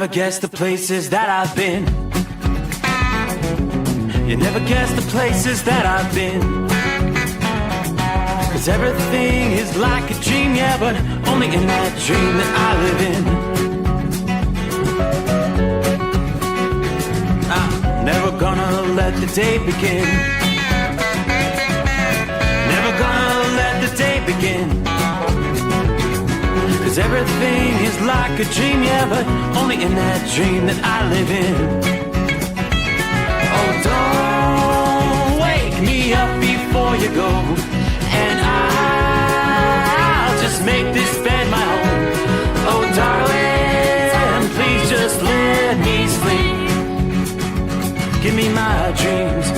never guess the places that I've been. You never guess the places that I've been. 'Cause everything is like a dream, yeah, but only in that dream that I live in. I'm never gonna let the day begin. Never gonna let the day begin. 'Cause everything is like a dream, yeah, but only in that dream that I live in. Oh, don't wake me up before you go, and I'll just make this bed my home. Oh, darling, please just let me sleep. Give me my dreams.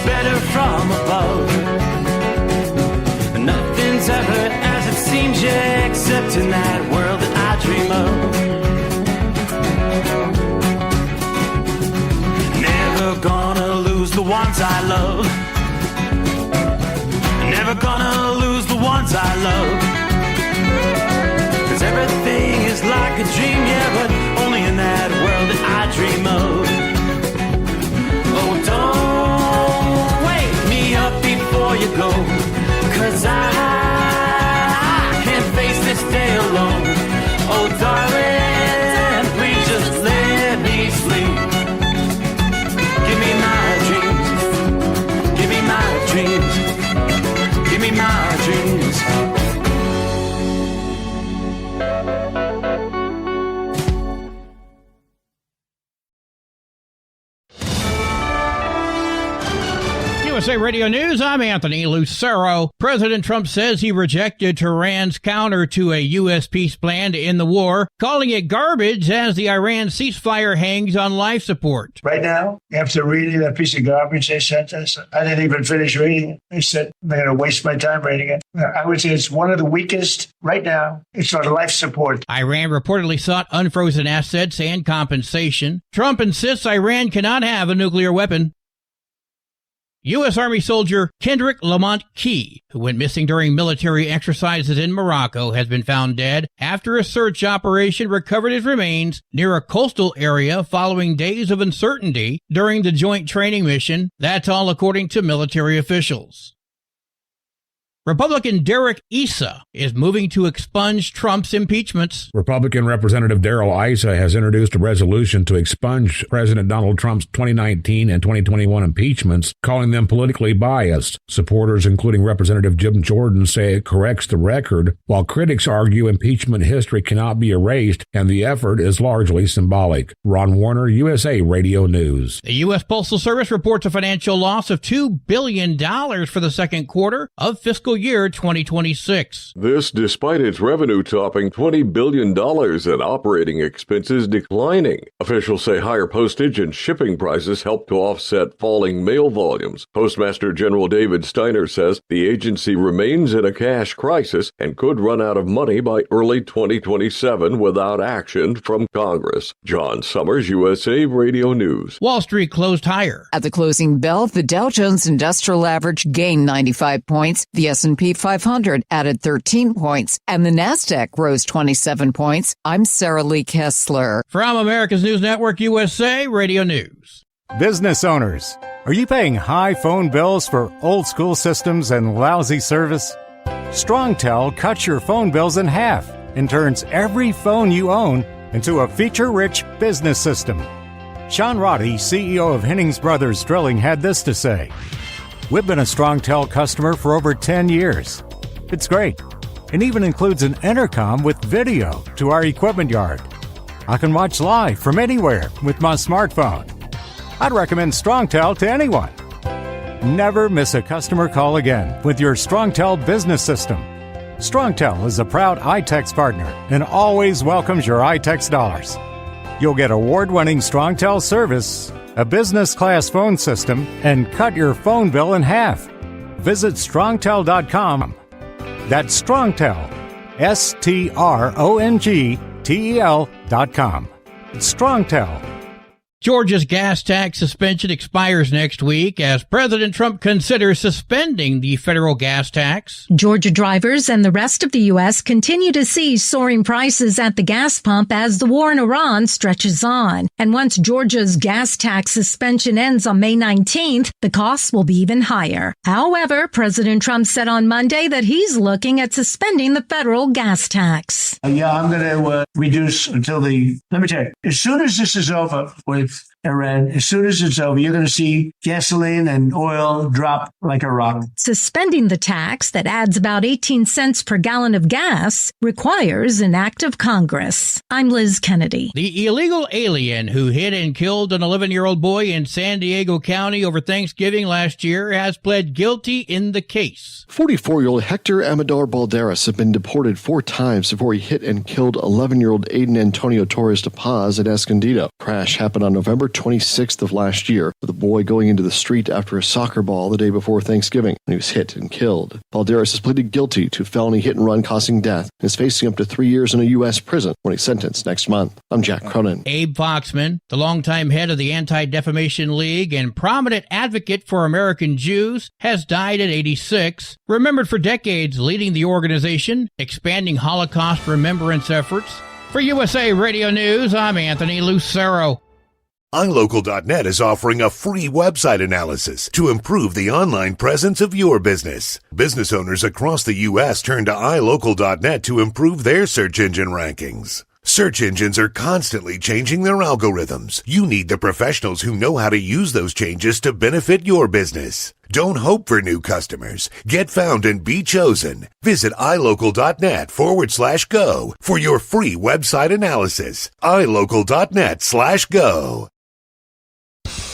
Better from above. Nothing's ever as it seems, yeah, except in that world that I dream of. Never gonna lose the ones I love. Never gonna lose the ones I love. 'Cause everything is like a dream, yeah, but only in that world that I dream of. Oh, don't up before you go, 'cause I can't face this day alone. Oh, darling, please just let me sleep. Give me my dreams. Give me my dreams. Give me my dreams. USA Radio News, I'm Anthony Lucero. President Trump says he rejected Tehran's counter to a U.S. peace plan to end the war, calling it garbage as the Iran ceasefire hangs on life support. Right now, after reading that piece of garbage they sent us, I didn't even finish reading it. They said they're going to waste my time reading it. I would say it's one of the weakest right now. It's on life support. Iran reportedly sought unfrozen assets and compensation. Trump insists Iran cannot have a nuclear weapon. U.S. Army soldier Kendrick Lamont Key, who went missing during military exercises in Morocco, has been found dead after a search operation recovered his remains near a coastal area following days of uncertainty during the joint training mission. That's all according to military officials. Republican Derek Issa is moving to expunge Trump's impeachments. Republican Representative Darrell Issa has introduced a resolution to expunge President Donald Trump's 2019 and 2021 impeachments, calling them politically biased. Supporters, including Representative Jim Jordan, say it corrects the record, while critics argue impeachment history cannot be erased and the effort is largely symbolic. Ron Warner, USA Radio News. The U.S. Postal Service reports a financial loss of $2 billion for the second quarter of fiscal year 2026. This despite its revenue topping $20 billion and operating expenses declining. Officials say higher postage and shipping prices helped to offset falling mail volumes. Postmaster General David Steiner says the agency remains in a cash crisis and could run out of money by early 2027 without action from Congress. John Sommers, USA Radio News. Wall Street closed higher. At the closing bell, the Dow Jones Industrial Average gained 95 points. The S&P 500 added 13 points, and the NASDAQ rose 27 points. I'm Sarah Lee Kessler. From America's News Network, USA Radio News. Business owners, are you paying high phone bills for old school systems and lousy service? StrongTel cuts your phone bills in half and turns every phone you own into a feature-rich business system. Sean Roddy, CEO of Hennings Brothers Drilling, had this to say. We've been a StrongTel customer for over 10 years. It's great. It even includes an intercom with video to our equipment yard. I can watch live from anywhere with my smartphone. I'd recommend StrongTel to anyone. Never miss a customer call again with your StrongTel business system. StrongTel is a proud iTex partner and always welcomes your iTex dollars. You'll get award-winning StrongTel service, a business-class phone system, and cut your phone bill in half. Visit strongtel.com. That's StrongTel, StrongTel.com. StrongTel. Georgia's gas tax suspension expires next week as President Trump considers suspending the federal gas tax. Georgia drivers and the rest of the U.S. continue to see soaring prices at the gas pump as the war in Iran stretches on. And once Georgia's gas tax suspension ends on May 19th, the costs will be even higher. However, President Trump said on Monday that he's looking at suspending the federal gas tax. I'm going to reduce until let me tell you, as soon as this is over with Iran, as soon as it's over, you're going to see gasoline and oil drop like a rock. Suspending the tax that adds about 18 cents per gallon of gas requires an act of Congress. I'm Liz Kennedy. The illegal alien who hit and killed an 11-year-old boy in San Diego County over Thanksgiving last year has pled guilty in the case. 44-year-old Hector Amador Balderas had been deported 4 times before he hit and killed 11-year-old Aiden Antonio Torres de Paz at Escondido. Crash happened on November 26th of last year, with the boy going into the street after a soccer ball the day before Thanksgiving when he was hit and killed. Balderas has pleaded guilty to felony hit and run causing death and is facing up to 3 years in a U.S. prison when he's sentenced next month. I'm Jack Cronin. Abe Foxman, the longtime head of the Anti-Defamation League and prominent advocate for American Jews, has died at 86, remembered for decades leading the organization, expanding Holocaust remembrance efforts. For USA Radio News, I'm Anthony Lucero. iLocal.net is offering a free website analysis to improve the online presence of your business. Business owners across the U.S. turn to iLocal.net to improve their search engine rankings. Search engines are constantly changing their algorithms. You need the professionals who know how to use those changes to benefit your business. Don't hope for new customers. Get found and be chosen. Visit iLocal.net/go for your free website analysis. iLocal.net/go.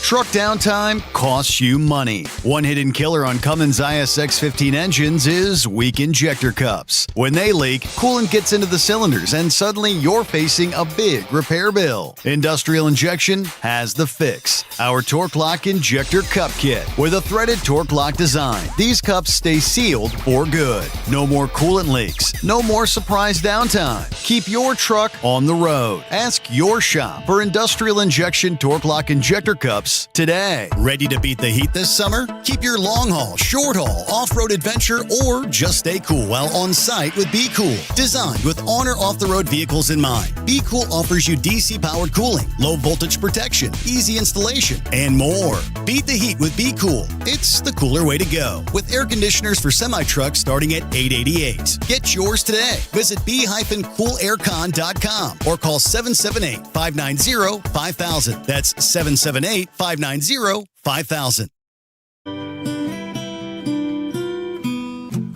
Truck downtime costs you money. One hidden killer on Cummins ISX-15 engines is weak injector cups. When they leak, coolant gets into the cylinders and suddenly you're facing a big repair bill. Industrial Injection has the fix. Our Torque Lock Injector Cup Kit with a threaded Torque Lock design. These cups stay sealed for good. No more coolant leaks. No more surprise downtime. Keep your truck on the road. Ask your shop for Industrial Injection Torque Lock Injector Cups today. Ready to beat the heat this summer? Keep your long haul, short haul, off-road adventure, or just stay cool while on site with Be Cool. Designed with on or off-the-road vehicles in mind, Be Cool offers you DC-powered cooling, low voltage protection, easy installation, and more. Beat the heat with Be Cool. It's the cooler way to go. With air conditioners for semi-trucks starting at $888. Get yours today. Visit b-coolaircon.com or call 778-590-5000. That's 778-590-5000.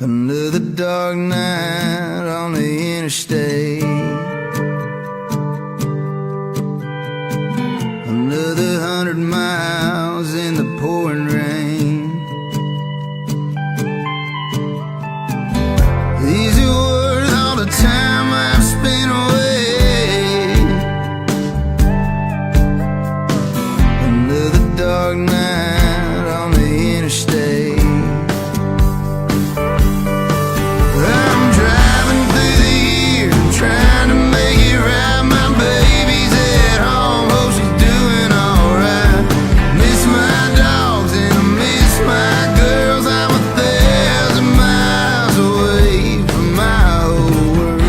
Another dark night on the interstate. Another 100 miles in the pouring rain. These are worth all the time I've spent away. Another dark night on the interstate. I'm driving through the year, trying to make it right. My baby's at home, hope she's doing alright. Miss my dogs and I miss my girls. I'm 1,000 miles away from my old world.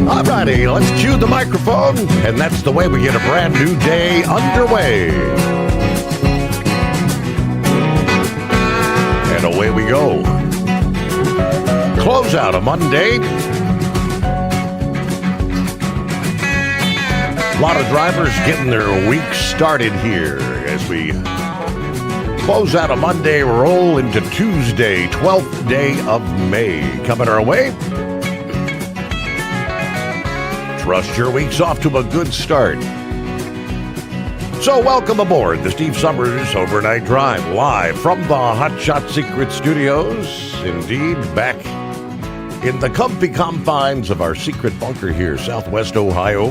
Alrighty, let's cue the microphone, and that's the way we get a brand new day underway. And away we go. Close out a Monday. A lot of drivers getting their week started here as we close out a Monday, roll into Tuesday, 12th day of May. Coming our way. Trust your week's off to a good start. So welcome aboard the Steve Sommers Overnight Drive, live from the Hot Shot Secret Studios. Indeed, back in the comfy confines of our secret bunker here, Southwest Ohio.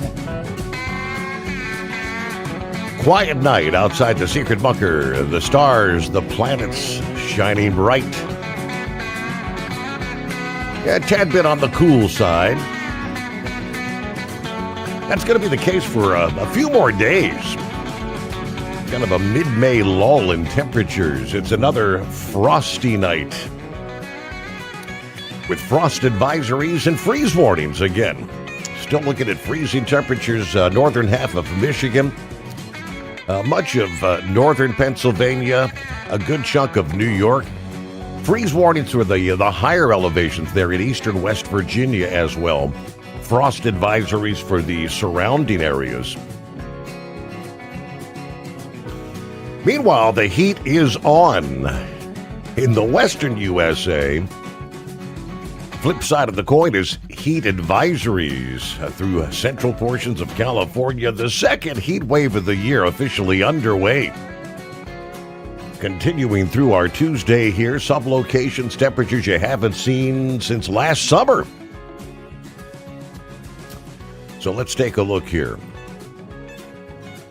Quiet night outside the secret bunker. The stars, the planets shining bright. Yeah, a tad bit on the cool side. That's going to be the case for a few more days. Kind of a mid-May lull in temperatures. It's another frosty night with frost advisories and freeze warnings again. Still looking at freezing temperatures, northern half of Michigan. Much of northern Pennsylvania, a good chunk of New York. Freeze warnings for the higher elevations there in eastern West Virginia as well. Frost advisories for the surrounding areas. Meanwhile, the heat is on in the western USA. Flip side of the coin is heat advisories through central portions of California. The second heat wave of the year officially underway. Continuing through our Tuesday here, some locations, temperatures you haven't seen since last summer. So let's take a look here.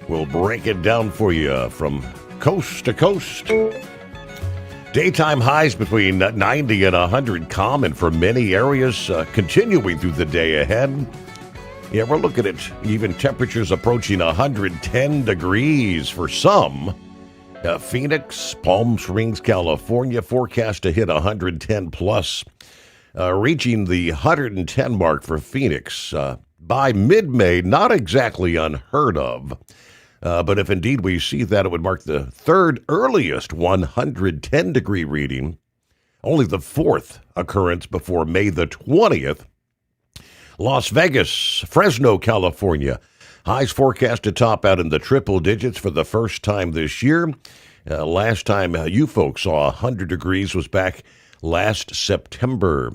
We'll break it down for you from coast to coast. Daytime highs between 90 and 100 common for many areas, continuing through the day ahead. Yeah, we're looking at even temperatures approaching 110 degrees for some. Phoenix, Palm Springs, California, forecast to hit 110 plus, reaching the 110 mark for Phoenix by mid-May. Not exactly unheard of. But if indeed we see that, it would mark the third earliest 110-degree reading, only the fourth occurrence before May the 20th. Las Vegas, Fresno, California, highs forecast to top out in the triple digits for the first time this year. Last time you folks saw 100 degrees was back last September.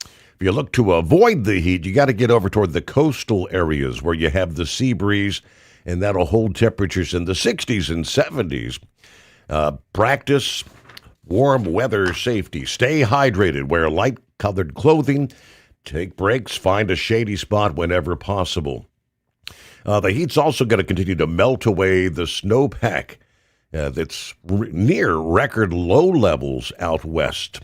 If you look to avoid the heat, you got to get over toward the coastal areas where you have the sea breeze, and that'll hold temperatures in the 60s and 70s. Practice warm weather safety. Stay hydrated. Wear light-colored clothing. Take breaks. Find a shady spot whenever possible. The heat's also going to continue to melt away the snowpack that's near record low levels out west.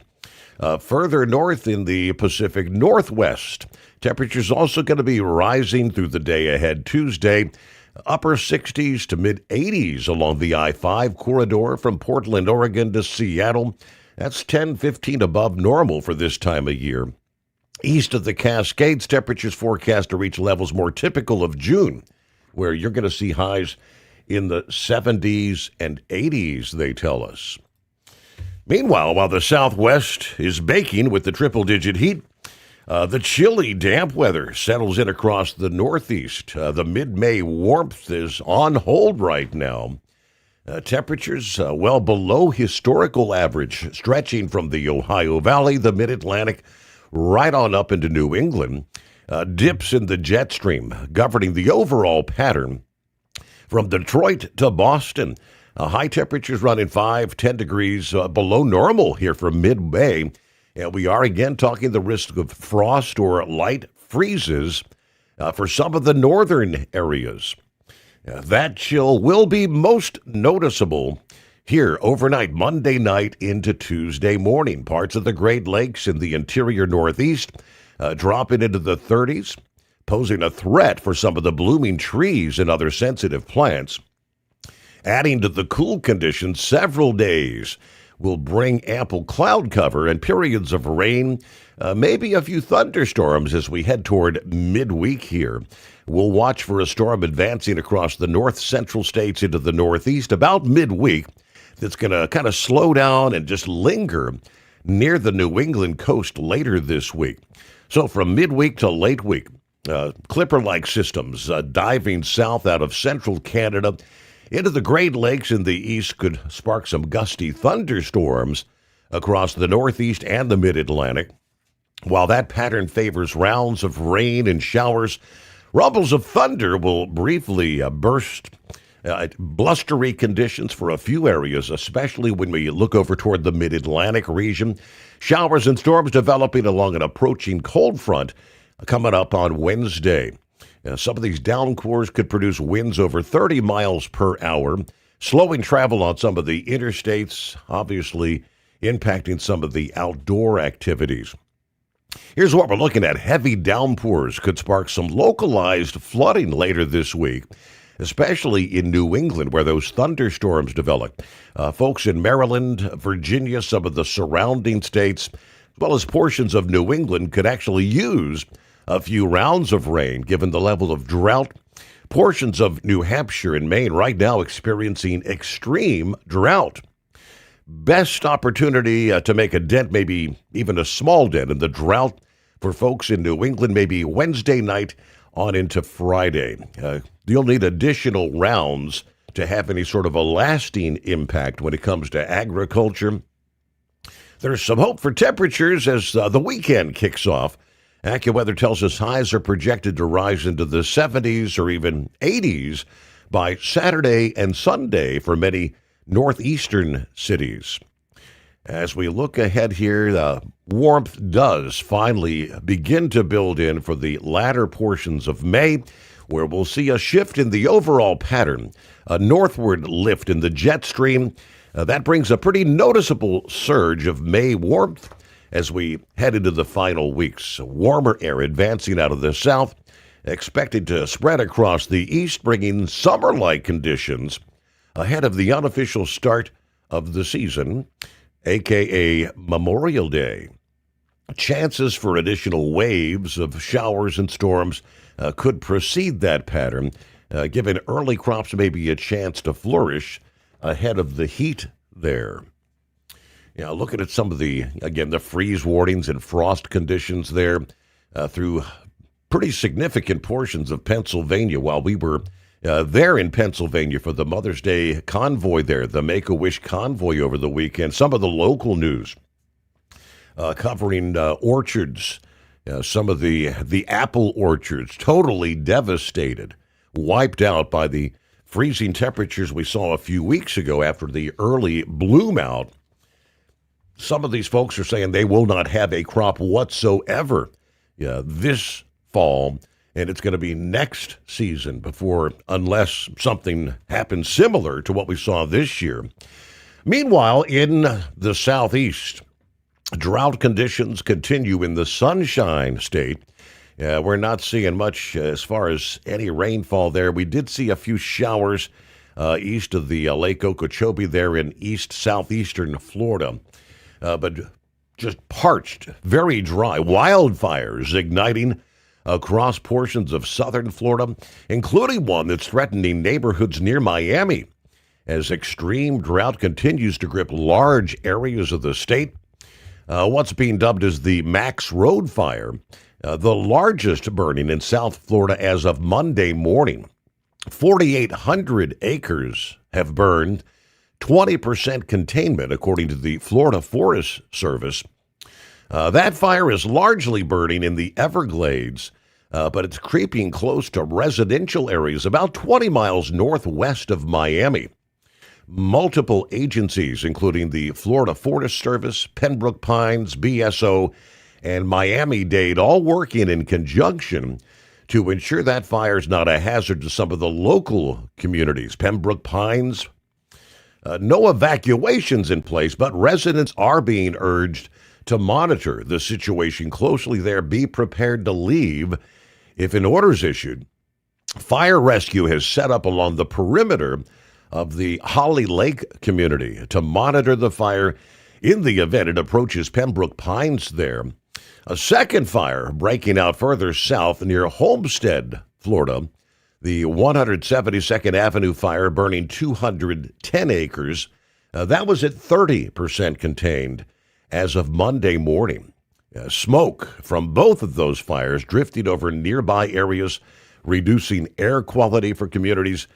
Further north in the Pacific Northwest, temperatures also going to be rising through the day ahead. Tuesday, upper 60s to mid-80s along the I-5 corridor from Portland, Oregon to Seattle. That's 10-15 above normal for this time of year. East of the Cascades, temperatures forecast to reach levels more typical of June, where you're going to see highs in the 70s and 80s, they tell us. Meanwhile, while the Southwest is baking with the triple-digit heat, the chilly, damp weather settles in across the Northeast. The mid-May warmth is on hold right now. Temperatures well below historical average, stretching from the Ohio Valley, the Mid-Atlantic, right on up into New England. Dips in the jet stream, governing the overall pattern. From Detroit to Boston, high temperatures running 5-10 degrees below normal here for mid-May. And we are again talking the risk of frost or light freezes for some of the northern areas. That chill will be most noticeable here overnight, Monday night into Tuesday morning. Parts of the Great Lakes in the interior Northeast dropping into the 30s, posing a threat for some of the blooming trees and other sensitive plants. Adding to the cool conditions, several days will bring ample cloud cover and periods of rain, maybe a few thunderstorms as we head toward midweek here. We'll watch for a storm advancing across the north-central states into the northeast about midweek that's going to kind of slow down and just linger near the New England coast later this week. So from midweek to late week, clipper-like systems diving south out of central Canada into the Great Lakes in the east could spark some gusty thunderstorms across the northeast and the mid-Atlantic. While that pattern favors rounds of rain and showers, rumbles of thunder will briefly burst. Blustery conditions for a few areas, especially when we look over toward the mid-Atlantic region. Showers and storms developing along an approaching cold front coming up on Wednesday. Some of these downpours could produce winds over 30 miles per hour, slowing travel on some of the interstates, obviously impacting some of the outdoor activities. Here's what we're looking at. Heavy downpours could spark some localized flooding later this week, especially in New England, where those thunderstorms develop. Folks in Maryland, Virginia, some of the surrounding states, as well as portions of New England, could actually use a few rounds of rain, given the level of drought. Portions of New Hampshire and Maine right now experiencing extreme drought. Best opportunity to make a dent, maybe even a small dent in the drought for folks in New England, maybe Wednesday night on into Friday. You'll need additional rounds to have any sort of a lasting impact when it comes to agriculture. There's some hope for temperatures as the weekend kicks off. AccuWeather tells us highs are projected to rise into the 70s or even 80s by Saturday and Sunday for many northeastern cities. As we look ahead here, the warmth does finally begin to build in for the latter portions of May, where we'll see a shift in the overall pattern, a northward lift in the jet stream. That brings a pretty noticeable surge of May warmth as we head into the final weeks. Warmer air advancing out of the south, expected to spread across the east, bringing summer-like conditions ahead of the unofficial start of the season, a.k.a. Memorial Day. Chances for additional waves of showers and storms could precede that pattern, giving early crops maybe a chance to flourish ahead of the heat there. Looking at some of the freeze warnings and frost conditions there through pretty significant portions of Pennsylvania while we were there in Pennsylvania for the Mother's Day convoy there, the Make-A-Wish convoy over the weekend. Some of the local news covering orchards, some of the apple orchards totally devastated, wiped out by the freezing temperatures we saw a few weeks ago after the early bloom out. Some of these folks are saying they will not have a crop whatsoever this fall, and it's going to be next season unless something happens similar to what we saw this year. Meanwhile, in the southeast, drought conditions continue in the Sunshine State. We're not seeing much as far as any rainfall there. We did see a few showers east of the Lake Okeechobee there in southeastern Florida. But just parched, very dry, wildfires igniting across portions of southern Florida, including one that's threatening neighborhoods near Miami as extreme drought continues to grip large areas of the state. What's being dubbed as the Max Road Fire, the largest burning in South Florida as of Monday morning. 4,800 acres have burned, 20% containment, according to the Florida Forest Service. That fire is largely burning in the Everglades, but it's creeping close to residential areas about 20 miles northwest of Miami. Multiple agencies, including the Florida Forest Service, Pembroke Pines, BSO, and Miami-Dade, all working in conjunction to ensure that fire is not a hazard to some of the local communities. Pembroke Pines, no evacuations in place, but residents are being urged to monitor the situation closely there. Be prepared to leave if an order is issued. Fire rescue has set up along the perimeter of the Holly Lake community to monitor the fire in the event it approaches Pembroke Pines there. A second fire breaking out further south near Homestead, Florida. The 172nd Avenue fire burning 210 acres. That was at 30% contained as of Monday morning. Smoke from both of those fires drifting over nearby areas, reducing air quality for communities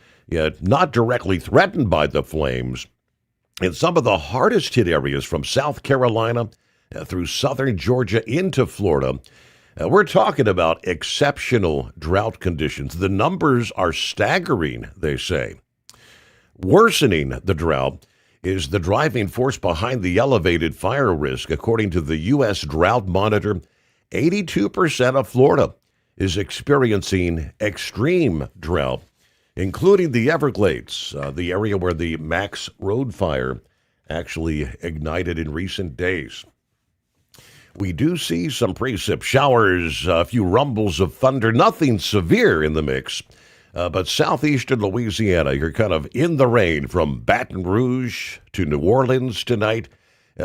not directly threatened by the flames. In some of the hardest hit areas from South Carolina through southern Georgia into Florida, we're talking about exceptional drought conditions. The numbers are staggering, they say. Worsening the drought is the driving force behind the elevated fire risk. According to the U.S. Drought Monitor, 82% of Florida is experiencing extreme drought, including the Everglades, the area where the Max Road fire actually ignited in recent days. We do see some precip showers, a few rumbles of thunder, nothing severe in the mix. But southeastern Louisiana, you're kind of in the rain from Baton Rouge to New Orleans tonight.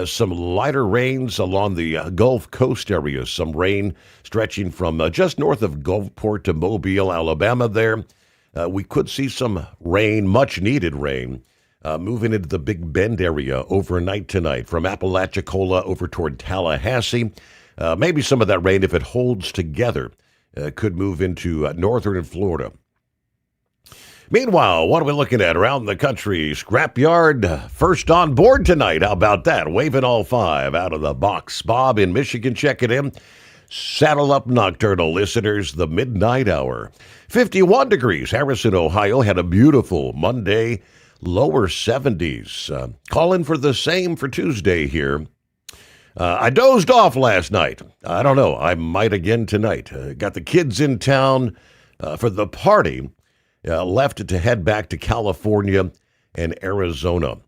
Some lighter rains along the Gulf Coast area. Some rain stretching from just north of Gulfport to Mobile, Alabama there. We could see some rain, much needed rain, moving into the Big Bend area overnight tonight from Apalachicola over toward Tallahassee. Maybe some of that rain, if it holds together, could move into northern Florida. Meanwhile, what are we looking at around the country? Scrapyard first on board tonight. How about that? Waving all five out of the box. Bob in Michigan checking in. Saddle up, nocturnal listeners, the midnight hour. 51 degrees. Harrison, Ohio had a beautiful Monday, lower 70s. Calling for the same for Tuesday here. I dozed off last night. I don't know. I might again tonight. Got the kids in town for the party. Left to head back to California and Arizona.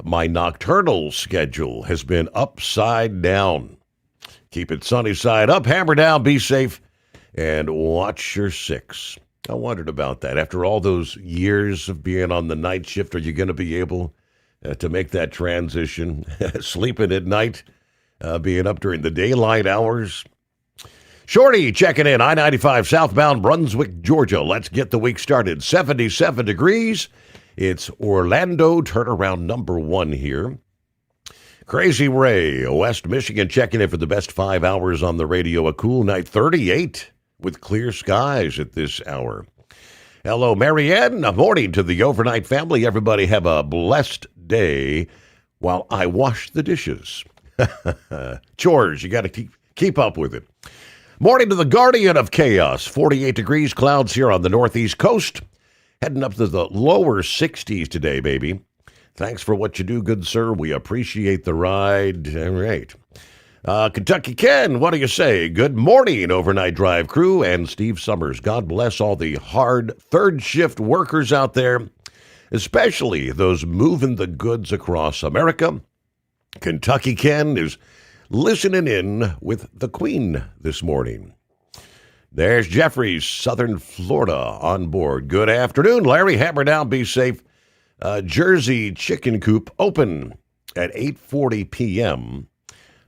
My nocturnal schedule has been upside down. Keep it sunny side up, hammer down, be safe, and watch your six. I wondered about that. After all those years of being on the night shift, are you going to be able to make that transition? Sleeping at night, being up during the daylight hours? Shorty checking in, I-95 southbound Brunswick, Georgia. Let's get the week started. 77 degrees. It's Orlando, turnaround number 1 here. Crazy Ray, West Michigan, checking in for the best 5 hours on the radio. A cool night, 38 with clear skies at this hour. Hello, Marianne. A morning to the overnight family. Everybody have a blessed day while I wash the dishes. Chores, you got to keep up with it. Morning to the guardian of chaos. 48 degrees, clouds here on the northeast coast. Heading up to the lower 60s today, baby. Thanks for what you do, good sir. We appreciate the ride. All right. Kentucky Ken, what do you say? Good morning, overnight drive crew and Steve Sommers. God bless all the hard third shift workers out there, especially those moving the goods across America. Kentucky Ken is listening in with the Queen this morning. There's Jeffrey's Southern Florida on board. Good afternoon, Larry. Hammer down, be safe. Jersey Chicken Coop open at 8:40 p.m.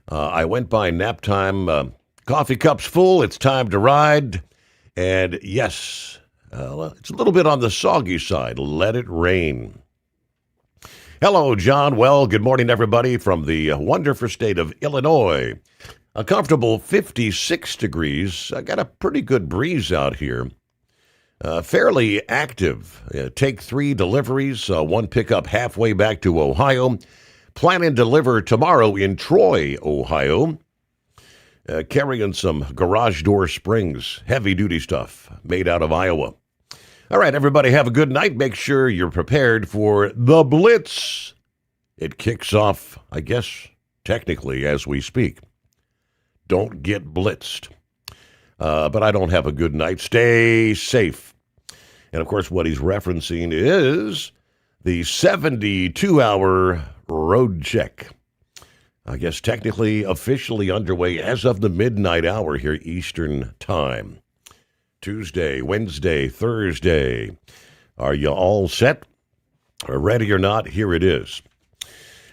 I went by nap time. Coffee cup's full. It's time to ride. And yes, it's a little bit on the soggy side. Let it rain. Hello, John. Well, good morning, everybody, from the wonderful state of Illinois. A comfortable 56 degrees. I got a pretty good breeze out here. Fairly active. Take 3 deliveries, 1 pickup halfway back to Ohio. Plan and deliver tomorrow in Troy, Ohio. Carrying some garage door springs, heavy-duty stuff made out of Iowa. All right, everybody, have a good night. Make sure you're prepared for the Blitz. It kicks off, I guess, technically as we speak. Don't get blitzed. But I don't have a good night. Stay safe. And, of course, what he's referencing is the 72-hour road check. I guess technically, officially underway as of the midnight hour here, Eastern Time. Tuesday, Wednesday, Thursday. Are you all set? Or ready or not? Here it is.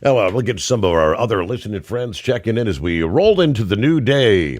Oh, well, we'll get some of our other listening friends checking in as we roll into the new day.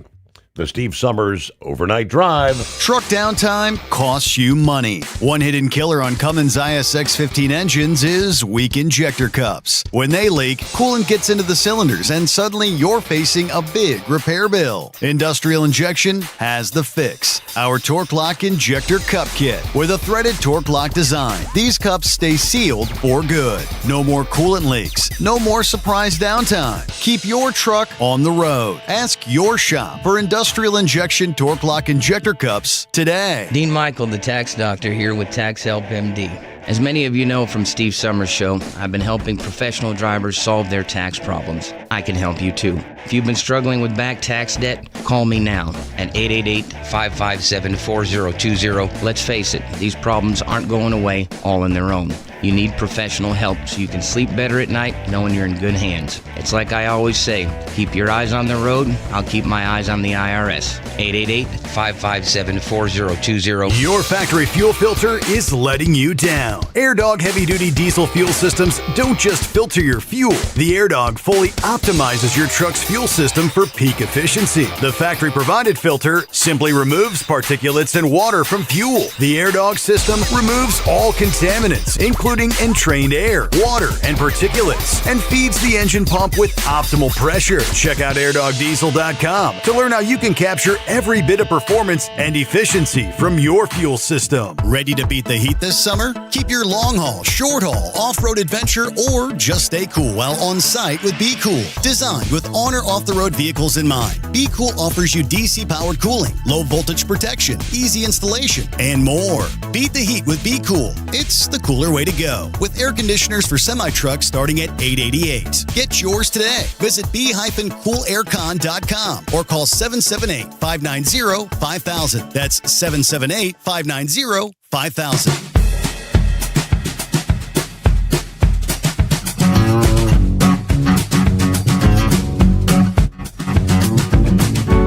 The Steve Sommers Overnight Drive. Truck downtime costs you money. One hidden killer on Cummins ISX 15 engines is weak injector cups. When they leak, coolant gets into the cylinders and suddenly you're facing a big repair bill. Industrial Injection has the fix. Our Torque Lock Injector Cup Kit with a threaded Torque Lock design. These cups stay sealed for good. No more coolant leaks. No more surprise downtime. Keep your truck on the road. Ask your shop for Industrial Injection Torque Lock Injector Cups today. Dean Michael, the tax doctor, here with Tax Help MD. As many of you know from Steve Summers' show, I've been helping professional drivers solve their tax problems. I can help you too. If you've been struggling with back tax debt, call me now at 888-557-4020. Let's face it, these problems aren't going away all on their own. You need professional help so you can sleep better at night knowing you're in good hands. It's like I always say, keep your eyes on the road, I'll keep my eyes on the IRS. 888-557-4020. Your factory fuel filter is letting you down. AirDog heavy-duty diesel fuel systems don't just filter your fuel. The AirDog fully optimizes your truck's fuel system for peak efficiency. The factory-provided filter simply removes particulates and water from fuel. The AirDog system removes all contaminants, including entrained air, water, and particulates, and feeds the engine pump with optimal pressure. Check out airdogdiesel.com to learn how you can capture every bit of performance and efficiency from your fuel system. Ready to beat the heat this summer? Keep your long haul, short haul, off-road adventure, or just stay cool while on site with Be Cool. Designed with on or off-the-road vehicles in mind, Be Cool offers you DC-powered cooling, low voltage protection, easy installation, and more. Beat the heat with Be Cool. It's the cooler way to go. With air conditioners for semi-trucks starting at $888. Get yours today. Visit b-coolaircon.com or call 778-590-5000. That's 778-590-5000.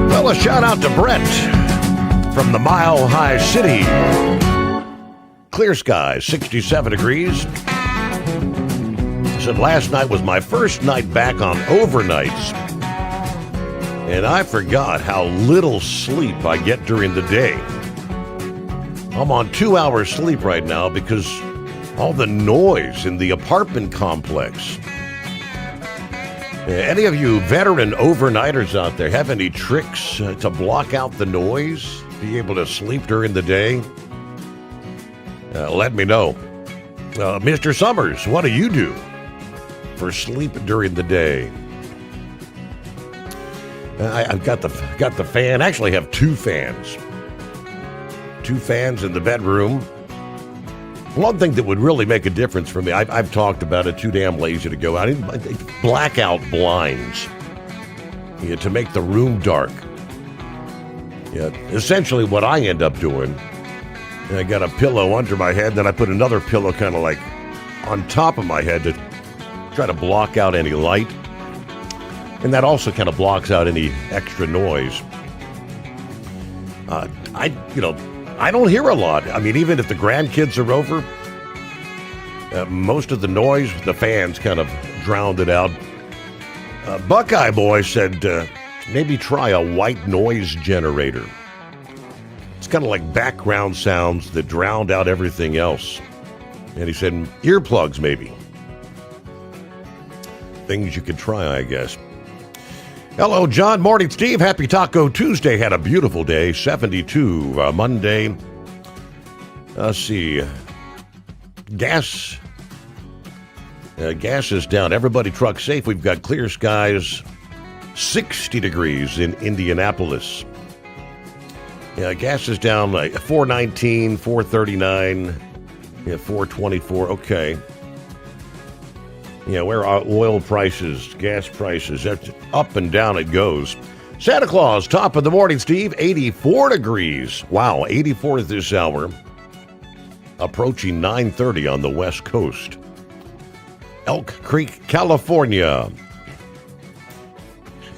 Well, a shout out to Brett from the Mile High City. Clear skies, 67 degrees. Said last night was my first night back on overnights, and I forgot how little sleep I get during the day. I'm on 2 hours sleep right now because all the noise in the apartment complex. Any of you veteran overnighters out there have any tricks to block out the noise? Be able to sleep during the day? Let me know. Mr. Summers, what do you do for sleep during the day? I've got the fan. Actually, have two fans. Two fans in the bedroom. One thing that would really make a difference for me, I've talked about it, too damn lazy to go out. I need blackout blinds to make the room dark. Yeah, essentially what I end up doing, I got a pillow under my head, then I put another pillow kind of like on top of my head to try to block out any light. And that also kind of blocks out any extra noise. I don't hear a lot. I mean, even if the grandkids are over, most of the noise, the fans kind of drowned it out. Buckeye Boy said, maybe try a white noise generator. It's kind of like background sounds that drowned out everything else. And he said, earplugs maybe. Things you could try, I guess. Hello, John. Morning, Steve. Happy Taco Tuesday. Had a beautiful day. 72 Monday. Let's see. Gas is down. Everybody truck safe. We've got clear skies. 60 degrees in Indianapolis. Yeah, gas is down like 419, 439, 424. Okay. Yeah, where are oil prices, gas prices? That's up and down it goes. Santa Claus, top of the morning, Steve. 84 degrees. Wow, 84 at this hour. Approaching 9:30 on the West Coast. Elk Creek, California.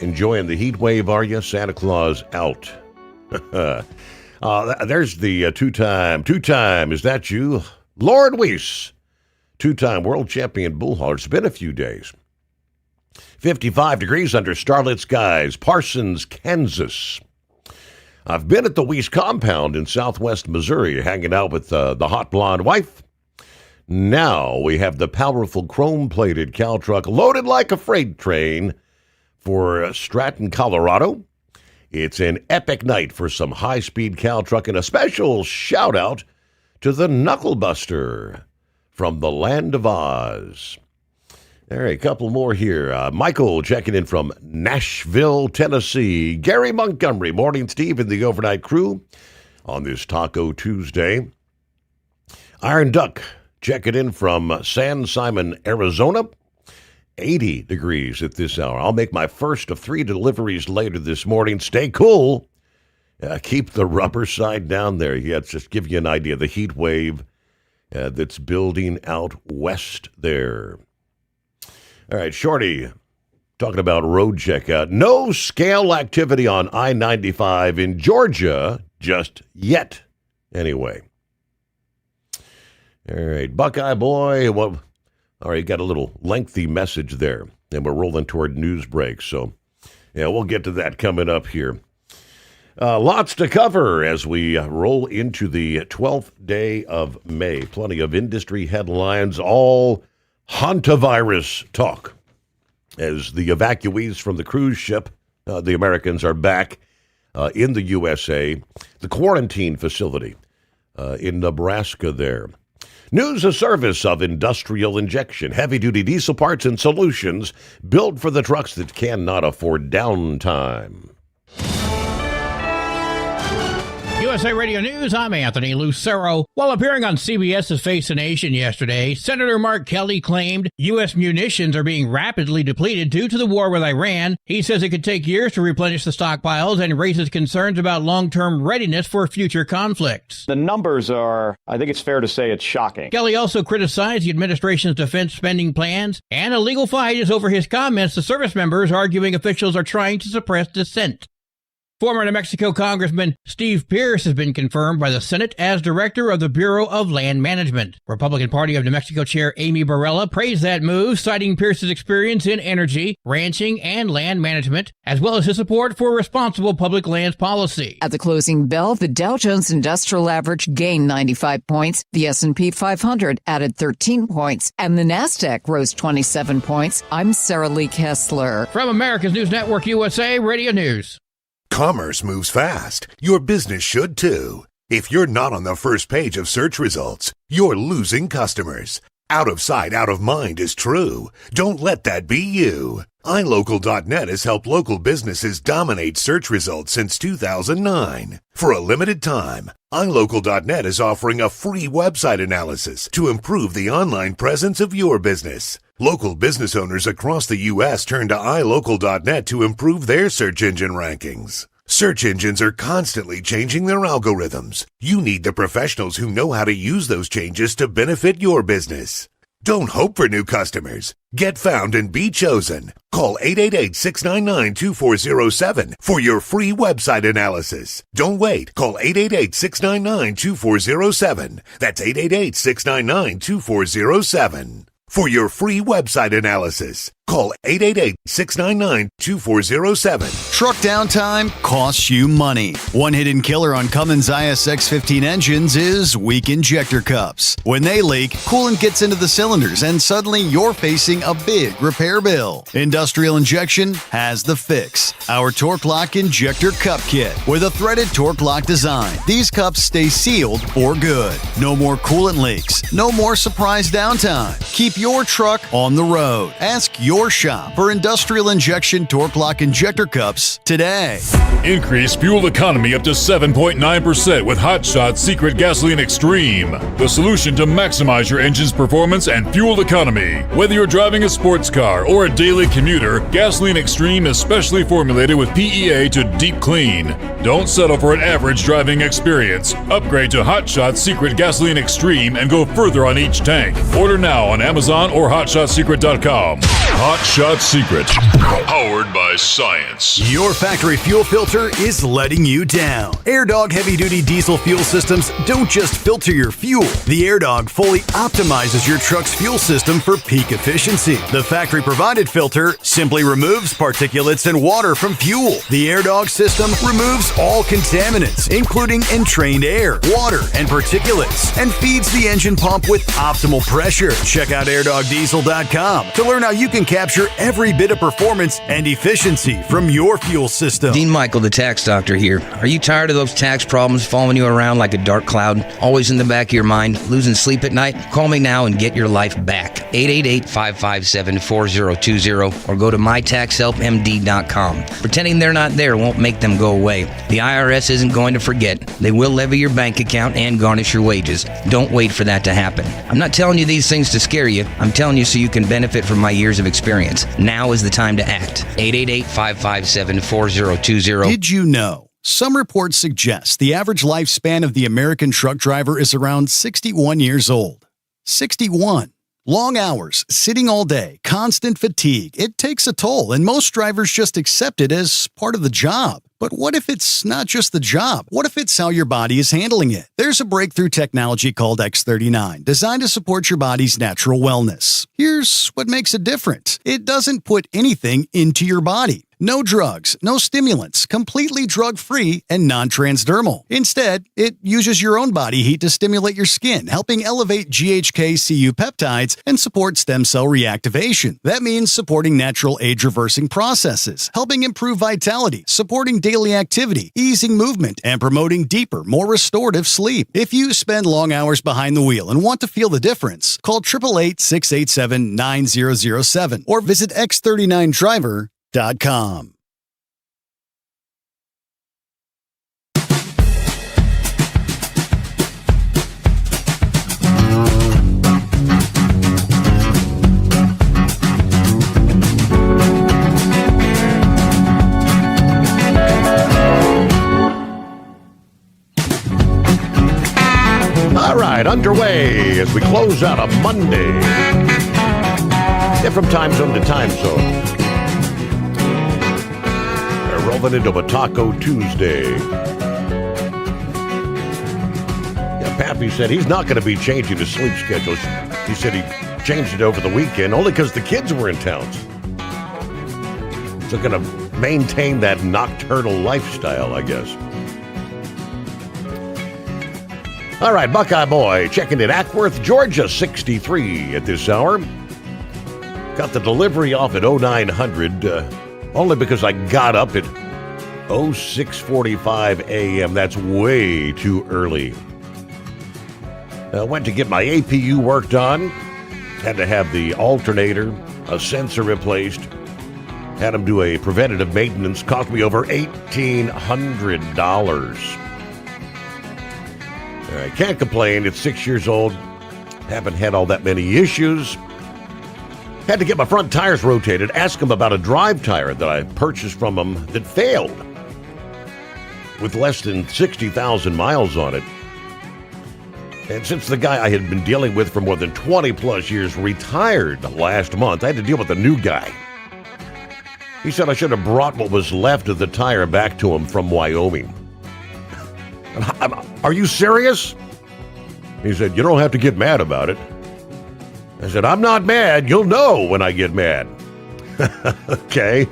Enjoying the heat wave, are you? Santa Claus out. There's the two-time, is that you? Lord Weiss, two-time world champion bull hauler. It's been a few days. 55 degrees under starlit skies, Parsons, Kansas. I've been at the Weiss compound in southwest Missouri hanging out with the hot blonde wife. Now we have the powerful chrome-plated cow truck loaded like a freight train for Stratton, Colorado. It's an epic night for some high-speed cow truck, and a special shout-out to the Knucklebuster from the Land of Oz. All right, a couple more here. Michael checking in from Nashville, Tennessee. Gary Montgomery, morning, Steve, and the overnight crew on this Taco Tuesday. Iron Duck checking in from San Simon, Arizona. 80 degrees at this hour. I'll make my first of 3 deliveries later this morning. Stay cool. Keep the rubber side down there. Yeah, just give you an idea of the heat wave that's building out west there. All right, Shorty, talking about road checkout. No scale activity on I-95 in Georgia just yet. Anyway. All right, Buckeye Boy. Well, all right, got a little lengthy message there, and we're rolling toward news break. So, yeah, we'll get to that coming up here. Lots to cover as we roll into the 12th day of May. Plenty of industry headlines, all hantavirus talk. As the evacuees from the cruise ship, the Americans, are back in the USA, the quarantine facility in Nebraska there. News of service of industrial injection, heavy-duty diesel parts and solutions built for the trucks that cannot afford downtime. USA Radio News, I'm Anthony Lucero. While appearing on CBS's Face the Nation yesterday, Senator Mark Kelly claimed U.S. munitions are being rapidly depleted due to the war with Iran. He says it could take years to replenish the stockpiles and raises concerns about long-term readiness for future conflicts. The numbers are, I think it's fair to say, it's shocking. Kelly also criticized the administration's defense spending plans, and a legal fight is over his comments to service members, arguing officials are trying to suppress dissent. Former New Mexico Congressman Steve Pierce has been confirmed by the Senate as director of the Bureau of Land Management. Republican Party of New Mexico Chair Amy Barella praised that move, citing Pierce's experience in energy, ranching, and land management, as well as his support for responsible public lands policy. At the closing bell, the Dow Jones Industrial Average gained 95 points, the S&P 500 added 13 points, and the NASDAQ rose 27 points. I'm Sarah Lee Kessler. From America's News Network USA Radio News. Commerce moves fast. Your business should too. If you're not on the first page of search results, you're losing customers. Out of sight, out of mind is true. Don't let that be you. iLocal.net has helped local businesses dominate search results since 2009. For a limited time, iLocal.net is offering a free website analysis to improve the online presence of your business. Local business owners across the U.S. turn to iLocal.net to improve their search engine rankings. Search engines are constantly changing their algorithms. You need the professionals who know how to use those changes to benefit your business. Don't hope for new customers. Get found and be chosen. Call 888-699-2407 for your free website analysis. Don't wait. Call 888-699-2407. That's 888-699-2407. For your free website analysis, call 888-699-2407. Truck downtime costs you money. One hidden killer on Cummins ISX-15 engines is weak injector cups. When they leak, coolant gets into the cylinders and suddenly you're facing a big repair bill. Industrial Injection has the fix. Our Torque Lock Injector Cup Kit with a threaded Torque Lock design. These cups stay sealed for good. No more coolant leaks. No more surprise downtime. Keep your truck on the road. Ask your shop for Industrial Injection Torque Lock Injector Cups today. Increase fuel economy up to 7.9% with Hot Shot Secret Gasoline Extreme. The solution to maximize your engine's performance and fuel economy. Whether you're driving a sports car or a daily commuter, Gasoline Extreme is specially formulated with PEA to deep clean. Don't settle for an average driving experience. Upgrade to Hot Shot Secret Gasoline Extreme and go further on each tank. Order now on Amazon or HotShotSecret.com. Hot Shot Secret. Powered by science. Your factory fuel filter is letting you down. AirDog heavy-duty diesel fuel systems don't just filter your fuel. The AirDog fully optimizes your truck's fuel system for peak efficiency. The factory-provided filter simply removes particulates and water from fuel. The AirDog system removes all contaminants, including entrained air, water, and particulates, and feeds the engine pump with optimal pressure. Check out airdogdiesel.com to learn how you can capture every bit of performance and efficiency from your fuel system. Dean Michael, the tax doctor here. Are you tired of those tax problems following you around like a dark cloud, always in the back of your mind, losing sleep at night? Call me now and get your life back. 888-557-4020 or go to mytaxhelpmd.com. Pretending they're not there won't make them go away. The IRS isn't going to forget. They will levy your bank account and garnish your wages. Don't wait for that to happen. I'm not telling you these things to scare you. I'm telling you so you can benefit from my years of experience. Now is the time to act. 888-557-4020. Did you know? Some reports suggest the average lifespan of the American truck driver is around 61 years old. 61. Long hours, sitting all day, constant fatigue. It takes a toll, and most drivers just accept it as part of the job. But what if it's not just the job? What if it's how your body is handling it? There's a breakthrough technology called X39, designed to support your body's natural wellness. Here's what makes it different. It doesn't put anything into your body. No drugs, no stimulants, completely drug-free and non-transdermal. Instead, it uses your own body heat to stimulate your skin, helping elevate GHK-Cu peptides and support stem cell reactivation. That means supporting natural age-reversing processes, helping improve vitality, supporting daily activity, easing movement, and promoting deeper, more restorative sleep. If you spend long hours behind the wheel and want to feel the difference, call 888-687-9007 or visit X39driver.com. All right, underway as we close out a Monday. From time zone to time zone. We're rolling into a Taco Tuesday. Yeah, Pappy said he's not going to be changing his sleep schedules. He said he changed it over the weekend only because the kids were in town. So going to maintain that nocturnal lifestyle, I guess. All right, Buckeye Boy checking in Ackworth, Georgia, 63 at this hour. Got the delivery off at 0900, only because I got up at 06:45 a.m. That's way too early. Went to get my APU worked on. Had to have the alternator, a sensor replaced. Had them do a preventative maintenance. Cost me over $1,800. I can't complain. It's 6 years old. Haven't had all that many issues. Had to get my front tires rotated. Ask them about a drive tire that I purchased from them that failed with less than 60,000 miles on it. And since the guy I had been dealing with for more than 20 plus years retired last month, I had to deal with a new guy. He said I should have brought what was left of the tire back to him from Wyoming. Are you serious? He said, you don't have to get mad about it. I said, I'm not mad. You'll know when I get mad. Okay.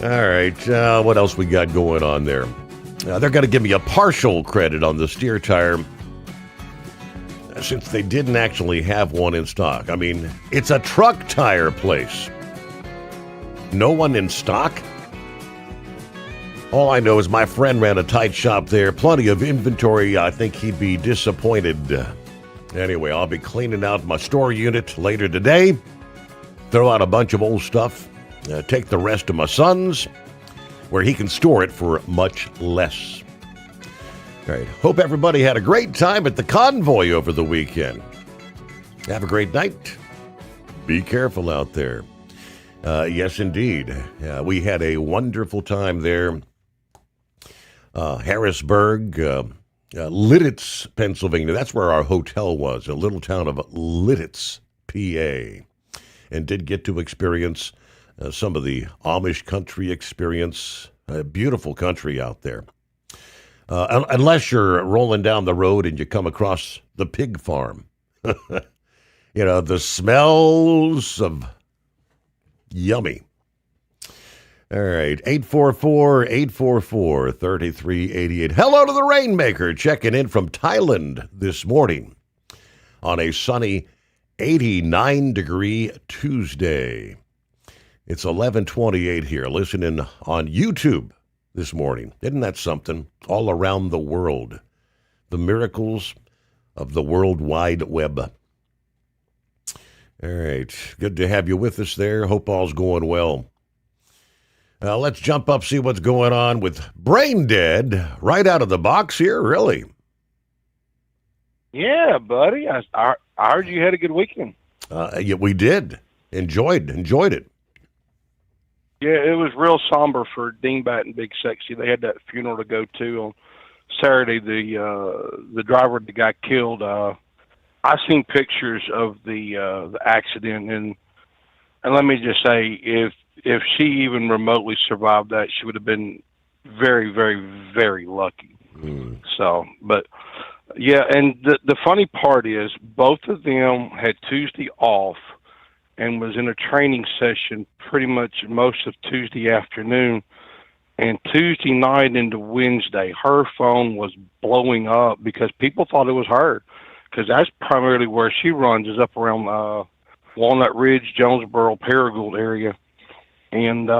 All right. What else we got going on there? They're going to give me a partial credit on the steer tire since they didn't actually have one in stock. I mean, it's a truck tire place. No one in stock? All I know is my friend ran a tight shop there. Plenty of inventory. I think he'd be disappointed. Anyway, I'll be cleaning out my store unit later today. Throw out a bunch of old stuff. Take the rest to my son's, where he can store it for much less. All right. Hope everybody had a great time at the convoy over the weekend. Have a great night. Be careful out there. Yes, indeed. We had a wonderful time there. Harrisburg, Lidditz, Pennsylvania. That's where our hotel was, a little town of Lidditz, PA. and did get to experience some of the Amish country experience. A beautiful country out there. Unless you're rolling down the road and you come across the pig farm. The smells of yummy. All right, 844-844-3388. Hello to the Rainmaker, checking in from Thailand this morning on a sunny 89-degree Tuesday. It's 11:28 here. Listening on YouTube this morning. Isn't that something? All around the world. The miracles of the World Wide Web. All right, good to have you with us there. Hope all's going well. Let's jump up, see what's going on with Brain Dead right out of the box here, really. Yeah, buddy. I heard you had a good weekend. Yeah, we did. Enjoyed it. Yeah, it was real somber for Dingbat and Big Sexy. They had that funeral to go to on Saturday. The driver that got killed. I seen pictures of the accident, and let me just say, if she even remotely survived that, she would have been very, very, very lucky. So, but yeah, and the funny part is both of them had Tuesday off and was in a training session pretty much most of Tuesday afternoon. And Tuesday night into Wednesday, her phone was blowing up because people thought it was her, because that's primarily where she runs, is up around Walnut Ridge, Jonesboro, Paragould area. And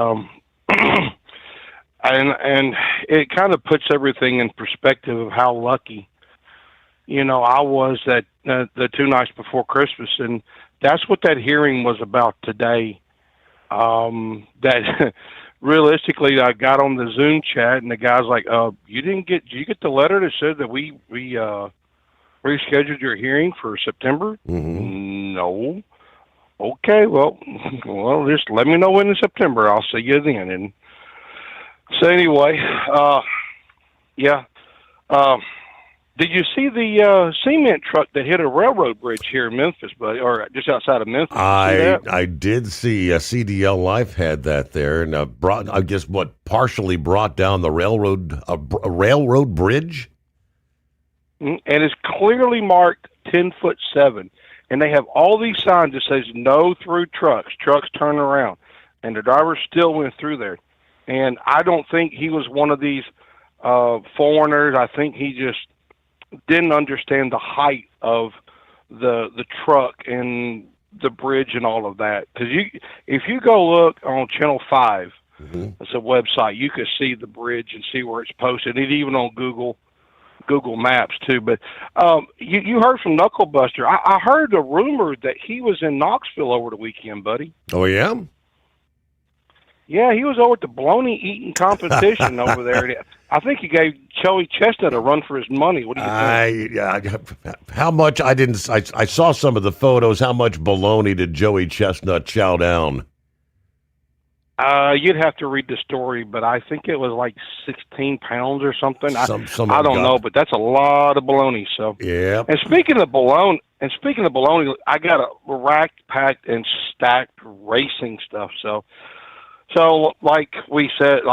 and it kind of puts everything in perspective of how lucky, I was that the 2 nights before Christmas, and that's what that hearing was about today. That realistically, I got on the Zoom chat, and the guy's like, did you get the letter that said that we rescheduled your hearing for September?" Mm-hmm. No. Okay, well, just let me know when in September. I'll see you then. And so anyway, yeah. Did you see the cement truck that hit a railroad bridge here in Memphis, buddy, or just outside of Memphis? I did see CDL Life had that there, and partially brought down the railroad bridge, and it's clearly marked 10'7". And they have all these signs that says no through trucks turn around. And the driver still went through there. And I don't think he was one of these foreigners. I think he just didn't understand the height of the truck and the bridge and all of that. Because if you go look on Channel 5, it's a website, you could see the bridge and see where it's posted. And even on Google Maps too. But you heard from Knucklebuster. I heard a rumor that he was in Knoxville over the weekend, buddy. Oh yeah? Yeah, he was over at the bologna eating competition over there. I think he gave Joey Chestnut a run for his money. What do you think? How much? I saw some of the photos. How much bologna did Joey Chestnut chow down? You'd have to read the story, but I think it was like 16 pounds or something. I don't know, but that's a lot of bologna. So yeah. And speaking of bologna, I got a racked, packed, and stacked racing stuff. So like you said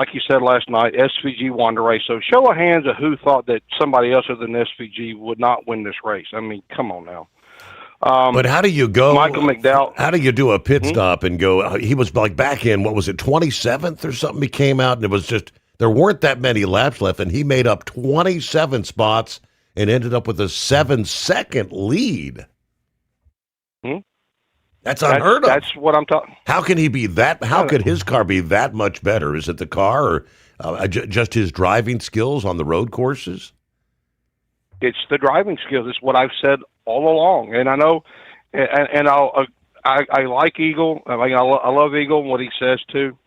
last night, SVG won the race. So show of hands of who thought that somebody else other than SVG would not win this race. I mean, come on now. But how do you go, Michael McDowell? How do you do a pit stop and go? He was like back in, what was it, 27th or something? He came out and it was just, there weren't that many laps left, and he made up 27 spots and ended up with a 7-second lead. That's unheard of. That's what I'm talking. How can he be that? How could his car be that much better? Is it the car, or just his driving skills on the road courses? It's the driving skills. It's what I've said all along, and I know, and I like Eagle. I love Eagle and what he says too.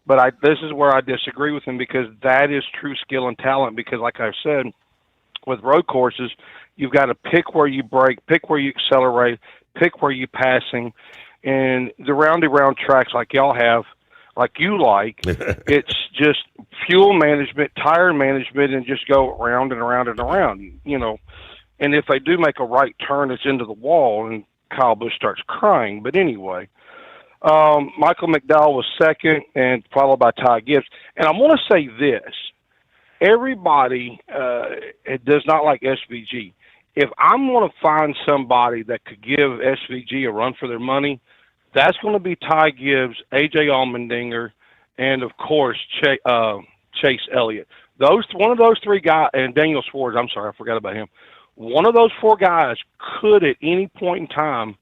But this is where I disagree with him, because that is true skill and talent. Because like I've said, with road courses, you've got to pick where you brake, pick where you accelerate, pick where you passing, and the round tracks like y'all have, like you like, it's just fuel management, tire management, and just go around and around and around, And if they do make a right turn, it's into the wall, and Kyle Busch starts crying. But anyway, Michael McDowell was second, and followed by Ty Gibbs. And I want to say this: everybody does not like SVG. If I'm going to find somebody that could give SVG a run for their money, that's going to be Ty Gibbs, AJ Allmendinger, and of course Chase Elliott. One of those three guys, and Daniel Swartz. I'm sorry, I forgot about him. One of those four guys could, at any point in time,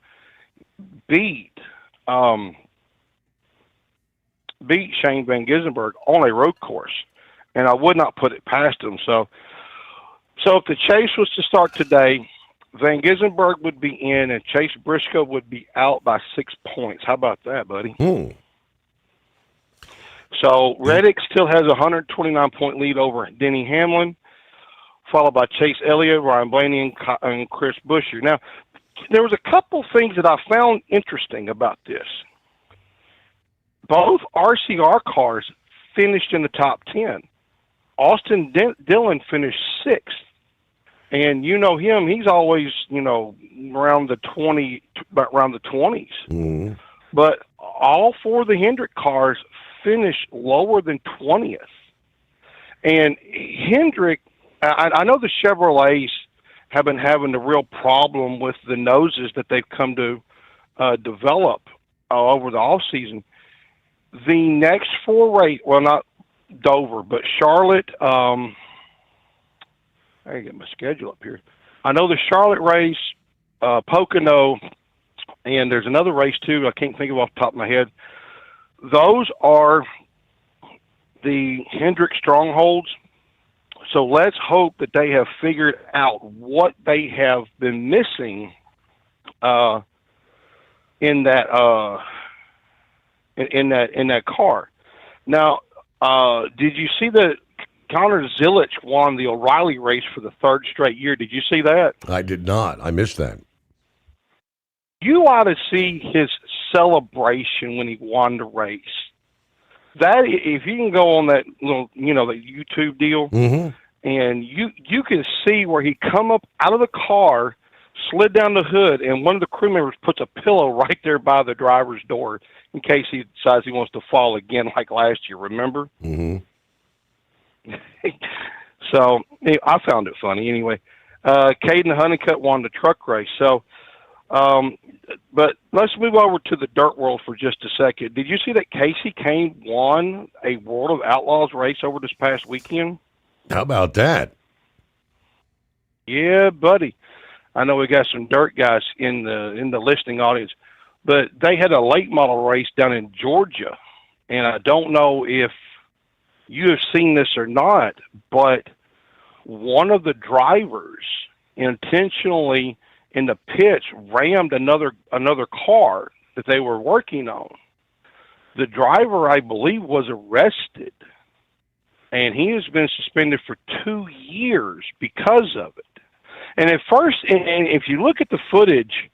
beat Shane Van Gisbergen on a road course, and I would not put it past him. So if the chase was to start today, Van Gisbergen would be in, and Chase Briscoe would be out by 6 points. How about that, buddy? So Reddick still has a 129-point lead over Denny Hamlin, followed by Chase Elliott, Ryan Blaney, and Chris Buescher. Now, there was a couple things that I found interesting about this. Both RCR cars finished in the top 10. Austin Dillon finished 6th. And you know him, he's always, around the 20s. But all four of the Hendrick cars finished lower than 20th. And Hendrick, I know the Chevrolets have been having a real problem with the noses that they've come to develop over the off season. The next 4 race, well, not Dover, but Charlotte. I get my schedule up here. I know the Charlotte race, Pocono, and there's another race too. I can't think of off the top of my head. Those are the Hendrick strongholds. So let's hope that they have figured out what they have been missing in that car. Now, did you see that Connor Zilich won the O'Reilly race for the 3rd straight year? Did you see that? I did not. I missed that. You ought to see his celebration when he won the race. That, if you can go on that little, the YouTube deal, and you can see where he come up out of the car, slid down the hood, and one of the crew members puts a pillow right there by the driver's door in case he decides he wants to fall again like last year. Remember? So I found it funny anyway. Caden Honeycutt won the truck race. So, but let's move over to the dirt world for just a second. Did you see that Casey Kane won a World of Outlaws race over this past weekend? How about that? Yeah, buddy. I know we got some dirt guys in the listening audience, but they had a late model race down in Georgia, and I don't know if you have seen this or not, but one of the drivers intentionally in the pits rammed another car that they were working on. The driver, I believe, was arrested, and he has been suspended for 2 years because of it. And at first, and if you look at the footage,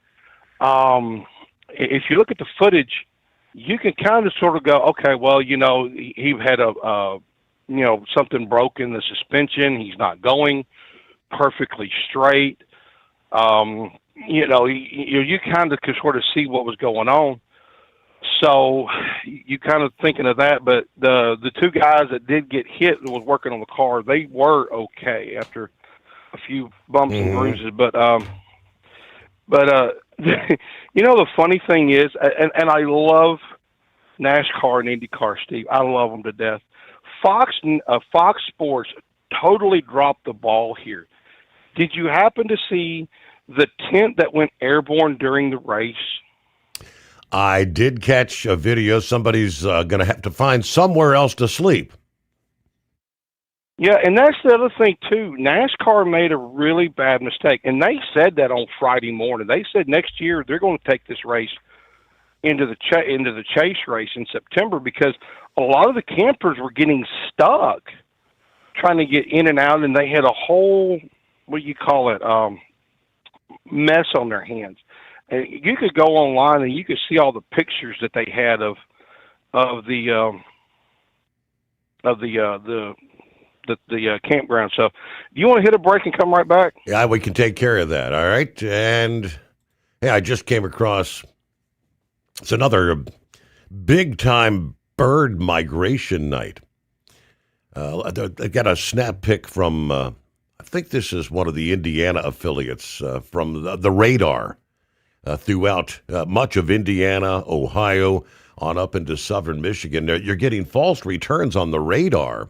you can kind of sort of go, okay, well, he had something broken, the suspension. He's not going perfectly straight. You kind of could sort of see what was going on. So you kind of thinking of that, but the 2 guys that did get hit and was working on the car, they were okay after a few bumps and bruises. But the funny thing is, and I love NASCAR and IndyCar, Steve. I love them to death. Fox Sports totally dropped the ball here. Did you happen to see the tent that went airborne during the race? I did catch a video. Somebody's going to have to find somewhere else to sleep. Yeah, and that's the other thing, too. NASCAR made a really bad mistake, and they said that on Friday morning. They said next year they're going to take this race into the chase race in September because a lot of the campers were getting stuck trying to get in and out, and they had a whole, mess on their hands. And you could go online and you could see all the pictures that they had of the campground. So, do you want to hit a break and come right back? Yeah, we can take care of that. All right. And I just came across it's another big-time bird migration night. I got a snap pic from, I think this is one of the Indiana affiliates, from the radar throughout much of Indiana, Ohio, on up into southern Michigan. You're getting false returns on the radar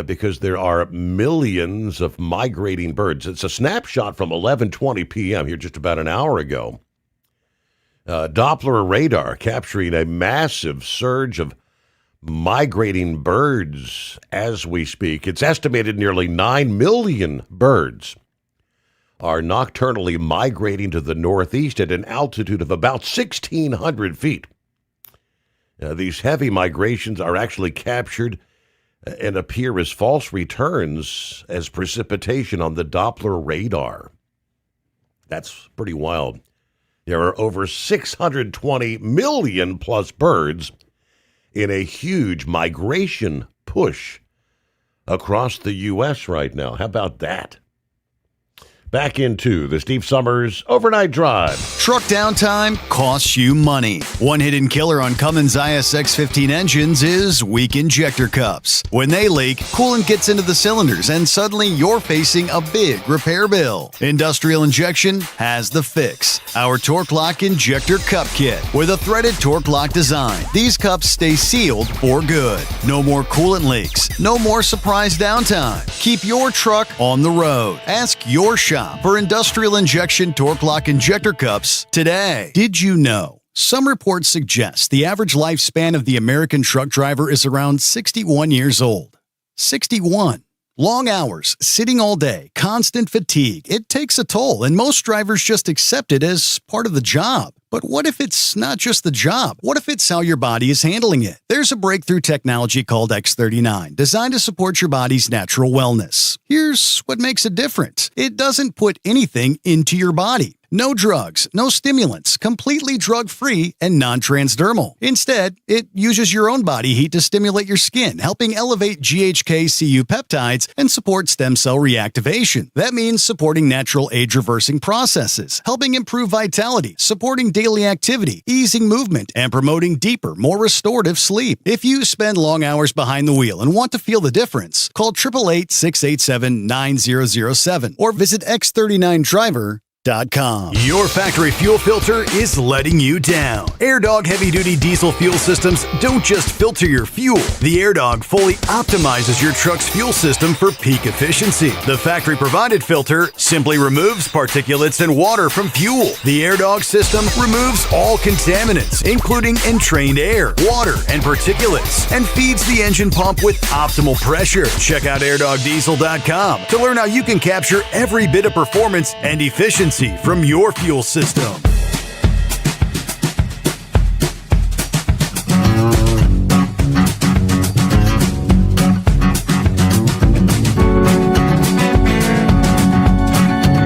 because there are millions of migrating birds. It's a snapshot from 11:20 p.m. here just about an hour ago. Doppler radar capturing a massive surge of migrating birds as we speak. It's estimated nearly 9 million birds are nocturnally migrating to the northeast at an altitude of about 1,600 feet. These heavy migrations are actually captured and appear as false returns as precipitation on the Doppler radar. That's pretty wild. There are over 620 million plus birds in a huge migration push across the U.S. right now. How about that? Back into the Steve Sommers Overnight Drive. Truck downtime costs you money. One hidden killer on Cummins ISX-15 engines is weak injector cups. When they leak, coolant gets into the cylinders and suddenly you're facing a big repair bill. Industrial Injection has the fix. Our Torque Lock Injector Cup Kit with a threaded Torque Lock design. These cups stay sealed for good. No more coolant leaks. No more surprise downtime. Keep your truck on the road. Ask your shop for Industrial Injection Torque Lock Injector Cups today. Did you know? Some reports suggest the average lifespan of the American truck driver is around 61 years old. 61. Long hours, sitting all day, constant fatigue. It takes a toll, and most drivers just accept it as part of the job. But what if it's not just the job? What if it's how your body is handling it? There's a breakthrough technology called X39, designed to support your body's natural wellness. Here's what makes it different. It doesn't put anything into your body. No drugs, no stimulants, completely drug-free and non-transdermal. Instead, it uses your own body heat to stimulate your skin, helping elevate GHK-Cu peptides and support stem cell reactivation. That means supporting natural age-reversing processes, helping improve vitality, supporting daily activity, easing movement, and promoting deeper, more restorative sleep. If you spend long hours behind the wheel and want to feel the difference, call 888-687-9007 or visit X39Driver.com. Your factory fuel filter is letting you down. AirDog heavy-duty diesel fuel systems don't just filter your fuel. The AirDog fully optimizes your truck's fuel system for peak efficiency. The factory-provided filter simply removes particulates and water from fuel. The AirDog system removes all contaminants, including entrained air, water, and particulates, and feeds the engine pump with optimal pressure. Check out airdogdiesel.com to learn how you can capture every bit of performance and efficiency from your fuel system.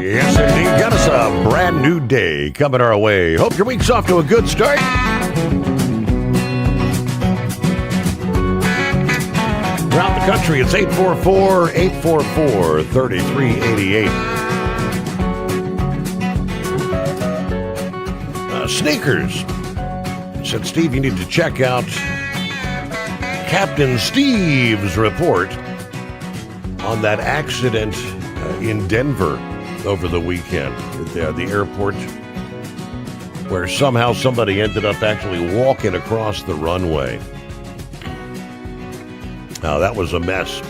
Yes, indeed. Got us a brand new day coming our way. Hope your week's off to a good start. Throughout the country, it's 844-844-3388. Sneakers said, Steve, you need to check out Captain Steve's report on that accident in Denver over the weekend at the airport, where somehow somebody ended up actually walking across the runway. Now, that was a mess.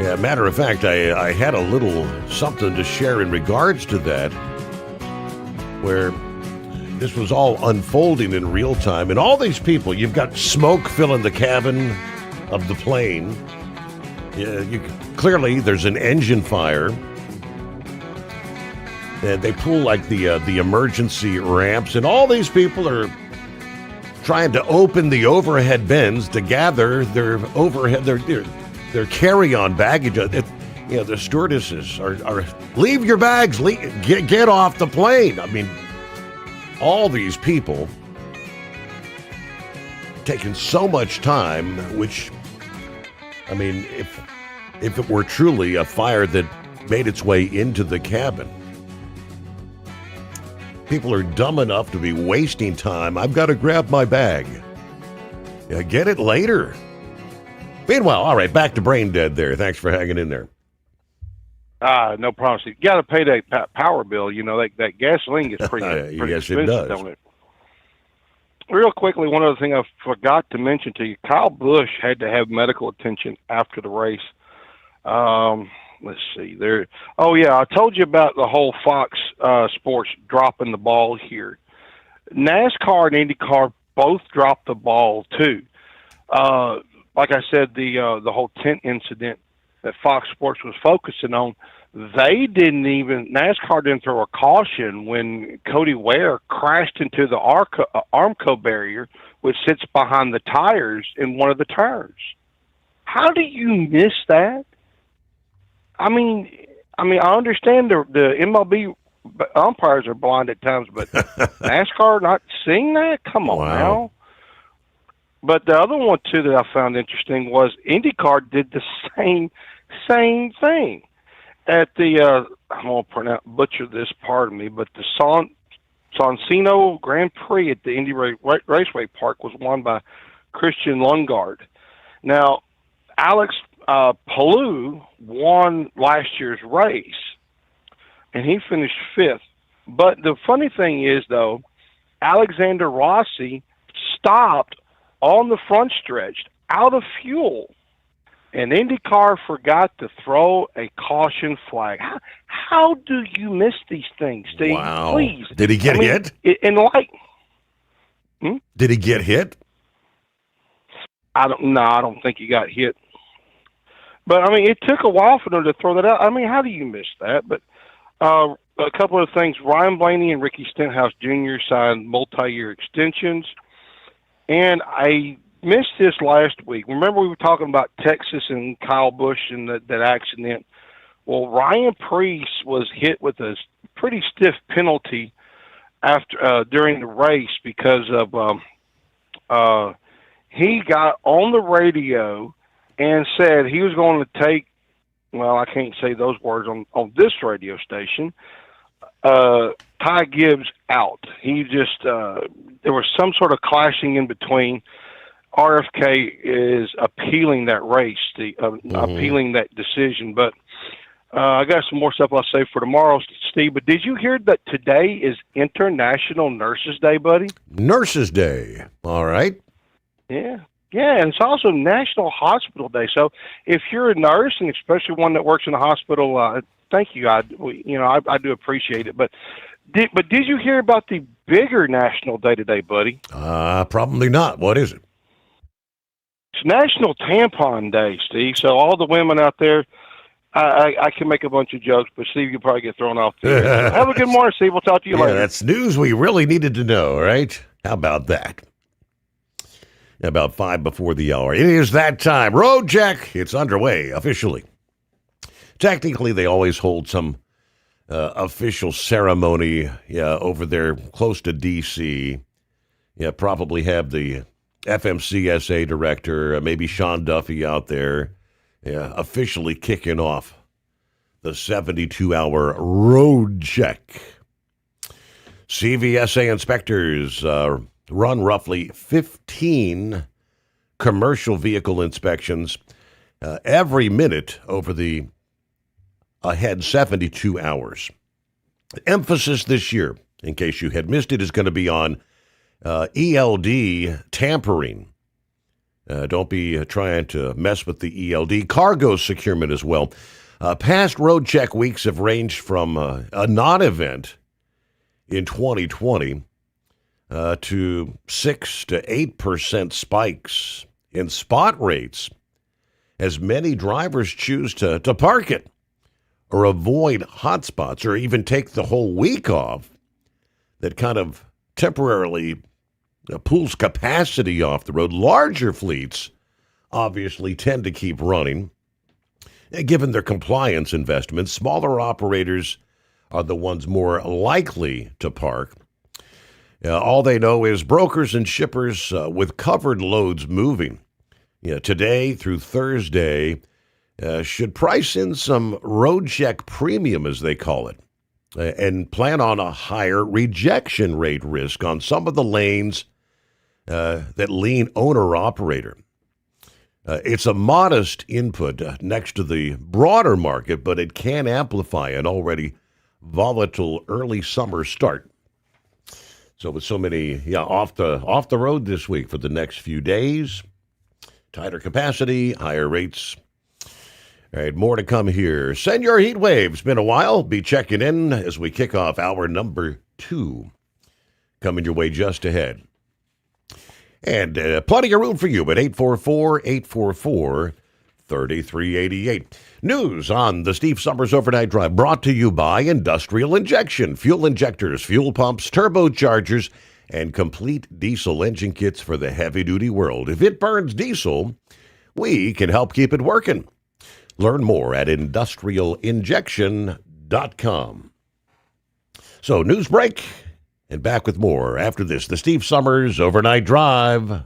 Yeah, matter of fact, I had a little something to share in regards to that, where this was all unfolding in real time. And all these people, you've got smoke filling the cabin of the plane. Yeah, clearly there's an engine fire. And they pull like the emergency ramps. And all these people are trying to open the overhead bins to gather their overhead, their carry-on baggage. The stewardesses are leave your bags, get off the plane. I mean, all these people taking so much time, which, I mean, if it were truly a fire that made its way into the cabin, People are dumb enough to be wasting time. I've got to grab my bag. Yeah, get it later. Meanwhile, all right, back to Brain Dead there. Thanks for hanging in there. No problem. So you got to pay that power bill. You know, that gasoline gets pretty Yes, expensive, it does. don't it? Real quickly, one other thing I forgot to mention to you. Kyle Busch had to have medical attention after the race. Let's see there. Oh, yeah, I told you about the whole Fox Sports dropping the ball here. NASCAR and IndyCar both dropped the ball, too. Like I said, the whole tent incident that Fox Sports was focusing on, NASCAR didn't throw a caution when Cody Ware crashed into the Armco barrier, which sits behind the tires in one of the turns. How do you miss that? I mean, I understand the MLB umpires are blind at times, but NASCAR not seeing that? Come on now. But the other one, too, that I found interesting was IndyCar did the same thing. At the, I'm going to butcher this, pardon me, but the Soncino Grand Prix at the Indy Raceway Park was won by Christian Lundgaard. Now, Alex Palou won last year's race, and he finished 5th. But the funny thing is, though, Alexander Rossi stopped on the front stretch out of fuel, and IndyCar forgot to throw a caution flag. How do you miss these things, Steve? Wow. Please. Did he get hit? Did he get hit? I don't think he got hit. But, it took a while for them to throw that out. How do you miss that? But a couple of things. Ryan Blaney and Ricky Stenhouse Jr. signed multi-year extensions. And I missed this last week. Remember we were talking about Texas and Kyle Busch and that accident? Well, Ryan Preece was hit with a pretty stiff penalty after during the race because of he got on the radio and said he was going to take, well, I can't say those words on this radio station, Ty Gibbs out. He just, there was some sort of clashing in between. RFK is appealing that race, appealing that decision. But I got some more stuff I'll say for tomorrow, Steve. But did you hear that today is International Nurses Day, buddy? Nurses Day. All right. Yeah. Yeah, and it's also National Hospital Day. So if you're a nurse, and especially one that works in a hospital, thank you. I do appreciate it. But did you hear about the bigger national day today, buddy? Probably not. What is it? It's National Tampon Day, Steve. So all the women out there, I can make a bunch of jokes, but Steve, you'll probably get thrown off the air. So have a good morning, Steve. We'll talk to you later. That's news we really needed to know, right? How about that? About 5 before the hour. It is that time. Road check. It's underway officially. Technically, they always hold some official ceremony over there close to D.C. Probably have the FMCSA director, maybe Sean Duffy out there, officially kicking off the 72-hour road check. CVSA inspectors run roughly 15 commercial vehicle inspections every minute over the ahead 72 hours. Emphasis this year, in case you had missed it, is going to be on ELD tampering. Don't be trying to mess with the ELD. Cargo securement as well. Past road check weeks have ranged from a non-event in 2020 to 6 to 8% spikes in spot rates as many drivers choose to park it or avoid hotspots or even take the whole week off. That kind of temporarily pulls capacity off the road. Larger fleets obviously tend to keep running, given their compliance investments. Smaller operators are the ones more likely to park. All they know is brokers and shippers with covered loads moving today through Thursday should price in some road check premium, as they call it. and plan on a higher rejection rate risk on some of the lanes that lean owner-operator. It's a modest input next to the broader market, but it can amplify an already volatile early summer start. So with so many off the road this week for the next few days, tighter capacity, higher rates. All right, more to come here. Send your heat waves. Been a while. Be checking in as we kick off hour number 2. Coming your way just ahead. And plenty of room for you at 844-844-3388. News on the Steve Summers Overnight Drive brought to you by Industrial Injection. Fuel injectors, fuel pumps, turbochargers, and complete diesel engine kits for the heavy-duty world. If it burns diesel, we can help keep it working. Learn more at industrialinjection.com. So, news break, and back with more after this. The Steve Summers Overnight Drive.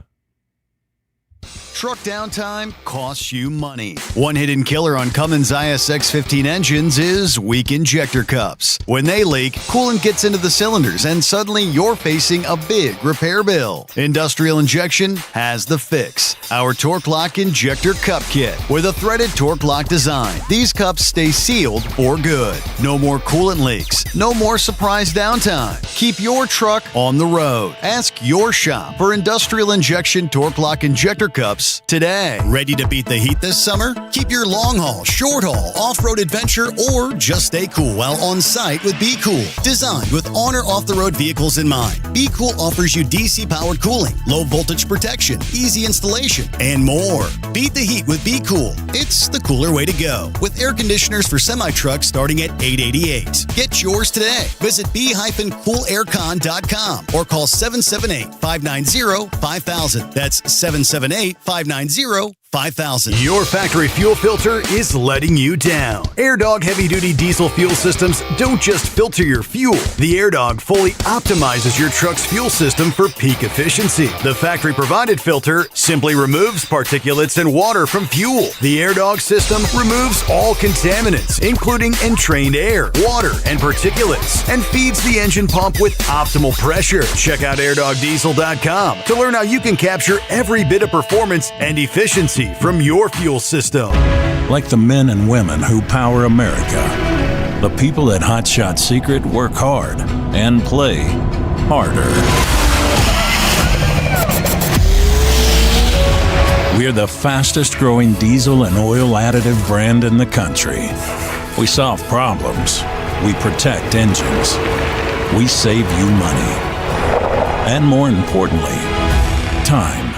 Truck downtime costs you money. One hidden killer on Cummins ISX 15 engines is weak injector cups. When they leak, coolant gets into the cylinders and suddenly you're facing a big repair bill. Industrial Injection has the fix. Our Torque Lock Injector Cup Kit with a threaded Torque Lock design. These cups stay sealed for good. No more coolant leaks. No more surprise downtime. Keep your truck on the road. Ask your shop for Industrial Injection Torque Lock Injector Cups today. Ready to beat the heat this summer? Keep your long haul, short haul, off-road adventure, or just stay cool while on site with Be Cool. Designed with on or off-the-road vehicles in mind, Be Cool offers you DC-powered cooling, low voltage protection, easy installation, and more. Beat the heat with Be Cool. It's the cooler way to go. With air conditioners for semi-trucks starting at $888. Get yours today. Visit b-coolaircon.com or call 778-590-5000. That's 778-590-5000. Your factory fuel filter is letting you down. AirDog heavy-duty diesel fuel systems don't just filter your fuel. The AirDog fully optimizes your truck's fuel system for peak efficiency. The factory-provided filter simply removes particulates and water from fuel. The AirDog system removes all contaminants, including entrained air, water, and particulates, and feeds the engine pump with optimal pressure. Check out airdogdiesel.com to learn how you can capture every bit of performance and efficiency from your fuel system. Like the men and women who power America, the people at Hot Shot Secret work hard and play harder. We're the fastest growing diesel and oil additive brand in the country. We solve problems. We protect engines. We save you money. And more importantly, time.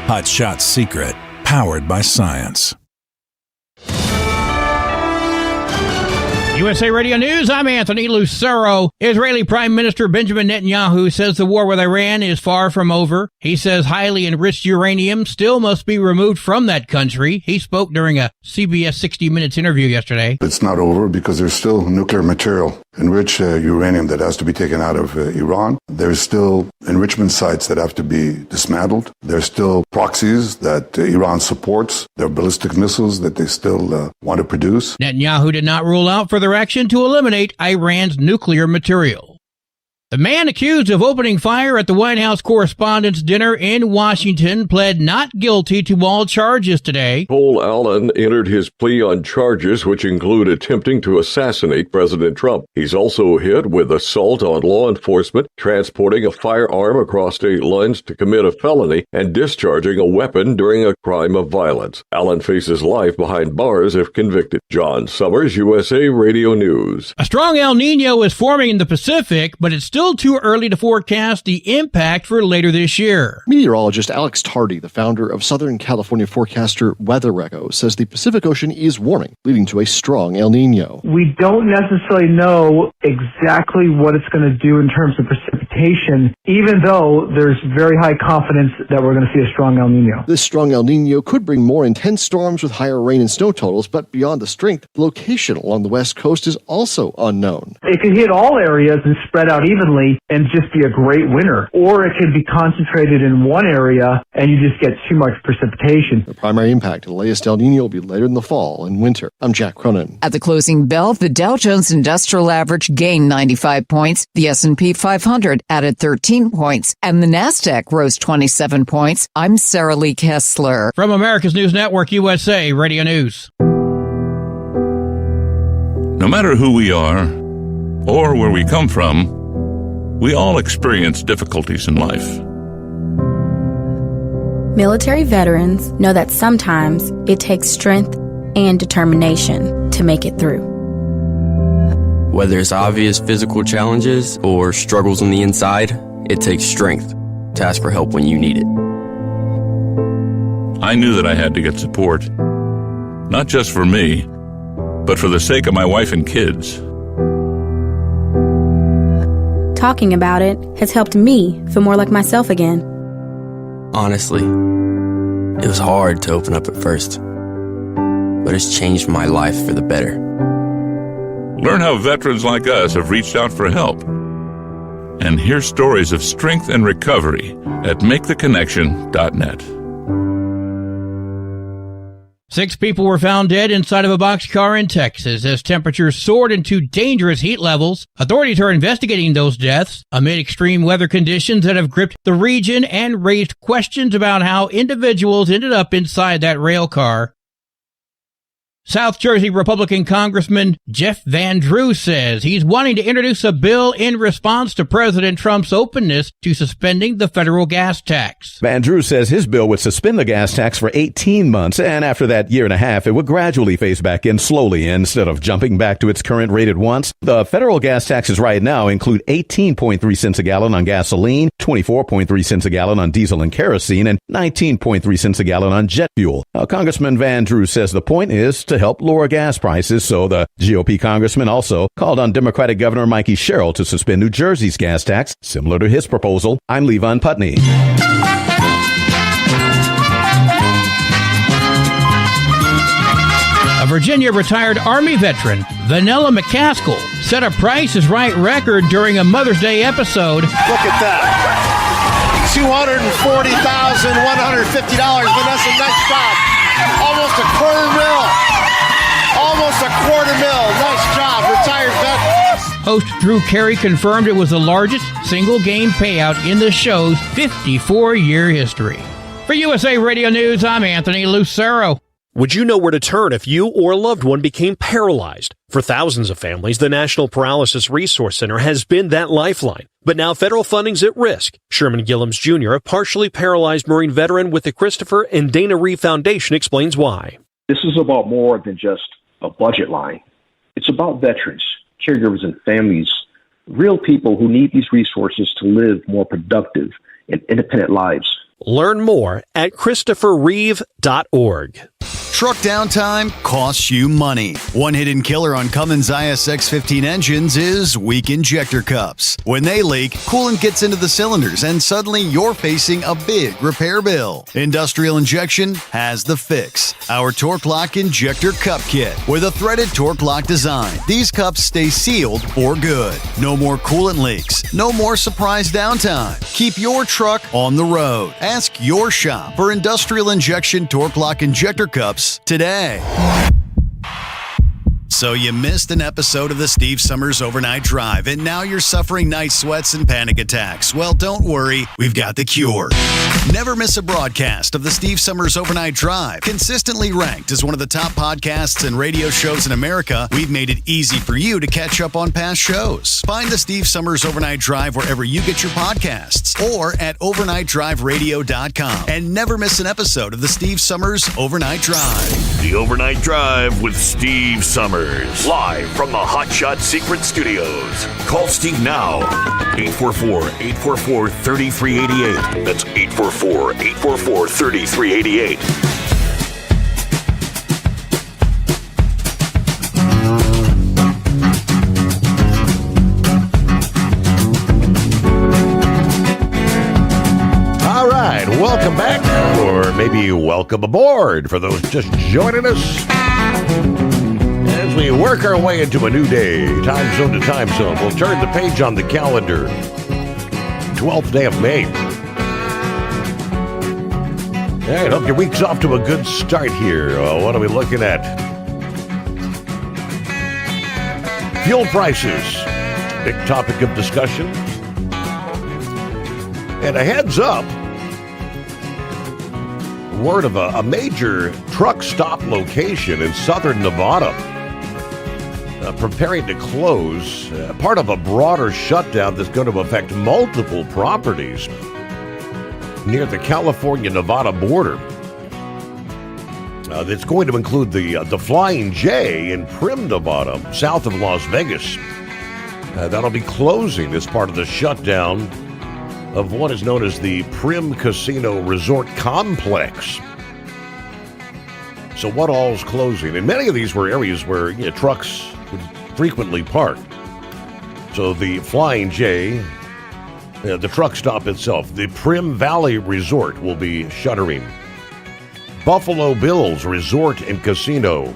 Hot Shot Secret, powered by science. USA Radio News, I'm Anthony Lucero. Israeli Prime Minister Benjamin Netanyahu says the war with Iran is far from over. He says highly enriched uranium still must be removed from that country. He spoke during a CBS 60 Minutes interview yesterday. It's not over because there's still nuclear material, enriched uranium that has to be taken out of Iran. There's still enrichment sites that have to be dismantled. There's still proxies that Iran supports. There are ballistic missiles that they still want to produce. Netanyahu did not rule out further action to eliminate Iran's nuclear material. The man accused of opening fire at the White House Correspondents' Dinner in Washington pled not guilty to all charges today. Cole Allen entered his plea on charges which include attempting to assassinate President Trump. He's also hit with assault on law enforcement, transporting a firearm across state lines to commit a felony, and discharging a weapon during a crime of violence. Allen faces life behind bars if convicted. John Sommers, USA Radio News. A strong El Nino is forming in the Pacific, but it's still too early to forecast the impact for later this year. Meteorologist Alex Tardy, the founder of Southern California forecaster Weather Echo, says the Pacific Ocean is warming, leading to a strong El Nino. We don't necessarily know exactly what it's going to do in terms of precipitation precipitation, even though there's very high confidence that we're going to see a strong El Nino. This strong El Nino could bring more intense storms with higher rain and snow totals, but beyond the strength, the location along the west coast is also unknown. It could hit all areas and spread out evenly and just be a great winter. Or it could be concentrated in one area and you just get too much precipitation. The primary impact of the latest El Nino will be later in the fall and winter. I'm Jack Cronin. At the closing bell, the Dow Jones Industrial Average gained 95 points, the S&P 500 added 13 points, and the NASDAQ rose 27 points. I'm Sarah Lee Kessler. From America's News Network, USA Radio News. No matter who we are or where we come from, we all experience difficulties in life. Military veterans know that sometimes it takes strength and determination to make it through. Whether it's obvious physical challenges or struggles on the inside, it takes strength to ask for help when you need it. I knew that I had to get support, not just for me, but for the sake of my wife and kids. Talking about it has helped me feel more like myself again. Honestly, it was hard to open up at first, but it's changed my life for the better. Learn how veterans like us have reached out for help. And hear stories of strength and recovery at MakeTheConnection.net. 6 people were found dead inside of a boxcar in Texas as temperatures soared into dangerous heat levels. Authorities are investigating those deaths amid extreme weather conditions that have gripped the region and raised questions about how individuals ended up inside that rail car. South Jersey Republican Congressman Jeff Van Drew says he's wanting to introduce a bill in response to President Trump's openness to suspending the federal gas tax. Van Drew says his bill would suspend the gas tax for 18 months, and after that year and a half, it would gradually phase back in slowly instead of jumping back to its current rate at once. The federal gas taxes right now include 18.3 cents a gallon on gasoline, 24.3 cents a gallon on diesel and kerosene, and 19.3 cents a gallon on jet fuel. Now, Congressman Van Drew says the point is to help lower gas prices, so the GOP congressman also called on Democratic Governor Mikey Sherrill to suspend New Jersey's gas tax, similar to his proposal. I'm Levon Putney. A Virginia retired Army veteran, Vanilla McCaskill, set a Price is Right record during a Mother's Day episode. Look at that. $240,150. Vanessa, nice job. Almost a quarter mil. Nice job. Retired veteran. Host Drew Carey confirmed it was the largest single game payout in the show's 54-year history. For USA Radio News, I'm Anthony Lucero. Would you know where to turn if you or a loved one became paralyzed? For thousands of families, the National Paralysis Resource Center has been that lifeline. But now federal funding's at risk. Sherman Gillums Jr., a partially paralyzed Marine veteran with the Christopher and Dana Reeve Foundation, explains why. This is about more than just a budget line. It's about veterans, caregivers, and families, real people who need these resources to live more productive and independent lives. Learn more at ChristopherReeve.org. Truck downtime costs you money. One hidden killer on Cummins ISX-15 engines is weak injector cups. When they leak, coolant gets into the cylinders and suddenly you're facing a big repair bill. Industrial Injection has the fix. Our Torque Lock Injector Cup Kit with a threaded Torque Lock design. These cups stay sealed for good. No more coolant leaks. No more surprise downtime. Keep your truck on the road. Ask your shop for Industrial Injection Torque Lock Injector Cups today. So you missed an episode of the Steve Summers Overnight Drive, and now you're suffering night sweats and panic attacks. Well, don't worry, we've got the cure. Never miss a broadcast of the Steve Summers Overnight Drive. Consistently ranked as one of the top podcasts and radio shows in America, we've made it easy for you to catch up on past shows. Find the Steve Summers Overnight Drive wherever you get your podcasts or at overnightdriveradio.com. And never miss an episode of the Steve Summers Overnight Drive. The Overnight Drive with Steve Summers. Live from the Hot Shot Secret Studios. Call Steve now. 844-844-3388. That's 844-844-3388. welcome back, or maybe welcome aboard for those just joining us. As we work our way into a new day, time zone to time zone, we'll turn the page on the calendar. 12th day of May. All right, hope your week's off to a good start here. What are we looking at? Fuel prices, big topic of discussion. And a heads up, word of a major truck stop location in southern Nevada preparing to close, part of a broader shutdown that's going to affect multiple properties near the California-Nevada border. That's going to include the Flying J in Primm, Nevada, south of Las Vegas. That'll be closing as part of the shutdown of what is known as the Primm Casino Resort Complex. So what all's closing? And many of these were areas where trucks would frequently park. So the Flying J, the truck stop itself, the Primm Valley Resort will be shuttering. Buffalo Bill's Resort and Casino,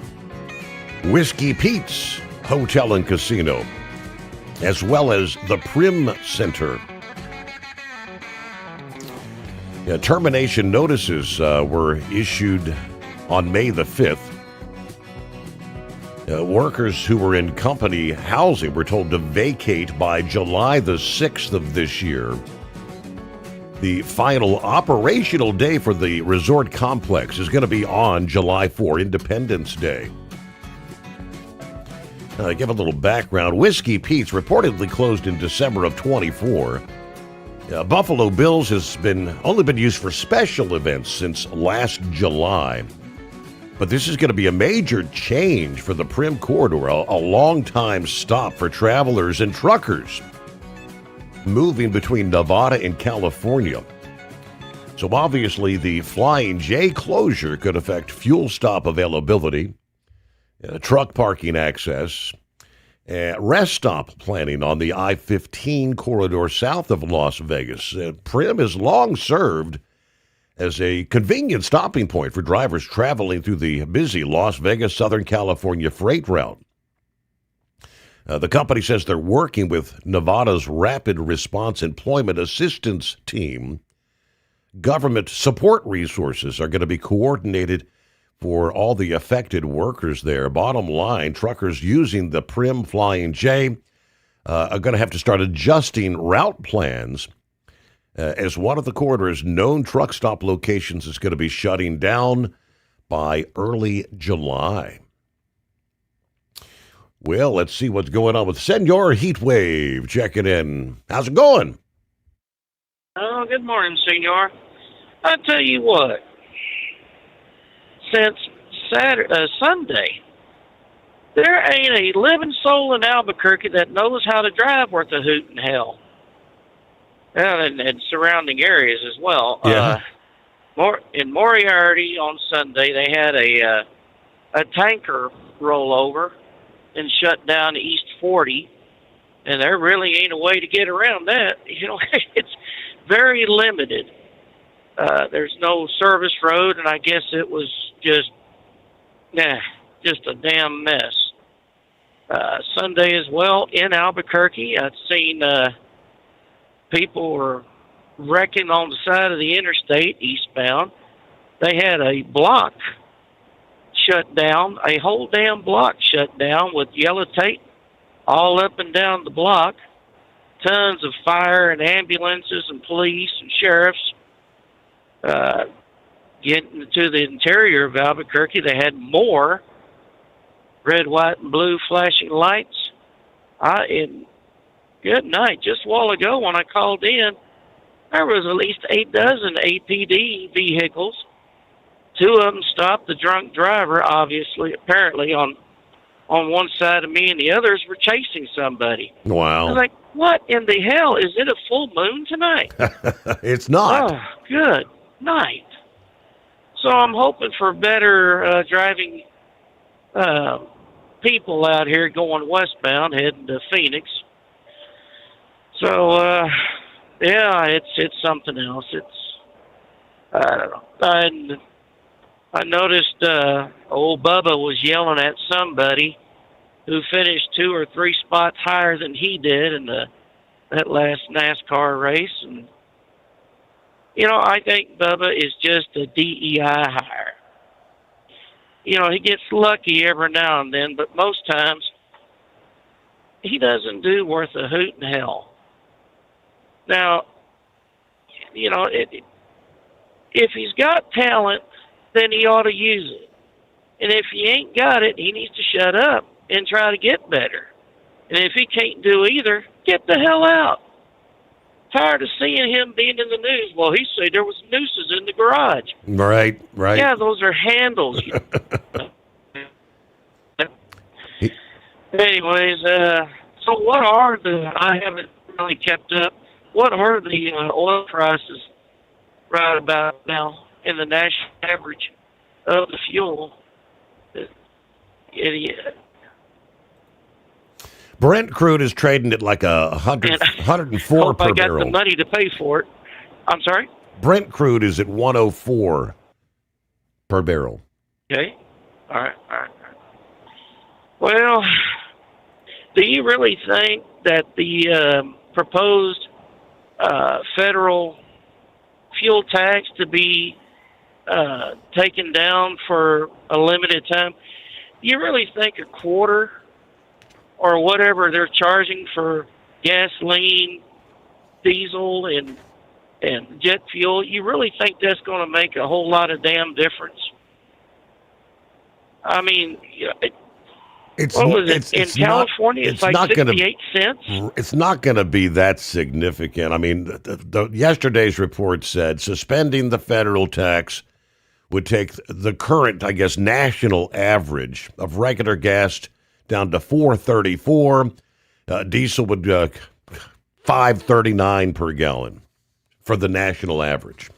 Whiskey Pete's Hotel and Casino, as well as the Primm Center. Termination notices were issued on May the 5th. Workers who were in company housing were told to vacate by July the 6th of this year. The final operational day for the resort complex is going to be on July 4, Independence Day. Give a little background. Whiskey Pete's reportedly closed in December of 24. Buffalo Bill's has only been used for special events since last July. But this is going to be a major change for the Primm corridor, a long-time stop for travelers and truckers moving between Nevada and California. So obviously the Flying J closure could affect fuel stop availability, truck parking access, rest stop planning on the I-15 corridor south of Las Vegas. Primm has long served as a convenient stopping point for drivers traveling through the busy Las Vegas, Southern California freight route. The company says they're working with Nevada's Rapid Response Employment Assistance Team. Government support resources are going to be coordinated for all the affected workers there. Bottom line, truckers using the Primm Flying J are going to have to start adjusting route plans as one of the corridor's known truck stop locations is going to be shutting down by early July. Well, let's see what's going on with Senor Heatwave checking in. How's it going? Oh, good morning, Senor. I tell you what, since Sunday, there ain't a living soul in Albuquerque that knows how to drive worth a hoot in hell. And surrounding areas as well. Yeah. In Moriarty on Sunday, they had a tanker roll over and shut down East 40, and there really ain't a way to get around that. It's very limited. There's no service road, and I guess it was just a damn mess. Sunday as well in Albuquerque, I've seen people were wrecking on the side of the interstate eastbound. They had a block shut down, a whole damn block shut down with yellow tape all up and down the block. Tons of fire and ambulances and police and sheriffs. Getting to the interior of Albuquerque, they had more red, white, and blue flashing lights. Good night. Just a while ago when I called in, there was at least 8 dozen APD vehicles. 2 of them stopped the drunk driver, apparently on one side of me, and the others were chasing somebody. Wow. I was like, what in the hell? Is it a full moon tonight? It's not. Oh, good night. So I'm hoping for better driving people out here going westbound, heading to Phoenix. So, it's something else. I don't know. And I noticed old Bubba was yelling at somebody who finished 2 or 3 spots higher than he did in that last NASCAR race. And, I think Bubba is just a DEI hire. He gets lucky every now and then, but most times he doesn't do worth a hoot in hell. Now, if he's got talent, then he ought to use it. And if he ain't got it, he needs to shut up and try to get better. And if he can't do either, get the hell out. Tired of seeing him being in the news. Well, he said there was nooses in the garage. Right. Yeah, those are handles. Anyways, so what are I haven't really kept up, what are the oil prices right about now in the national average of the fuel? Idiot. Brent crude is trading at like 104 per I got barrel. the money to pay for it. I'm sorry? Brent crude is at 104 per barrel. Okay. All right. Well, do you really think that the proposed federal fuel tax to be taken down for a limited time, do you really think a quarter or whatever they're charging for gasoline, diesel, and jet fuel, you really think that's going to make a whole lot of damn difference? I mean, in California, it's like 68 cents. It's not going to be that significant. I mean, yesterday's report said suspending the federal tax would take the current, I guess, national average of regular gas down to $4.34. Diesel would $5.39 per gallon for the national average.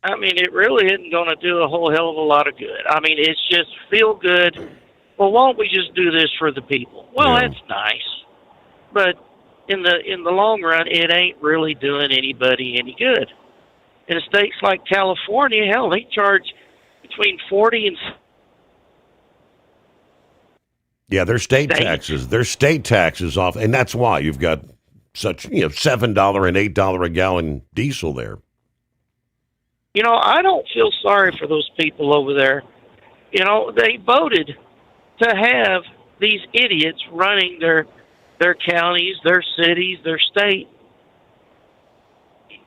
I mean, it really isn't going to do a whole hell of a lot of good. I mean, it's just feel good. Well, why don't we just do this for the people? Well, Yeah. That's nice, but in the long run, it ain't really doing anybody any good. In states like California, hell, they charge between 40 and Yeah, their state taxes off, and that's why you've got such $7 and $8 a gallon diesel there. I don't feel sorry for those people over there. They voted to have these idiots running their counties, their cities, their state.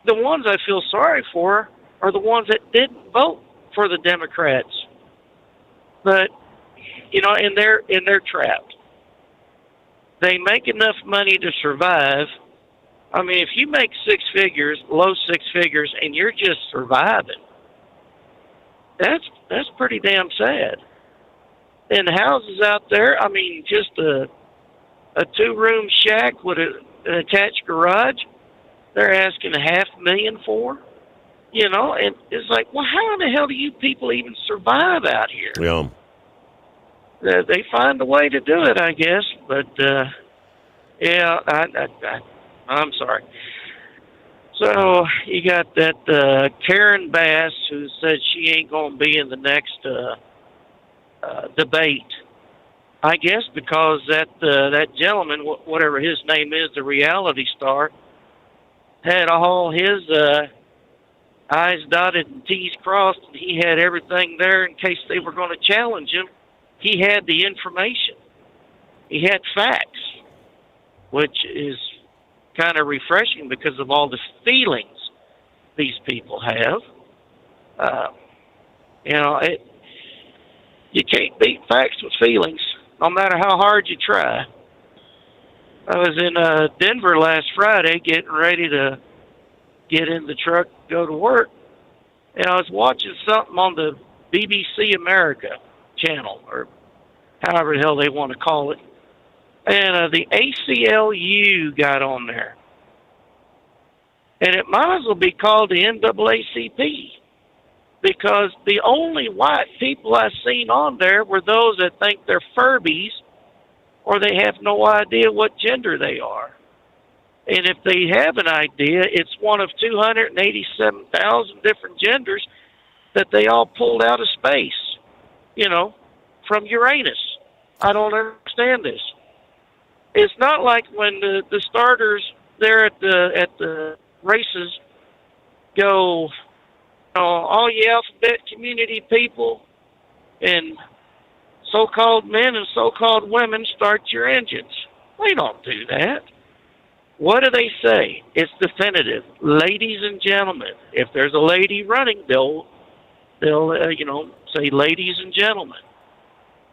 The ones I feel sorry for are the ones that didn't vote for the Democrats. But and they're trapped. They make enough money to survive. I mean, if you make 6 figures, low 6 figures, and you're just surviving, that's pretty damn sad. And houses out there, I mean, just a 2-room shack with an attached garage, they're asking $500,000 for. And it's like, well, how in the hell do you people even survive out here? Yeah. They find a way to do it, I guess. But yeah, I'm sorry. So you got that Karen Bass who said she ain't going to be in the next debate. I guess because that gentleman, whatever his name is, the reality star, had all his I's dotted and T's crossed, and he had everything there in case they were going to challenge him. He had the information. He had facts, which is kind of refreshing because of all the feelings these people have. You can't beat facts with feelings, no matter how hard you try. I was in Denver last Friday getting ready to get in the truck, go to work, and I was watching something on the BBC America channel, or however the hell they want to call it. And the ACLU got on there. And it might as well be called the NAACP, because the only white people I seen on there were those that think they're Furbies or they have no idea what gender they are. And if they have an idea, it's one of 287,000 different genders that they all pulled out of space, from Uranus. I don't understand this. It's not like when the starters there at the races go, all you alphabet community people and so-called men and so-called women, start your engines. They don't do that. What do they say? It's definitive. Ladies and gentlemen. If there's a lady running, they'll say ladies and gentlemen.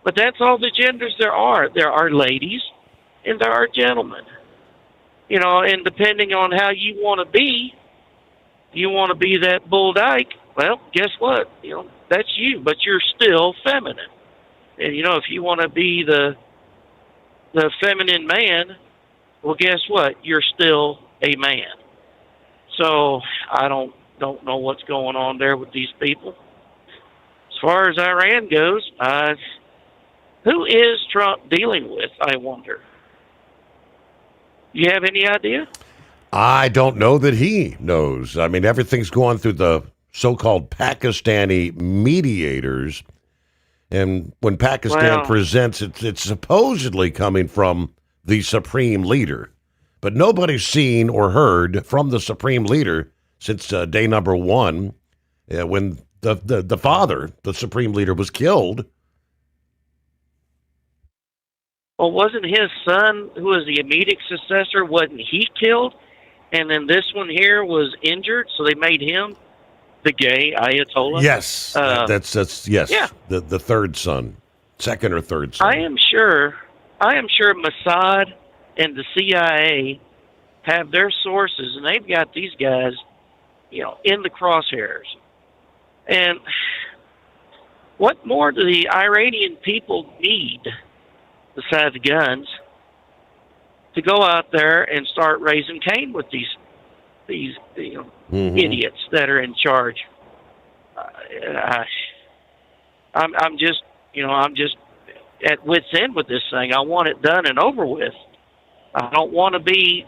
But that's all the genders there are. There are ladies and there are gentlemen. And depending on how you want to be, you want to be that bull dyke, well, guess what? That's you, but you're still feminine. And, if you want to be the feminine man, well, guess what? You're still a man. So I don't know what's going on there with these people. As far as Iran goes, who is Trump dealing with, I wonder? You have any idea? I don't know that he knows. I mean, everything's going through the so-called Pakistani mediators. And when Pakistan presents, it's supposedly coming from the supreme leader. But nobody's seen or heard from the supreme leader since day number one, when the father, the supreme leader, was killed. Well, wasn't his son, who was the immediate successor, wasn't he killed? And then this one here was injured, so they made him the gay Ayatollah? Yes, that's yes. Yeah. The third son, second or third son. I am sure Mossad and the CIA have their sources, and they've got these guys, in the crosshairs. And what more do the Iranian people need besides guns to go out there and start raising Cain with these idiots that are in charge? I'm just at wit's end with this thing. I want it done and over with. I don't want to be,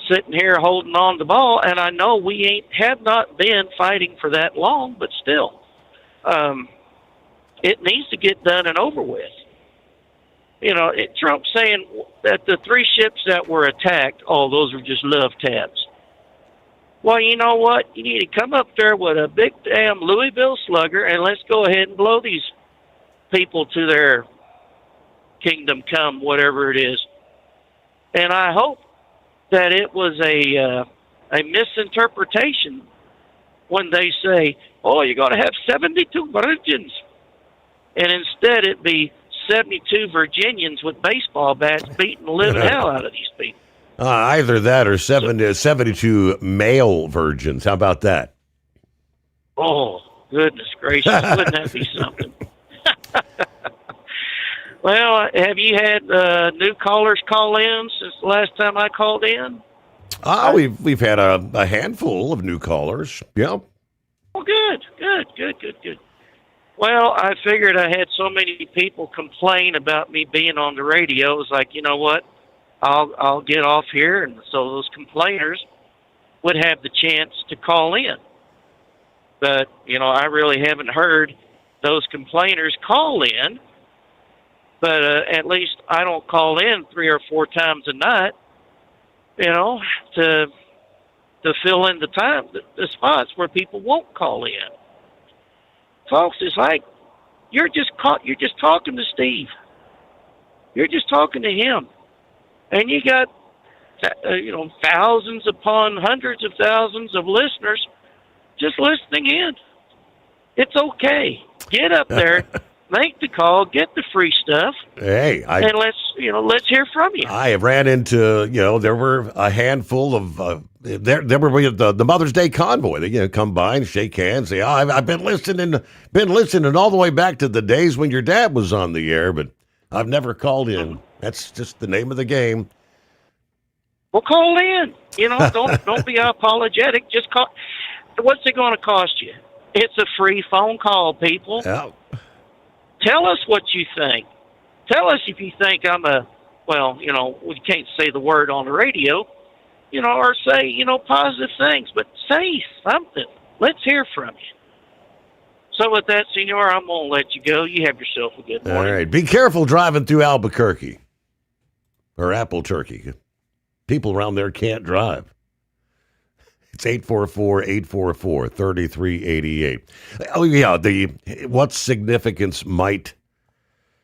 sitting here holding on the ball, and I know we have not been fighting for that long, but still, it needs to get done and over with. Trump's saying that the 3 ships that were attacked, those were just love taps. Well, you know what? You need to come up there with a big damn Louisville slugger, and let's go ahead and blow these people to their kingdom come, whatever it is. And I hope that it was a misinterpretation when they say, you're going to have 72 virgins. And instead it be 72 Virginians with baseball bats beating the living hell out of these people. Either that or 72 male virgins. How about that? Oh, goodness gracious. Wouldn't that be something? Well, have you had new callers call in since the last time I called in? We've had a handful of new callers. Yeah. Well, good. Well, I figured I had so many people complain about me being on the radio. It was like, you know what? I'll get off here, and so those complainers would have the chance to call in. But, I really haven't heard those complainers call in. But at least I don't call in 3 or 4 times a night, to fill in the spots where people won't call in. Folks, it's like you're just talking to Steve. You're just talking to him, and you got thousands upon hundreds of thousands of listeners just listening in. It's okay. Get up there. Make the call, get the free stuff. Hey, and let's hear from you. I ran into, there were a handful of there were the Mother's Day convoy. They come by and shake hands. Say, I've been listening all the way back to the days when your dad was on the air, but I've never called in. That's just the name of the game. Well, call in. Don't be apologetic. Just call. What's it going to cost you? It's a free phone call, people. Yeah. Tell us what you think. Tell us if you think I'm we can't say the word on the radio, or say, positive things, but say something. Let's hear from you. So with that, Senor, I'm going to let you go. You have yourself a good morning. All right. Be careful driving through Albuquerque or Apple Turkey. People around there can't drive. It's 844-844-3388. Oh, yeah, what significance might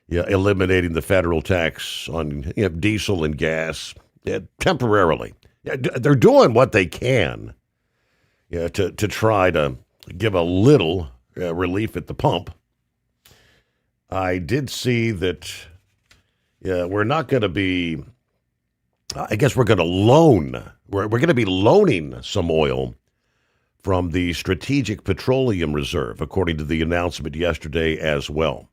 eliminating the federal tax on diesel and gas temporarily. They're doing what they can to try to give a little relief at the pump. I did see that we're not going to be, I guess we're going to loan, we're going to be loaning some oil from the Strategic Petroleum Reserve, according to the announcement yesterday as well.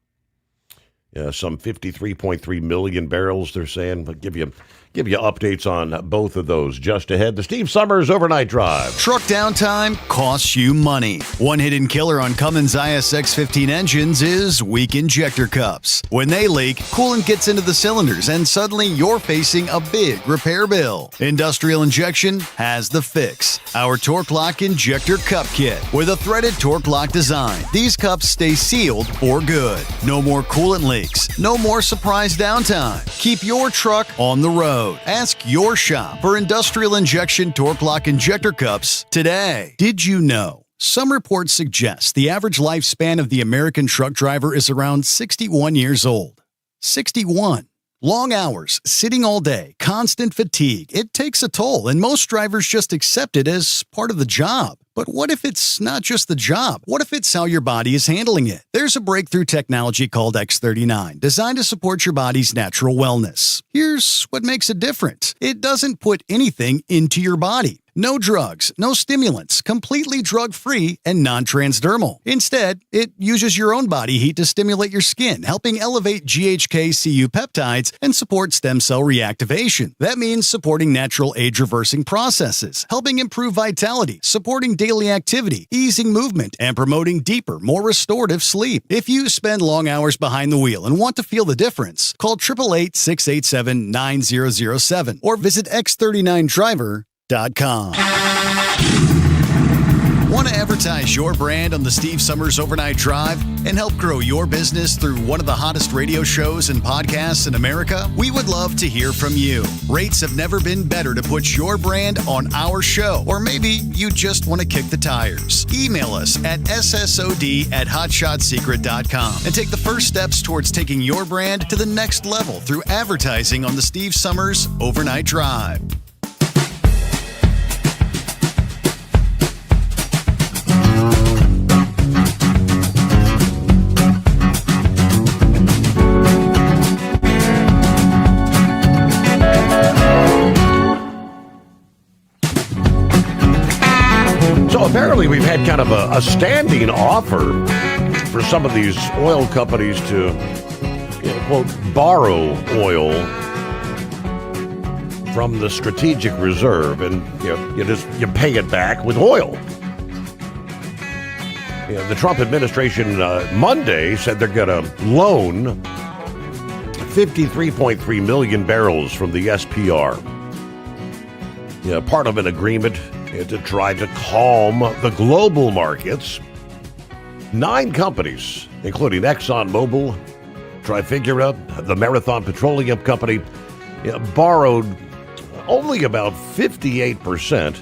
Some 53.3 million barrels, they're saying. I'll give you updates on both of those just ahead. The Steve Sommers Overnight Drive. Truck downtime costs you money. One hidden killer on Cummins ISX-15 engines is weak injector cups. When they leak, coolant gets into the cylinders and suddenly you're facing a big repair bill. Industrial Injection has the fix. Our Torque Lock Injector Cup Kit with a threaded Torque Lock design. These cups stay sealed for good. No more coolant leaks. No more surprise downtime. Keep your truck on the road. Ask your shop for Industrial Injection Torque Lock Injector Cups today. Did you know? Some reports suggest the average lifespan of the American truck driver is around 61 years old. 61. Long hours, sitting all day, constant fatigue. It takes a toll, and most drivers just accept it as part of the job. But what if it's not just the job? What if it's how your body is handling it? There's a breakthrough technology called X39, designed to support your body's natural wellness. Here's what makes it different. It doesn't put anything into your body. No drugs, no stimulants, completely drug-free and non-transdermal. Instead, it uses your own body heat to stimulate your skin, helping elevate GHK-Cu peptides and support stem cell reactivation. That means supporting natural age-reversing processes, helping improve vitality, supporting daily activity, easing movement, and promoting deeper, more restorative sleep. If you spend long hours behind the wheel and want to feel the difference, call 888-687-9007 or visit X39Driver.com. Want to advertise your brand on the Steve Sommers Overnight Drive and help grow your business through one of the hottest radio shows and podcasts in America? We would love to hear from you. Rates have never been better to put your brand on our show, or maybe you just want to kick the tires. Email us at ssod@hotshotsecret.com and take the first steps towards taking your brand to the next level through advertising on the Steve Sommers Overnight Drive. Apparently, we've had kind of a standing offer for some of these oil companies to, quote, borrow oil from the Strategic Reserve, and you pay it back with oil. The Trump administration Monday said they're going to loan 53.3 million barrels from the SPR. Part of an agreement to try to calm the global markets. 9 companies, including ExxonMobil, Trafigura, the Marathon Petroleum Company, borrowed only about 58%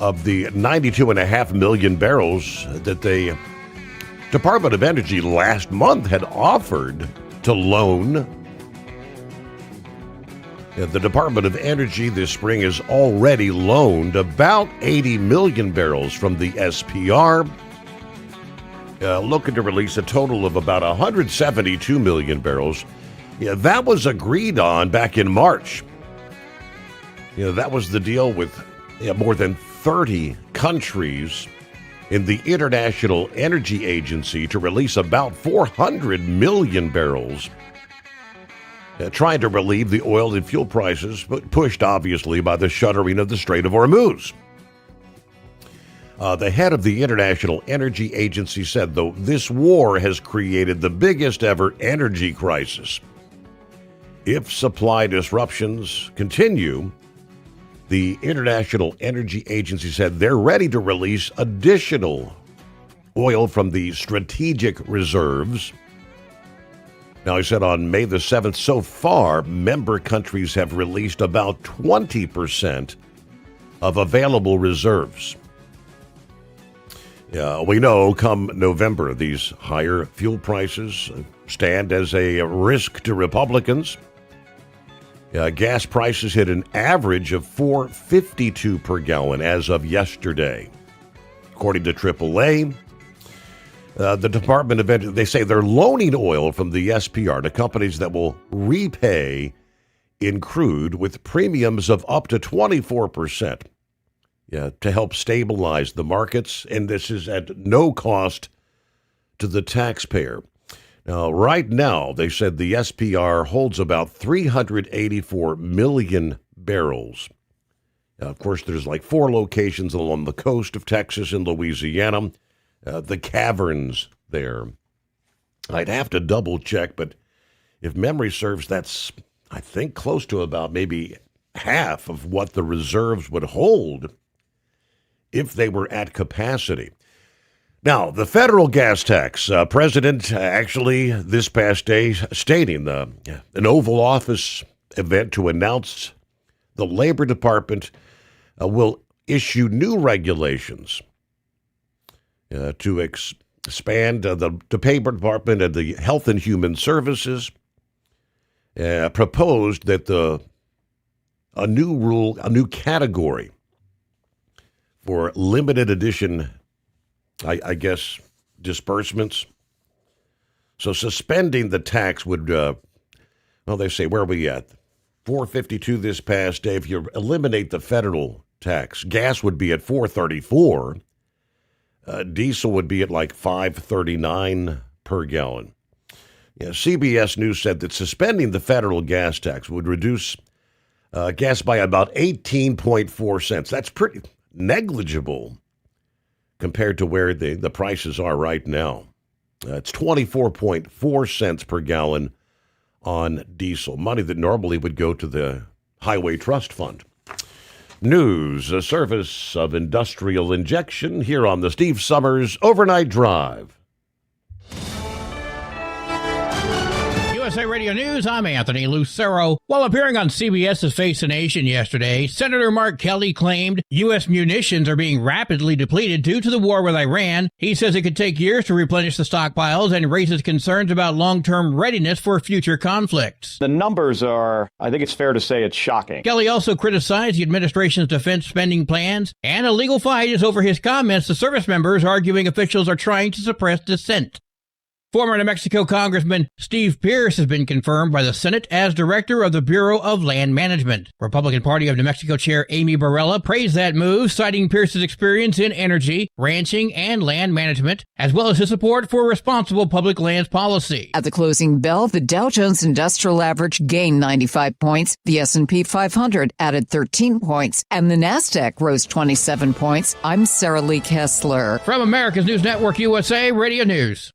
of the 92.5 million barrels that the Department of Energy last month had offered to loan. The Department of Energy this spring has already loaned about 80 million barrels from the SPR, looking to release a total of about 172 million barrels. That was agreed on back in March. That was the deal with more than 30 countries in the International Energy Agency to release about 400 million barrels. Trying to relieve the oil and fuel prices, but pushed obviously by the shuttering of the Strait of Hormuz. The head of the International Energy Agency said, though, this war has created the biggest ever energy crisis. If supply disruptions continue, The International Energy Agency said they're ready to release additional oil from the strategic reserves. Now, he said on May the 7th, so far, member countries have released about 20% of available reserves. We know come November, these higher fuel prices stand as a risk to Republicans. Gas prices hit an average of $4.52 per gallon as of yesterday. According to AAA, the Department of Energy, they say they're loaning oil from the SPR to companies that will repay in crude with premiums of up to 24%. To help stabilize the markets, and this is at no cost to the taxpayer. Now, right now, they said the SPR holds about 384 million barrels. Of course, there's like 4 locations along the coast of Texas and Louisiana, the caverns there. I'd have to double check, but if memory serves, that's, I think, close to about maybe half of what the reserves would hold if they were at capacity. Now, the federal gas tax, President actually this past day stating an Oval Office event to announce the Labor Department will issue new regulations to expand the Labor Department and the Health and Human Services proposed that a new category for limited edition, I guess, disbursements. So suspending the tax would, they say, where are we at? $4.52 this past day. If you eliminate the federal tax, gas would be at $4.34. Diesel would be at like $5.39 per gallon. CBS News said that suspending the federal gas tax would reduce gas by about 18.4 cents. That's pretty negligible compared to where the prices are right now. It's 24.4 cents per gallon on diesel, money that normally would go to the Highway Trust Fund. News, a service of Industrial Injection here on the Steve Sommers Overnight Drive. USA Radio News, I'm Anthony Lucero. While appearing on CBS's Face the Nation yesterday, Senator Mark Kelly claimed U.S. munitions are being rapidly depleted due to the war with Iran. He says it could take years to replenish the stockpiles and raises concerns about long-term readiness for future conflicts. The numbers are, I think it's fair to say, it's shocking. Kelly also criticized the administration's defense spending plans, and a legal fight is over his comments to service members, arguing officials are trying to suppress dissent. Former New Mexico Congressman Steve Pierce has been confirmed by the Senate as director of the Bureau of Land Management. Republican Party of New Mexico Chair Amy Barella praised that move, citing Pierce's experience in energy, ranching, and land management, as well as his support for responsible public lands policy. At the closing bell, the Dow Jones Industrial Average gained 95 points, the S&P 500 added 13 points, and the NASDAQ rose 27 points. I'm Sarah Lee Kessler. From America's News Network USA Radio News.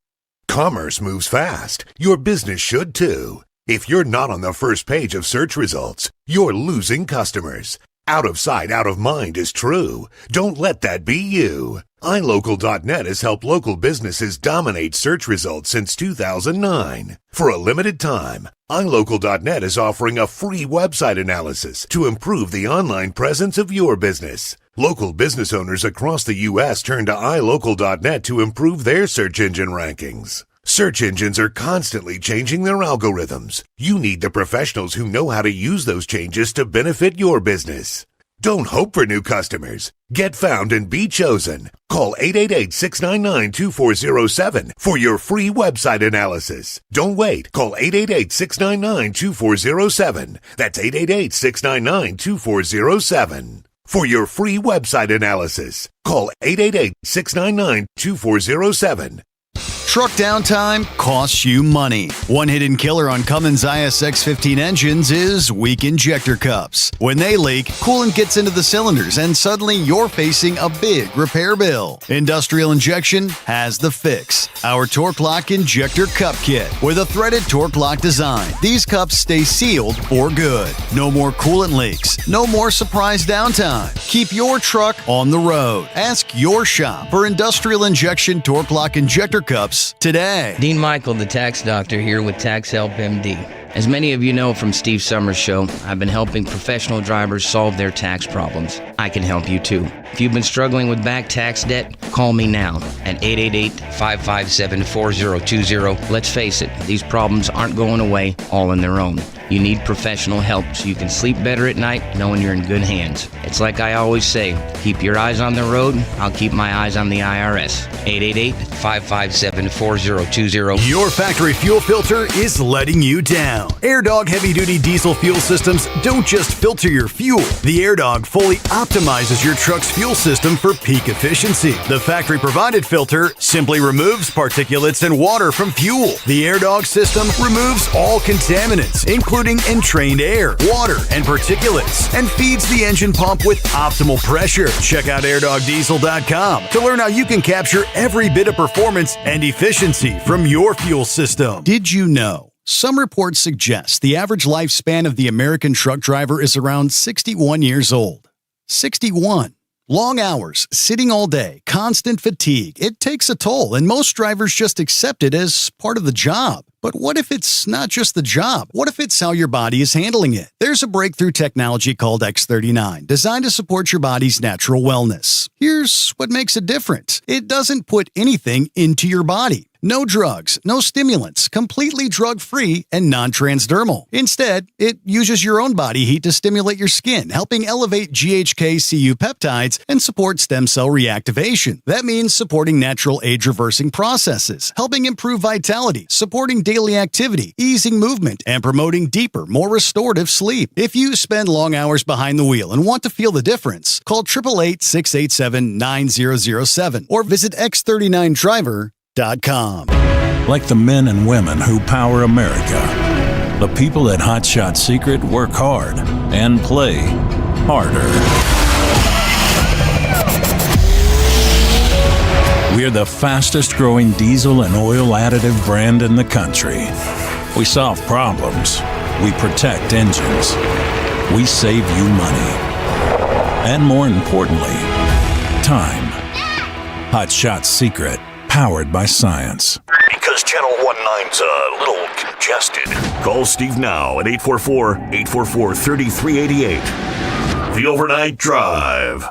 Commerce moves fast. Your business should too. If you're not on the first page of search results, you're losing customers. Out of sight, out of mind is true. Don't let that be you. iLocal.net has helped local businesses dominate search results since 2009. For a limited time, iLocal.net is offering a free website analysis to improve the online presence of your business. Local business owners across the U.S. turn to iLocal.net to improve their search engine rankings. Search engines are constantly changing their algorithms. You need the professionals who know how to use those changes to benefit your business. Don't hope for new customers. Get found and be chosen. Call 888-699-2407 for your free website analysis. Don't wait. Call 888-699-2407. That's 888-699-2407. For your free website analysis, call 888-699-2407. Truck downtime costs you money. One hidden killer on Cummins ISX-15 engines is weak injector cups. When they leak, coolant gets into the cylinders and suddenly you're facing a big repair bill. Industrial Injection has the fix. our Torque Lock Injector Cup Kit with a threaded Torque Lock design. These cups stay sealed for good. No more coolant leaks. No more surprise downtime. Keep your truck on the road. Ask your shop for industrial injection Torque Lock Injector Cups today. Dean Michael, the tax doctor, here with Tax Help MD. As many of you know from Steve Sommers' show, I've been helping professional drivers solve their tax problems. I can help you too. If you've been struggling with back tax debt, call me now at 888-557-4020. Let's face it, these problems aren't going away all on their own. You need professional help so you can sleep better at night knowing you're in good hands. It's like I always say, keep your eyes on the road, I'll keep my eyes on the IRS. 888-557-4020. Your factory fuel filter is letting you down. AirDog heavy-duty diesel fuel systems don't just filter your fuel. The AirDog fully optimizes your truck's fuel system for peak efficiency. The factory-provided filter simply removes particulates and water from fuel. The AirDog system removes all contaminants, including entrained air, water, and particulates, and feeds the engine pump with optimal pressure. Check out airdogdiesel.com to learn how you can capture every bit of performance and efficiency from your fuel system. Did you know? Some reports suggest the average lifespan of the American truck driver is around 61 years old. 61. Long hours, sitting all day, constant fatigue. It takes a toll, and most drivers just accept it as part of the job. But what if it's not just the job? What if it's how your body is handling it? There's a breakthrough technology called X39, designed to support your body's natural wellness. Here's what makes it different. It doesn't put anything into your body. No drugs, no stimulants, completely drug-free and non-transdermal. Instead, it uses your own body heat to stimulate your skin, helping elevate GHK-Cu peptides and support stem cell reactivation. That means supporting natural age-reversing processes, helping improve vitality, supporting daily activity, easing movement, and promoting deeper, more restorative sleep. If you spend long hours behind the wheel and want to feel the difference, call 888-687-9007 or visit X39Driver.com. Like the men and women who power America, the people at Hot Shot Secret work hard and play harder. We're the fastest growing diesel and oil additive brand in the country. We solve problems. We protect engines. We save you money. And more importantly, time. Hot Shot Secret. Powered by science. Because Channel 19's a little congested. Call Steve now at 844-844-3388. The Overnight Drive.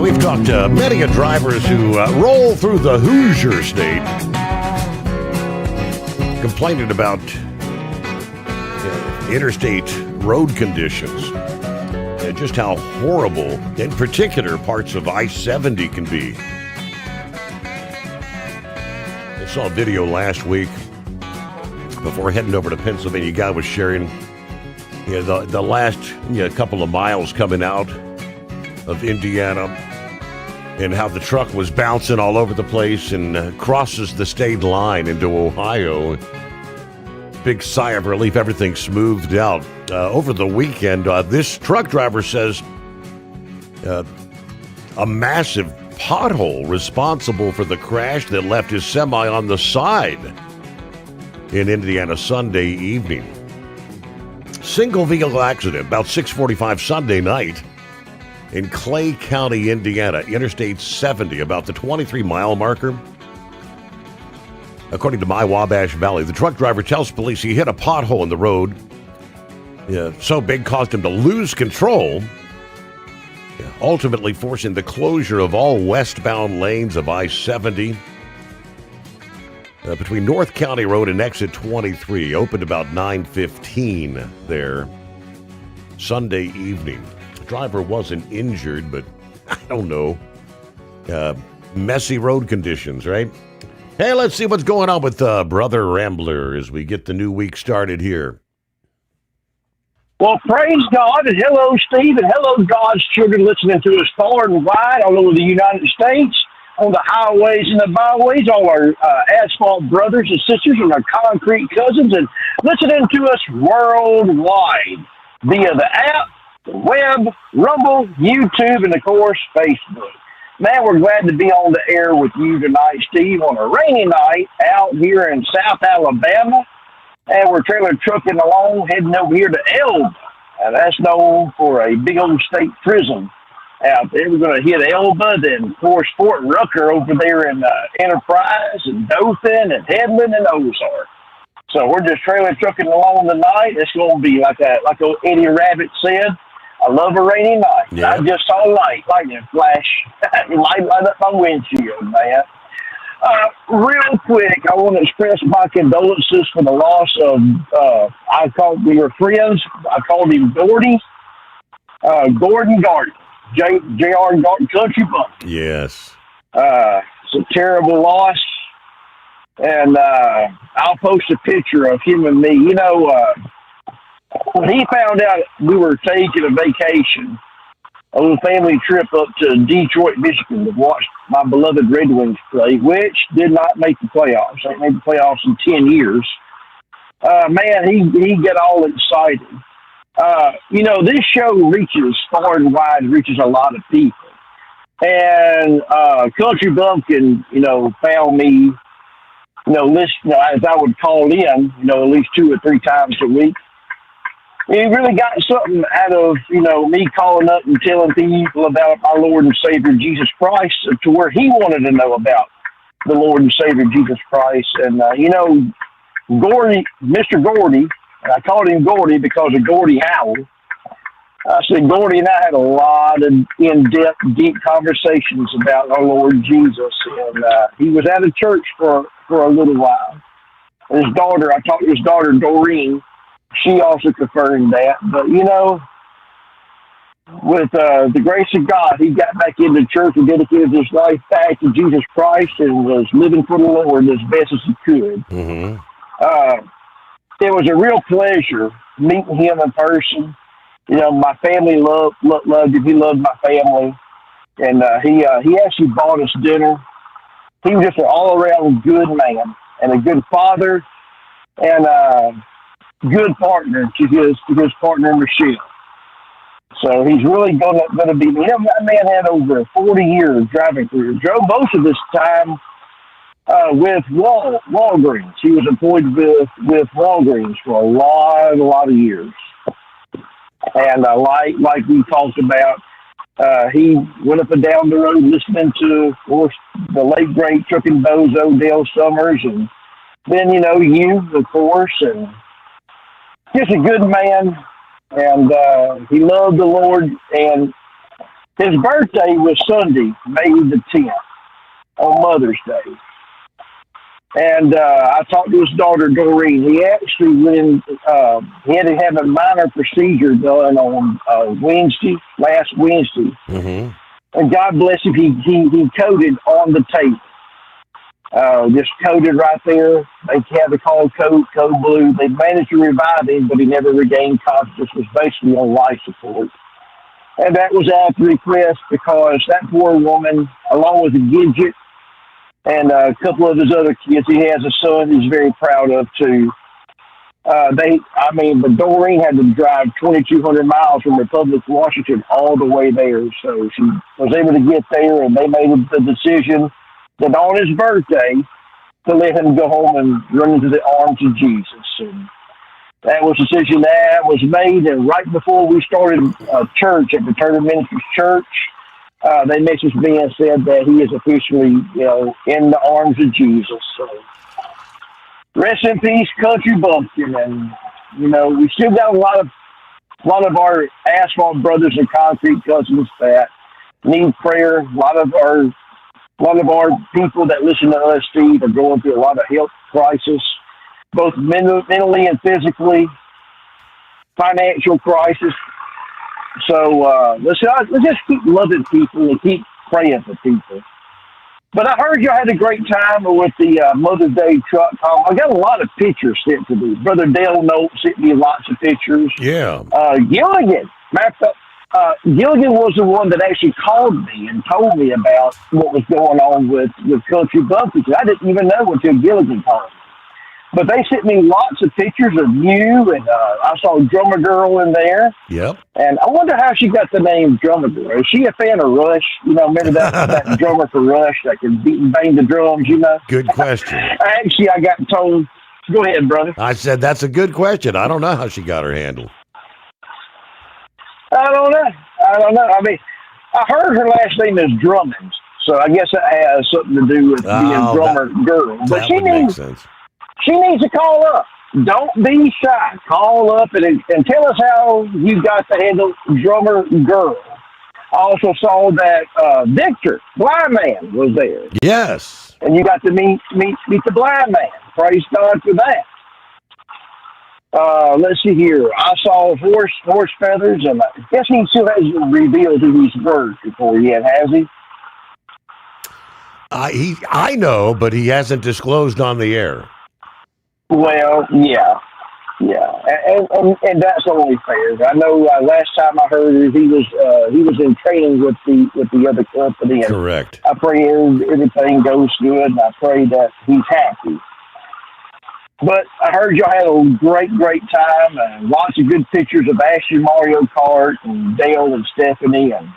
We've talked to many drivers who roll through the Hoosier State complaining about interstate road conditions and just how horrible, in particular, parts of I-70 can be. I saw a video last week before heading over to Pennsylvania. A guy was sharing the last couple of miles coming out of Indiana, and how the truck was bouncing all over the place and crosses the state line into Ohio. Big sigh of relief, everything smoothed out. Over the weekend, this truck driver says a massive pothole responsible for the crash that left his semi on the side in Indiana Sunday evening. Single vehicle accident about 6:45 Sunday night in Clay County, Indiana, Interstate 70, about the 23-mile marker. According to My Wabash Valley, the truck driver tells police he hit a pothole in the road. So big caused him to lose control, ultimately forcing the closure of all westbound lanes of I-70. Between North County Road and Exit 23, opened about 9:15 there Sunday evening. Driver wasn't injured, but I don't know. Messy road conditions, right? Hey, let's see what's going on with Brother Rambler as we get the new week started here. Well, praise God, and hello, Steve, and hello, God's children listening to us far and wide all over the United States. on the highways and the byways, all our asphalt brothers and sisters and our concrete cousins, and listening to us worldwide via the app, the web, Rumble, YouTube, and, of course, Facebook. Man, we're glad to be on the air with you tonight, Steve, on a rainy night out here in South Alabama. And we're trailer trucking along, heading over here to Elba. That's known for a big old state prison out there. We're going to hit Elba, then, of course, Fort Rucker over there in Enterprise, and Dothan, and Headland, and Ozark. So we're just trailer trucking along tonight. It's going to be like old Eddie Rabbit said, I love a rainy night. Yeah. I just saw lightning flash, light up my windshield, man. Real quick, I want to express my condolences for the loss of, we were friends. I called him Gordy, Gordon Garden, J.R. Garden Country Buck. Yes. It's a terrible loss. And I'll post a picture of him and me. You know, when he found out we were taking a vacation, a little family trip up to Detroit, Michigan to watch my beloved Red Wings play, which did not make the playoffs. They made the playoffs in 10 years. Man, he got all excited. You know, this show reaches far and wide, reaches a lot of people. And Country Bumpkin, you know, found me, you know, as I would call in, you know, at least 2 or 3 times a week. He really got something out of, you know, me calling up and telling people about our Lord and Savior Jesus Christ to where he wanted to know about the Lord and Savior Jesus Christ. And, you know, Gordy, Mr. Gordy, and I called him Gordy because of Gordy Howell. I said, Gordy and I had a lot of in-depth, deep conversations about our Lord Jesus. And he was out of church for a little while. His daughter, I talked to his daughter, Doreen. She also confirmed that. But, you know, with the grace of God, he got back into church and dedicated his life back to Jesus Christ and was living for the Lord as best as he could. Mm-hmm. It was a real pleasure meeting him in person. You know, my family loved him. He loved my family. And he actually bought us dinner. He was just an all-around good man and a good father and good partner to his partner, Michelle. So he's really going to be, you know, that man had over 40 years driving career. Drove most of this time with Walgreens. He was employed with Walgreens for a lot of years. And like we talked about, he went up and down the road listening to, of course, the late great trucking bozo Dale Sommers, and then, you know, you, of course, and just a good man. And he loved the Lord. And his birthday was Sunday, May the 10th, on Mother's Day. And I talked to his daughter, Doreen. He actually he had to have a minor procedure done on last Wednesday. Mm-hmm. And God bless him, he coded on the tape. Just coded right there. They had to call code blue. They managed to revive him, but he never regained consciousness, was basically on life support. And that was at the request because that poor woman, along with the Gidget, and a couple of his other kids, he has a son he's very proud of too. But Doreen had to drive 2,200 miles from Republic, Washington, all the way there. So she was able to get there, and they made the decision that on his birthday to let him go home and run into the arms of Jesus. And that was a decision that was made, and right before we started church at the Turner Ministries Church, they messaged me and said that he is officially, you know, in the arms of Jesus. So, rest in peace, Country Bumpkin. And, you know, we still got a lot of our asphalt brothers and concrete cousins that need prayer. A lot of our people that listen to us, Steve, are going through a lot of health crisis, both mentally and physically, financial crisis. So let's just keep loving people and keep praying for people. But I heard y'all had a great time with the Mother's Day truck. I got a lot of pictures sent to me. Brother Dale Note sent me lots of pictures. Yeah. Gilligan. Gilligan was the one that actually called me and told me about what was going on with Country Bumpkins. I didn't even know until Gilligan called me. But they sent me lots of pictures of you, and I saw Drummer Girl in there. Yep. And I wonder how she got the name Drummer Girl. Is she a fan of Rush? You know, remember that drummer for Rush that could beat and bang the drums, you know? Good question. Actually, I got told. Go ahead, brother. I said, that's a good question. I don't know how she got her handle. I don't know. I mean, I heard her last name is Drummond, so I guess it has something to do with being Drummer Girl. But she needs to call up. Don't be shy. Call up and tell us how you got to handle Drummer Girl. I also saw that Victor, blind man, was there. Yes. And you got to meet the blind man. Praise God for that. Let's see here. I saw horse feathers, and I guess he still hasn't revealed who he's worked before yet, has he? I know, but he hasn't disclosed on the air. Well, yeah, and that's only fair. I know last time I heard he was in training with the other company. And correct. I pray everything goes good, and I pray that he's happy. But I heard y'all had a great time, and lots of good pictures of Ashley, Mario Kart, and Dale and Stephanie, and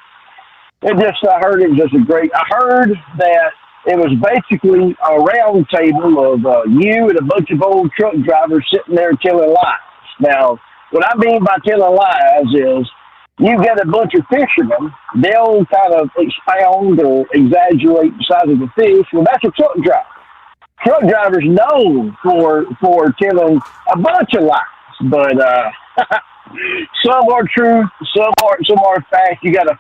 I heard it was just a great. I heard that it was basically a round table of you and a bunch of old truck drivers sitting there telling lies. Now, what I mean by telling lies is you get a bunch of fishermen, they'll kind of expound or exaggerate the size of the fish. Well, that's a truck driver. Truck drivers known for telling a bunch of lies, but some are true, some are fact. You got to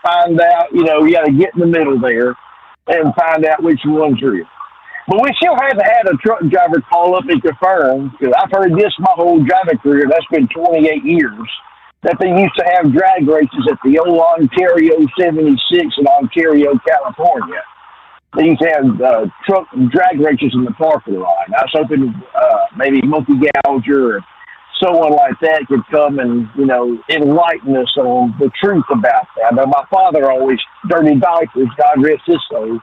find out. You know, you got to get in the middle there and find out which one's real. But we still haven't had a truck driver call up and confirm, because I've heard this my whole driving career. That's been 28 years. That they used to have drag races at the old Ontario 76 in Ontario, California. They used to have truck drag races in the parking lot. I was hoping maybe Monkey Gouger or someone like that could come and, you know, enlighten us on the truth about that. But my father always, Dirty Diapers, God rest his soul,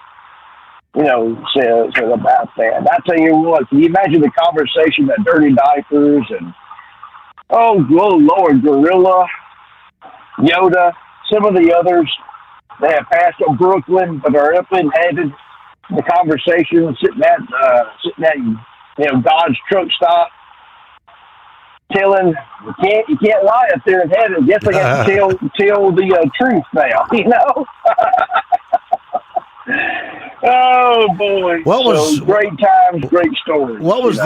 you know, said about that. I tell you what, can you imagine the conversation that Dirty Diapers and, oh Lord, Gorilla, Yoda, some of the others, they have passed on Brooklyn, but are up in heaven. The conversation sitting at you know, God's truck stop, telling you can't lie up there in heaven. Guess I got to tell the truth now. You know. Oh boy! Great times, great stories. What was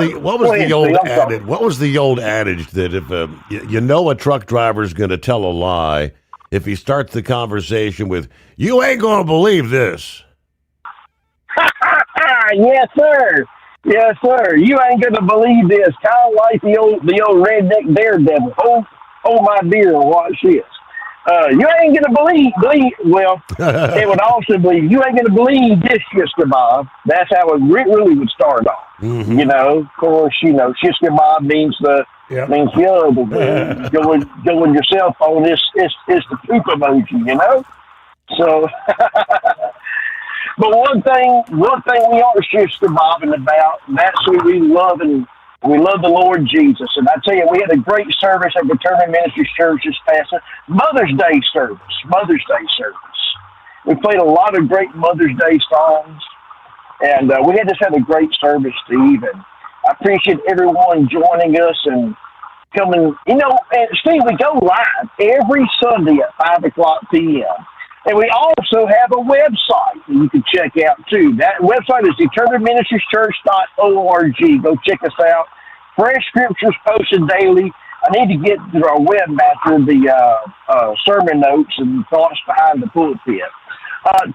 the old adage that if you know a truck driver is going to tell a lie, if he starts the conversation with "You ain't going to believe this." Yes, sir. Yes, sir. You ain't going to believe this. Kind of like the old redneck daredevil. Hold my beer and watch this. You ain't going to believe. Well, it would also be, you ain't going to believe this, shish kebab. That's how it really would start off. Mm-hmm. You know, of course, you know, shish kebab means the other way. Go on your cell phone. It's the poop emoji, you know? So, but one thing we aren't shish kebabbing about, and that's who we love, and we love the Lord Jesus. And I tell you, we had a great service at Returning Ministries Church this past Mother's Day service. We played a lot of great Mother's Day songs, and we had just had a great service, Steve. And I appreciate everyone joining us and coming. You know, and Steve, we go live every Sunday at 5:00 p.m. And we also have a website that you can check out, too. That website is determinedministrieschurch.org. Go check us out. Fresh scriptures posted daily. I need to get to our webmaster the sermon notes and thoughts behind the pulpit.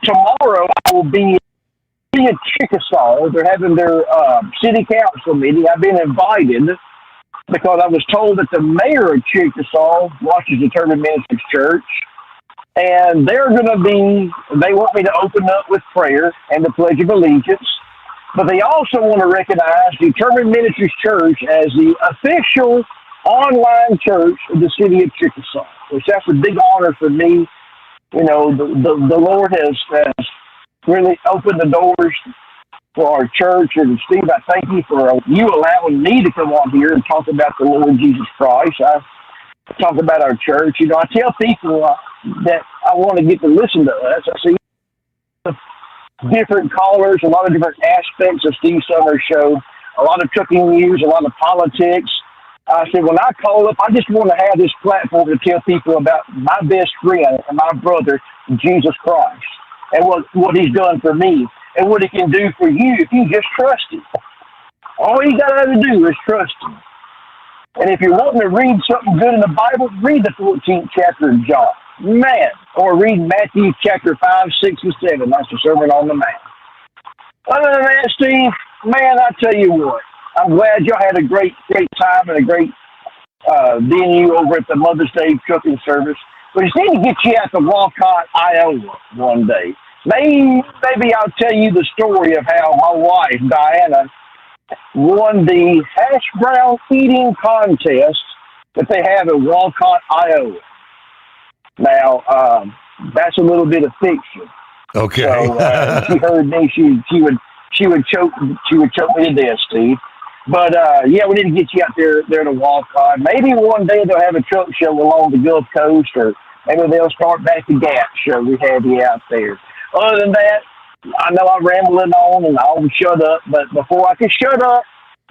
Tomorrow I will be in Chickasaw. They're having their city council meeting. I've been invited because I was told that the mayor of Chickasaw watches Determined Ministries Church. And they want me to open up with prayer and the Pledge of Allegiance. But they also want to recognize Determined Ministries Church as the official online church of the city of Chickasaw. which that's a big honor for me. You know, the Lord has really opened the doors for our church. And Steve, I thank you for you allowing me to come on here and talk about the Lord Jesus Christ. I talk about our church. You know, I tell people that I want to get to listen to us. I see different callers, a lot of different aspects of Steve Sommers' show, a lot of cooking news, a lot of politics. I said, when I call up, I just want to have this platform to tell people about my best friend and my brother, Jesus Christ, and what he's done for me and what he can do for you if you just trust him. All you got to do is trust him. And if you're wanting to read something good in the Bible, read the 14th chapter of John. Man, or read Matthew chapter 5, 6, and 7. That's the Sermon on the Mount. Other than that, Steve, man, I tell you what, I'm glad y'all had a great time and a great venue over at the Mother's Day cooking service. But it's need to get you out to Walcott, Iowa one day. Maybe I'll tell you the story of how my wife, Diana, won the hash brown eating contest that they have in Walcott, Iowa. Now, that's a little bit of fiction. Okay. So she heard me. She would choke me to death, Steve. But yeah, we need to get you out there to Walcott. Maybe one day they'll have a truck show along the Gulf Coast, or maybe they'll start back the Gap show. We have you out there. Other than that, I know I'm rambling on and I'll shut up. But before I can shut up,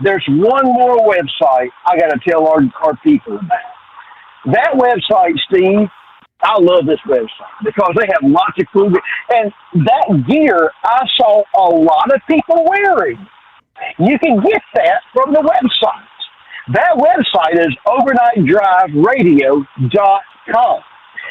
there's one more website I got to tell our people about. That website, Steve, I love this website because they have lots of cool gear. And that gear I saw a lot of people wearing. You can get that from the website. That website is overnightdriveradio.com.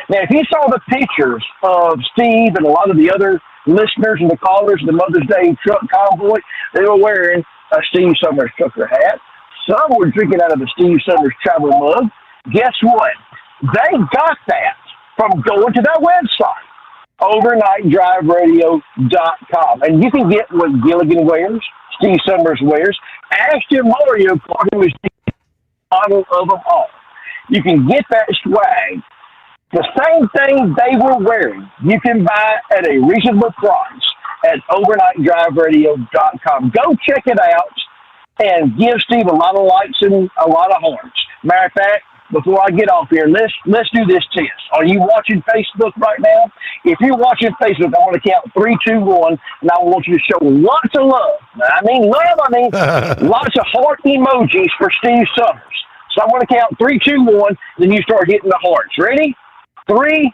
Now, if you saw the pictures of Steve and a lot of the other listeners and the callers of the Mother's Day truck convoy, they were wearing a Steve Sommers trucker hat. Some were drinking out of a Steve Sommers travel mug. Guess what? They got that from going to that website, overnightdriveradio.com. And you can get what Gilligan wears, Steve Sommers wears, Ashton Mario Clark, who is the model of them all. You can get that swag. The same thing they were wearing, you can buy at a reasonable price at overnightdriveradio.com. Go check it out and give Steve a lot of likes and a lot of hearts. Matter of fact, before I get off here, let's do this test. Are you watching Facebook right now? If you're watching Facebook, I want to count 3, 2, 1, and I want you to show lots of love. I mean lots of heart emojis for Steve Sommers. So I want to count 3, 2, 1, then you start hitting the hearts. Ready? 3,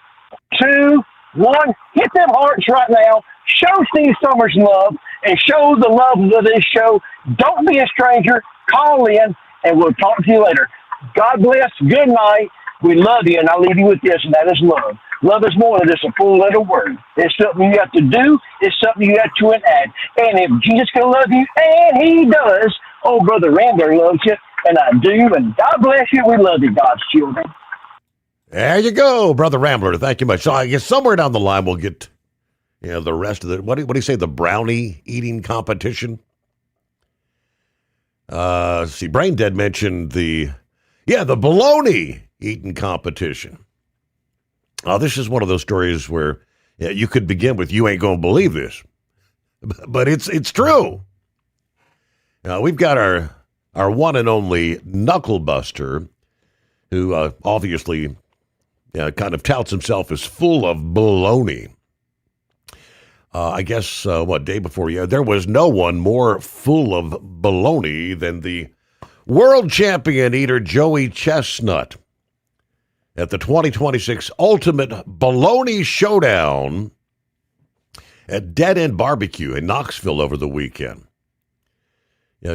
2, 1. Hit them hearts right now. Show Steve Sommers love and show the love of this show. Don't be a stranger. Call in, and we'll talk to you later. God bless. Good night. We love you, and I'll leave you with this, and that is love. Love is more than just a full-letter word. It's something you have to do. It's something you have to enact. And if Jesus can love you, and he does, oh, Brother Rambler loves you, and I do, and God bless you. We love you, God's children. There you go, Brother Rambler. Thank you much. So I guess somewhere down the line we'll get the rest of the, what do you say, the brownie eating competition? See, Brain Dead mentioned the bologna eating competition. This is one of those stories where you could begin with, you ain't going to believe this. But it's true. We've got our one and only Knucklebuster, who obviously kind of touts himself as full of baloney. I guess, day before, there was no one more full of baloney than the world champion eater Joey Chestnut at the 2026 Ultimate Baloney Showdown at Dead End Barbecue in Knoxville over the weekend.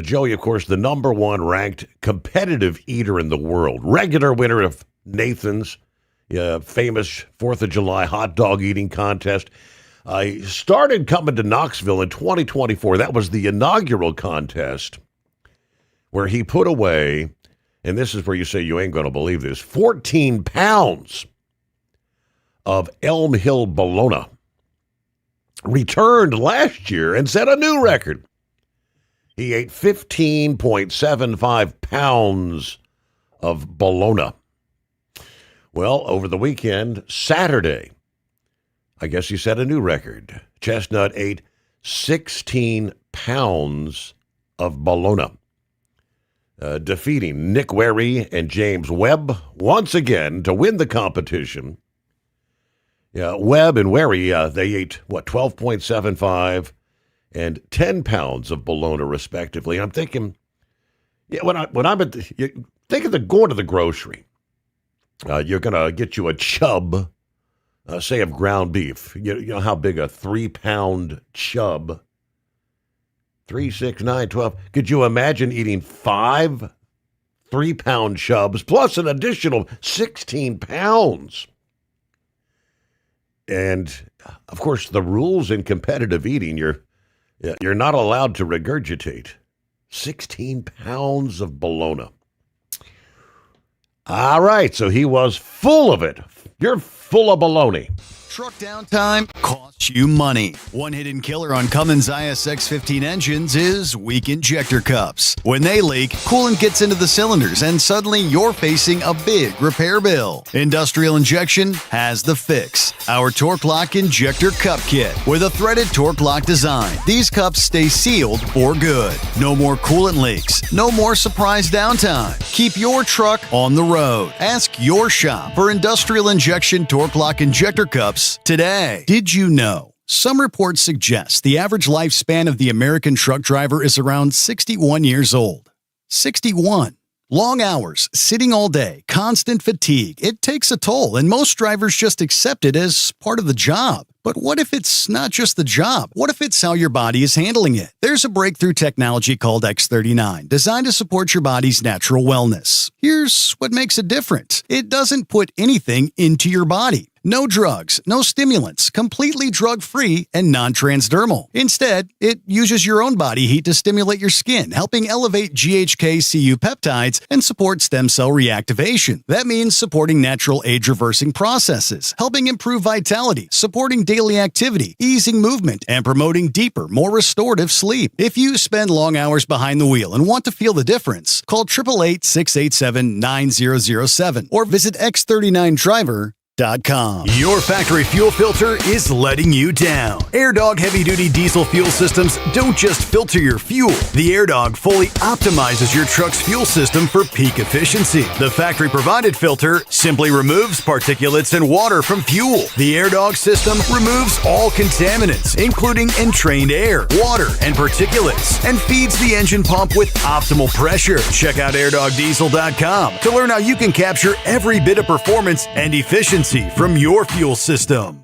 Joey, of course, the number one ranked competitive eater in the world, regular winner of Nathan's famous 4th of July hot dog eating contest. I started coming to Knoxville in 2024. That was the inaugural contest where he put away, and this is where you say you ain't going to believe this, 14 pounds of Elm Hill bologna. Returned last year and set a new record. He ate 15.75 pounds of bologna. Well, over the weekend, Saturday, I guess he set a new record. Chestnut ate 16 pounds of bologna, defeating Nick Wary and James Webb once again to win the competition. Yeah, Webb and Wary, they ate, 12.75 and 10 pounds of bologna, respectively. I'm thinking, when I'm at going to the grocery, you're going to get you a chub, say, of ground beef. You know how big a 3-pound chub, 3, 6, 9, 12. Could you imagine eating 5 3-pound chubs plus an additional 16 pounds? And, of course, the rules in competitive eating, you're not allowed to regurgitate. 16 pounds of bologna. All right, so he was full of it. You're full of baloney. Truck downtime costs you money. One hidden killer on Cummins ISX 15 engines is weak injector cups. When they leak, coolant gets into the cylinders and suddenly you're facing a big repair bill. Industrial Injection has the fix. Our Torque Lock Injector Cup Kit with a threaded Torque Lock design. These cups stay sealed for good. No more coolant leaks. No more surprise downtime. Keep your truck on the road. Ask your shop for Industrial Injection Torque Lock Injector Cups today. Did you know? Some reports suggest the average lifespan of the American truck driver is around 61 years old. 61. Long hours, sitting all day, constant fatigue. It takes a toll, and most drivers just accept it as part of the job. But what if it's not just the job? What if it's how your body is handling it? There's a breakthrough technology called X39, designed to support your body's natural wellness. Here's what makes it different. It doesn't put anything into your body. No drugs, no stimulants, completely drug-free and non-transdermal. Instead, it uses your own body heat to stimulate your skin, helping elevate GHK-Cu peptides and support stem cell reactivation. That means supporting natural age-reversing processes, helping improve vitality, supporting daily activity, easing movement, and promoting deeper, more restorative sleep. If you spend long hours behind the wheel and want to feel the difference, call 888-687-9007 or visit X39Driver.com. Your factory fuel filter is letting you down. AirDog heavy-duty diesel fuel systems don't just filter your fuel. The AirDog fully optimizes your truck's fuel system for peak efficiency. The factory-provided filter simply removes particulates and water from fuel. The AirDog system removes all contaminants, including entrained air, water, and particulates, and feeds the engine pump with optimal pressure. Check out AirDogDiesel.com to learn how you can capture every bit of performance and efficiency from your fuel system.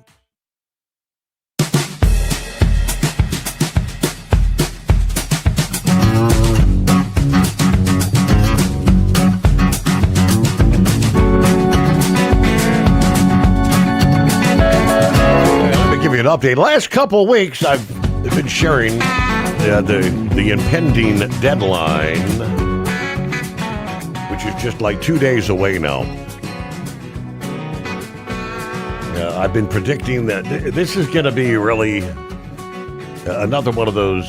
Let me give you an update. Last couple of weeks, I've been sharing the impending deadline, which is just like 2 days away now. I've been predicting that this is going to be really another one of those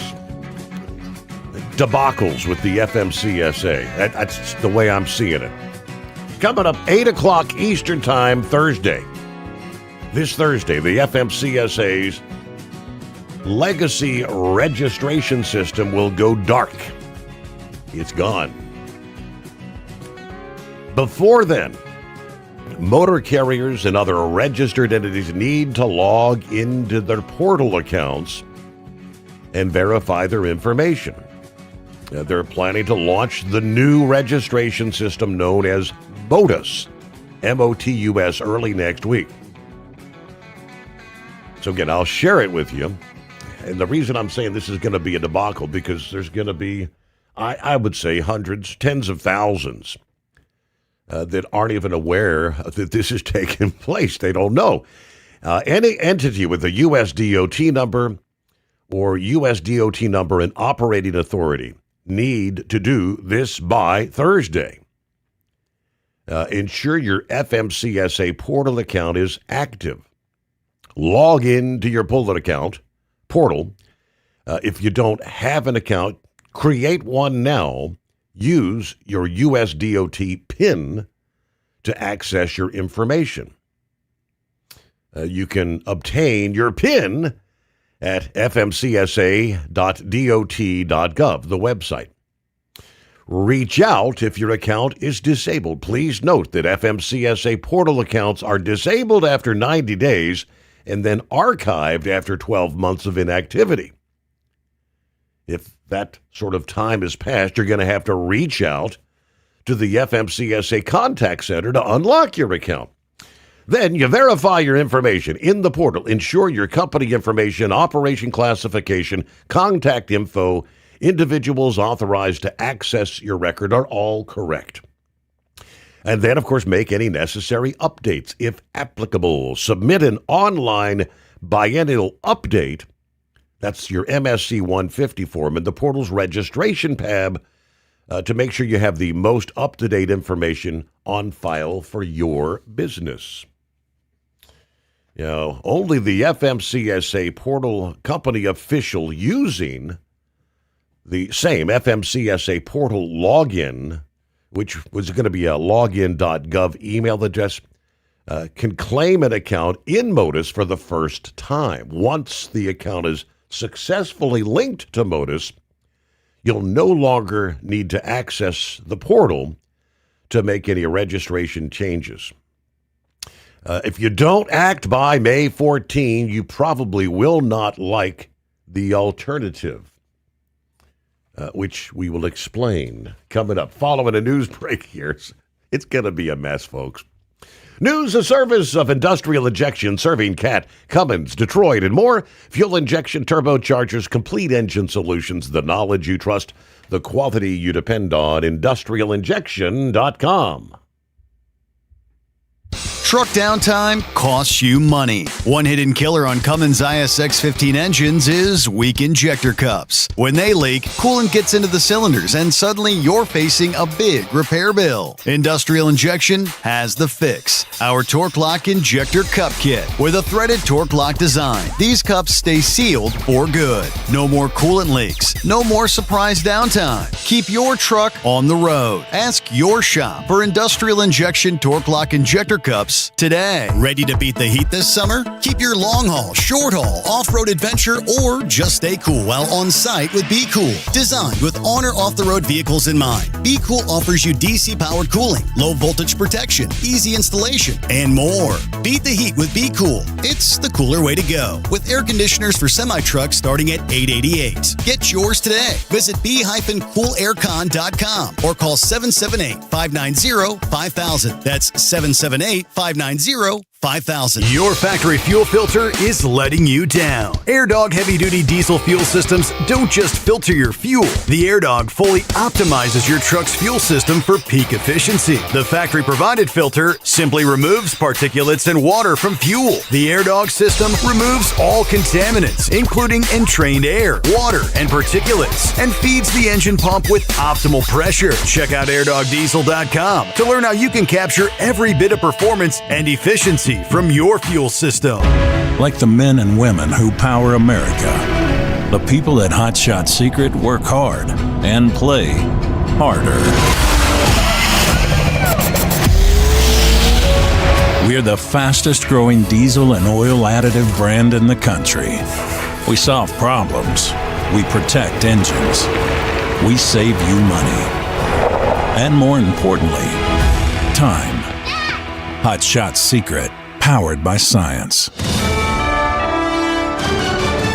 debacles with the FMCSA. That's the way I'm seeing it. Coming up 8 o'clock Eastern Time Thursday. This Thursday, the FMCSA's legacy registration system will go dark. It's gone. Before then, motor carriers and other registered entities need to log into their portal accounts and verify their information. They're planning to launch the new registration system known as MOTUS, M-O-T-U-S, early next week. So again, I'll share it with you. And the reason I'm saying this is going to be a debacle, because there's going to be, I would say, hundreds, tens of thousands that aren't even aware that this is taking place. They don't know. Any entity with a U.S. DOT number or U.S. DOT number and operating authority need to do this by Thursday. Ensure your FMCSA portal account is active. Log in to your portal. If you don't have an account, create one now. Use your U.S. DOT PIN to access your information. You can obtain your PIN at fmcsa.dot.gov, the website. Reach out if your account is disabled. Please note that FMCSA portal accounts are disabled after 90 days and then archived after 12 months of inactivity. If that sort of time has passed, you're going to have to reach out to the FMCSA contact center to unlock your account. Then you verify your information in the portal. Ensure your company information, operation classification, contact info, individuals authorized to access your record are all correct. And then, of course, make any necessary updates if applicable. Submit an online biennial update. That's your MSC 150 form in the portal's registration tab to make sure you have the most up-to-date information on file for your business. You know, only the FMCSA portal company official using the same FMCSA portal login, which was going to be a login.gov email address, can claim an account in Modus for the first time. Once the account is successfully linked to Modus, you'll no longer need to access the portal to make any registration changes. If you don't act by May 14, you probably will not like the alternative, which we will explain coming up. Following a news break here, it's going to be a mess, folks. News, a service of Industrial Injection, serving Cat, Cummins, Detroit, and more. Fuel injection, turbochargers, complete engine solutions, the knowledge you trust, the quality you depend on. IndustrialInjection.com. Truck downtime costs you money. One hidden killer on Cummins ISX 15 engines is weak injector cups. When they leak, coolant gets into the cylinders and suddenly you're facing a big repair bill. Industrial Injection has the fix. Our Torque Lock Injector Cup Kit with a threaded Torque Lock design. These cups stay sealed for good. No more coolant leaks. No more surprise downtime. Keep your truck on the road. Ask your shop for Industrial Injection Torque Lock Injector Cups today. Ready to beat the heat this summer? Keep your long haul, short haul, off-road adventure, or just stay cool while on site with Be Cool. Designed with on or off-the-road vehicles in mind, Be Cool offers you DC-powered cooling, low voltage protection, easy installation, and more. Beat the heat with Be Cool. It's the cooler way to go. With air conditioners for semi-trucks starting at $888. Get yours today. Visit b-coolaircon.com or call 778-590-5000. That's 778-590-5000. Your factory fuel filter is letting you down. AirDog heavy-duty diesel fuel systems don't just filter your fuel. The AirDog fully optimizes your truck's fuel system for peak efficiency. The factory-provided filter simply removes particulates and water from fuel. The AirDog system removes all contaminants, including entrained air, water, and particulates, and feeds the engine pump with optimal pressure. Check out airdogdiesel.com to learn how you can capture every bit of performance and efficiency from your fuel system. Like the men and women who power America, the people at Hot Shot Secret work hard and play harder. We're the fastest growing diesel and oil additive brand in the country. We solve problems. We protect engines. We save you money. And more importantly, time. Hot Shot Secret, powered by science.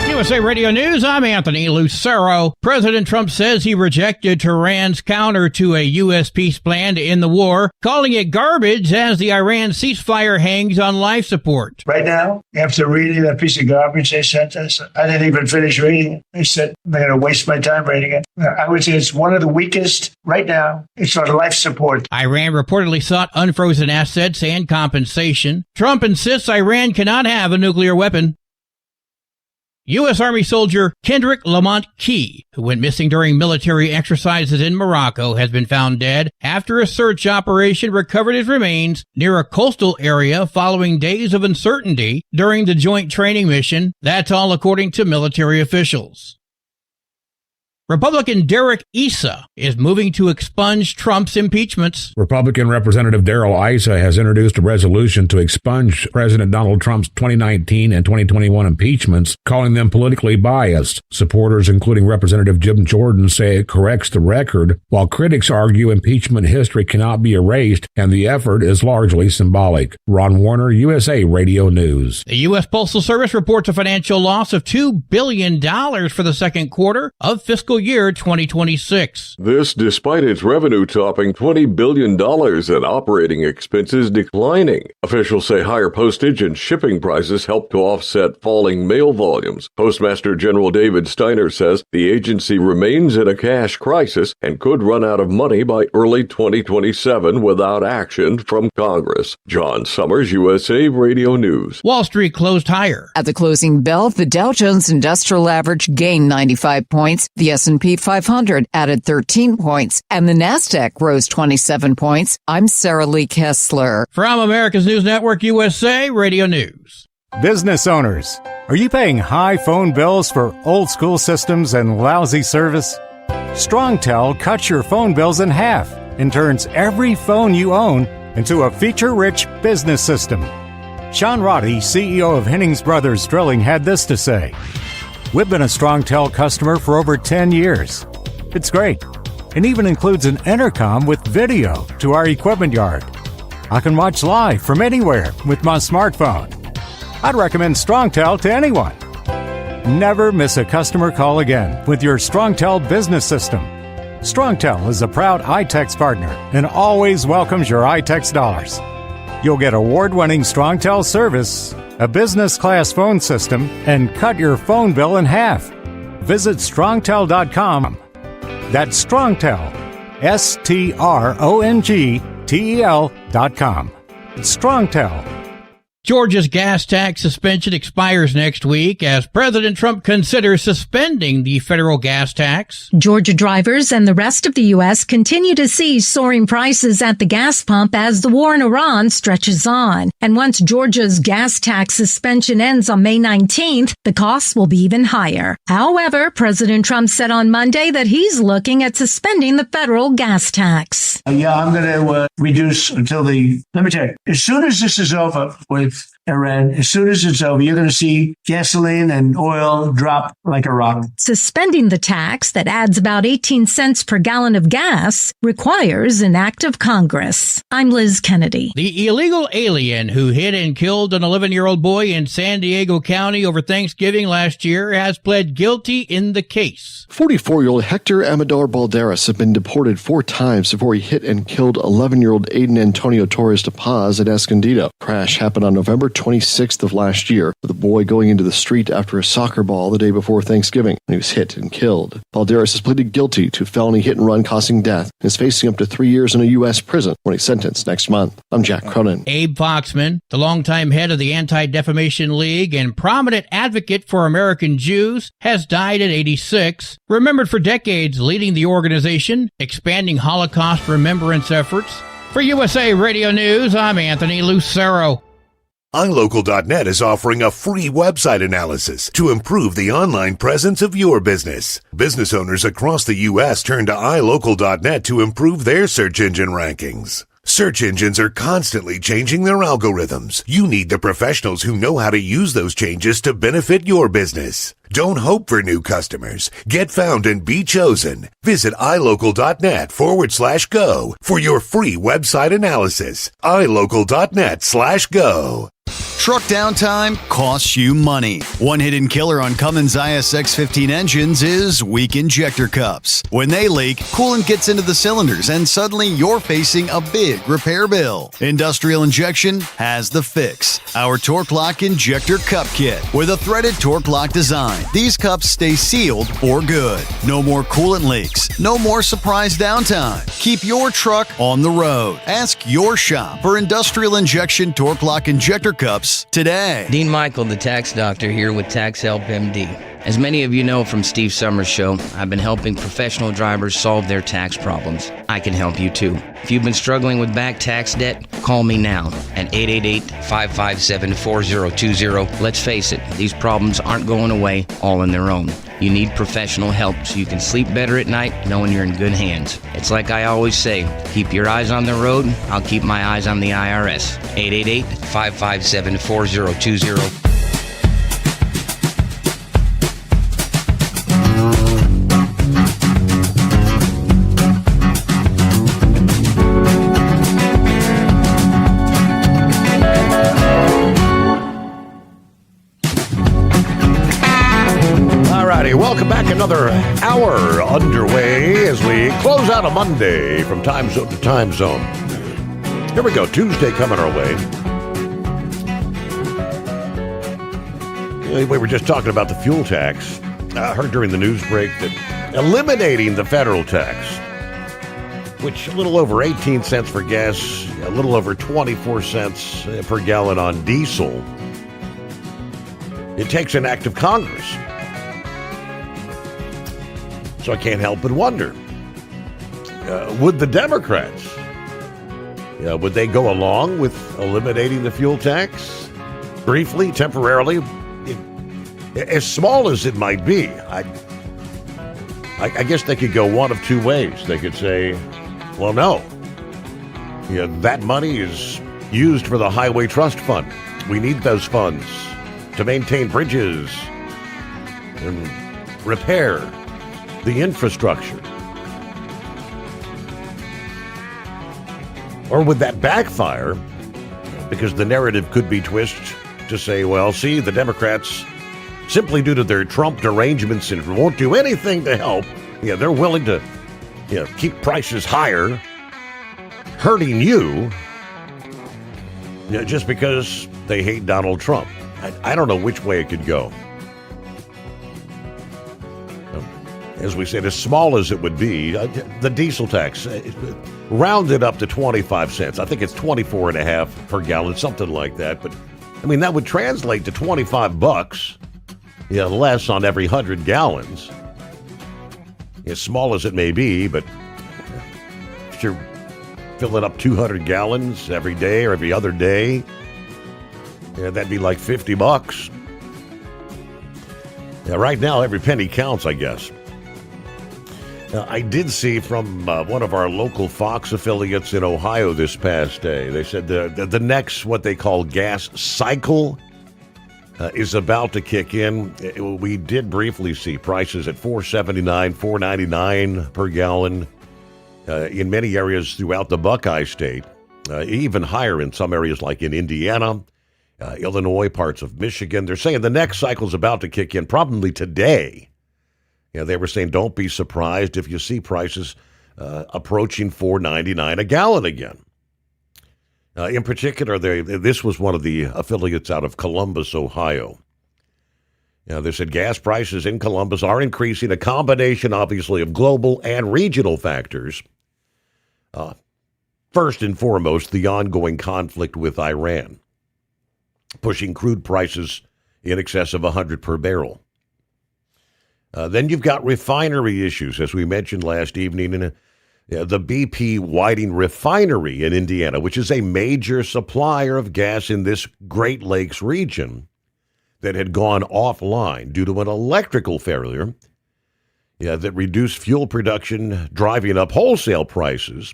USA Radio News, I'm Anthony Lucero. President Trump says he rejected Tehran's counter to a U.S. peace plan to end the war, calling it garbage as the Iran ceasefire hangs on life support. Right now, after reading that piece of garbage they sent us, I didn't even finish reading it. They said they're going to waste my time reading it. I would say it's one of the weakest right now. It's on life support. Iran reportedly sought unfrozen assets and compensation. Trump insists Iran cannot have a nuclear weapon. U.S. Army soldier Kendrick Lamont Key, who went missing during military exercises in Morocco, has been found dead after a search operation recovered his remains near a coastal area following days of uncertainty during the joint training mission. That's all according to military officials. Republican Derek Issa is moving to expunge Trump's impeachments. Republican Representative Darrell Issa has introduced a resolution to expunge President Donald Trump's 2019 and 2021 impeachments, calling them politically biased. Supporters, including Representative Jim Jordan, say it corrects the record, while critics argue impeachment history cannot be erased and the effort is largely symbolic. Ron Warner, USA Radio News. The U.S. Postal Service reports a financial loss of $2 billion for the second quarter of fiscal year 2026. This despite its revenue topping $20 billion and operating expenses declining. Officials say higher postage and shipping prices helped to offset falling mail volumes. Postmaster General David Steiner says the agency remains in a cash crisis and could run out of money by early 2027 without action from Congress. John Sommers, USA Radio News. Wall Street closed higher. At the closing bell, the Dow Jones Industrial Average gained 95 points, the S&P 500 added 13 points, and the NASDAQ rose 27 points. I'm Sarah Lee Kessler. From America's News Network, USA Radio News. Business owners, are you paying high phone bills for old school systems and lousy service? StrongTel cuts your phone bills in half and turns every phone you own into a feature-rich business system. Sean Roddy, CEO of Hennings Brothers Drilling, had this to say: "We've been a StrongTel customer for over 10 years. It's great. It even includes an intercom with video to our equipment yard. I can watch live from anywhere with my smartphone. I'd recommend StrongTel to anyone. Never miss a customer call again with your StrongTel business system. StrongTel is a proud iTex partner and always welcomes your iTex dollars. You'll get award-winning StrongTel service, a business-class phone system, and cut your phone bill in half. Visit strongtel.com. That's StrongTel, StrongTel.com. It's StrongTel. Georgia's gas tax suspension expires next week as President Trump considers suspending the federal gas tax. Georgia drivers and the rest of the U.S. continue to see soaring prices at the gas pump as the war in Iran stretches on. And once Georgia's gas tax suspension ends on May 19th, the costs will be even higher. However, President Trump said on Monday that he's looking at suspending the federal gas tax. I'm going to reduce until let me tell you, as soon as this is over with Iran, as soon as it's over, you're going to see gasoline and oil drop like a rock. Suspending the tax that adds about 18 cents per gallon of gas requires an act of Congress. I'm Liz Kennedy. The illegal alien who hit and killed an 11-year-old boy in San Diego County over Thanksgiving last year has pled guilty in the case. 44-year-old Hector Amador Balderas had been deported 4 times before he hit and killed 11-year-old Aiden Antonio Torres de Paz at Escondido. Crash happened on November 26th of last year, with a boy going into the street after a soccer ball the day before Thanksgiving, and he was hit and killed. Balderas has pleaded guilty to felony hit and run causing death and is facing up to 3 years in a U.S. prison when he's sentenced next month. I'm Jack Cronin. Abe Foxman, the longtime head of the Anti-Defamation League and prominent advocate for American Jews, has died at 86. Remembered for decades leading the organization, expanding Holocaust remembrance efforts. For USA Radio News, I'm Anthony Lucero. iLocal.net is offering a free website analysis to improve the online presence of your business. Business owners across the U.S. turn to iLocal.net to improve their search engine rankings. Search engines are constantly changing their algorithms. You need the professionals who know how to use those changes to benefit your business. Don't hope for new customers. Get found and be chosen. Visit iLocal.net/go for your free website analysis. iLocal.net/go. Truck downtime costs you money. One hidden killer on Cummins ISX 15 engines is weak injector cups. When they leak, coolant gets into the cylinders and suddenly you're facing a big repair bill. Industrial Injection has the fix. Our Torque Lock Injector Cup Kit with a threaded Torque Lock design. These cups stay sealed for good. No more coolant leaks. No more surprise downtime. Keep your truck on the road. Ask your shop for Industrial Injection Torque Lock Injector Cups today. Dean Michael, the tax doctor, here with Tax Help MD. As many of you know from Steve Sommers' show, I've been helping professional drivers solve their tax problems. I can help you too. If you've been struggling with back tax debt, call me now at 888-557-4020. Let's face it, these problems aren't going away all on their own. You need professional help so you can sleep better at night knowing you're in good hands. It's like I always say, keep your eyes on the road, I'll keep my eyes on the IRS. 888-557-4020. Welcome back. Another hour underway as we close out a Monday from time zone to time zone. Here we go. Tuesday coming our way. We were just talking about the fuel tax. I heard during the news break that eliminating the federal tax, which a little over 18 cents for gas, a little over 24 cents per gallon on diesel, it takes an act of Congress. So I can't help but wonder, would the Democrats, would they go along with eliminating the fuel tax? Briefly, temporarily, as small as it might be, I guess they could go one of two ways. They could say, well, no, that money is used for the Highway Trust Fund. We need those funds to maintain bridges and repair the infrastructure. Or would that backfire? Because the narrative could be twisted to say, well, see, the Democrats, simply due to their Trump derangements and won't do anything to help, they're willing to keep prices higher, hurting you, just because they hate Donald Trump. I don't know which way it could go. As we said, as small as it would be, the diesel tax, rounded up to 25 cents. I think it's 24.5 per gallon, something like that. But, that would translate to $25, less on every 100 gallons. As small as it may be, but if you're filling up 200 gallons every day or every other day, that'd be like $50. Right now, every penny counts, I guess. I did see from one of our local Fox affiliates in Ohio this past day, they said the next, what they call gas cycle, is about to kick in. We did briefly see prices at $4.79, $4.99 per gallon in many areas throughout the Buckeye State, even higher in some areas like in Indiana, Illinois, parts of Michigan. They're saying the next cycle is about to kick in probably today. They were saying don't be surprised if you see prices approaching $4.99 a gallon again. In particular, this was one of the affiliates out of Columbus, Ohio. They said gas prices in Columbus are increasing, a combination, obviously, of global and regional factors. First and foremost, the ongoing conflict with Iran, pushing crude prices in excess of $100 per barrel. Then you've got refinery issues, as we mentioned last evening, in the BP Whiting Refinery in Indiana, which is a major supplier of gas in this Great Lakes region, that had gone offline due to an electrical failure that reduced fuel production, driving up wholesale prices.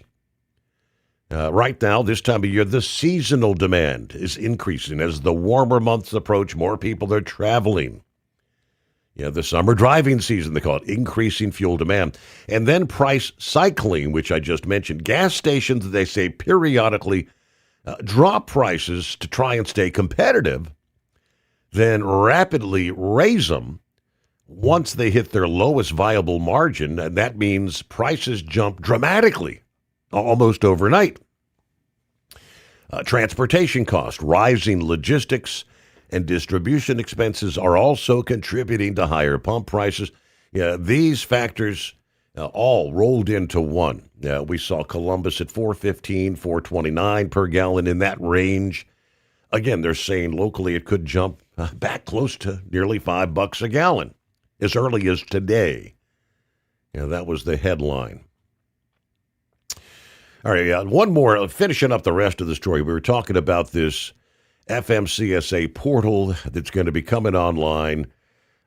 Right now, this time of year, the seasonal demand is increasing. As the warmer months approach, more people are traveling. The summer driving season, they call it, increasing fuel demand. And then price cycling, which I just mentioned. Gas stations, they say, periodically drop prices to try and stay competitive, then rapidly raise them once they hit their lowest viable margin, and that means prices jump dramatically, almost overnight. Transportation costs, rising logistics, and distribution expenses are also contributing to higher pump prices. These factors all rolled into one. We saw Columbus at $4.15, $4.29 per gallon, in that range. Again, they're saying locally it could jump back close to nearly $5 a gallon. as early as today. That was the headline. All right, one more, finishing up the rest of the story. We were talking about this FMCSA portal that's going to be coming online.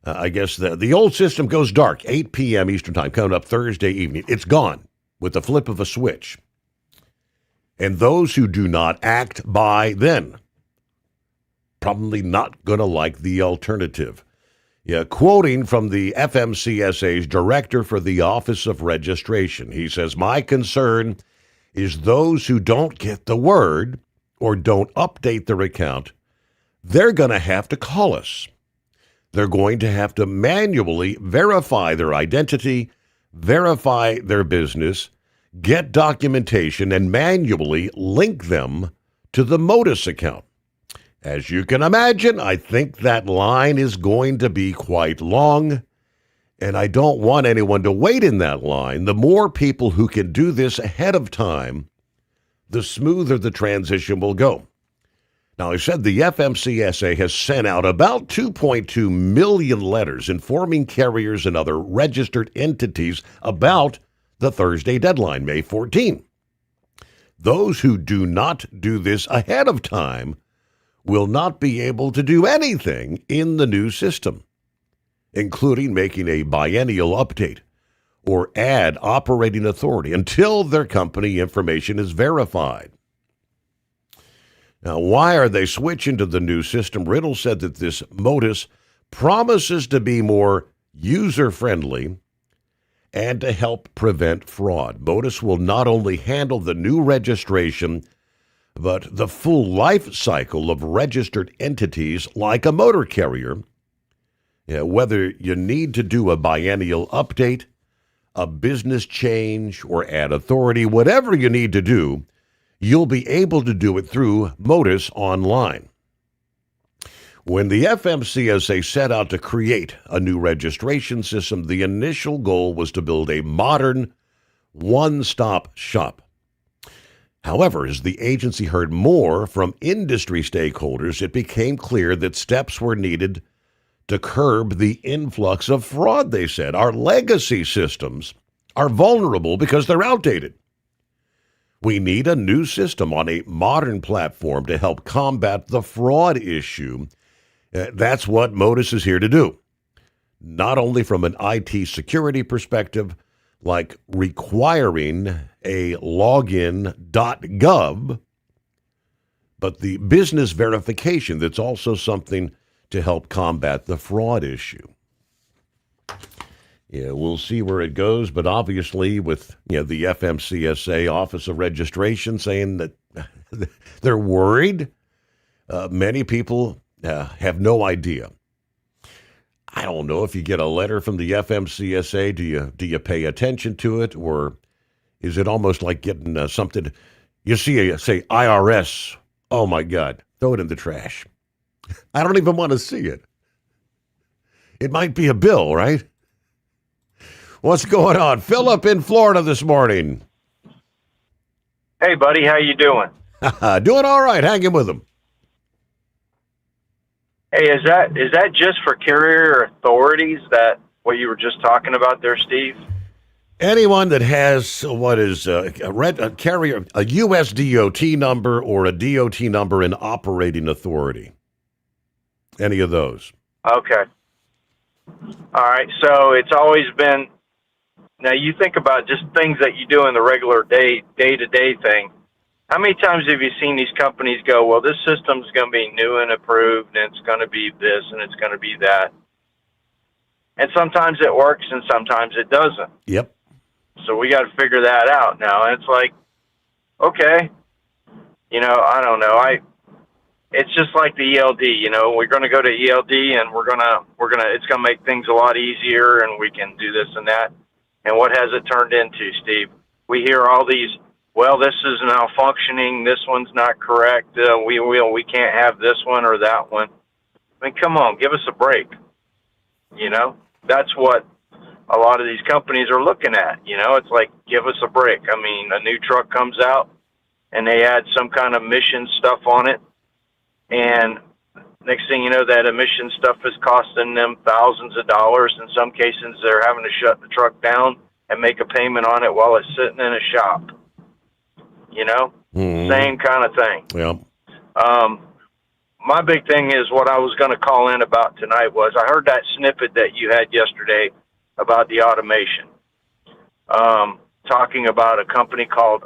I guess the old system goes dark, 8 p.m. Eastern Time, coming up Thursday evening. It's gone with the flip of a switch. And those who do not act by then, probably not going to like the alternative. Yeah, quoting from the FMCSA's director for the Office of Registration, he says, "My concern is those who don't get the word or don't update their account, they're going to have to call us. They're going to have to manually verify their identity, verify their business, get documentation, and manually link them to the Modus account. As you can imagine, I think that line is going to be quite long, and I don't want anyone to wait in that line. The more people who can do this ahead of time, the smoother the transition will go." Now, I said the FMCSA has sent out about 2.2 million letters informing carriers and other registered entities about the Thursday deadline, May 14. Those who do not do this ahead of time will not be able to do anything in the new system, including making a biennial update or add operating authority until their company information is verified. Now, why are they switching to the new system? Riddle said that this Modus promises to be more user-friendly and to help prevent fraud. Modus will not only handle the new registration, but the full life cycle of registered entities like a motor carrier. Whether you need to do a biennial update, a business change, or add authority, whatever you need to do, you'll be able to do it through Modus online. When the FMCSA set out to create a new registration system, the initial goal was to build a modern, one-stop shop. However, as the agency heard more from industry stakeholders, it became clear that steps were needed to curb the influx of fraud, they said. Our legacy systems are vulnerable because they're outdated. We need a new system on a modern platform to help combat the fraud issue. That's what Modus is here to do. Not only from an IT security perspective, like requiring a login.gov, but the business verification that's also something to help combat the fraud issue. Yeah, we'll see where it goes, but obviously with the FMCSA Office of Registration saying that they're worried, many people have no idea. I don't know if you get a letter from the FMCSA, do you pay attention to it, or is it almost like getting something? You see, say IRS. Oh my God, throw it in the trash. I don't even want to see it. It might be a bill, right? What's going on? Philip in Florida this morning. Hey, buddy, how you doing? Doing all right. Hanging with them. Hey, is that just for carrier authorities, that what you were just talking about there, Steve? Anyone that has what is a carrier, a U.S. DOT number or a DOT number in operating authority. Any of those. Okay. All right. So it's always been, now you think about just things that you do in the regular day-to-day thing. How many times have you seen these companies go, well, this system's going to be new and approved, and it's going to be this, and it's going to be that. And sometimes it works, and sometimes it doesn't. Yep. So we got to figure that out now. And it's like, okay, I don't know. It's just like the ELD, we're going to go to ELD, and it's going to make things a lot easier, and we can do this and that. And what has it turned into, Steve? We hear all these, well, this is now functioning, this one's not correct, we can't have this one or that one. I mean, come on, give us a break. That's what a lot of these companies are looking at. It's like, give us a break. I mean, a new truck comes out and they add some kind of mission stuff on it, and Next thing you know, that emission stuff is costing them thousands of dollars. In some cases, they're having to shut the truck down and make a payment on it while it's sitting in a shop. You know, same kind of thing. Yeah. My big thing is what I was going to call in about tonight was I heard that snippet that you had yesterday about the automation, talking about a company called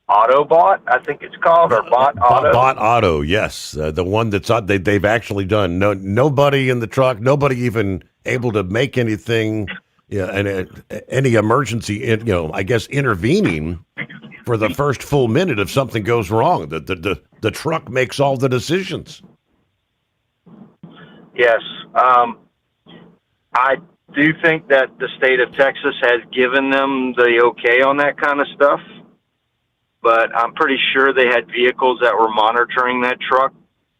Autobot, I think it's called, or Bot Auto. Bot Auto, yes. The one that's they've actually done. Nobody in the truck, nobody even able to make anything, and any emergency, I guess, intervening for the first full minute if something goes wrong. The truck makes all the decisions. Yes. I do think that the state of Texas has given them the okay on that kind of stuff. But I'm pretty sure they had vehicles that were monitoring that truck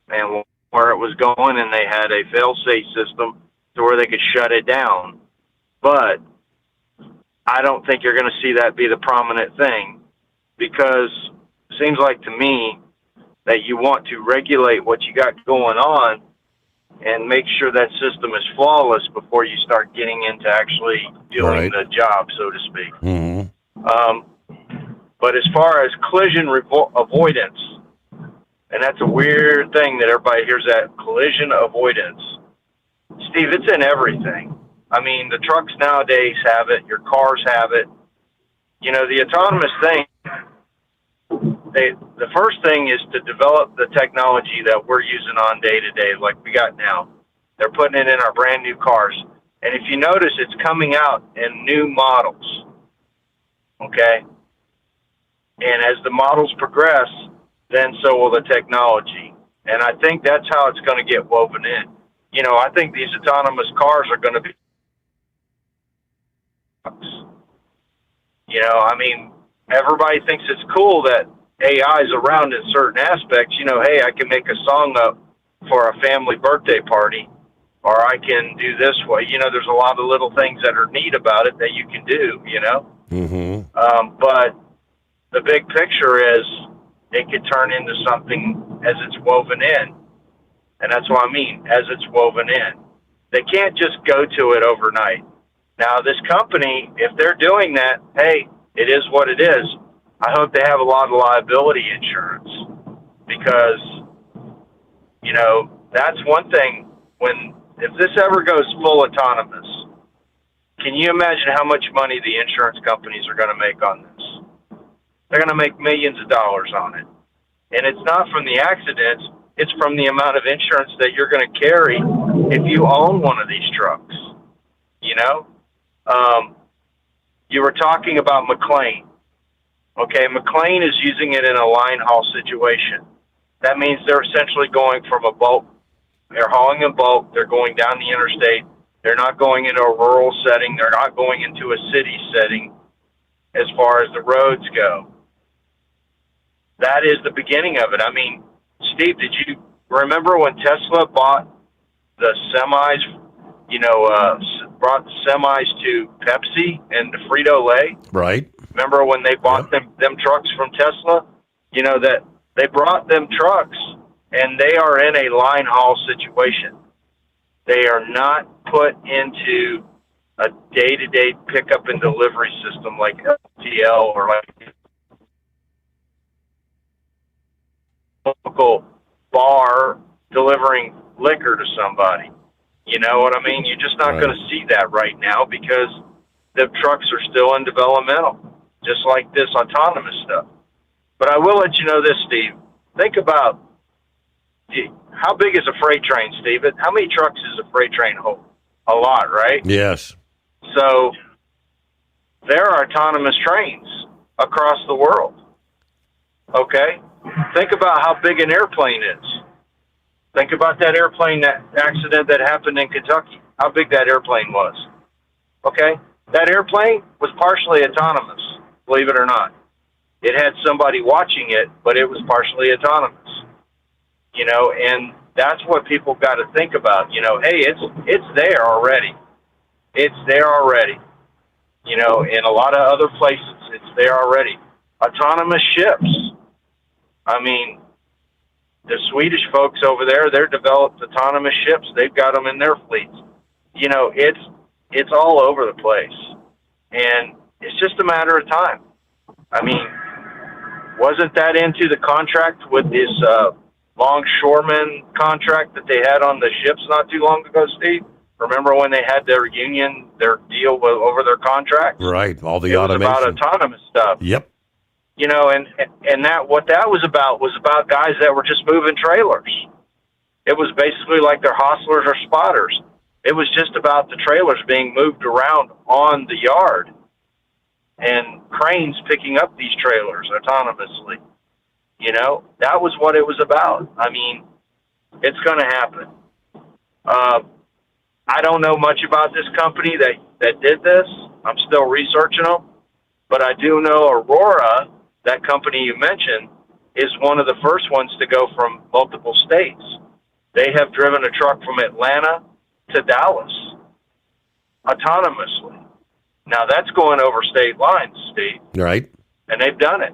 and where it was going, and they had a fail-safe system to where they could shut it down. But I don't think you're going to see that be the prominent thing, because it seems like to me that you want to regulate what you got going on and make sure that system is flawless before you start getting into actually doing the job, so to speak. Mm-hmm. But as far as collision avoidance, and that's a weird thing that everybody hears, that collision avoidance. Steve, it's in everything. I mean, the trucks nowadays have it. Your cars have it. You know, the autonomous thing, the first thing is to develop the technology that we're using on day to day, like we got now. They're putting it in our brand new cars. And if you notice, it's coming out in new models. Okay? And as the models progress, then so will the technology. And I think that's how it's going to get woven in. You know, I think these autonomous cars are going to be, you know, I mean, everybody thinks it's cool that AI is around in certain aspects. You know, hey, I can make a song up for a family birthday party, or I can do this way. You know, there's a lot of little things that are neat about it that you can do, you know. Mm-hmm. But the big picture is it could turn into something as it's woven in. And that's what I mean, as it's woven in. They can't just go to it overnight. Now, this company, if they're doing that, hey, it is what it is. I hope they have a lot of liability insurance, because, you know, that's one thing. If this ever goes full autonomous, can you imagine how much money the insurance companies are going to make on this? They're going to make millions of dollars on it. And it's not from the accidents, it's from the amount of insurance that you're going to carry if you own one of these trucks. You know? You were talking about McLean. Okay, McLean is using it in a line haul situation. That means they're essentially going from a bulk. They're hauling in bulk. They're going down the interstate. They're not going into a rural setting. They're not going into a city setting as far as the roads go. That is the beginning of it. I mean, Steve, did you remember when Tesla bought the semis, you know, brought the semis to Pepsi and to Frito-Lay? Right. Remember when they bought them trucks from Tesla? You know, that they brought them trucks, and they are in a line haul situation. They are not put into a day-to-day pickup and delivery system like LTL or like local bar delivering liquor to somebody. You know what I mean? You're just not going to see that right now because the trucks are still in developmental, just like this autonomous stuff. But I will let you know this, Steve. Think about how big is a freight train, Steve? How many trucks does a freight train hold? A lot, right? Yes. So there are autonomous trains across the world. Okay? Think about how big an airplane is. Think about that airplane, that accident that happened in Kentucky, how big that airplane was. Okay? That airplane was partially autonomous, believe it or not. It had somebody watching it, but it was partially autonomous. You know, and that's what people got to think about. You know, hey, it's there already. It's there already. You know, in a lot of other places, it's there already. Autonomous ships. I mean, The Swedish folks over there, they're developed autonomous ships. They've got them in their fleets. You know, it's all over the place. And it's just a matter of time. I mean, wasn't that into the contract with this longshoreman contract that they had on the ships not too long ago, Steve? Remember when they had their union, their deal over their contracts? Right, all the it automation. was about autonomous stuff. Yep. You know, and that what that was about guys that were just moving trailers. It was basically like they're hostlers or spotters. It was just about the trailers being moved around on the yard and cranes picking up these trailers autonomously. You know, that was what it was about. I mean, it's going to happen. I don't know much about this company that did this. I'm still researching them. But I do know Aurora, that company you mentioned, is one of the first ones to go from multiple states. They have driven a truck from Atlanta to Dallas autonomously. Now, that's going over state lines, Steve. Right. And they've done it.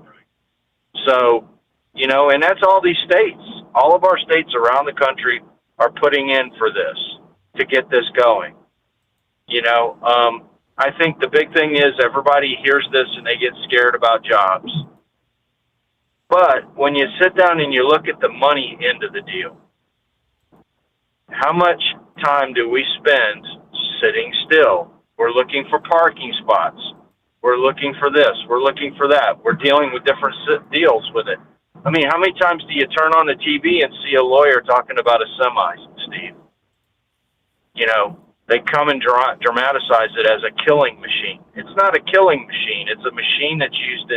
So, you know, and that's all these states. All of our states around the country are putting in for this to get this going. You know, I think the big thing is everybody hears this and they get scared about jobs. But when you sit down and you look at the money end of the deal, how much time do we spend sitting still? We're looking for parking spots. We're looking for this. We're looking for that. We're dealing with different deals with it. I mean, how many times do you turn on the TV and see a lawyer talking about a semi, Steve? You know, they come and dramatize it as a killing machine. It's not a killing machine. It's a machine that's used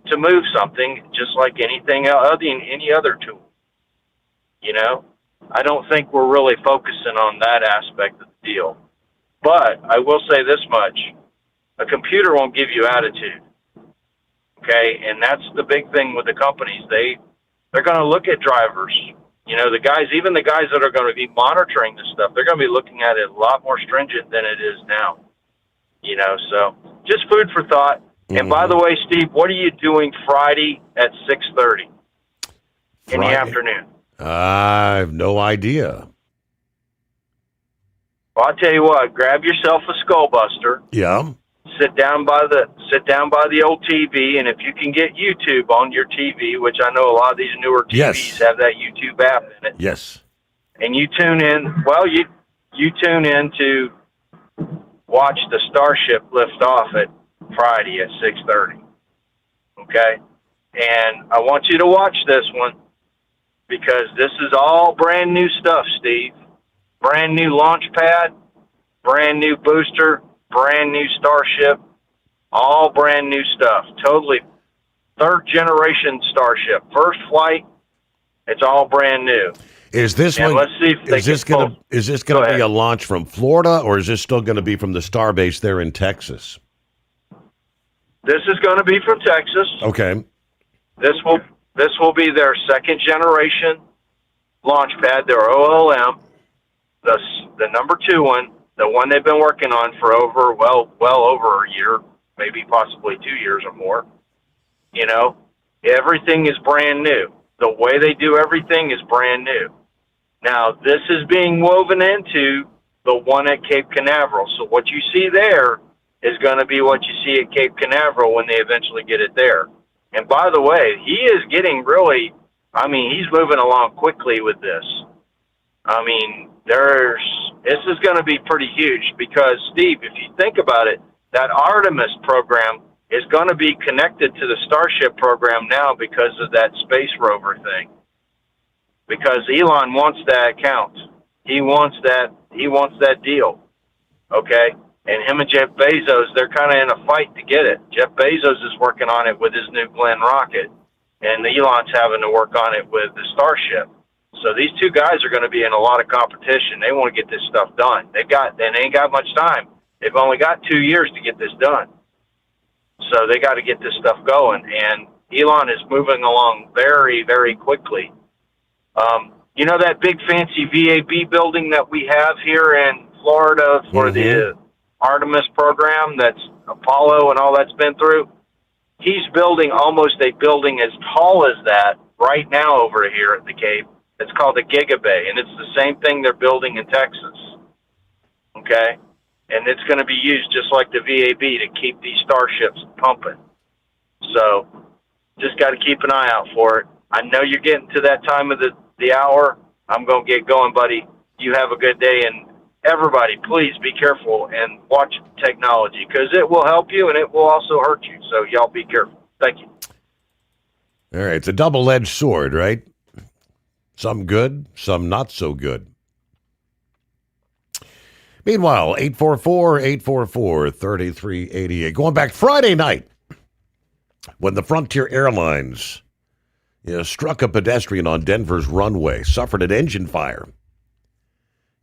to move something just like anything else, any other tool. You know, I don't think we're really focusing on that aspect of the deal. But I will say this much. A computer won't give you attitude. Okay? And that's the big thing with the companies. They're going to look at drivers. You know, even the guys that are going to be monitoring this stuff, they're going to be looking at it a lot more stringent than it is now. You know, so just food for thought. Mm-hmm. And by the way, Steve, what are you doing Friday at 6:30 in the afternoon? I have no idea. Well, I'll tell you what, grab yourself a skull buster. Yeah. Sit down by the old TV, and if you can get YouTube on your TV, which I know a lot of these newer TVs have that YouTube app in it. Yes. And you tune in. Well, you tune in to watch the Starship lift off at Friday at 6:30. Okay, and I want you to watch this one because this is all brand new stuff, Steve. Brand new launch pad, brand new booster, brand new Starship, all brand new stuff. Totally third generation Starship. First flight, it's all brand new. Is this and one? Let's see if is this going to be a launch from Florida, or is this still going to be from the Starbase there in Texas? This is going to be from Texas. Okay. This will be their second generation launch pad, their OLM, the number 2 one, the one they've been working on for well over a year, maybe possibly 2 years or more. You know, everything is brand new. The way they do everything is brand new. Now, this is being woven into the one at Cape Canaveral. So what you see there is going to be what you see at Cape Canaveral when they eventually get it there. And by the way, he is getting he's moving along quickly with this. I mean, this is going to be pretty huge because, Steve, if you think about it, that Artemis program is going to be connected to the Starship program now because of that space rover thing. Because Elon wants that account. He wants that deal. Okay? And him and Jeff Bezos, they're kind of in a fight to get it. Jeff Bezos is working on it with his New Glenn rocket, and Elon's having to work on it with the Starship. So these two guys are going to be in a lot of competition. They want to get this stuff done. They ain't got much time. They've only got 2 years to get this done. So they got to get this stuff going. And Elon is moving along very, very quickly. You know that big fancy VAB building that we have here in Florida for the Artemis program that's Apollo and all that's been through? He's building almost a building as tall as that right now over here at the Cape. It's called the Giga Bay, and it's the same thing they're building in Texas. Okay? And it's going to be used just like the VAB to keep these starships pumping. So just got to keep an eye out for it. I know you're getting to that time of the hour. I'm going to get going, buddy. You have a good day, and everybody, please be careful and watch technology because it will help you and it will also hurt you. So y'all be careful. Thank you. All right, it's a double-edged sword, right? Some good, some not so good. Meanwhile, 844-844-3388. Going back Friday night when the Frontier Airlines struck a pedestrian on Denver's runway, suffered an engine fire.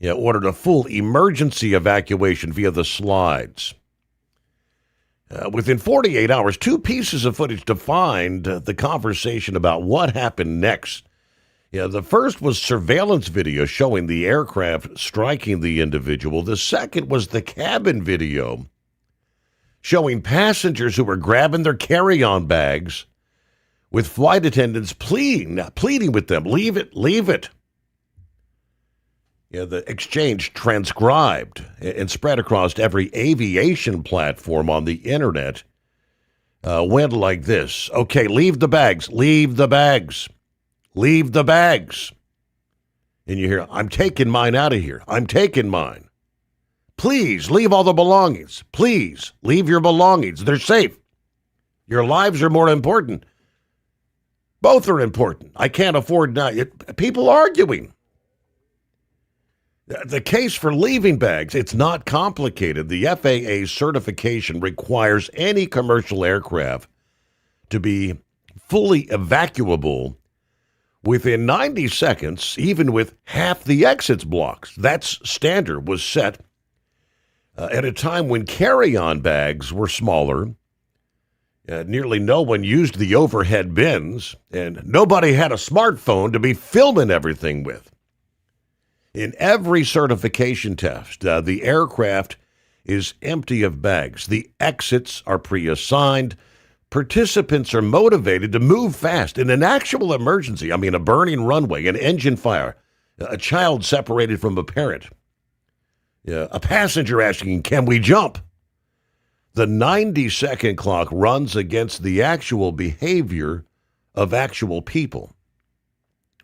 Ordered a full emergency evacuation via the slides. Within 48 hours, 2 pieces of footage defined the conversation about what happened next. The first was surveillance video showing the aircraft striking the individual. The second was the cabin video showing passengers who were grabbing their carry-on bags with flight attendants pleading with them, leave it, leave it. The exchange transcribed and spread across every aviation platform on the internet went like this. Okay, leave the bags, leave the bags. Leave the bags. And you hear, I'm taking mine out of here. I'm taking mine. Please leave all the belongings. Please leave your belongings. They're safe. Your lives are more important. Both are important. I can't afford not. People arguing. The case for leaving bags, it's not complicated. The FAA certification requires any commercial aircraft to be fully evacuable within 90 seconds, even with half the exits blocked. That's standard was set at a time when carry-on bags were smaller. Nearly no one used the overhead bins, and nobody had a smartphone to be filming everything with. In every certification test, the aircraft is empty of bags. The exits are pre-assigned. Participants are motivated to move fast. In an actual emergency, a burning runway, an engine fire, a child separated from a parent, a passenger asking, can we jump? The 90-second clock runs against the actual behavior of actual people,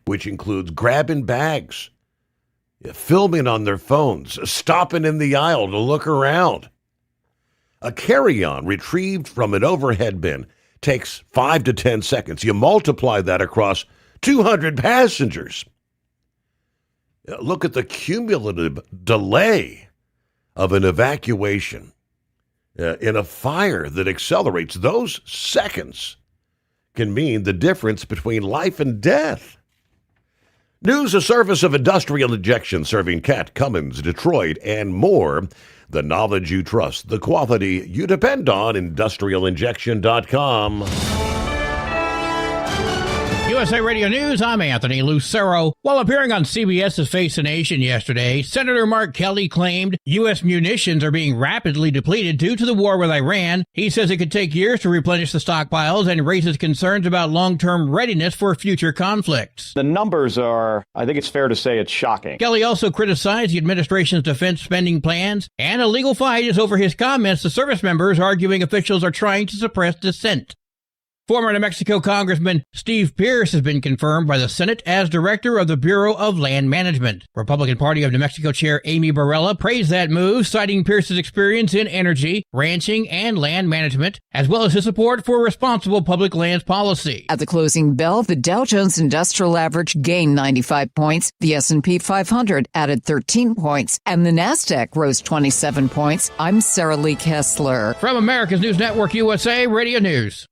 which includes grabbing bags, filming on their phones, stopping in the aisle to look around. A carry-on retrieved from an overhead bin takes 5 to 10 seconds. You multiply that across 200 passengers. Look at the cumulative delay of an evacuation in a fire that accelerates. Those seconds can mean the difference between life and death. News, a service of Industrial Injection, serving Cat, Cummins, Detroit, and more. The knowledge you trust, the quality you depend on. IndustrialInjection.com. USA Radio News, I'm Anthony Lucero. While appearing on CBS's Face the Nation yesterday, Senator Mark Kelly claimed U.S. munitions are being rapidly depleted due to the war with Iran. He says it could take years to replenish the stockpiles and raises concerns about long-term readiness for future conflicts. The numbers are, I think it's fair to say, it's shocking. Kelly also criticized the administration's defense spending plans, and a legal fight is over his comments to service members, arguing officials are trying to suppress dissent. Former New Mexico Congressman Steve Pierce has been confirmed by the Senate as director of the Bureau of Land Management. Republican Party of New Mexico Chair Amy Barella praised that move, citing Pierce's experience in energy, ranching, and land management, as well as his support for responsible public lands policy. At the closing bell, the Dow Jones Industrial Average gained 95 points, the S&P 500 added 13 points, and the NASDAQ rose 27 points. I'm Sarah Lee Kessler. From America's News Network USA Radio News.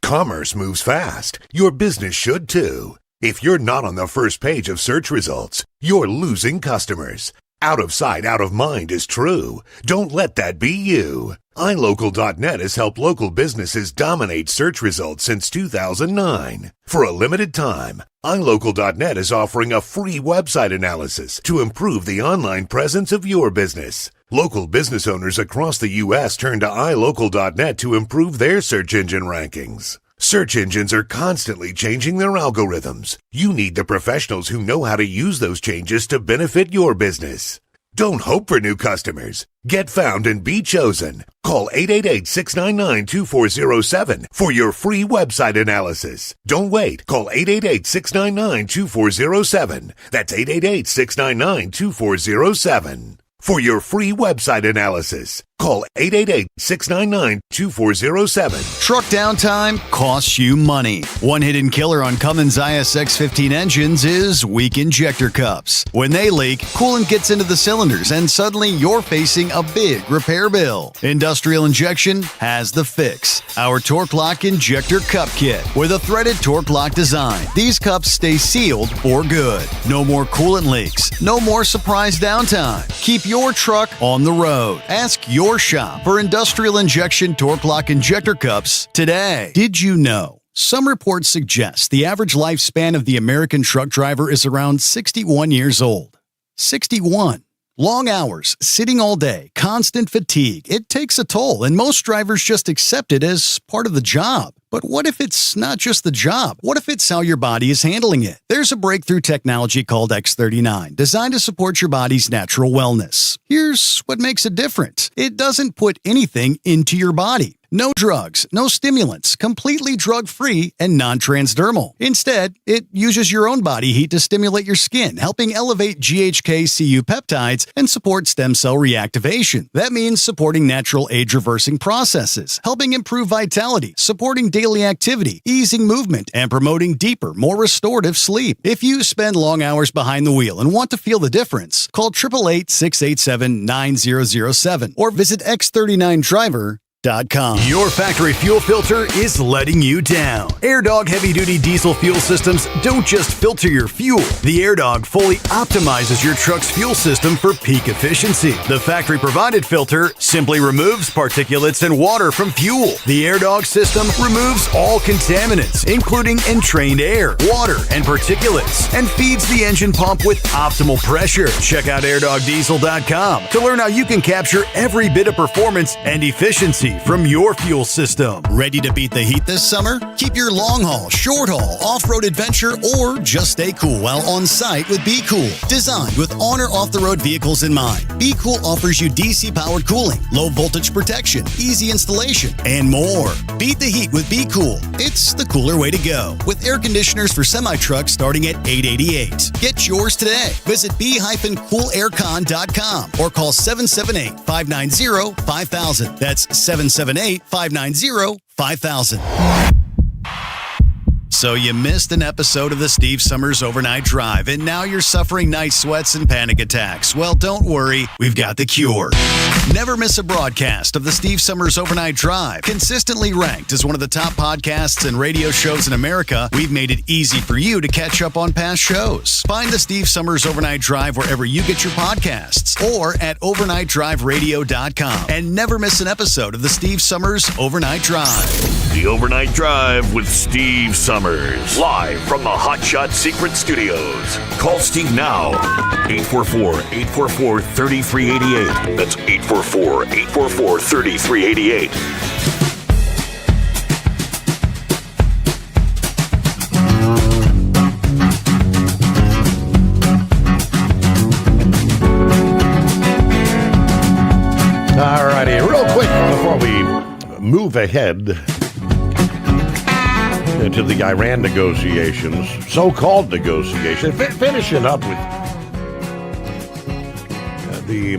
Commerce moves fast. Your business should too. If you're not on the first page of search results, you're losing customers. Out of sight, out of mind is true. Don't let that be you. iLocal.net has helped local businesses dominate search results since 2009. For a limited time, iLocal.net is offering a free website analysis to improve the online presence of your business. Local business owners across the U.S. turn to iLocal.net to improve their search engine rankings. Search engines are constantly changing their algorithms. You need the professionals who know how to use those changes to benefit your business. Don't hope for new customers. Get found and be chosen. Call 888-699-2407 for your free website analysis. Don't wait. Call 888-699-2407. That's 888-699-2407 for your free website analysis. Call 888-699-2407. Truck downtime costs you money. One hidden killer on Cummins ISX 15 engines is weak injector cups. When they leak, coolant gets into the cylinders and suddenly you're facing a big repair bill. Industrial Injection has the fix. Our Torque Lock Injector Cup Kit with a threaded Torque Lock design. These cups stay sealed for good. No more coolant leaks. No more surprise downtime. Keep your truck on the road. Ask your shop for Industrial Injection Torque Lock Injector Cups today. Did you know? Some reports suggest the average lifespan of the American truck driver is around 61 years old. 61. Long hours, sitting all day, constant fatigue. It takes a toll, and most drivers just accept it as part of the job. But what if it's not just the job? What if it's how your body is handling it? There's a breakthrough technology called X39, designed to support your body's natural wellness. Here's what makes it different. It doesn't put anything into your body. No drugs, no stimulants, completely drug-free and non-transdermal. Instead, it uses your own body heat to stimulate your skin, helping elevate GHK-Cu peptides and support stem cell reactivation. That means supporting natural age-reversing processes, helping improve vitality, supporting daily activity, easing movement, and promoting deeper, more restorative sleep. If you spend long hours behind the wheel and want to feel the difference, call 888-687-9007 or visit X39Driver.com. Your factory fuel filter is letting you down. AirDog heavy-duty diesel fuel systems don't just filter your fuel. The AirDog fully optimizes your truck's fuel system for peak efficiency. The factory-provided filter simply removes particulates and water from fuel. The AirDog system removes all contaminants, including entrained air, water, and particulates, and feeds the engine pump with optimal pressure. Check out AirDogDiesel.com to learn how you can capture every bit of performance and efficiency from your fuel system. Ready to beat the heat this summer? Keep your long haul, short haul, off-road adventure, or just stay cool while on site with Be Cool. Designed with on or off-the-road vehicles in mind, Be Cool offers you DC-powered cooling, low voltage protection, easy installation, and more. Beat the heat with Be Cool. It's the cooler way to go. With air conditioners for semi-trucks starting at $888. Get yours today. Visit b-coolaircon.com or call 778-590-5000. That's 778-590-5000. So you missed an episode of the Steve Sommers Overnight Drive, and now you're suffering night sweats and panic attacks. Well, don't worry, we've got the cure. Never miss a broadcast of the Steve Sommers Overnight Drive. Consistently ranked as one of the top podcasts and radio shows in America, we've made it easy for you to catch up on past shows. Find the Steve Sommers Overnight Drive wherever you get your podcasts or at overnightdriveradio.com. And never miss an episode of the Steve Sommers Overnight Drive. The Overnight Drive with Steve Sommers. Live from the Hot Shot Secret Studios. Call Steve now. 844-844-3388. That's 844-844-3388. All righty, real quick before we move ahead to the Iran negotiations, so-called negotiations, finishing up with the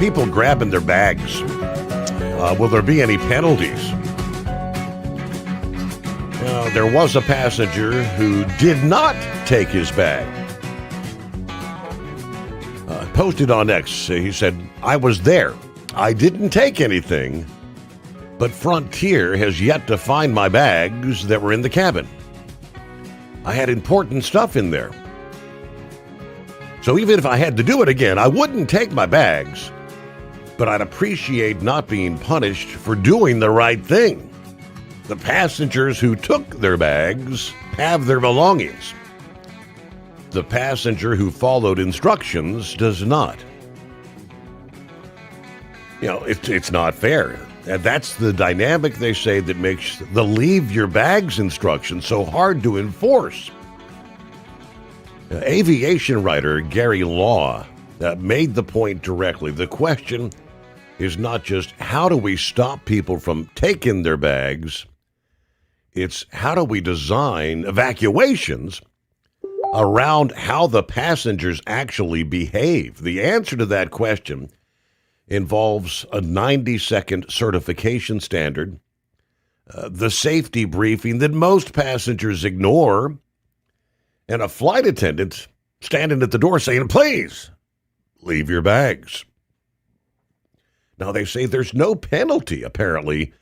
people grabbing their bags. Will there be any penalties? There was a passenger who did not take his bag. Posted on X, he said, "I was there. I didn't take anything, but Frontier has yet to find my bags that were in the cabin. I had important stuff in there. So even if I had to do it again, I wouldn't take my bags, but I'd appreciate not being punished for doing the right thing. The passengers who took their bags have their belongings. The passenger who followed instructions does not." You know, it's not fair. And that's the dynamic, they say, that makes the leave your bags instruction so hard to enforce. Aviation writer Gary Law made the point directly. The question is not just how do we stop people from taking their bags, it's how do we design evacuations around how the passengers actually behave. The answer to that question involves a 90-second certification standard, the safety briefing that most passengers ignore, and a flight attendant standing at the door saying, please, leave your bags. Now, they say there's no penalty, apparently,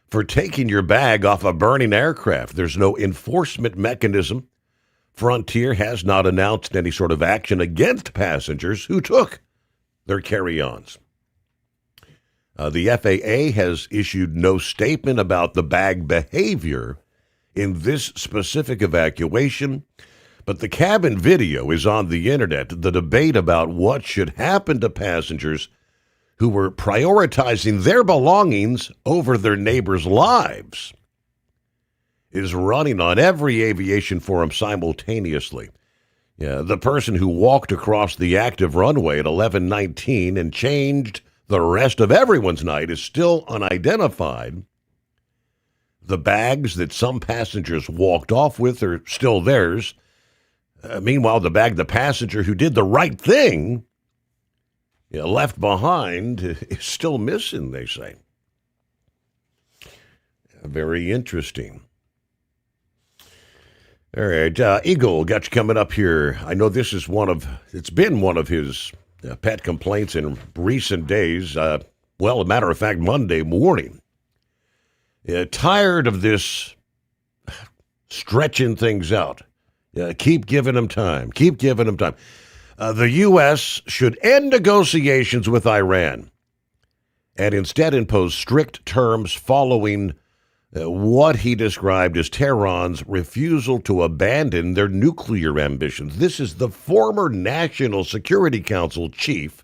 for taking your bag off a burning aircraft. There's no enforcement mechanism. Frontier has not announced any sort of action against passengers who took their carry-ons. The FAA has issued no statement about the bag behavior in this specific evacuation, but the cabin video is on the internet. The debate about what should happen to passengers who were prioritizing their belongings over their neighbors' lives is running on every aviation forum simultaneously. Yeah, the person who walked across the active runway at 11:19 and changed the rest of everyone's night is still unidentified. The bags that some passengers walked off with are still theirs. Meanwhile, the bag the passenger who did the right thing left behind is still missing, they say. Very interesting. All right, Eagle, got you coming up here. I know this is it's been one of his pet complaints in recent days. Well, a matter of fact, Monday morning. Tired of this stretching things out. Keep giving them time. Keep giving them time. The U.S. should end negotiations with Iran and instead impose strict terms following what he described as Tehran's refusal to abandon their nuclear ambitions. This is the former National Security Council chief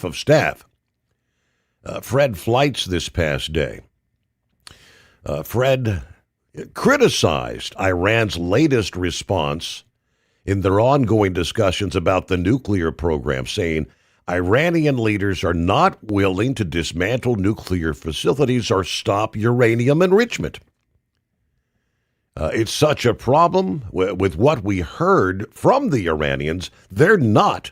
of staff, Fred Fleitz, this past day. Fred criticized Iran's latest response in their ongoing discussions about the nuclear program, saying Iranian leaders are not willing to dismantle nuclear facilities or stop uranium enrichment. It's such a problem with what we heard from the Iranians. They're not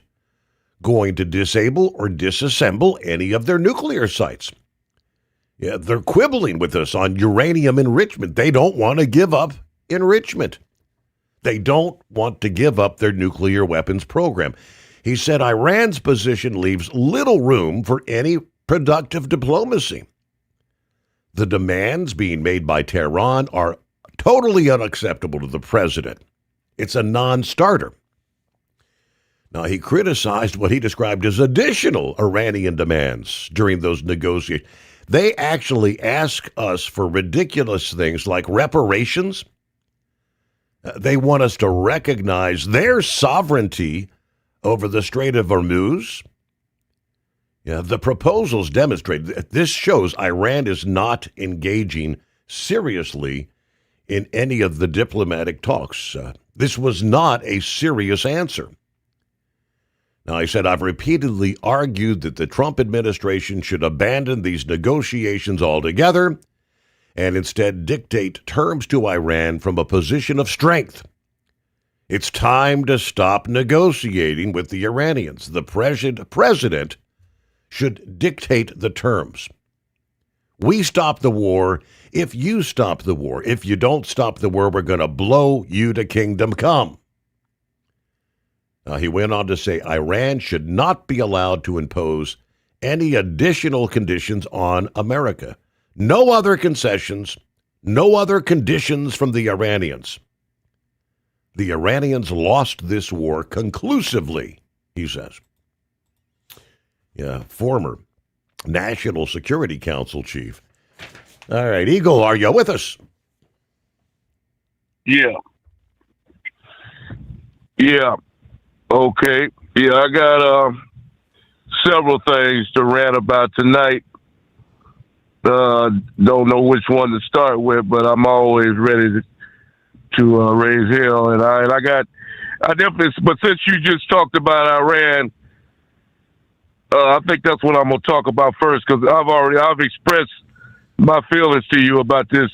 going to disable or disassemble any of their nuclear sites. Yeah, they're quibbling with us on uranium enrichment. They don't want to give up enrichment. They don't want to give up their nuclear weapons program. He said Iran's position leaves little room for any productive diplomacy. The demands being made by Tehran are totally unacceptable to the president. It's a non-starter. Now, he criticized what he described as additional Iranian demands during those negotiations. They actually ask us for ridiculous things like reparations. They want us to recognize their sovereignty over the Strait of Hormuz. Yeah, the proposals demonstrate that this shows Iran is not engaging seriously in any of the diplomatic talks. This was not a serious answer. Now, he said, I've repeatedly argued that the Trump administration should abandon these negotiations altogether and instead dictate terms to Iran from a position of strength. It's time to stop negotiating with the Iranians. The president should dictate the terms. We stop the war if you stop the war. If you don't stop the war, we're going to blow you to kingdom come. He went on to say Iran should not be allowed to impose any additional conditions on America. No other concessions, no other conditions from the Iranians. The Iranians lost this war conclusively, he says. Yeah, former National Security Council chief. All right, Eagle, are you with us? Yeah. Okay. Yeah, I got several things to rant about tonight. Don't know which one to start with, but I'm always ready to raise hell. And I definitely. But since you just talked about Iran, I think that's what I'm going to talk about first, because I've expressed my feelings to you about this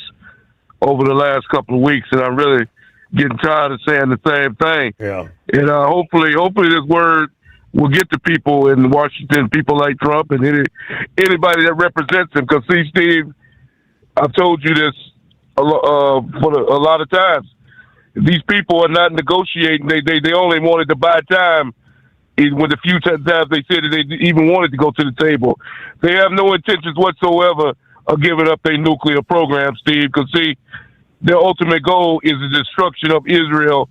over the last couple of weeks, and I'm really getting tired of saying the same thing. Yeah. And hopefully this word will get to people in Washington, people like Trump and anybody that represents him. Because, see, Steve, I've told you this a lot of times. These people are not negotiating. They only wanted to buy time with the few times they said that they even wanted to go to the table. They have no intentions whatsoever of giving up their nuclear program, Steve, because, see, their ultimate goal is the destruction of Israel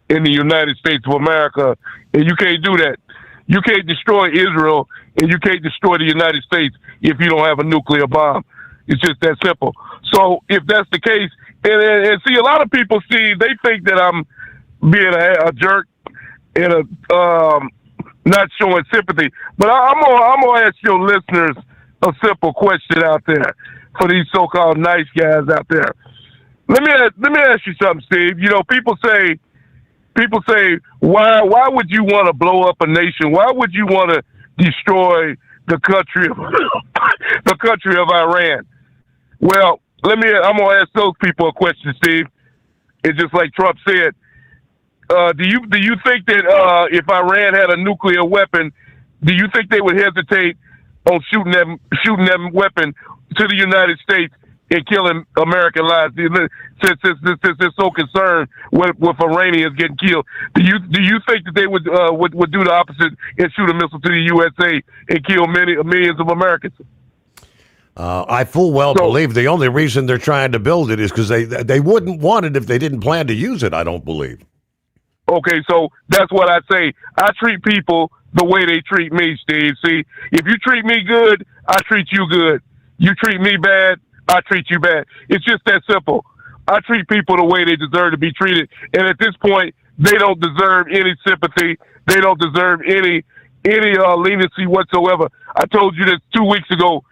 in the United States of America, and you can't do that. You can't destroy Israel, and you can't destroy the United States if you don't have a nuclear bomb. It's just that simple. So if that's the case, and see, a lot of people, Steve, they think that I'm being a jerk and not showing sympathy. But I'm gonna ask your listeners a simple question out there for these so-called nice guys out there. Let me ask you something, Steve. You know, people say, why would you want to blow up a nation? Why would you want to destroy the country of Iran? Well, I'm gonna ask those people a question, Steve. It's just like Trump said. Do you think that if Iran had a nuclear weapon, do you think they would hesitate on shooting that weapon to the United States and killing American lives? Since they're so concerned with Iranians getting killed, do you think that they would do the opposite and shoot a missile to the USA and kill millions of Americans? I full well believe the only reason they're trying to build it is because they wouldn't want it if they didn't plan to use it. I don't believe. Okay, so that's what I say. I treat people the way they treat me, Steve. See, if you treat me good, I treat you good. You treat me bad, I treat you bad. It's just that simple. I treat people the way they deserve to be treated. And at this point, they don't deserve any sympathy. They don't deserve any leniency whatsoever. I told you this 2 weeks ago.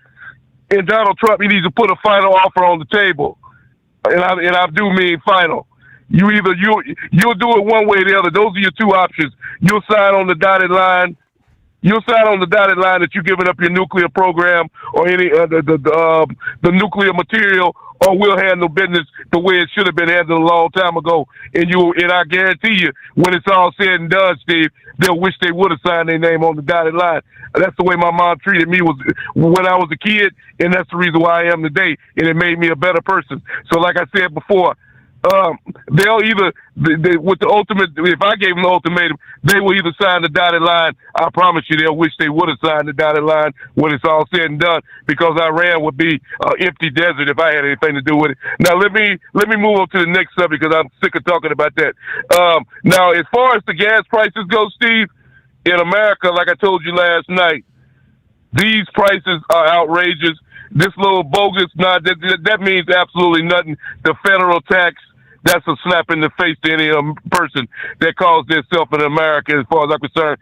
And Donald Trump, he needs to put a final offer on the table. And I do mean final. You'll do it one way or the other. Those are your two options. You'll sign on the dotted line. You'll sign on the dotted line that you're giving up your nuclear program or any the nuclear material, or we'll handle business the way it should have been handled a long time ago. And I guarantee you, when it's all said and done, Steve, they'll wish they would have signed their name on the dotted line. That's the way my mom treated me when I was a kid, and that's the reason why I am today. And it made me a better person. So, like I said before, they'll either with the ultimate. If I gave them the ultimatum, they will either sign the dotted line. I promise you, they'll wish they would have signed the dotted line when it's all said and done, because Iran would be an empty desert if I had anything to do with it. Now let me move on to the next subject, because I'm sick of talking about that. Now, as far as the gas prices go, Steve, in America, like I told you last night, these prices are outrageous. This little bogus, that means absolutely nothing. The federal tax, that's a slap in the face to any person that calls themselves in America, as far as I'm concerned.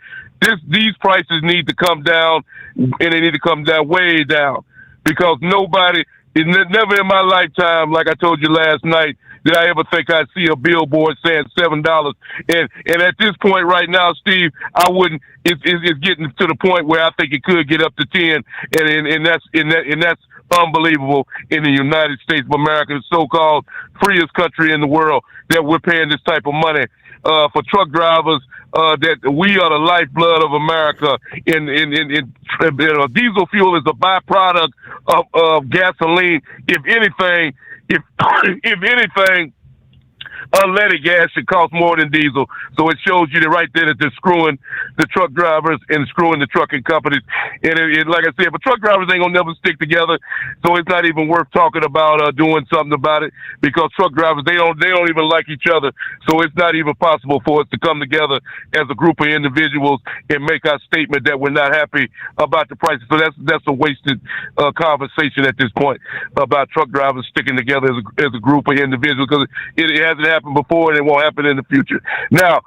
These prices need to come down, and they need to come down, way down, because nobody, never in my lifetime, like I told you last night, did I ever think I'd see a billboard saying $7. And at this point right now, Steve, I wouldn't. It's getting to the point where I think it could get up to 10, and that's unbelievable in the United States of America, the so-called freest country in the world, that we're paying this type of money for truck drivers. That we are the lifeblood of America. Diesel fuel is a byproduct of gasoline. If anything, unleaded gas should cost more than diesel. So it shows you that right there that they're screwing the truck drivers and screwing the trucking companies. And like I said, but truck drivers ain't gonna never stick together. So it's not even worth talking about doing something about it, because truck drivers, they don't even like each other. So it's not even possible for us to come together as a group of individuals and make our statement that we're not happy about the prices. So that's a wasted conversation at this point about truck drivers sticking together as a group of individuals, because it hasn't happened happened before and it won't happen in the future. Now,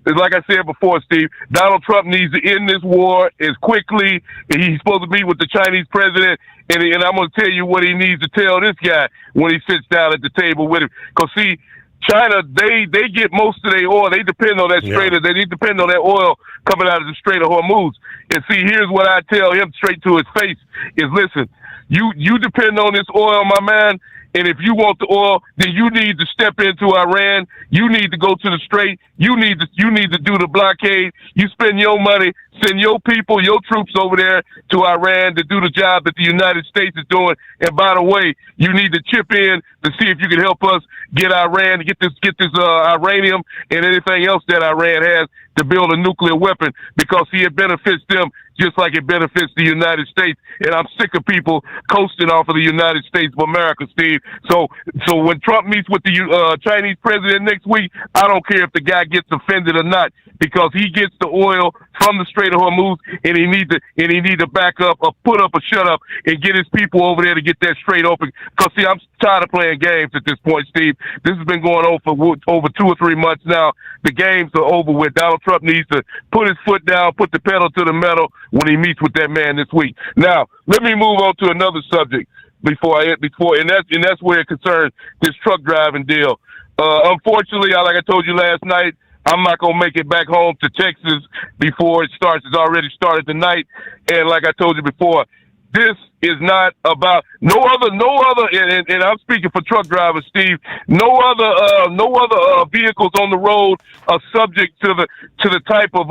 like I said before, Steve, Donald Trump needs to end this war as quickly. He's supposed to meet with the Chinese president, and I'm going to tell you what he needs to tell this guy when he sits down at the table with him. Because, see, China, they get most of their oil. They depend on that They depend on that oil coming out of the Strait of Hormuz. And see, here's what I tell him straight to his face: is listen, you depend on this oil, my man. And if you want the oil, then you need to step into Iran. You need to go to the Strait. You need to do the blockade. You spend your money, send your people, your troops over there to Iran to do the job that the United States is doing. And by the way, you need to chip in to see if you can help us get Iran to get this uranium and anything else that Iran has to build a nuclear weapon, because see, it benefits them just like it benefits the United States. And I'm sick of people coasting off of the United States of America, Steve. So when Trump meets with the Chinese president next week, I don't care if the guy gets offended or not, because he gets the oil from the Strait of Hormuz, and he need to back up or put up a shut up and get his people over there to get that strait open. Because see, I'm tired of playing games at this point, Steve. This has been going on for over 2 or 3 months now. The games are over with. Donald Trump needs to put his foot down, put the pedal to the metal when he meets with that man this week. Now, let me move on to another subject and that's where it concerns this truck driving deal. Unfortunately, like I told you last night, I'm not going to make it back home to Texas before it starts. It's already started tonight. And like I told you before, this is not about no other, and I'm speaking for truck drivers, Steve. No other vehicles on the road are subject to the type of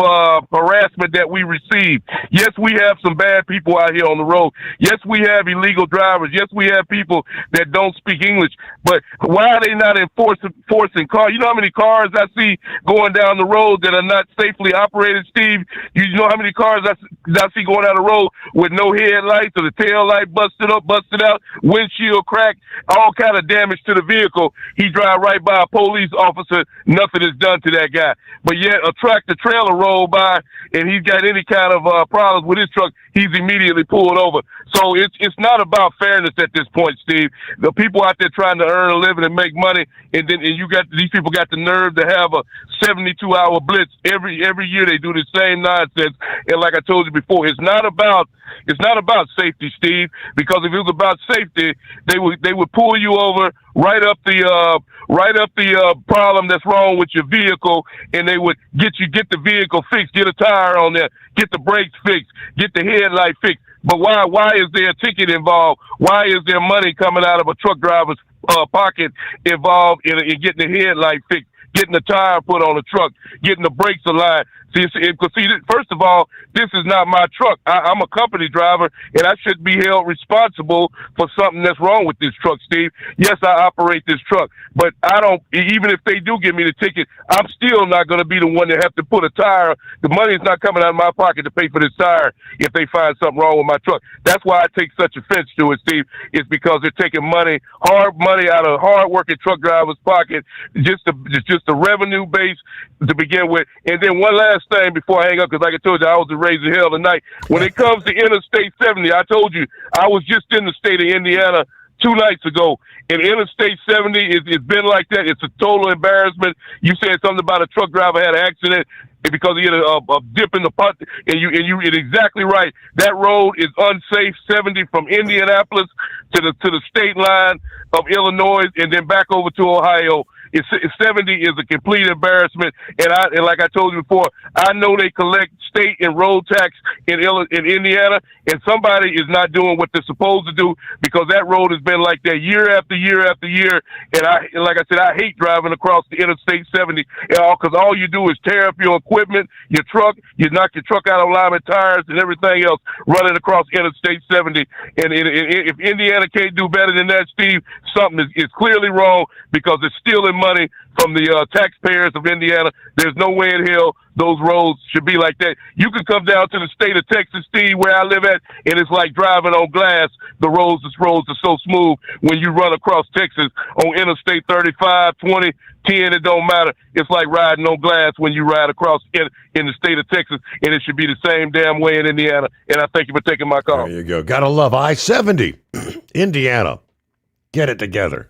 harassment that we receive. Yes, we have some bad people out here on the road. Yes, we have illegal drivers. Yes, we have people that don't speak English. But why are they not enforcing cars? You know how many cars I see going down the road that are not safely operated, Steve? You know how many cars I see going down the road with no headlights or the tail light busted out, windshield cracked, all kind of damage to the vehicle. He drive right by a police officer, nothing is done to that guy. But yet a tractor trailer rolled by and he's got any kind of problems with his truck, he's immediately pulled over. So it's not about fairness at this point, Steve. The people out there trying to earn a living and make money, and you got these people got the nerve to have a 72-hour blitz every year. They do the same nonsense. And like I told you before, it's not about safety, Steve. Because if it was about safety, they would pull you over, write up the problem that's wrong with your vehicle, and they would get the vehicle fixed, get a tire on there, get the brakes fixed, get the headlight fixed. But why is there a ticket involved? Why is there money coming out of a truck driver's pocket involved in getting the headlight fixed, getting the tire put on the truck, getting the brakes aligned? See, first of all, this is not my truck. I'm a company driver, and I should be held responsible for something that's wrong with this truck, Steve. Yes, I operate this truck, but I don't. Even if they do give me the ticket, I'm still not going to be the one that have to put a tire. The money is not coming out of my pocket to pay for this tire if they find something wrong with my truck. That's why I take such offense to it, Steve. It's because they're taking hard money out of hard-working truck drivers' pocket, just the revenue base to begin with. And then one last thing before I hang up, because like I told you, I was raising hell tonight. When it comes to Interstate 70, I told you I was just in the state of Indiana 2 nights ago, and Interstate 70 it's been like that. It's a total embarrassment. You said something about a truck driver had an accident because he had a dip in the pot, and you're exactly right. That road is unsafe. 70 from Indianapolis to the state line of Illinois, and then back over to Ohio. 70 is a complete embarrassment, and like I told you before, I know they collect state and road tax in Indiana, and somebody is not doing what they're supposed to do, because that road has been like that year after year after year. And like I said, I hate driving across the Interstate 70, because all you do is tear up your equipment, your truck, you knock your truck out of alignment, tires, and everything else running across Interstate 70. And if Indiana can't do better than that, Steve, something is clearly wrong, because it's stealing money from the taxpayers of Indiana. There's no way in hell those roads should be like that. You can come down to the state of Texas, Steve, where I live at, and it's like driving on glass. The roads are so smooth when you run across Texas on Interstate 35, 20, 10, it don't matter. It's like riding on glass when you ride across in the state of Texas, and it should be the same damn way in Indiana. And I thank you for taking my call. There you go. Gotta love I-70. Indiana. Get it together.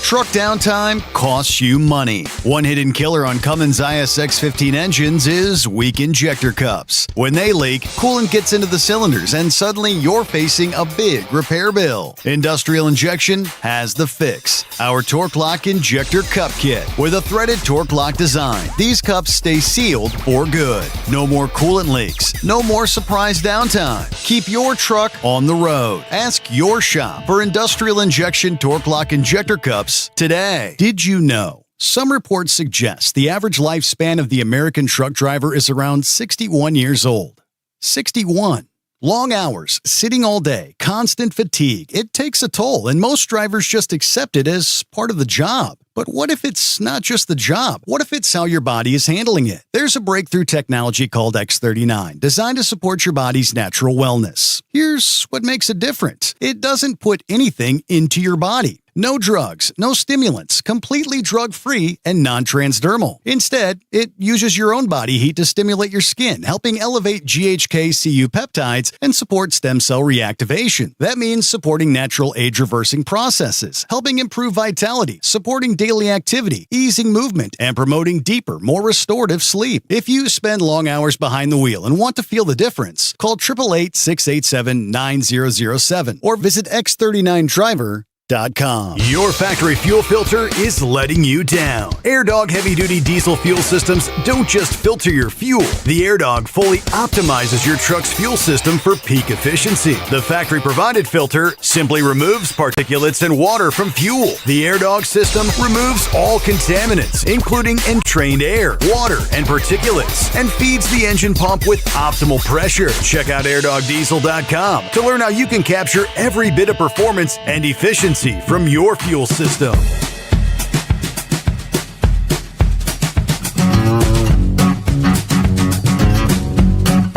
Truck downtime costs you money. One hidden killer on Cummins ISX 15 engines is weak injector cups. When they leak, coolant gets into the cylinders and suddenly you're facing a big repair bill. Industrial Injection has the fix. Our Torque Lock Injector Cup Kit with a threaded Torque Lock design. These cups stay sealed for good. No more coolant leaks. No more surprise downtime. Keep your truck on the road. Ask your shop for Industrial Injection Torque Lock Injector Cups today. Did you know? Some reports suggest the average lifespan of the American truck driver is around 61 years old. 61. Long hours, sitting all day, constant fatigue. It takes a toll, and most drivers just accept it as part of the job. But what if it's not just the job? What if it's how your body is handling it? There's a breakthrough technology called X39, designed to support your body's natural wellness. Here's what makes it different. It doesn't put anything into your body. No drugs, no stimulants, completely drug-free and non-transdermal. Instead, it uses your own body heat to stimulate your skin, helping elevate GHK-Cu peptides and support stem cell reactivation. That means supporting natural age-reversing processes, helping improve vitality, supporting daily activity, easing movement, and promoting deeper, more restorative sleep. If you spend long hours behind the wheel and want to feel the difference, call 888-687-9007 or visit X39Driver.com. Your factory fuel filter is letting you down. AirDog heavy-duty diesel fuel systems don't just filter your fuel. The AirDog fully optimizes your truck's fuel system for peak efficiency. The factory-provided filter simply removes particulates and water from fuel. The AirDog system removes all contaminants, including entrained air, water, and particulates, and feeds the engine pump with optimal pressure. Check out airdogdiesel.com to learn how you can capture every bit of performance and efficiency from your fuel system.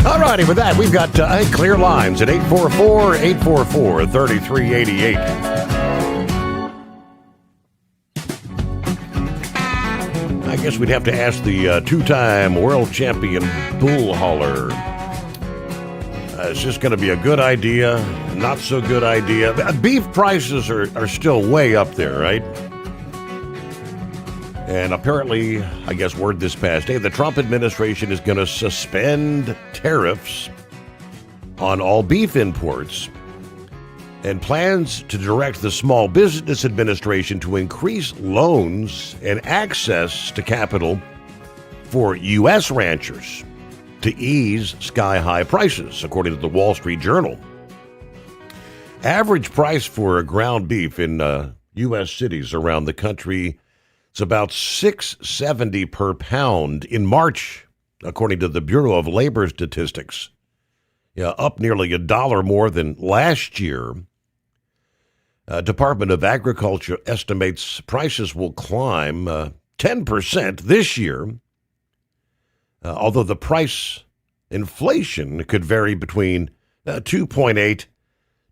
Alrighty, with that, we've got clear lines at 844-844-3388. I guess we'd have to ask the two-time world champion bull hauler. Is this going to be a good idea? Not so good idea? Beef prices are still way up there, right? And apparently, I guess word this past day, the Trump administration is going to suspend tariffs on all beef imports and plans to direct the Small Business Administration to increase loans and access to capital for U.S. ranchers to ease sky-high prices, according to the Wall Street Journal. Average price for ground beef in U.S. cities around the country is about $6.70 per pound in March, according to the Bureau of Labor Statistics. Yeah, up nearly $1 more than last year. Department of Agriculture estimates prices will climb 10% this year. Although the price inflation could vary between 2.8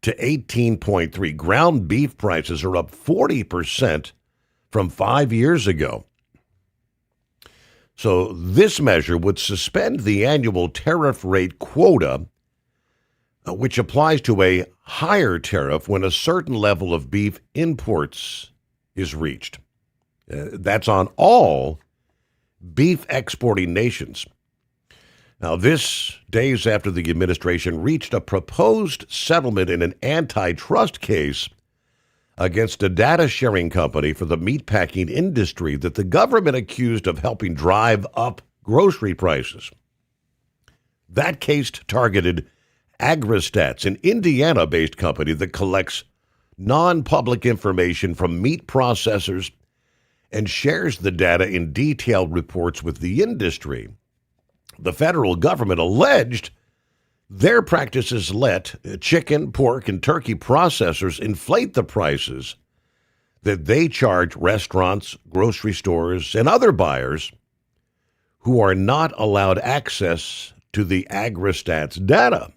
to 18.3. Ground beef prices are up 40% from 5 years ago. So this measure would suspend the annual tariff rate quota, which applies to a higher tariff when a certain level of beef imports is reached. That's on all beef exporting nations. Now, this days after the administration reached a proposed settlement in an antitrust case against a data sharing company for the meatpacking industry that the government accused of helping drive up grocery prices. That case targeted AgriStats, an Indiana-based company that collects non-public information from meat processors and shares the data in detailed reports with the industry. The federal government alleged their practices let chicken, pork, and turkey processors inflate the prices that they charge restaurants, grocery stores, and other buyers who are not allowed access to the AgriStats data.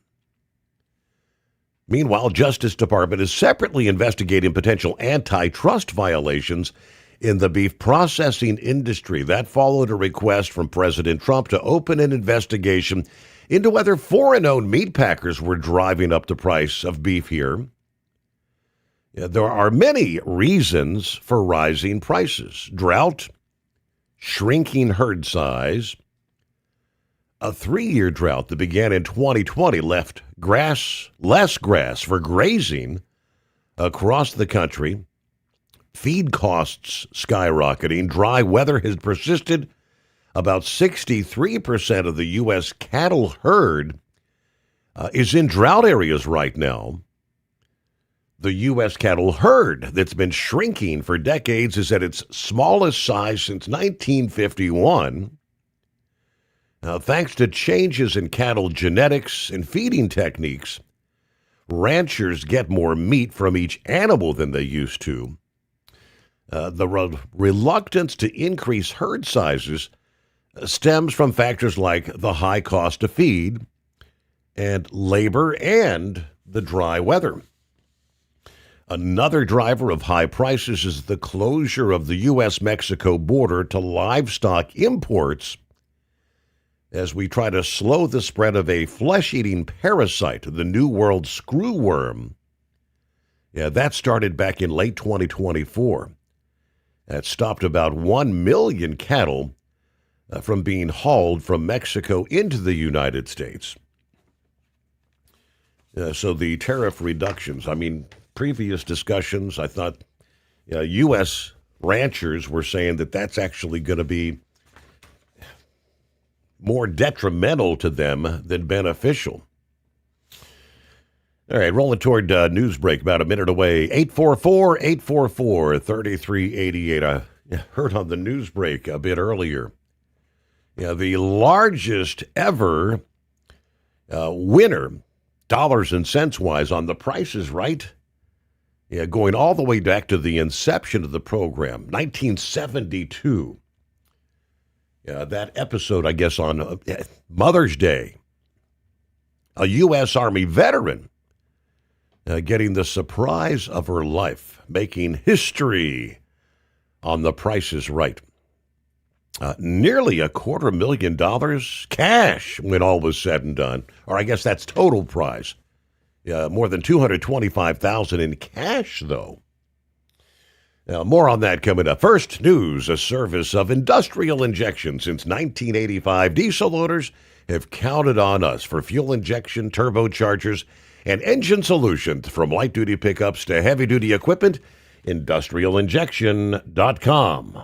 Meanwhile, Justice Department is separately investigating potential antitrust violations in the beef processing industry. That followed a request from President Trump to open an investigation into whether foreign-owned meat packers were driving up the price of beef here. There are many reasons for rising prices. Drought, shrinking herd size. A 3-year drought that began in 2020 left less grass for grazing across the country. Feed costs skyrocketing. Dry weather has persisted. About 63% of the U.S. cattle herd is in drought areas right now. The U.S. cattle herd that's been shrinking for decades is at its smallest size since 1951. Now, thanks to changes in cattle genetics and feeding techniques, ranchers get more meat from each animal than they used to. The reluctance to increase herd sizes stems from factors like the high cost to feed and labor and the dry weather. Another driver of high prices is the closure of the U.S.-Mexico border to livestock imports as we try to slow the spread of a flesh-eating parasite, the New World screwworm. That started back in late 2024. That stopped about 1 million cattle from being hauled from Mexico into the United States. So the tariff reductions, previous discussions, I thought U.S. ranchers were saying that that's actually going to be more detrimental to them than beneficial. All right, rolling toward news break, about a minute away. 844-844-3388. I heard on the news break a bit earlier. The largest ever winner, dollars and cents wise, on The Price is Right. Going all the way back to the inception of the program, 1972. That episode, I guess, on Mother's Day. A U.S. Army veteran getting the surprise of her life, making history on The Price is Right. Nearly $250,000 cash when all was said and done. Or I guess that's total prize. More than $225,000 in cash, though. More on that coming up. First, news, a service of Industrial Injection. Since 1985, diesel owners have counted on us for fuel injection, turbochargers, and engine solutions from light-duty pickups to heavy-duty equipment. IndustrialInjection.com.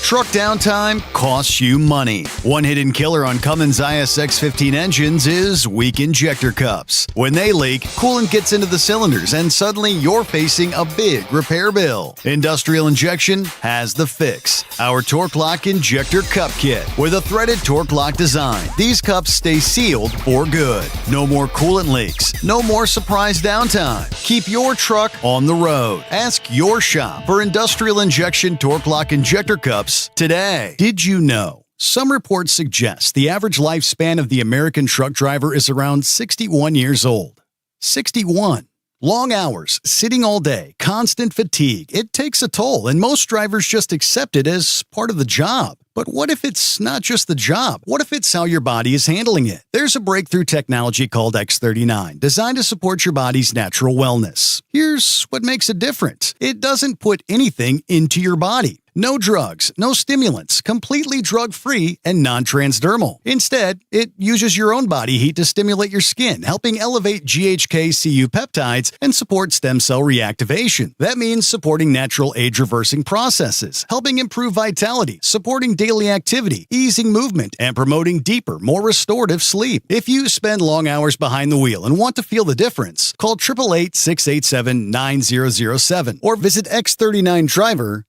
Truck downtime costs you money. One hidden killer on Cummins ISX-15 engines is weak injector cups. When they leak, coolant gets into the cylinders and suddenly you're facing a big repair bill. Industrial Injection has the fix. Our Torque Lock Injector Cup Kit with a threaded Torque Lock design. These cups stay sealed for good. No more coolant leaks. No more surprise downtime. Keep your truck on the road. Ask your shop for Industrial Injection Torque Lock Injector Cups today. Did you know? Some reports suggest the average lifespan of the American truck driver is around 61 years old. 61. Long hours, sitting all day, constant fatigue. It takes a toll, and most drivers just accept it as part of the job. But what if it's not just the job? What if it's how your body is handling it? There's a breakthrough technology called X39, designed to support your body's natural wellness. Here's what makes it different. It doesn't put anything into your body. No drugs, no stimulants, completely drug-free and non-transdermal. Instead, it uses your own body heat to stimulate your skin, helping elevate GHK-Cu peptides and support stem cell reactivation. That means supporting natural age-reversing processes, helping improve vitality, supporting daily activity, easing movement, and promoting deeper, more restorative sleep. If you spend long hours behind the wheel and want to feel the difference, call 888-687-9007 or visit X39Driver.com.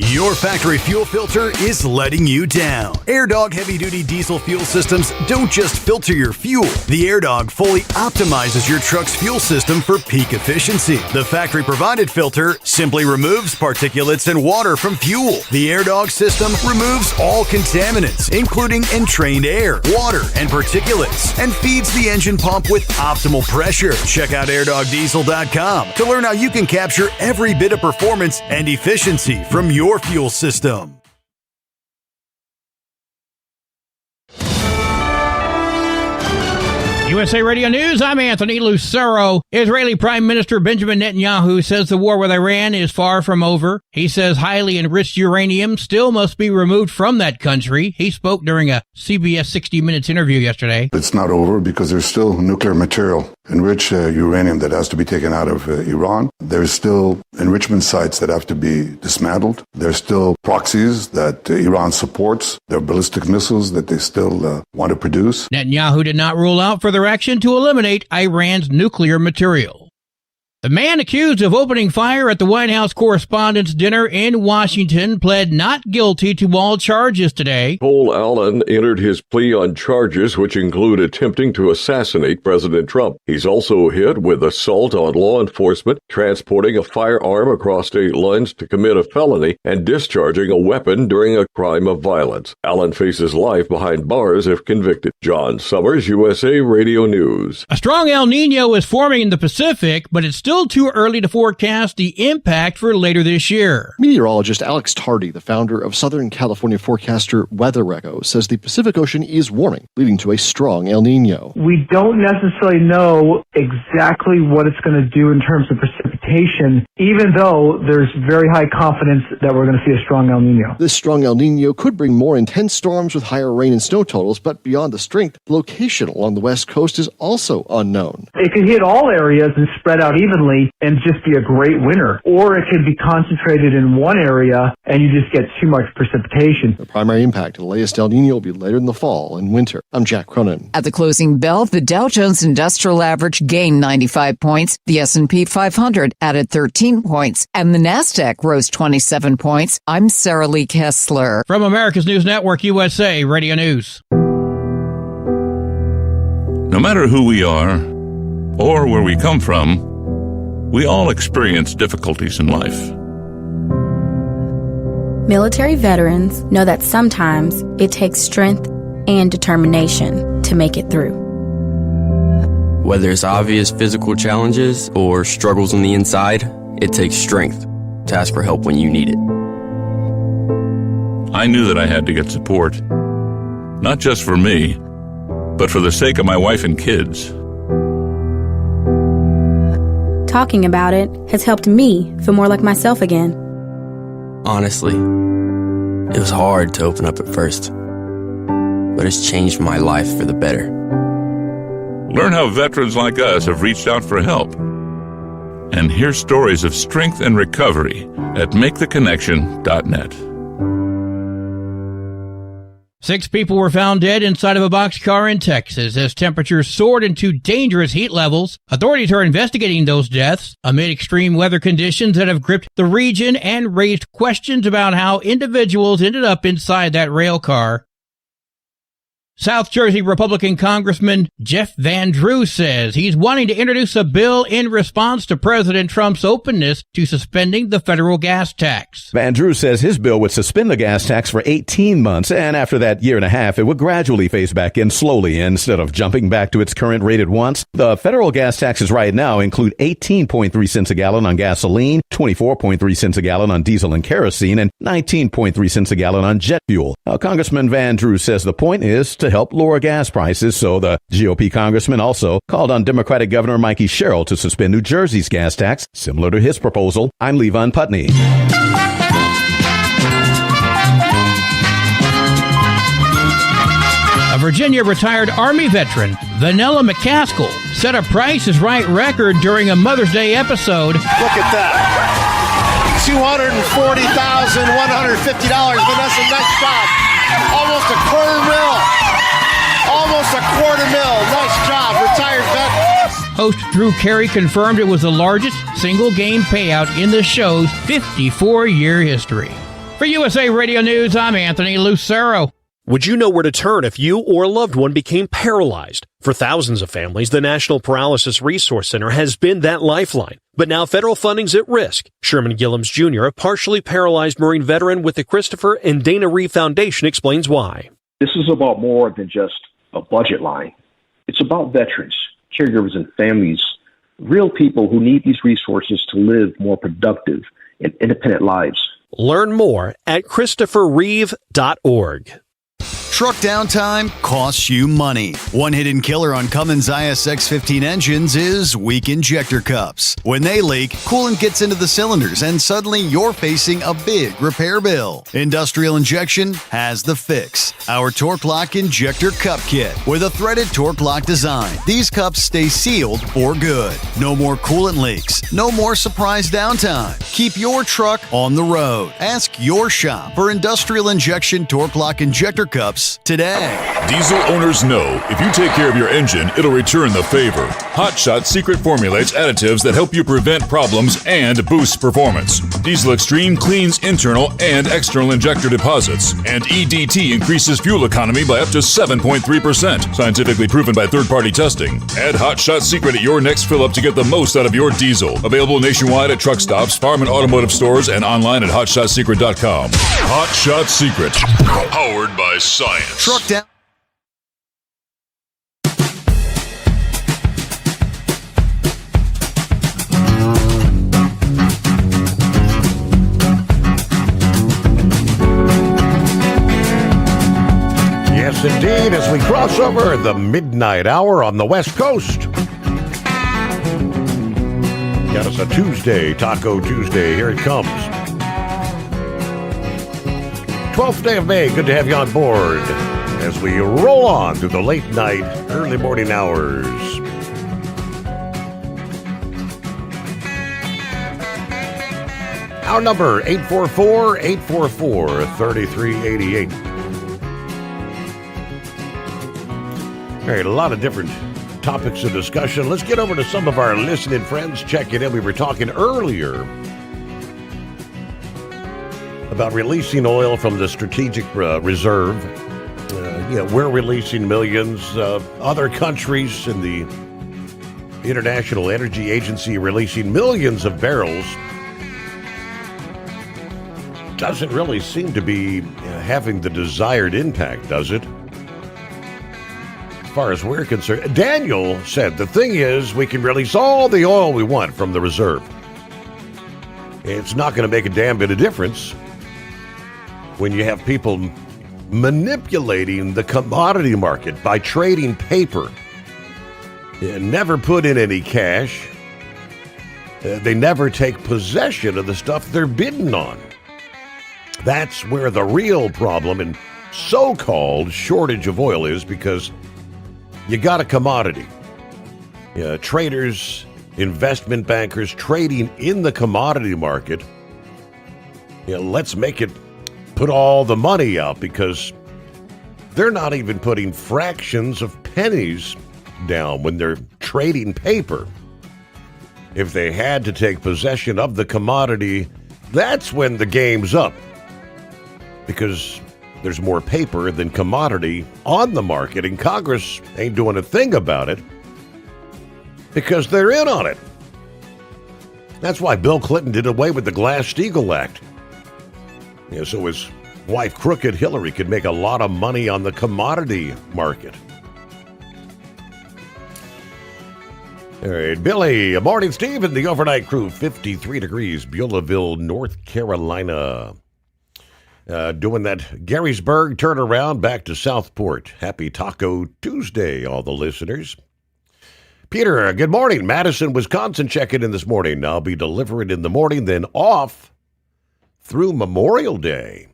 Your factory fuel filter is letting you down. AirDog heavy-duty diesel fuel systems don't just filter your fuel. The AirDog fully optimizes your truck's fuel system for peak efficiency. The factory-provided filter simply removes particulates and water from fuel. The AirDog system removes all contaminants, including entrained air, water, and particulates, and feeds the engine pump with optimal pressure. Check out AirDogDiesel.com to learn how you can capture every bit of performance and efficiency from your fuel system. USA Radio News, I'm Anthony Lucero. Israeli Prime Minister Benjamin Netanyahu says the war with Iran is far from over. He says highly enriched uranium still must be removed from that country. He spoke during a CBS 60 Minutes interview yesterday. It's not over because there's still nuclear material, enriched uranium that has to be taken out of Iran. There's still enrichment sites that have to be dismantled. There's still proxies that Iran supports. There are ballistic missiles that they still want to produce. Netanyahu did not rule out further action to eliminate Iran's nuclear material. The man accused of opening fire at the White House Correspondents' Dinner in Washington pled not guilty to all charges today. Cole Allen entered his plea on charges which include attempting to assassinate President Trump. He's also hit with assault on law enforcement, transporting a firearm across state lines to commit a felony, and discharging a weapon during a crime of violence. Allen faces life behind bars if convicted. John Sommers, USA Radio News. A strong El Nino is forming in the Pacific, but it's still too early to forecast the impact for later this year. Meteorologist Alex Tardy, the founder of Southern California forecaster Weather Echo, says the Pacific Ocean is warming, leading to a strong El Nino. We don't necessarily know exactly what it's going to do in terms of precipitation, even though there's very high confidence that we're going to see a strong El Nino. This strong El Nino could bring more intense storms with higher rain and snow totals, but beyond the strength, the location along the west coast is also unknown. It could hit all areas and spread out evenly and just be a great winter. Or it could be concentrated in one area and you just get too much precipitation. The primary impact of the latest El Nino will be later in the fall and winter. I'm Jack Cronin. At the closing bell, the Dow Jones Industrial Average gained 95 points, the S&P 500 added 13 points, and the NASDAQ rose 27 points. I'm Sarah Lee Kessler. From America's News Network, USA Radio News. No matter who we are or where we come from, we all experience difficulties in life. Military veterans know that sometimes it takes strength and determination to make it through. Whether it's obvious physical challenges or struggles on the inside, it takes strength to ask for help when you need it. I knew that I had to get support, not just for me, but for the sake of my wife and kids. Talking about it has helped me feel more like myself again. Honestly, it was hard to open up at first, but it's changed my life for the better. Learn how veterans like us have reached out for help. And hear stories of strength and recovery at MakeTheConnection.net. 6 people were found dead inside of a boxcar in Texas as temperatures soared into dangerous heat levels. Authorities are investigating those deaths amid extreme weather conditions that have gripped the region and raised questions about how individuals ended up inside that rail car. South Jersey Republican Congressman Jeff Van Drew says he's wanting to introduce a bill in response to President Trump's openness to suspending the federal gas tax. Van Drew says his bill would suspend the gas tax for 18 months, and after that year and a half, it would gradually phase back in slowly instead of jumping back to its current rate at once. The federal gas taxes right now include 18.3 cents a gallon on gasoline, 24.3 cents a gallon on diesel and kerosene, and 19.3 cents a gallon on jet fuel. Now, Congressman Van Drew says the point is to help lower gas prices, so the GOP congressman also called on Democratic Governor Mikey Sherrill to suspend New Jersey's gas tax, similar to his proposal. I'm Levon Putney. A Virginia retired Army veteran, Vanilla McCaskill, set a Price is Right record during a Mother's Day episode. Look at that. $240,150. Vanessa, nice job. Almost a quarter mil. Nice job. Retired vet. Host Drew Carey confirmed it was the largest single game payout in the show's 54-year history. For USA Radio News, I'm Anthony Lucero. Would you know where to turn if you or a loved one became paralyzed? For thousands of families, the National Paralysis Resource Center has been that lifeline. But now federal funding's at risk. Sherman Gillums Jr., a partially paralyzed Marine veteran with the Christopher and Dana Reeve Foundation, explains why. This is about more than just a budget line. It's about veterans, caregivers, and families, real people who need these resources to live more productive and independent lives. Learn more at ChristopherReeve.org. Truck downtime costs you money. One hidden killer on Cummins ISX-15 engines is weak injector cups. When they leak, coolant gets into the cylinders and suddenly you're facing a big repair bill. Industrial Injection has the fix. Our Torque Lock Injector Cup Kit with a threaded Torque Lock design. These cups stay sealed for good. No more coolant leaks. No more surprise downtime. Keep your truck on the road. Ask your shop for Industrial Injection Torque Lock Injector Cups today. Diesel owners know if you take care of your engine, it'll return the favor. Hot Shot secret formulates additives that help you prevent problems and boost performance. Diesel Extreme cleans internal and external injector deposits, and EDT increases fuel economy by up to 7.3%, scientifically proven by third-party testing. Add Hot Shot secret at your next fill-up to get the most out of your diesel. Available nationwide at truck stops, farm and automotive stores, and online at hotshotsecret.com. Hot Shot Secret, powered by science. Truck down. Yes, indeed, as we cross over the midnight hour on the West Coast. Got us a Tuesday, Taco Tuesday. Here it comes. 12th day of May. Good to have you on board as we roll on through the late night, early morning hours. Our number, 844-844-3388. All right, a lot of different topics of discussion. Let's get over to some of our listening friends checking in. We were talking earlier about releasing oil from the strategic reserve. We're releasing millions. Other countries in the International Energy Agency releasing millions of barrels. Doesn't really seem to be having the desired impact, does it? As far as we're concerned. Daniel said, the thing is, we can release all the oil we want from the reserve. It's not going to make a damn bit of difference when you have people manipulating the commodity market by trading paper. They never put in any cash. They never take possession of the stuff they're bidding on. That's where the real problem and so-called shortage of oil is, because you got a commodity. Traders, investment bankers trading in the commodity market. Let's make it put all the money out, because they're not even putting fractions of pennies down when they're trading paper. If they had to take possession of the commodity, that's when the game's up, because there's more paper than commodity on the market, and Congress ain't doing a thing about it because they're in on it. That's why Bill Clinton did away with the Glass-Steagall Act. So his wife, crooked Hillary, could make a lot of money on the commodity market. All right, Billy, morning, Steve, and the overnight crew, 53 degrees, Beulahville, North Carolina. Doing that Garysburg turnaround back to Southport. Happy Taco Tuesday, all the listeners. Peter, good morning. Madison, Wisconsin, checking in this morning. I'll be delivering in the morning, then off through Memorial Day.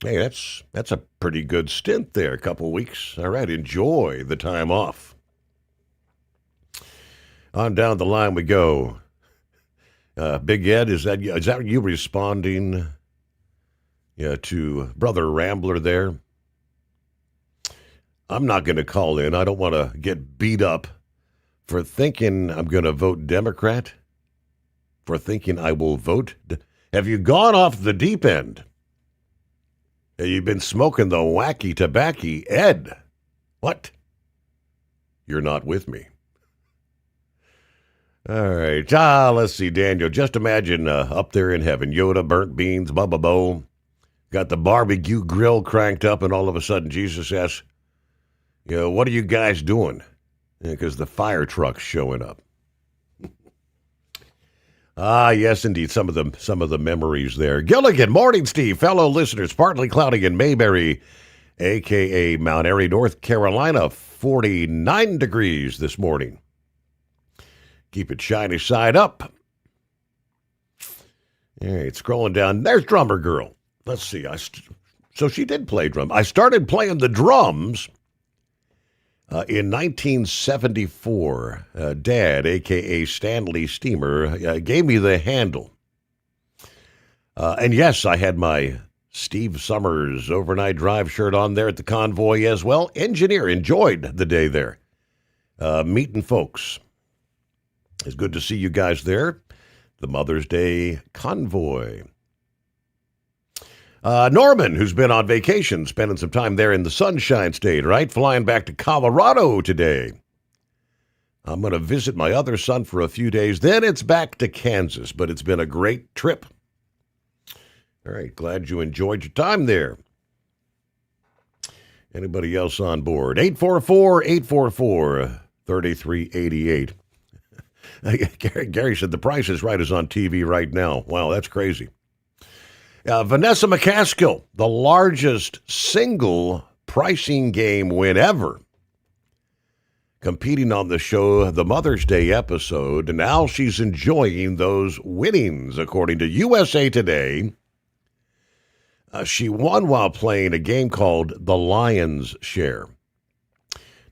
Hey, that's a pretty good stint there, a couple weeks. All right, enjoy the time off. On down the line we go. Big Ed, is that you responding to Brother Rambler there? I'm not going to call in. I don't want to get beat up for thinking I'm going to vote Democrat, for thinking I will vote. Have you gone off the deep end? Have you been smoking the wacky tobacco, Ed? What? You're not with me. All right. Let's see, Daniel. Just imagine up there in heaven, Yoda, burnt beans, Bubba Bo, got the barbecue grill cranked up, and all of a sudden Jesus asks, what are you guys doing? Because the fire truck's showing up. Yes, indeed. Some of the memories there. Gilligan, morning, Steve. Fellow listeners, partly cloudy in Mayberry. a.k.a. Mount Airy, North Carolina, 49 degrees this morning. Keep it shiny side up. All right, scrolling down. There's Drummer Girl. Let's see. So she did play drum. I started playing the drums in 1974. Dad, a.k.a. Stanley Steamer, gave me the handle. And yes, I had my Steve Sommers overnight drive shirt on there at the convoy as well. Engineer, enjoyed the day there. Meeting folks. It's good to see you guys there. The Mother's Day convoy. Norman, who's been on vacation, spending some time there in the Sunshine State, right? Flying back to Colorado today. I'm going to visit my other son for a few days. Then it's back to Kansas, but it's been a great trip. All right, glad you enjoyed your time there. Anybody else on board? 844-844-3388. Gary said the Price is Right is on TV right now. Wow, that's crazy. Vanessa McCaskill, the largest single pricing game win ever, competing on the show, the Mother's Day episode, and now she's enjoying those winnings, according to USA Today. She won while playing a game called The Lion's Share.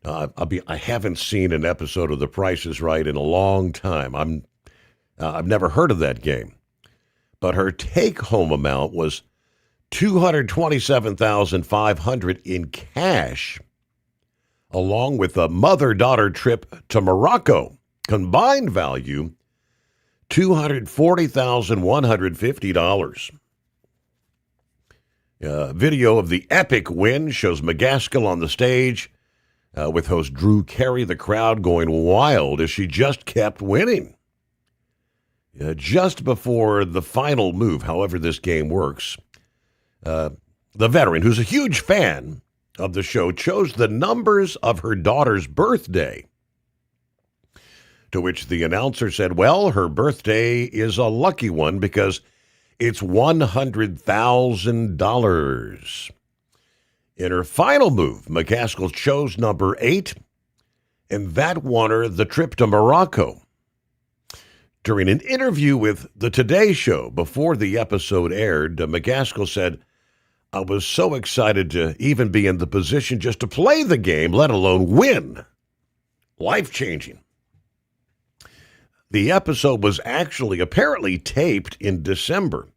I haven't seen an episode of The Price is Right in a long time. I've never heard of that game. But her take-home amount was $227,500 in cash, along with a mother-daughter trip to Morocco. Combined value, $240,150. Video of the epic win shows McCaskill on the stage with host Drew Carey, the crowd going wild as she just kept winning. Just before the final move, however this game works, the veteran, who's a huge fan of the show, chose the numbers of her daughter's birthday. To which the announcer said, well, her birthday is a lucky one because it's $100,000. In her final move, McCaskill chose number 8, and that won her the trip to Morocco. During an interview with The Today Show before the episode aired, McCaskill said, I was so excited to even be in the position just to play the game, let alone win. Life-changing. The episode was actually apparently taped in December,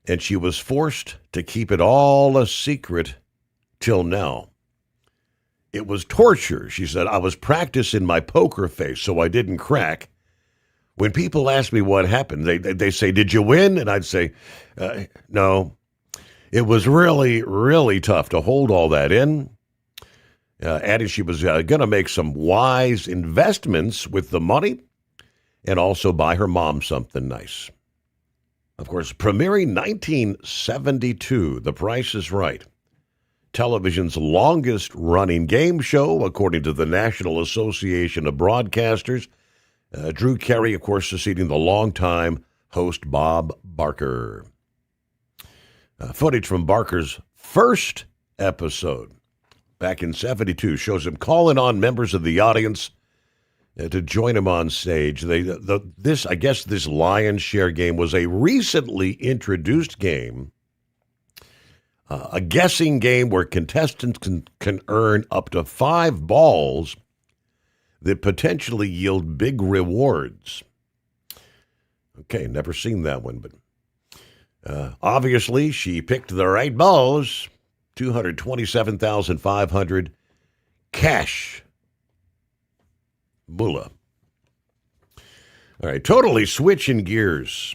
and she was forced to keep it all a secret till now. It was torture, she said. I was practicing my poker face so I didn't crack. When people ask me what happened, they say, did you win? And I'd say, no. It was really, really tough to hold all that in. Adding she was going to make some wise investments with the money and also buy her mom something nice. Of course, premiering 1972, The Price is Right, television's longest-running game show, according to the National Association of Broadcasters. Drew Carey, of course, succeeding the longtime host Bob Barker. Footage from Barker's first episode back in 72 shows him calling on members of the audience to join him on stage. This Lion's Share game was a recently introduced game, a guessing game where contestants can earn up to 5 balls that potentially yield big rewards. Okay, never seen that one, but obviously she picked the right balls. $227,500 cash. Moolah. All right, totally switching gears.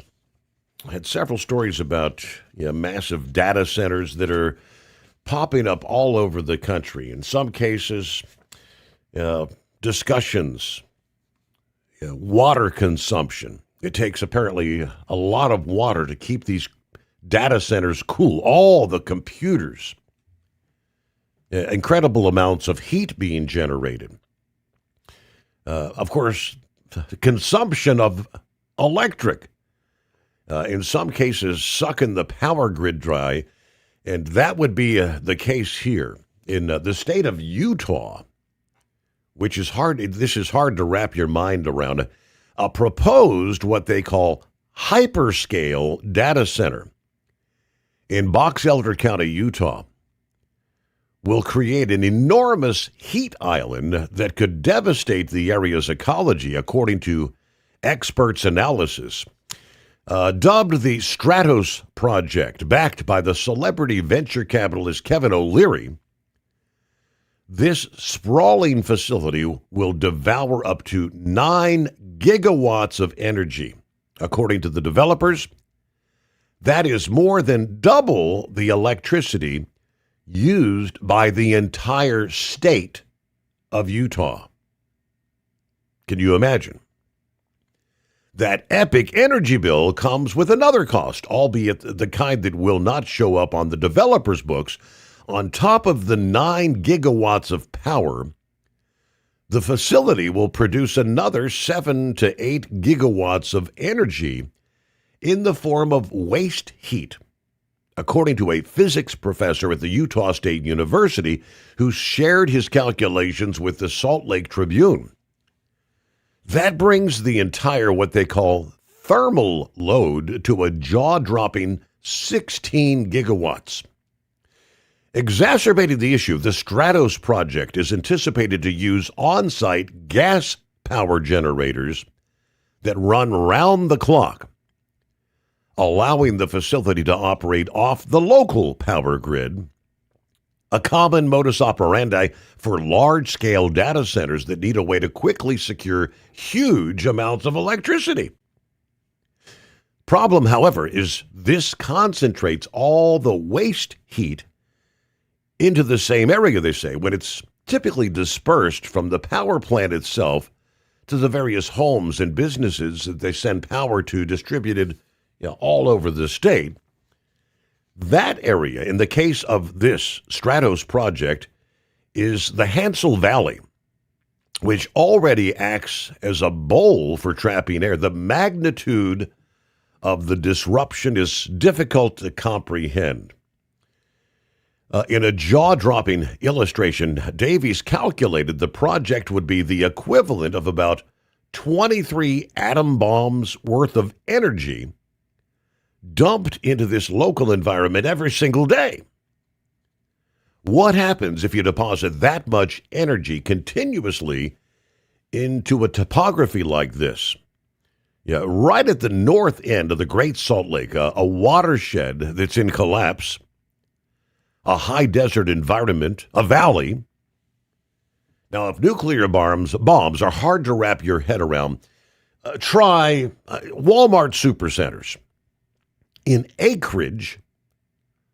I had several stories about massive data centers that are popping up all over the country. In some cases, discussions, water consumption. It takes apparently a lot of water to keep these data centers cool. All the computers. Incredible amounts of heat being generated. Of course, the consumption of electric. In some cases, sucking the power grid dry And that would be the case here in the state of Utah, which is hard. This is hard to wrap your mind around. A proposed what they call hyperscale data center in Box Elder County, Utah, will create an enormous heat island that could devastate the area's ecology, according to experts' analysis. Dubbed the Stratos Project, backed by the celebrity venture capitalist Kevin O'Leary, this sprawling facility will devour up to 9 gigawatts of energy. According to the developers, that is more than double the electricity used by the entire state of Utah. Can you imagine? That epic energy bill comes with another cost, albeit the kind that will not show up on the developer's books. On top of the 9 gigawatts of power, the facility will produce another 7 to 8 gigawatts of energy in the form of waste heat, according to a physics professor at the Utah State University who shared his calculations with the Salt Lake Tribune. That brings the entire what they call thermal load to a jaw-dropping 16 gigawatts. Exacerbating the issue, the Stratos project is anticipated to use on-site gas power generators that run round the clock, allowing the facility to operate off the local power grid, a common modus operandi for large-scale data centers that need a way to quickly secure huge amounts of electricity. Problem, however, is this concentrates all the waste heat into the same area, they say, when it's typically dispersed from the power plant itself to the various homes and businesses that they send power to, distributed all over the state. That area, in the case of this Stratos project, is the Hansel Valley, which already acts as a bowl for trapping air. The magnitude of the disruption is difficult to comprehend. In a jaw-dropping illustration, Davies calculated the project would be the equivalent of about 23 atom bombs worth of energy dumped into this local environment every single day. What happens if you deposit that much energy continuously into a topography like this? Yeah, right at the north end of the Great Salt Lake, a watershed that's in collapse, a high desert environment, a valley. Now, if nuclear bombs are hard to wrap your head around, try Walmart supercenters. In acreage,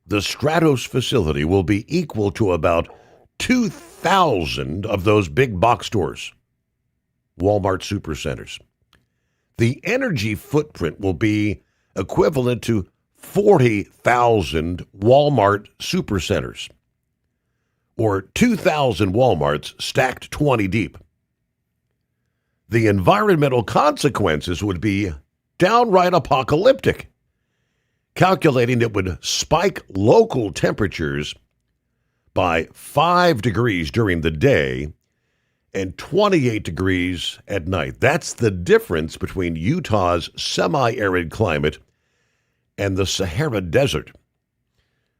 the Stratos facility will be equal to about 2,000 of those big box stores, Walmart supercenters. The energy footprint will be equivalent to 40,000 Walmart supercenters, or 2,000 Walmarts stacked 20 deep. The environmental consequences would be downright apocalyptic, calculating it would spike local temperatures by 5 degrees during the day and 28 degrees at night. That's the difference between Utah's semi-arid climate and the Sahara Desert.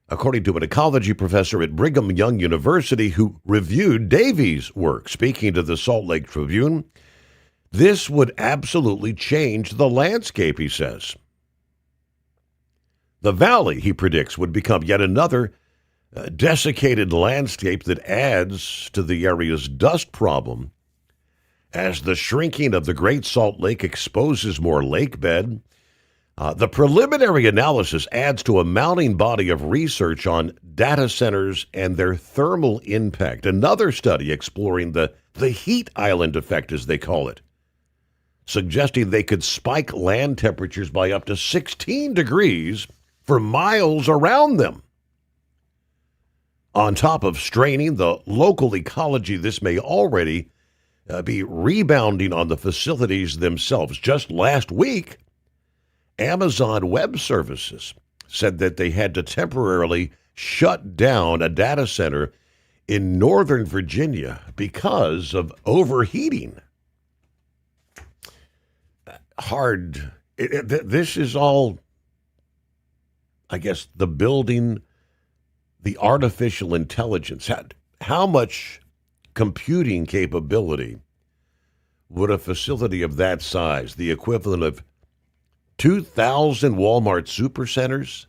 According to an ecology professor at Brigham Young University who reviewed Davies' work, speaking to the Salt Lake Tribune, this would absolutely change the landscape, he says. The valley, he predicts, would become yet another desiccated landscape that adds to the area's dust problem as the shrinking of the Great Salt Lake exposes more lake bed. The preliminary analysis adds to a mounting body of research on data centers and their thermal impact. Another study exploring the heat island effect, as they call it, suggesting they could spike land temperatures by up to 16 degrees for miles around them. On top of straining the local ecology, this may already be rebounding on the facilities themselves. Just last week, Amazon Web Services said that they had to temporarily shut down a data center in Northern Virginia because of overheating. This is all, I guess, the building, the artificial intelligence. How much computing capability would a facility of that size, the equivalent of 2,000 Walmart supercenters?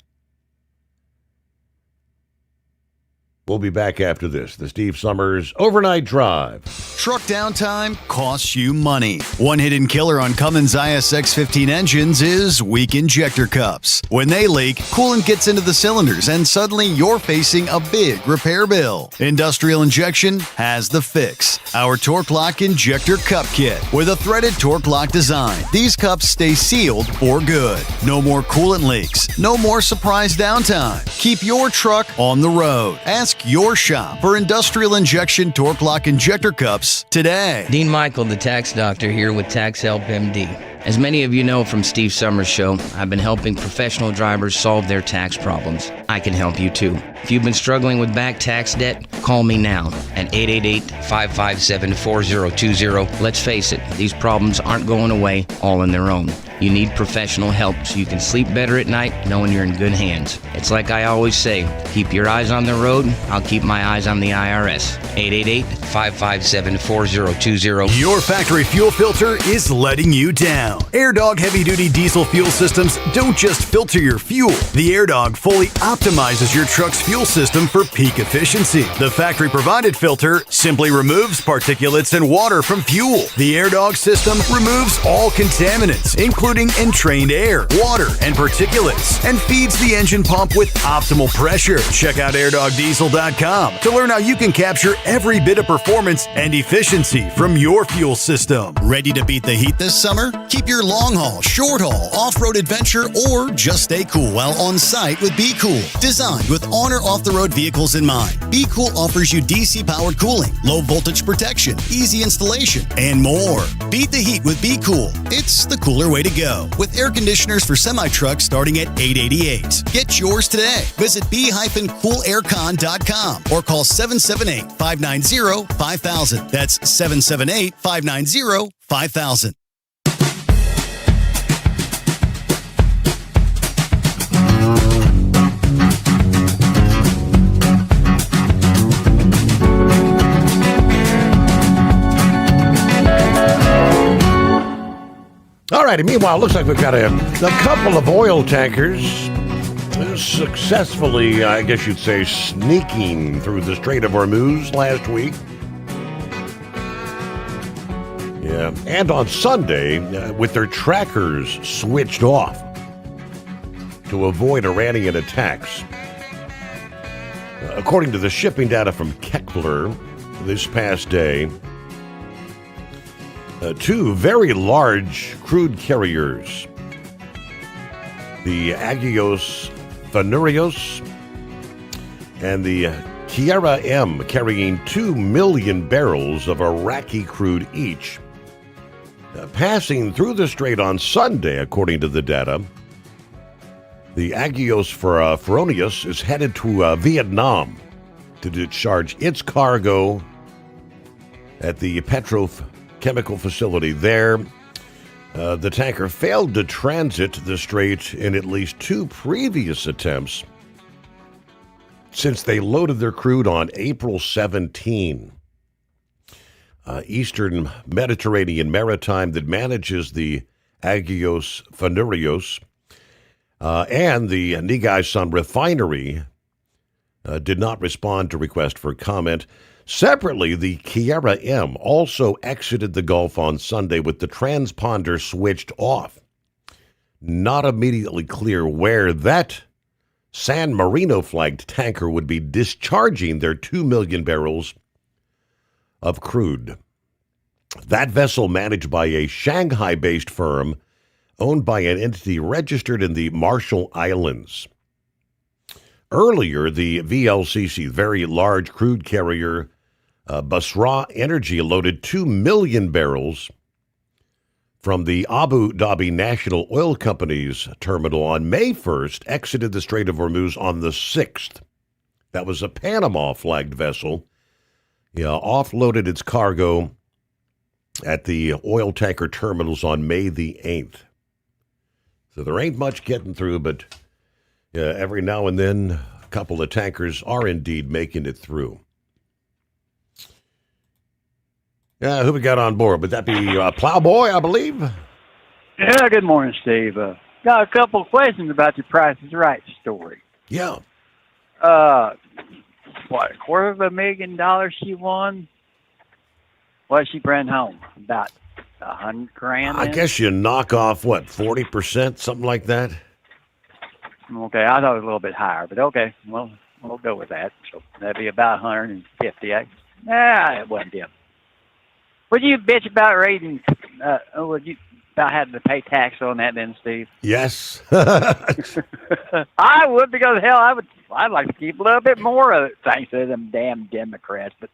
We'll be back after this. The Steve Sommers Overnight Drive. Truck downtime costs you money. One hidden killer on Cummins ISX 15 engines is weak injector cups. When they leak, coolant gets into the cylinders and suddenly you're facing a big repair bill. Industrial Injection has the fix. Our Torque Lock Injector Cup Kit with a threaded Torque Lock design. These cups stay sealed for good. No more coolant leaks. No more surprise downtime. Keep your truck on the road. Ask your shop for Industrial Injection Torque Lock Injector Cups today. Dean Michael, the tax doctor, here with Tax Help MD. As many of you know from Steve Summers' show, I've been helping professional drivers solve their tax problems. I can help you too. If you've been struggling with back tax debt, call me now at 888-557-4020. Let's face it, these problems aren't going away all on their own. You need professional help so you can sleep better at night knowing you're in good hands. It's like I always say, keep your eyes on the road, I'll keep my eyes on the IRS. 888-557-4020. Your factory fuel filter is letting you down. AirDog heavy-duty diesel fuel systems don't just filter your fuel. The AirDog fully optimizes your truck's fuel system for peak efficiency. The factory-provided filter simply removes particulates and water from fuel. The AirDog system removes all contaminants, including entrained air, water, and particulates, and feeds the engine pump with optimal pressure. Check out airdogdiesel.com to learn how you can capture every bit of performance and efficiency from your fuel system. Ready to beat the heat this summer? Keep your long haul, short haul, off-road adventure, or just stay cool while on site with Be Cool. Designed with on or off-the-road vehicles in mind, Be Cool offers you DC-powered cooling, low voltage protection, easy installation, and more. Beat the heat with Be Cool. It's the cooler way to go. With air conditioners for semi-trucks starting at $888. Get yours today. Visit b-coolaircon.com or call 778-590-5000. That's 778-590-5000. All right, and meanwhile, it looks like we've got a couple of oil tankers successfully, I guess you'd say, sneaking through the Strait of Hormuz last week. Yeah, and on Sunday, with their trackers switched off to avoid Iranian attacks. According to the shipping data from Kepler this past day, two very large crude carriers, the Agios Venurios and the Kiara M, carrying 2 million barrels of Iraqi crude each, passing through the strait on Sunday, according to the data. The Agios Venurios is headed to Vietnam to discharge its cargo at the petrochemical facility there. The tanker failed to transit the strait in at least 2 previous attempts since they loaded their crude on April 17. Eastern Mediterranean Maritime that manages the Agios Venurios and the Nigaisan refinery did not respond to request for comment. Separately, the Kiara M also exited the Gulf on Sunday with the transponder switched off. Not immediately clear where that San Marino-flagged tanker would be discharging their 2 million barrels of crude. That vessel, managed by a Shanghai-based firm owned by an entity registered in the Marshall Islands. Earlier, the VLCC, very large crude carrier, Basra Energy, loaded 2 million barrels from the Abu Dhabi National Oil Company's terminal on May 1st, exited the Strait of Hormuz on the 6th. That was a Panama-flagged vessel. Offloaded its cargo at the oil tanker terminals on May the 8th. So there ain't much getting through, but every now and then a couple of tankers are indeed making it through. Yeah, who we got on board? Would that be Plowboy, I believe? Yeah, good morning, Steve. Got a couple of questions about your Price is Right story. Yeah. $250,000 she won? What she bring home? About $100,000? I guess you knock off, 40%, something like that? Okay, I thought it was a little bit higher, but okay, well, we'll go with that. So that'd be about $150,000. It wasn't them. Would you bitch about raising, would you about having to pay tax on that then, Steve? Yes. I would, because hell, I'd like to keep a little bit more of it, thanks to them damn Democrats. But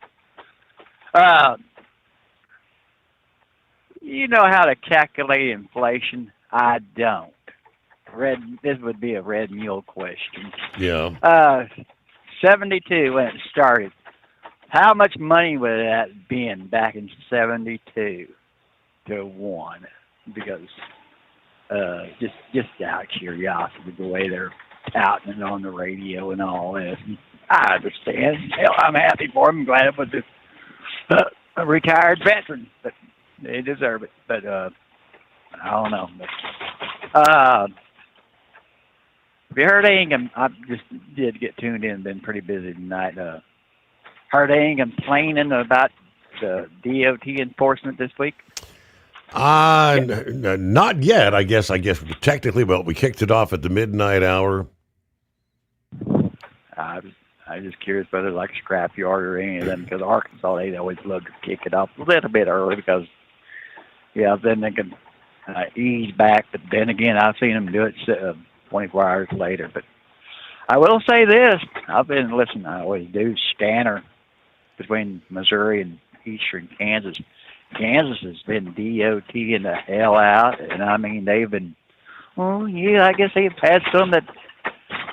you know how to calculate inflation? I don't. This would be a red mule question. Yeah. 72 when it started. How much money would that been back in 72 to 1? Because just out of curiosity, the way they're touting it on the radio and all this. I understand. Hell, I'm happy for them. I'm glad it was a retired veteran, but they deserve it. But I don't know. Have you heard anything? I just did get tuned in. Been pretty busy tonight. Heard anything complaining about the DOT enforcement this week? Not yet. I guess technically, well, we kicked it off at the midnight hour. I was just curious whether like a scrapyard or any of them, because Arkansas, they always love to kick it off a little bit early because, then they can ease back. But then again, I've seen them do it 24 hours later. But I will say this: I've been listening. I always do scanner between Missouri and eastern Kansas. Kansas has been DOT-ing the hell out, and I mean they've been. Well, yeah, I guess they've had some that.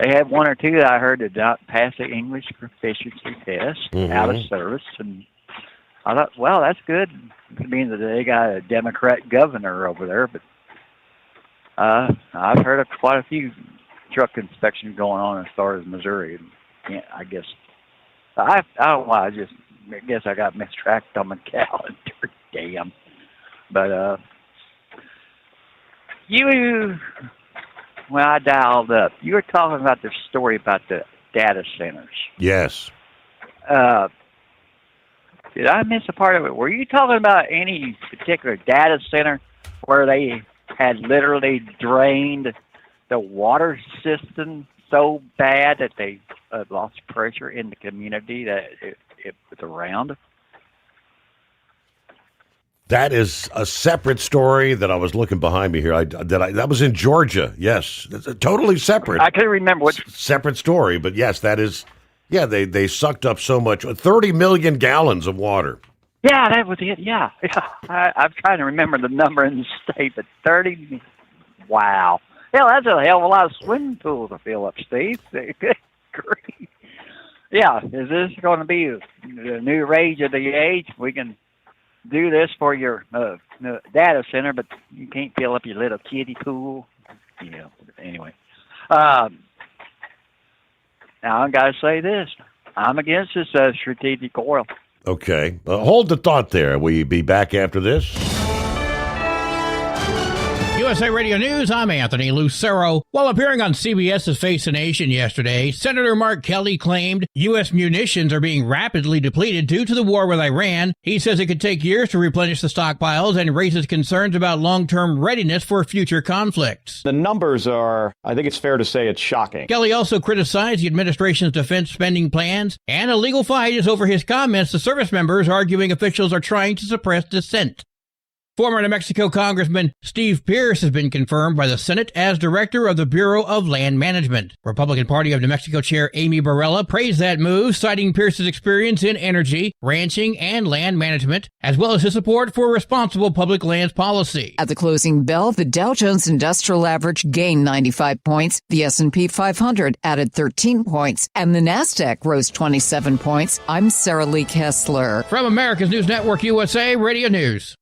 They had one or two that I heard did not pass the English proficiency test out of service, and I thought, well, that's good. It means that they got a Democrat governor over there, but I've heard of quite a few truck inspections going on as far as Missouri. And I guess I don't know why. I guess I got mistracked on my calendar. Damn, but when I dialed up, you were talking about the story about the data centers. Yes. Did I miss a part of it? Were you talking about any particular data center where they had literally drained the water system so bad that they lost pressure in the community that it was around? That is a separate story that I was looking behind me here. That was in Georgia. Yes, it's totally separate. I couldn't remember what separate story, but yes, that is. Yeah, they sucked up so much, 30 million gallons of water. Yeah, that was it. Yeah. I'm trying to remember the number in the state, but 30. Wow. Hell, that's a hell of a lot of swimming pools to fill up, Steve. Good grief. Yeah, is this going to be the new rage of the age? We can do this for your data center, but you can't fill up your little kiddie pool. Anyway. Now, I've got to say this. I'm against this strategic oil. Okay. Hold the thought there. Will you be back after this? USA Radio News, I'm Anthony Lucero. While appearing on CBS's Face the Nation yesterday, Senator Mark Kelly claimed U.S. munitions are being rapidly depleted due to the war with Iran. He says it could take years to replenish the stockpiles and raises concerns about long-term readiness for future conflicts. The numbers are, I think it's fair to say, it's shocking. Kelly also criticized the administration's defense spending plans, and a legal fight is over his comments to service members, arguing officials are trying to suppress dissent. Former New Mexico Congressman Steve Pierce has been confirmed by the Senate as director of the Bureau of Land Management. Republican Party of New Mexico Chair Amy Barella praised that move, citing Pierce's experience in energy, ranching, and land management, as well as his support for responsible public lands policy. At the closing bell, the Dow Jones Industrial Average gained 95 points, the S&P 500 added 13 points, and the NASDAQ rose 27 points. I'm Sarah Lee Kessler. From America's News Network USA Radio News.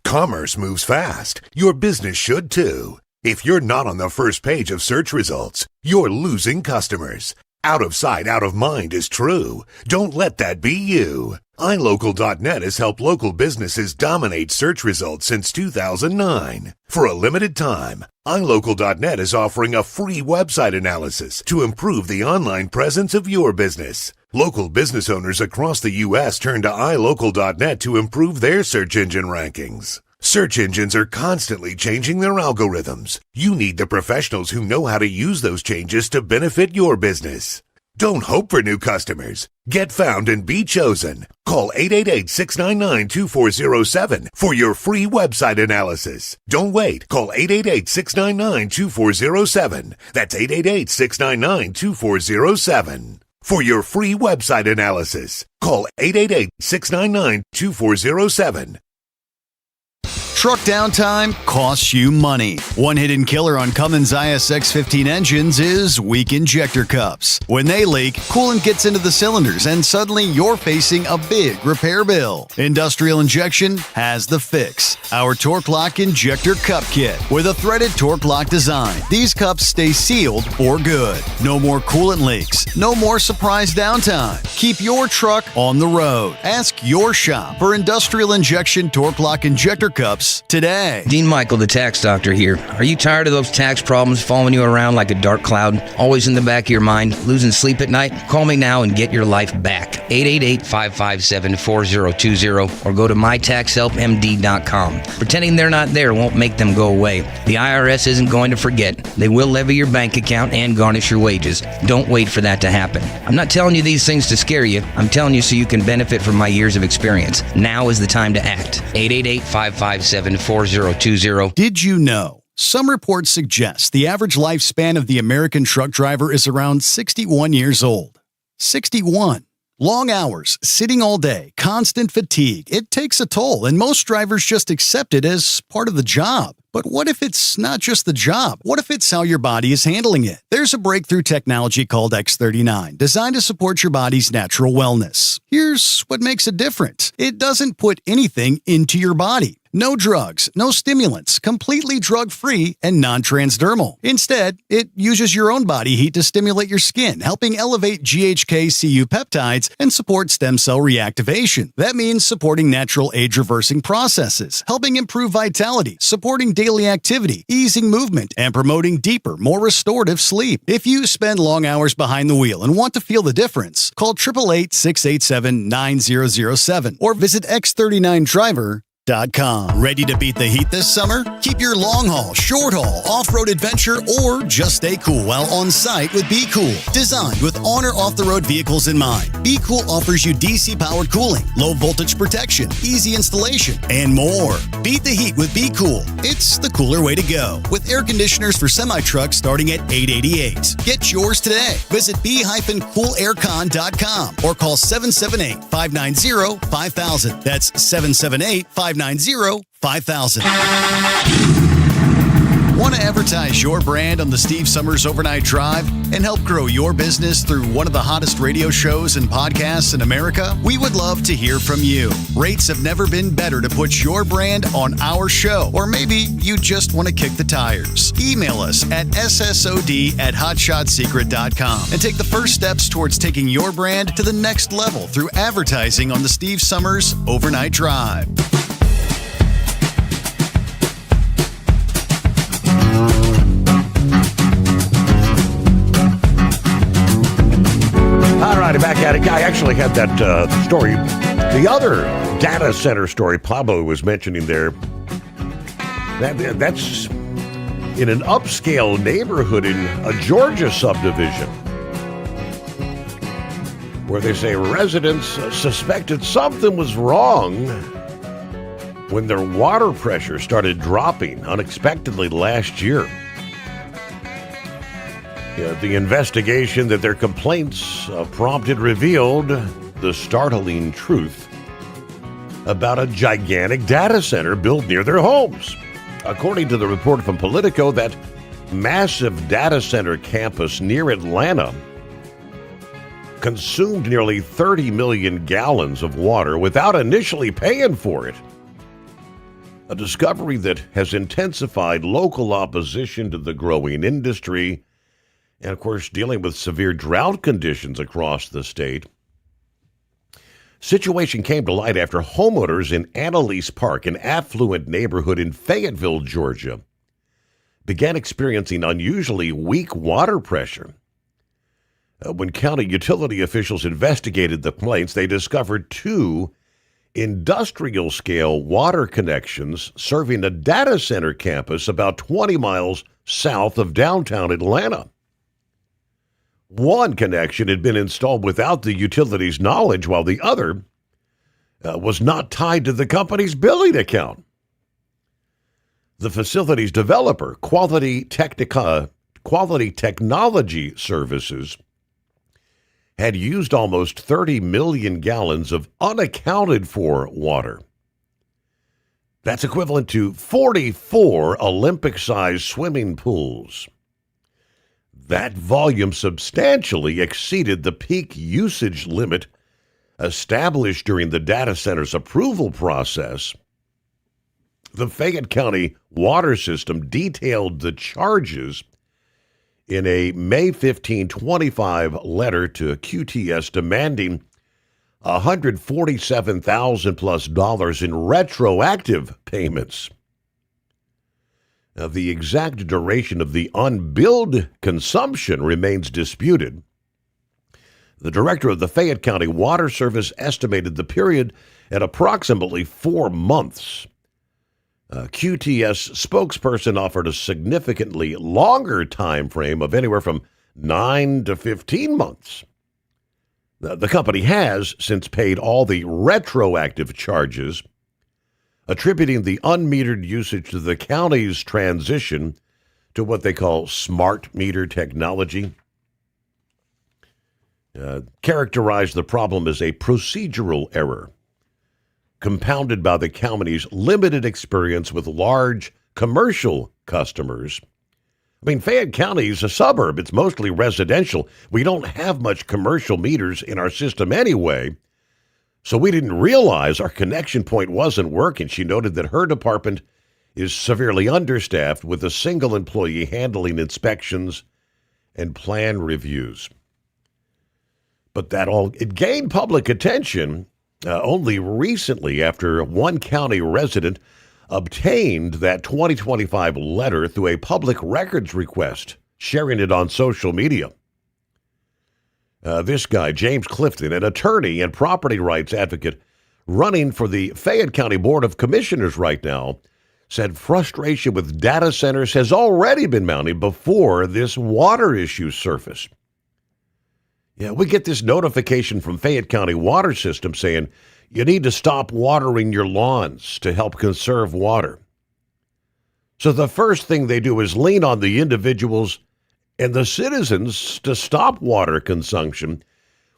Commerce moves fast. Your business should too. If you're not on the first page of search results, you're losing customers. Out of sight, out of mind is true. Don't let that be you. iLocal.net has helped local businesses dominate search results since 2009. For a limited time, iLocal.net is offering a free website analysis to improve the online presence of your business. Local business owners across the U.S. turn to iLocal.net to improve their search engine rankings. Search engines are constantly changing their algorithms. You need the professionals who know how to use those changes to benefit your business. Don't hope for new customers. Get found and be chosen. Call 888-699-2407 for your free website analysis. Don't wait. Call 888-699-2407. That's 888-699-2407. For your free website analysis, call 888-699-2407. Truck downtime costs you money. One hidden killer on Cummins ISX 15 engines is weak injector cups. When they leak, coolant gets into the cylinders and suddenly you're facing a big repair bill. Industrial Injection has the fix. Our Torque Lock Injector Cup Kit with a threaded Torque Lock design. These cups stay sealed for good. No more coolant leaks. No more surprise downtime. Keep your truck on the road. Ask your shop for Industrial Injection Torque Lock Injector Cups today. Dean Michael, the tax doctor here. Are you tired of those tax problems following you around like a dark cloud, always in the back of your mind, losing sleep at night? Call me now and get your life back. 888-557-4020 or go to mytaxhelpmd.com. Pretending they're not there won't make them go away. The IRS isn't going to forget. They will levy your bank account and garnish your wages. Don't wait for that to happen. I'm not telling you these things to scare you. I'm telling you so you can benefit from my years of experience. Now is the time to act. 888-557-4020. Did you know? Some reports suggest the average lifespan of the American truck driver is around 61 years old. 61. Long hours, sitting all day, constant fatigue. It takes a toll, and most drivers just accept it as part of the job. But what if it's not just the job? What if it's how your body is handling it? There's a breakthrough technology called X39, designed to support your body's natural wellness. Here's what makes it different. It doesn't put anything into your body. No drugs, no stimulants, completely drug-free and non-transdermal. Instead, it uses your own body heat to stimulate your skin, helping elevate GHK-Cu peptides and support stem cell reactivation. That means supporting natural age-reversing processes, helping improve vitality, supporting daily activity, easing movement, and promoting deeper, more restorative sleep. If you spend long hours behind the wheel and want to feel the difference, call 888-687-9007 or visit X39Driver.com. Ready to beat the heat this summer? Keep your long haul, short haul, off-road adventure, or just stay cool while on site with Be Cool. Designed with on or off-the-road vehicles in mind, Be Cool offers you DC-powered cooling, low voltage protection, easy installation, and more. Beat the heat with Be Cool. It's the cooler way to go. With air conditioners for semi-trucks starting at $888. Get yours today. Visit be-coolaircon.com or call 778-590-5000. That's 778-590-5000. Want to advertise your brand on the Steve Sommers Overnight Drive and help grow your business through one of the hottest radio shows and podcasts in America? We would love to hear from you. Rates have never been better to put your brand on our show, or maybe you just want to kick the tires. Email us at ssod@hotshotsecret.com and take the first steps towards taking your brand to the next level through advertising on the Steve Sommers Overnight Drive. All right, back at it. I actually had that story. The other data center story Pablo was mentioning there, that's in an upscale neighborhood in a Georgia subdivision where they say residents suspected something was wrong when their water pressure started dropping unexpectedly last year. The investigation that their complaints prompted revealed the startling truth about a gigantic data center built near their homes. According to the report from Politico, that massive data center campus near Atlanta consumed nearly 30 million gallons of water without initially paying for it. A discovery that has intensified local opposition to the growing industry and, of course, dealing with severe drought conditions across the state. Situation came to light after homeowners in Annalise Park, an affluent neighborhood in Fayetteville, Georgia, began experiencing unusually weak water pressure. When county utility officials investigated the complaints, they discovered 2 industrial-scale water connections serving a data center campus about 20 miles south of downtown Atlanta. One connection had been installed without the utility's knowledge, while the other was not tied to the company's billing account. The facility's developer, Quality Technology Services, had used almost 30 million gallons of unaccounted for water. That's equivalent to 44 Olympic-sized swimming pools. That volume substantially exceeded the peak usage limit established during the data center's approval process. The Fayette County Water System detailed the charges in a May 15, 25 letter to QTS demanding $147,000+ in retroactive payments. Now, the exact duration of the unbilled consumption remains disputed. The director of the Fayette County Water Service estimated the period at approximately 4 months. QTS spokesperson offered a significantly longer time frame of anywhere from 9 to 15 months. The company has since paid all the retroactive charges, attributing the unmetered usage to the county's transition to what they call smart meter technology. Characterized the problem as a procedural error, compounded by the county's limited experience with large commercial customers. I mean, Fayette County is a suburb. It's mostly residential. We don't have much commercial meters in our system anyway. So we didn't realize our connection point wasn't working. She noted that her department is severely understaffed with a single employee handling inspections and plan reviews. But it gained public attention only recently after one county resident obtained that 2025 letter through a public records request, sharing it on social media. This guy, James Clifton, an attorney and property rights advocate running for the Fayette County Board of Commissioners right now, said frustration with data centers has already been mounting before this water issue surfaced. Yeah, we get this notification from Fayette County Water System saying you need to stop watering your lawns to help conserve water. So the first thing they do is lean on the individuals and the citizens to stop water consumption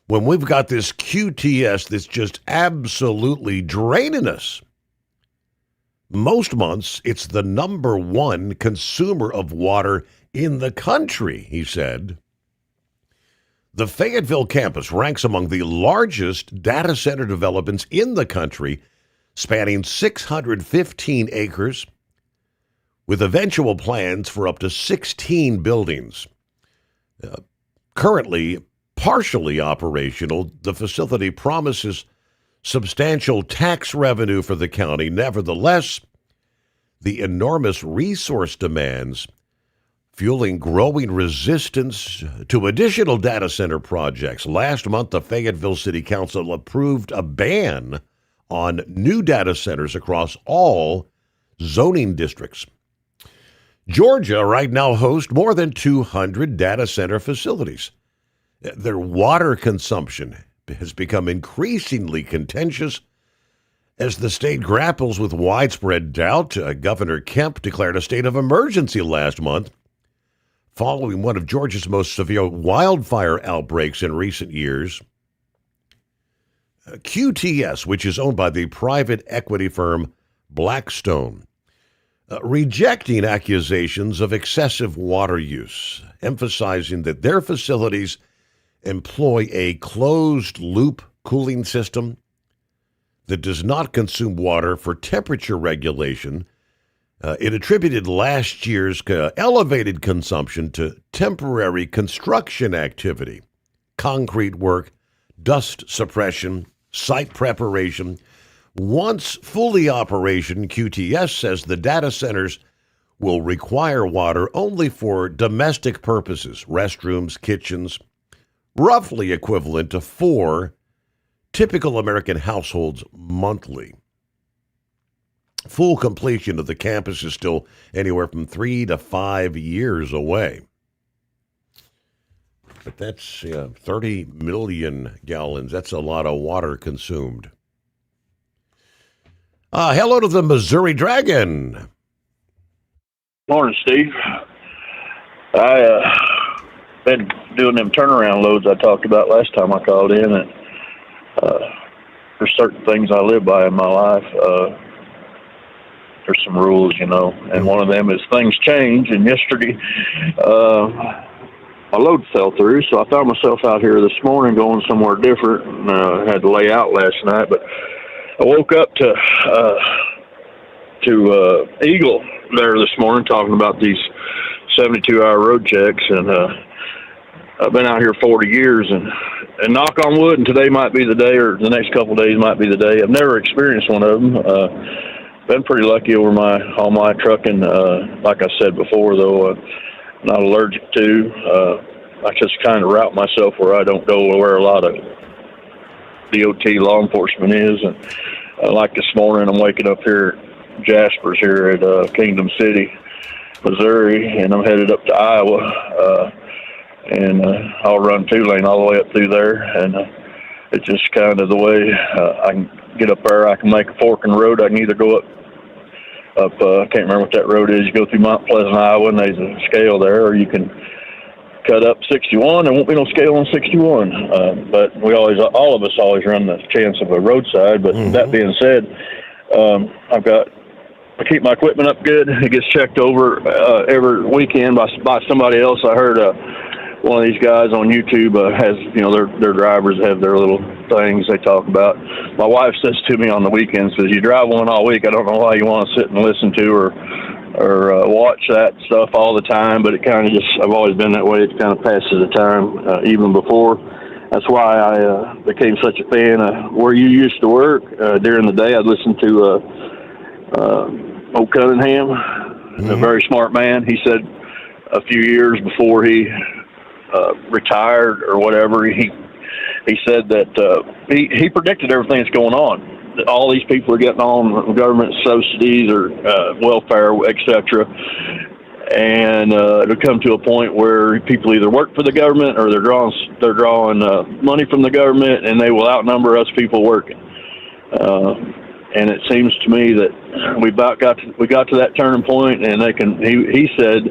when we've got this QTS that's just absolutely draining us. Most months, it's the number one consumer of water in the country, he said. The Fayetteville campus ranks among the largest data center developments in the country, spanning 615 acres, with eventual plans for up to 16 buildings. Currently partially operational, the facility promises substantial tax revenue for the county. Nevertheless, the enormous resource demands fueling growing resistance to additional data center projects. Last month, the Fayetteville City Council approved a ban on new data centers across all zoning districts. Georgia right now hosts more than 200 data center facilities. Their water consumption has become increasingly contentious As the state grapples with widespread doubt, Governor Kemp declared a state of emergency last month following one of Georgia's most severe wildfire outbreaks in recent years. QTS, which is owned by the private equity firm Blackstone, rejecting accusations of excessive water use, emphasizing that their facilities employ a closed-loop cooling system that does not consume water for temperature regulation. It attributed last year's elevated consumption to temporary construction activity, concrete work, dust suppression, site preparation. Once fully operational, QTS says the data centers will require water only for domestic purposes, restrooms, kitchens, roughly equivalent to 4 typical American households monthly. Full completion of the campus is still anywhere from 3 to 5 years away. But that's 30 million gallons. That's a lot of water consumed. Hello to the Missouri Dragon. Morning, Steve. I been doing them turnaround loads I talked about last time I called in, and there's certain things I live by in my life. There's some rules, and one of them is things change. And yesterday, my load fell through, so I found myself out here this morning going somewhere different. And I had to lay out last night, but I woke up to Eagle there this morning talking about these 72-hour road checks, and I've been out here 40 years, and knock on wood, and today might be the day, or the next couple of days might be the day. I've never experienced one of them. Been pretty lucky over all my trucking. Like I said before, though, not allergic to. I just kind of route myself where I don't go where a lot of DOT law enforcement is. And like this morning, I'm waking up here at Jaspers here at Kingdom City, Missouri, and I'm headed up to Iowa. And I'll run 2-lane all the way up through there. And it's just kind of the way I can get up there. I can make a fork in the road. I can either go up I can't remember what that road is. You go through Mount Pleasant, Iowa, and there's a scale there, or you can cut up 61. There won't be no scale on 61. But all of us always run the chance of a roadside. But that being said, I keep my equipment up good. It gets checked over every weekend by somebody else. I heard one of these guys on YouTube has, their drivers have their little things they talk about. My wife says to me on the weekends, says, you drive one all week. I don't know why you want to sit and listen to or watch that stuff all the time, but it kind of I've always been that way. It kind of passes the time, even before. That's why I became such a fan of where you used to work. During the day, I'd listen to Old Cunningham, a very smart man. He said a few years before he retired or whatever, he said that he predicted everything that's going on. All these people are getting on government subsidies or welfare, etc. And it'll come to a point where people either work for the government or they're drawing money from the government, and they will outnumber us people working. And it seems to me that we got to that turning point, and they can. He said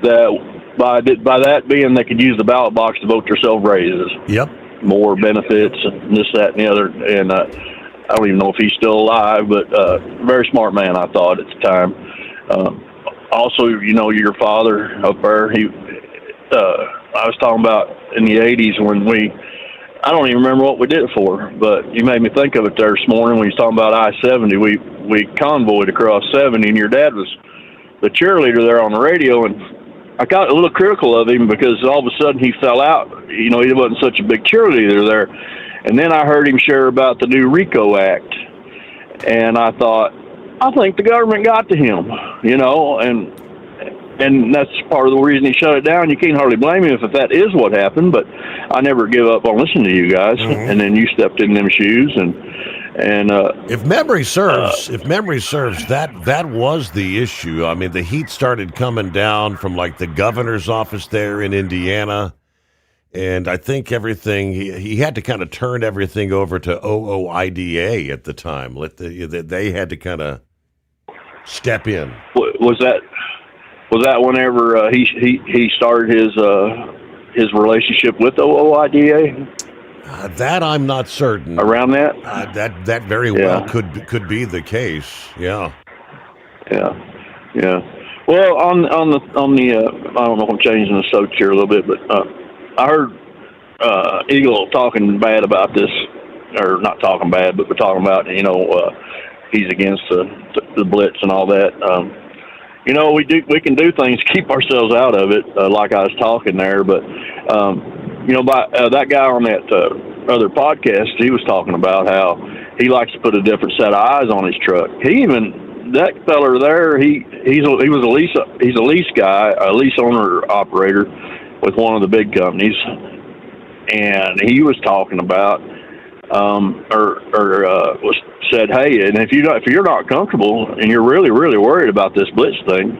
that by that being, they could use the ballot box to vote themselves raises. Yep. More benefits and this, that, and the other. And I don't even know if he's still alive, but very smart man, I thought at the time. Also, your father up there, I was talking about in the 80s when I don't even remember what we did it for, but you made me think of it there this morning when you was talking about I-70. We convoyed across 70, and your dad was the cheerleader there on the radio, and I got a little critical of him because all of a sudden he fell out. He wasn't such a big cheerleader there. And then I heard him share about the new RICO Act. And I thought, I think the government got to him, and that's part of the reason he shut it down. You can't hardly blame him if that is what happened, but I never give up on listening to you guys. And then you stepped in them shoes, and if memory serves, that was the issue. I mean, the heat started coming down from like the governor's office there in Indiana, And I think he had to kind of turn everything over to OOIDA at the time. They had to kind of step in. Was that whenever he started his relationship with OOIDA? That I'm not certain. Around that? That very well could be the case. Yeah. Yeah. Well, on the I don't know if I'm changing the subject here a little bit, but I heard Eagle talking bad about this, or not talking bad, but we're talking about he's against the blitz and all that. We can do things to keep ourselves out of it, like I was talking there. But that guy on that other podcast, he was talking about how he likes to put a different set of eyes on his truck. That feller there, he's a lease guy, a lease owner operator with one of the big companies, and he was talking about said, hey, and if you're not comfortable and you're really worried about this blitz thing,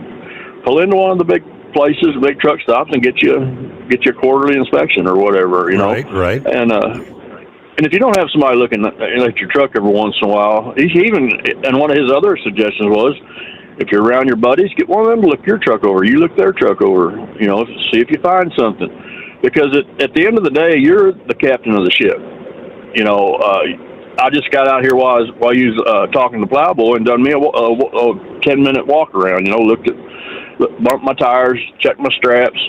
pull into one of the big places, big truck stops, and get you a quarterly inspection or whatever, Right. And if you don't have somebody looking at your truck every once in a while, and one of his other suggestions was, if you're around your buddies, get one of them to look your truck over. You look their truck over, see if you find something. Because at the end of the day, you're the captain of the ship. I just got out here while you was talking to Plowboy and done me a 10-minute walk around. Bumped my tires, checked my straps,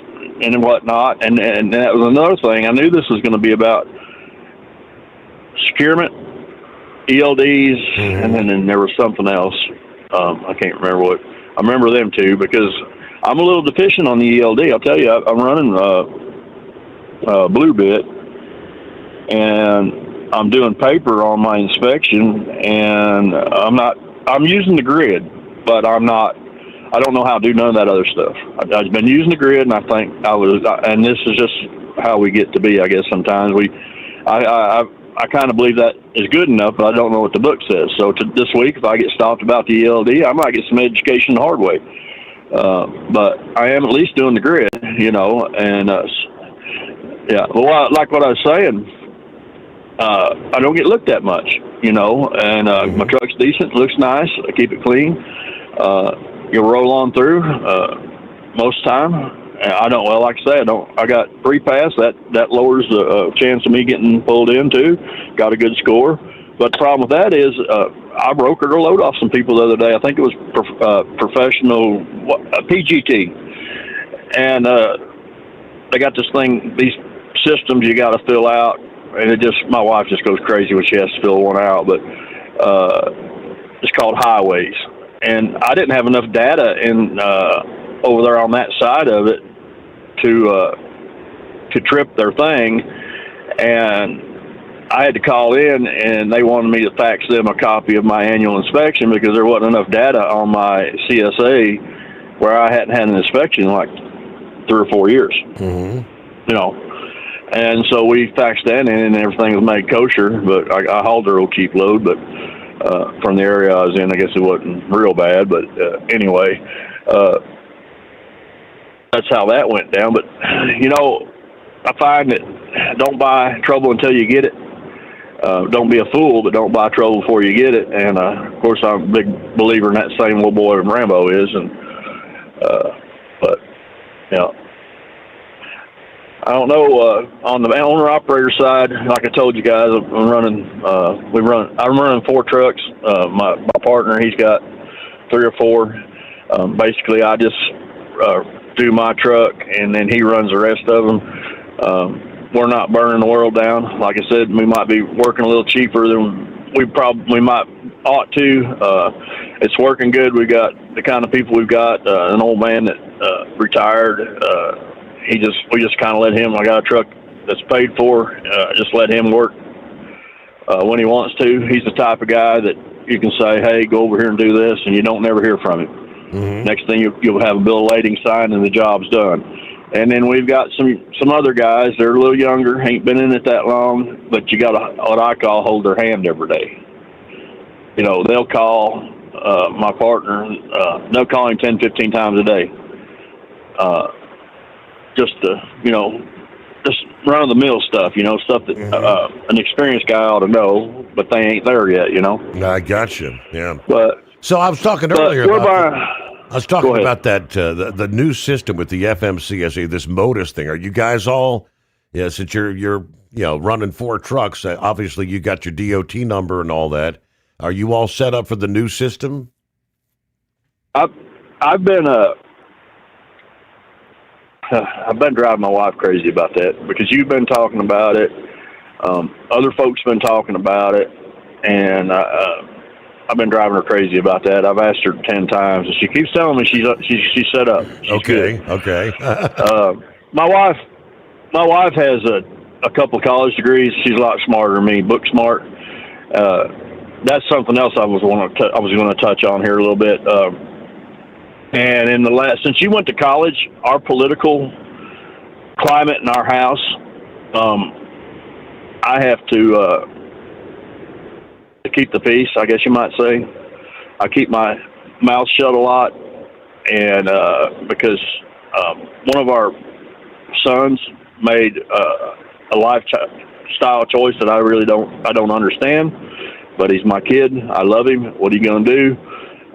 and whatnot. And that was another thing. I knew this was going to be about securement, ELDs, and then there was something else. I can't remember what. I remember them two because I'm a little deficient on the ELD. I'll tell you, I'm running Blue Bit, and I'm doing paper on my inspection, and I'm using the grid, but I don't know how to do none of that other stuff. I've been using the grid, and I think and this is just how we get to be, I guess, sometimes. I kind of believe that is good enough, but I don't know what the book says. So this week, if I get stopped about the ELD, I might get some education the hard way. But I am at least doing the grid, and well, like what I was saying, I don't get looked at much, and my truck's decent, looks nice, I keep it clean. You'll roll on through most of the time. I don't. Well, like I say, I got free pass. That lowers the chance of me getting pulled in too. Got a good score. But the problem with that is, I brokered a load off some people the other day. I think it was professional PGT, and they got this thing, these systems you got to fill out, and my wife just goes crazy when she has to fill one out. But it's called highways, and I didn't have enough data in over there on that side of it to trip their thing, and I had to call in, and they wanted me to fax them a copy of my annual inspection because there wasn't enough data on my CSA where I hadn't had an inspection in like 3 or 4 years. And so we faxed that in, and everything was made kosher, but I hauled a real cheap load, but from the area I was in, I guess it wasn't real bad, but anyway, that's how that went down. But, I find that don't buy trouble until you get it. Don't be a fool, but don't buy trouble before you get it. And, of course, I'm a big believer in that same little boy Rambo is. And, but, I don't know, on the owner-operator side, like I told you guys, I'm running 4 trucks. My partner, he's got 3 or 4. Basically, I just do my truck, and then he runs the rest of them. We're not burning the world down. Like I said, we might be working a little cheaper than we might ought to. It's working good. We got the kind of people we've got. An old man that retired. We just kind of let him. I got a truck that's paid for. Just let him work when he wants to. He's the type of guy that you can say, "Hey, go over here and do this," and you don't never hear from him. Next thing you'll have a bill of lading signed and the job's done. And then we've got some other guys. They're a little younger, ain't been in it that long, but you got to, what I call, hold their hand every day. They'll call my partner. They'll call him 10, 15 times a day. Just to, just run-of-the-mill stuff, stuff that an experienced guy ought to know, but they ain't there yet, I got you. Yeah. But so I was talking earlier about that the new system with the FMCSA, this MODIS thing. Are you guys all? Yeah, since you're running 4 trucks, obviously you got your DOT number and all that. Are you all set up for the new system? I've been driving my wife crazy about that because you've been talking about it. Other folks have been talking about it, and I've been driving her crazy about that. I've asked her 10 times, and she keeps telling me she's set up. She's okay. good. Okay. My wife has a couple of college degrees. She's a lot smarter than me, book smart. That's something else I was going to touch on here a little bit. And since you went to college, our political climate in our house, I have to keep the peace, I guess you might say. I keep my mouth shut a lot, and because one of our sons made a lifestyle choice that I really don't understand, but he's my kid. I love him. What are you going to do?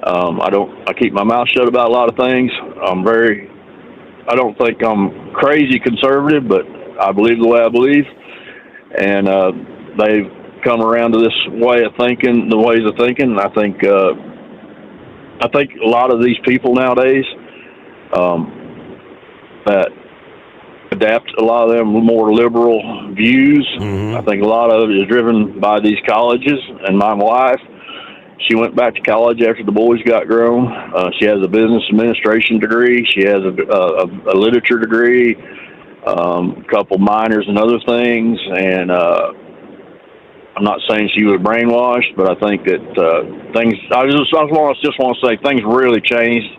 I keep my mouth shut about a lot of things. I don't think I'm crazy conservative, but I believe the way I believe. And they've come around to this way of thinking, the ways of thinking. And I think a lot of these people nowadays that adapt, a lot of them more liberal views. I think a lot of it is driven by these colleges. And my wife, she went back to college after the boys got grown. She has a business administration degree. She has a literature degree, a couple minors and other things. And I'm not saying she was brainwashed, but I think that things. I just want to say things really changed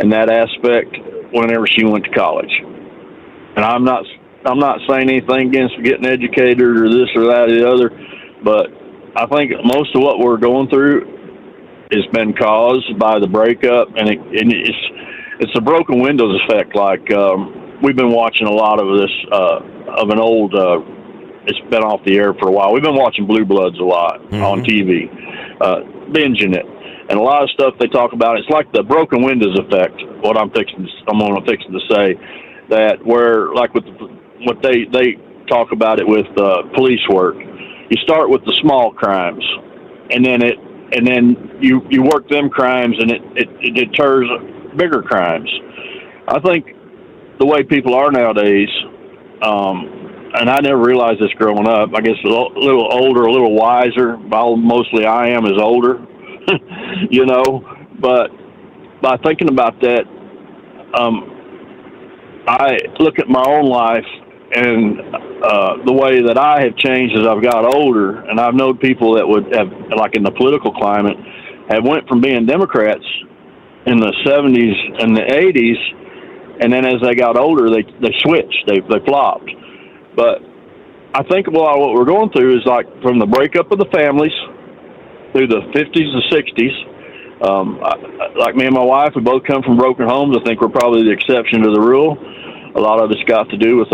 in that aspect whenever she went to college. And I'm not saying anything against getting educated or this or that or the other, but I think most of what we're going through has been caused by the breakup, and it's a broken windows effect. Like we've been watching a lot of this of an old. It's been off the air for a while. We've been watching Blue Bloods a lot on TV, binging it, and a lot of stuff they talk about. It's like the broken windows effect. What I'm fixing to say, that where like with what they talk about it with police work. You start with the small crimes, and then you work them crimes, and it deters bigger crimes. I think the way people are nowadays, and I never realized this growing up. I guess a little older, a little wiser. Mostly I am is older, But by thinking about that, I look at my own life. And the way that I have changed as I've got older, and I've known people that would have, like in the political climate, have went from being Democrats in the 70s and the 80s, and then as they got older, they switched, they flopped. But I think a lot of what we're going through is like from the breakup of the families through the 50s and 60s. Like me and my wife, we both come from broken homes. I think we're probably the exception to the rule. A lot of it's got to do with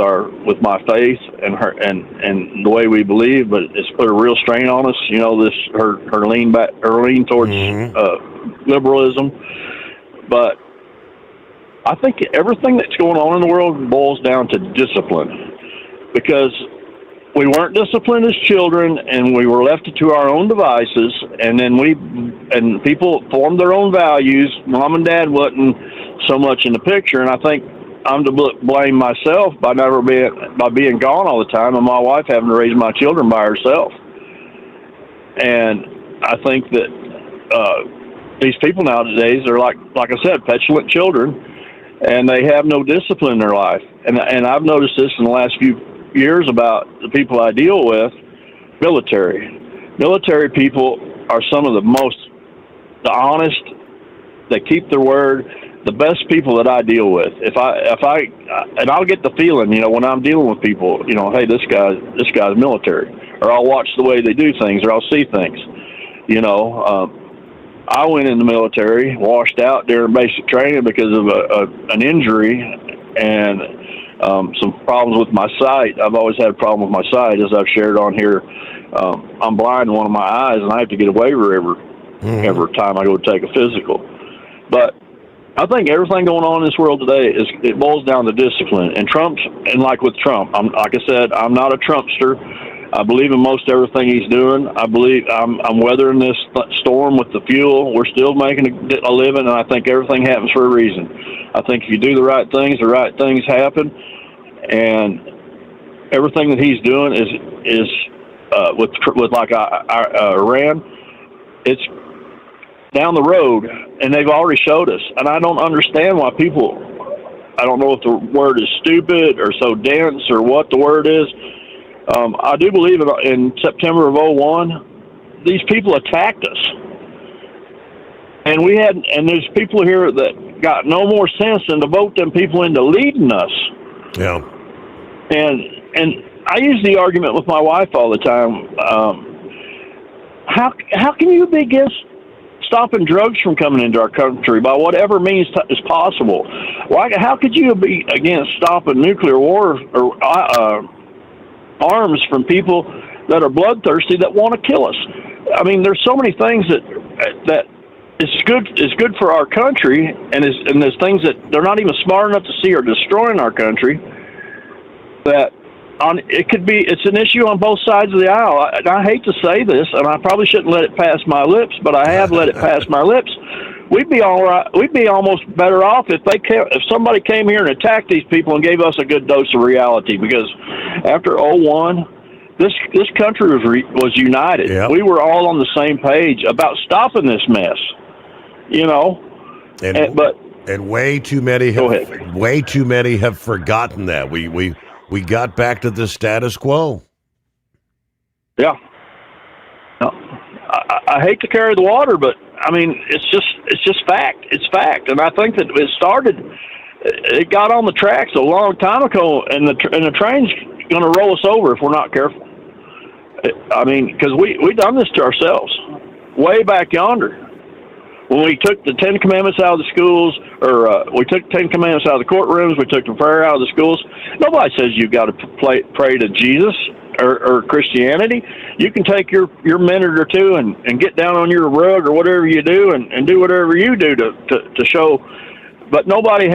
my faith and the way we believe, but it's put a real strain on us. Her lean towards liberalism. But I think everything that's going on in the world boils down to discipline, because we weren't disciplined as children, and we were left to our own devices, and then people formed their own values. Mom and Dad wasn't so much in the picture, and I think I'm to blame myself by being gone all the time, and my wife having to raise my children by herself. And I think that these people nowadays are like I said, petulant children, and they have no discipline in their life. And I've noticed this in the last few years about the people I deal with. Military people are some of the honest. They keep their word. The best people that I deal with, if I and I'll get the feeling, when I'm dealing with people, hey, this guy's military, or I'll watch the way they do things, or I'll see things. I went in the military, washed out during basic training because of an injury, and some problems with my sight. I've always had a problem with my sight, as I've shared on here. I'm blind in one of my eyes, and I have to get a waiver every time I go take a physical. But I think everything going on in this world today it boils down to discipline. And like with Trump, like I said, I'm not a Trumpster. I believe in most everything he's doing. I believe I'm weathering this storm with the fuel. We're still making a living, and I think everything happens for a reason. I think if you do the right things happen. And everything that he's doing is with like Iran. It's down the road, and they've already showed us. And I don't understand why people. I don't know if the word is stupid or so dense or what the word is. I do believe in September of 2001, these people attacked us. And there's people here that got no more sense than to vote them people into leading us. Yeah. And I use the argument with my wife all the time. How can you be against stopping drugs from coming into our country by whatever means is possible? How could you be against stopping nuclear war or arms from people that are bloodthirsty that want to kill us? I mean, there's so many things that is good for our country, and there's things that they're not even smart enough to see are destroying our country. That it's an issue on both sides of the aisle. I hate to say this, and I probably shouldn't let it pass my lips, but I have let it pass my lips. We'd be all right. We'd be almost better off if somebody came here and attacked these people and gave us a good dose of reality. Because after 2001, this country was united. Yep. We were all on the same page about stopping this mess. And way too many have forgotten that. We got back to the status quo. Yeah. No, I hate to carry the water, but I mean, it's just fact. It's fact, and I think that it got on the tracks a long time ago, and the train's going to roll us over if we're not careful. I mean, because we done this to ourselves way back yonder. When we took the 10 Commandments out of the schools, or we took 10 Commandments out of the courtrooms, we took the prayer out of the schools. Nobody says you've got to pray to Jesus or Christianity. You can take your minute or two and get down on your rug or whatever you do and do whatever you do to show. But everybody.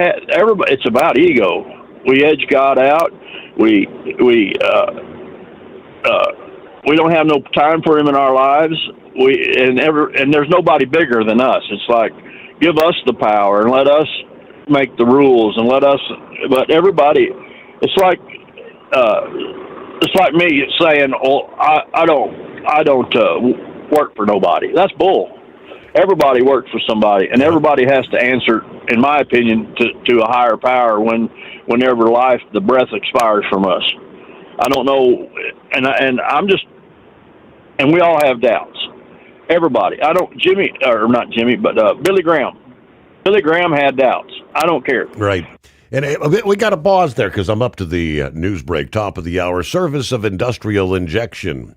It's about ego. We edge God out. We don't have no time for Him in our lives. And there's nobody bigger than us. It's like, give us the power and let us make the rules and but everybody, it's like me saying, "Oh, I don't work for nobody." That's bull. Everybody works for somebody, and everybody has to answer, in my opinion, to a higher power whenever the breath expires from us. I don't know, and we all have doubts. Everybody. Billy Graham. Billy Graham had doubts. I don't care. Right. And we got to pause there because I'm up to the news break, top of the hour. Service of industrial injection.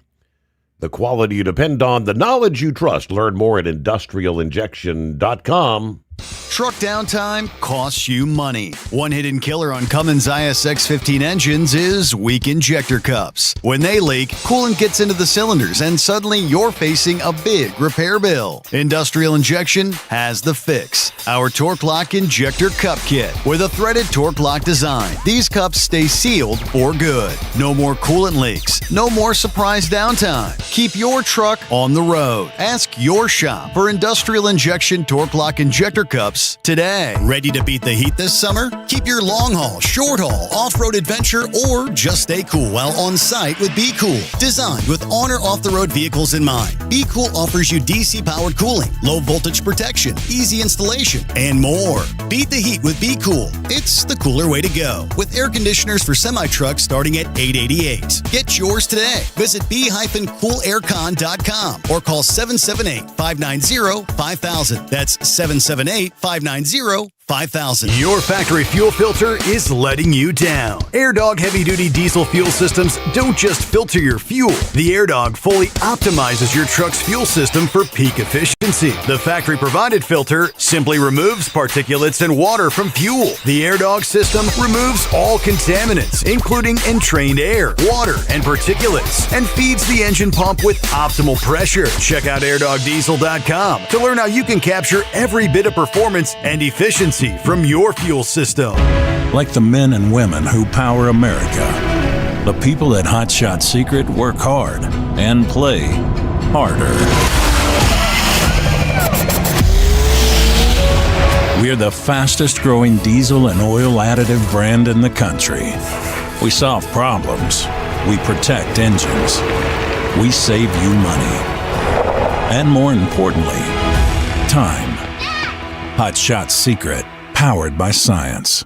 The quality you depend on, the knowledge you trust. Learn more at industrialinjection.com. Truck downtime costs you money. One hidden killer on Cummins ISX-15 engines is weak injector cups. When they leak, coolant gets into the cylinders and suddenly you're facing a big repair bill. Industrial Injection has the fix. Our Torque Lock Injector Cup Kit with a threaded Torque Lock design. These cups stay sealed for good. No more coolant leaks. No more surprise downtime. Keep your truck on the road. Ask your shop for Industrial Injection Torque Lock Injector Cups today. Ready to beat the heat this summer? Keep your long haul, short haul, off-road adventure, or just stay cool while on site with Be Cool. Designed with on or off-the-road vehicles in mind, Be Cool offers you DC-powered cooling, low voltage protection, easy installation, and more. Beat the heat with Be Cool. It's the cooler way to go. With air conditioners for semi-trucks starting at $888. Get yours today. Visit be-coolaircon.com or call 778-590-5000. That's 778-590-5000. 5000. Your factory fuel filter is letting you down. AirDog heavy-duty diesel fuel systems don't just filter your fuel. The AirDog fully optimizes your truck's fuel system for peak efficiency. The factory-provided filter simply removes particulates and water from fuel. The AirDog system removes all contaminants, including entrained air, water, and particulates, and feeds the engine pump with optimal pressure. Check out airdogdiesel.com to learn how you can capture every bit of performance and efficiency from your fuel system. Like the men and women who power America, the people at Hot Shot Secret work hard and play harder. We're the fastest growing diesel and oil additive brand in the country. We solve problems. We protect engines. We save you money. And more importantly, time. Hot Shot Secret, powered by science.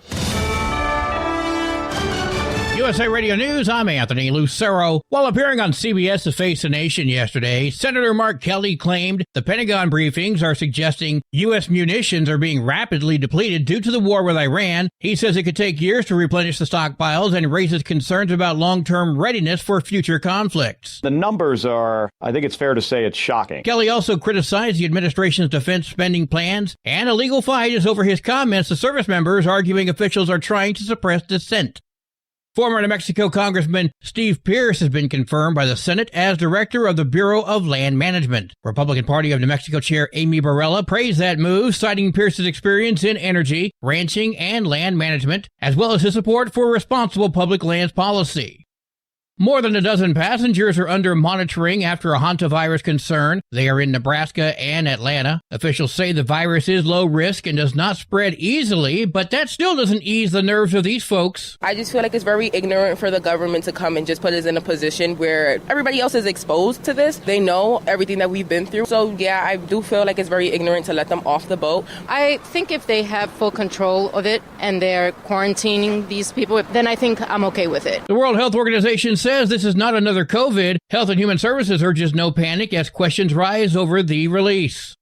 USA Radio News, I'm Anthony Lucero. While appearing on CBS's Face the Nation yesterday, Senator Mark Kelly claimed the Pentagon briefings are suggesting U.S. munitions are being rapidly depleted due to the war with Iran. He says it could take years to replenish the stockpiles and raises concerns about long-term readiness for future conflicts. The numbers are, I think it's fair to say, it's shocking. Kelly also criticized the administration's defense spending plans, and a legal fight is over his comments to service members, arguing officials are trying to suppress dissent. Former New Mexico Congressman Steve Pierce has been confirmed by the Senate as director of the Bureau of Land Management. Republican Party of New Mexico Chair Amy Barella praised that move, citing Pierce's experience in energy, ranching, and land management, as well as his support for responsible public lands policy. More than a dozen passengers are under monitoring after a hantavirus concern. They are in Nebraska and Atlanta. Officials say the virus is low risk and does not spread easily, but that still doesn't ease the nerves of these folks. I just feel like it's very ignorant for the government to come and just put us in a position where everybody else is exposed to this. They know everything that we've been through. So, yeah, I do feel like it's very ignorant to let them off the boat. I think if they have full control of it and they're quarantining these people, then I think I'm okay with it. The World Health Organization says this is not another COVID. Health and Human Services urges no panic as questions rise over the release.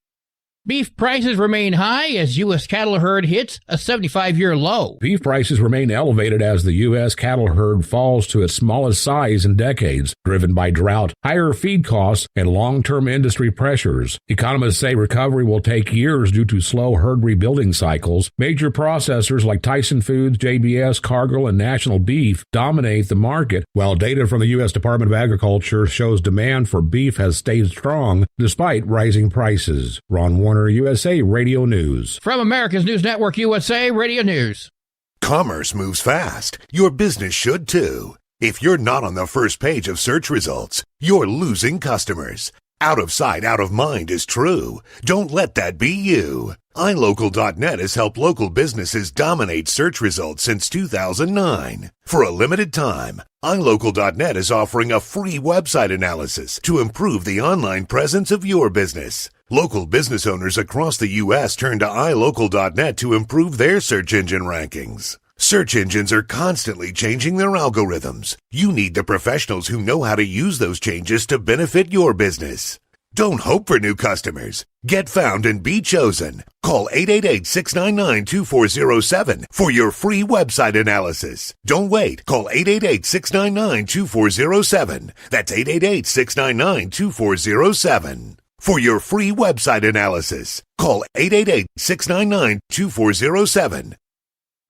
Beef prices remain high as U.S. cattle herd hits a 75-year low. Beef prices remain elevated as the U.S. cattle herd falls to its smallest size in decades, driven by drought, higher feed costs, and long-term industry pressures. Economists say recovery will take years due to slow herd rebuilding cycles. Major processors like Tyson Foods, JBS, Cargill, and National Beef dominate the market, while data from the U.S. Department of Agriculture shows demand for beef has stayed strong despite rising prices. Ron Warner, USA Radio News. From America's News Network, USA Radio News. Commerce moves fast. Your business should too. If you're not on the first page of search results, you're losing customers. Out of sight, out of mind is true. Don't let that be you. iLocal.net has helped local businesses dominate search results since 2009. For a limited time, iLocal.net is offering a free website analysis to improve the online presence of your business. Local business owners across the U.S. turn to iLocal.net to improve their search engine rankings. Search engines are constantly changing their algorithms. You need the professionals who know how to use those changes to benefit your business. Don't hope for new customers. Get found and be chosen. Call 888-699-2407 for your free website analysis. Don't wait. Call 888-699-2407. That's 888-699-2407. For your free website analysis, call 888-699-2407.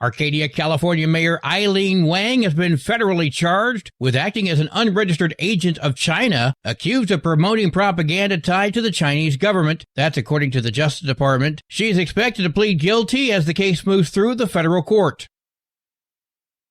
Arcadia, California Mayor Eileen Wang has been federally charged with acting as an unregistered agent of China, accused of promoting propaganda tied to the Chinese government. That's according to the Justice Department. She is expected to plead guilty as the case moves through the federal court.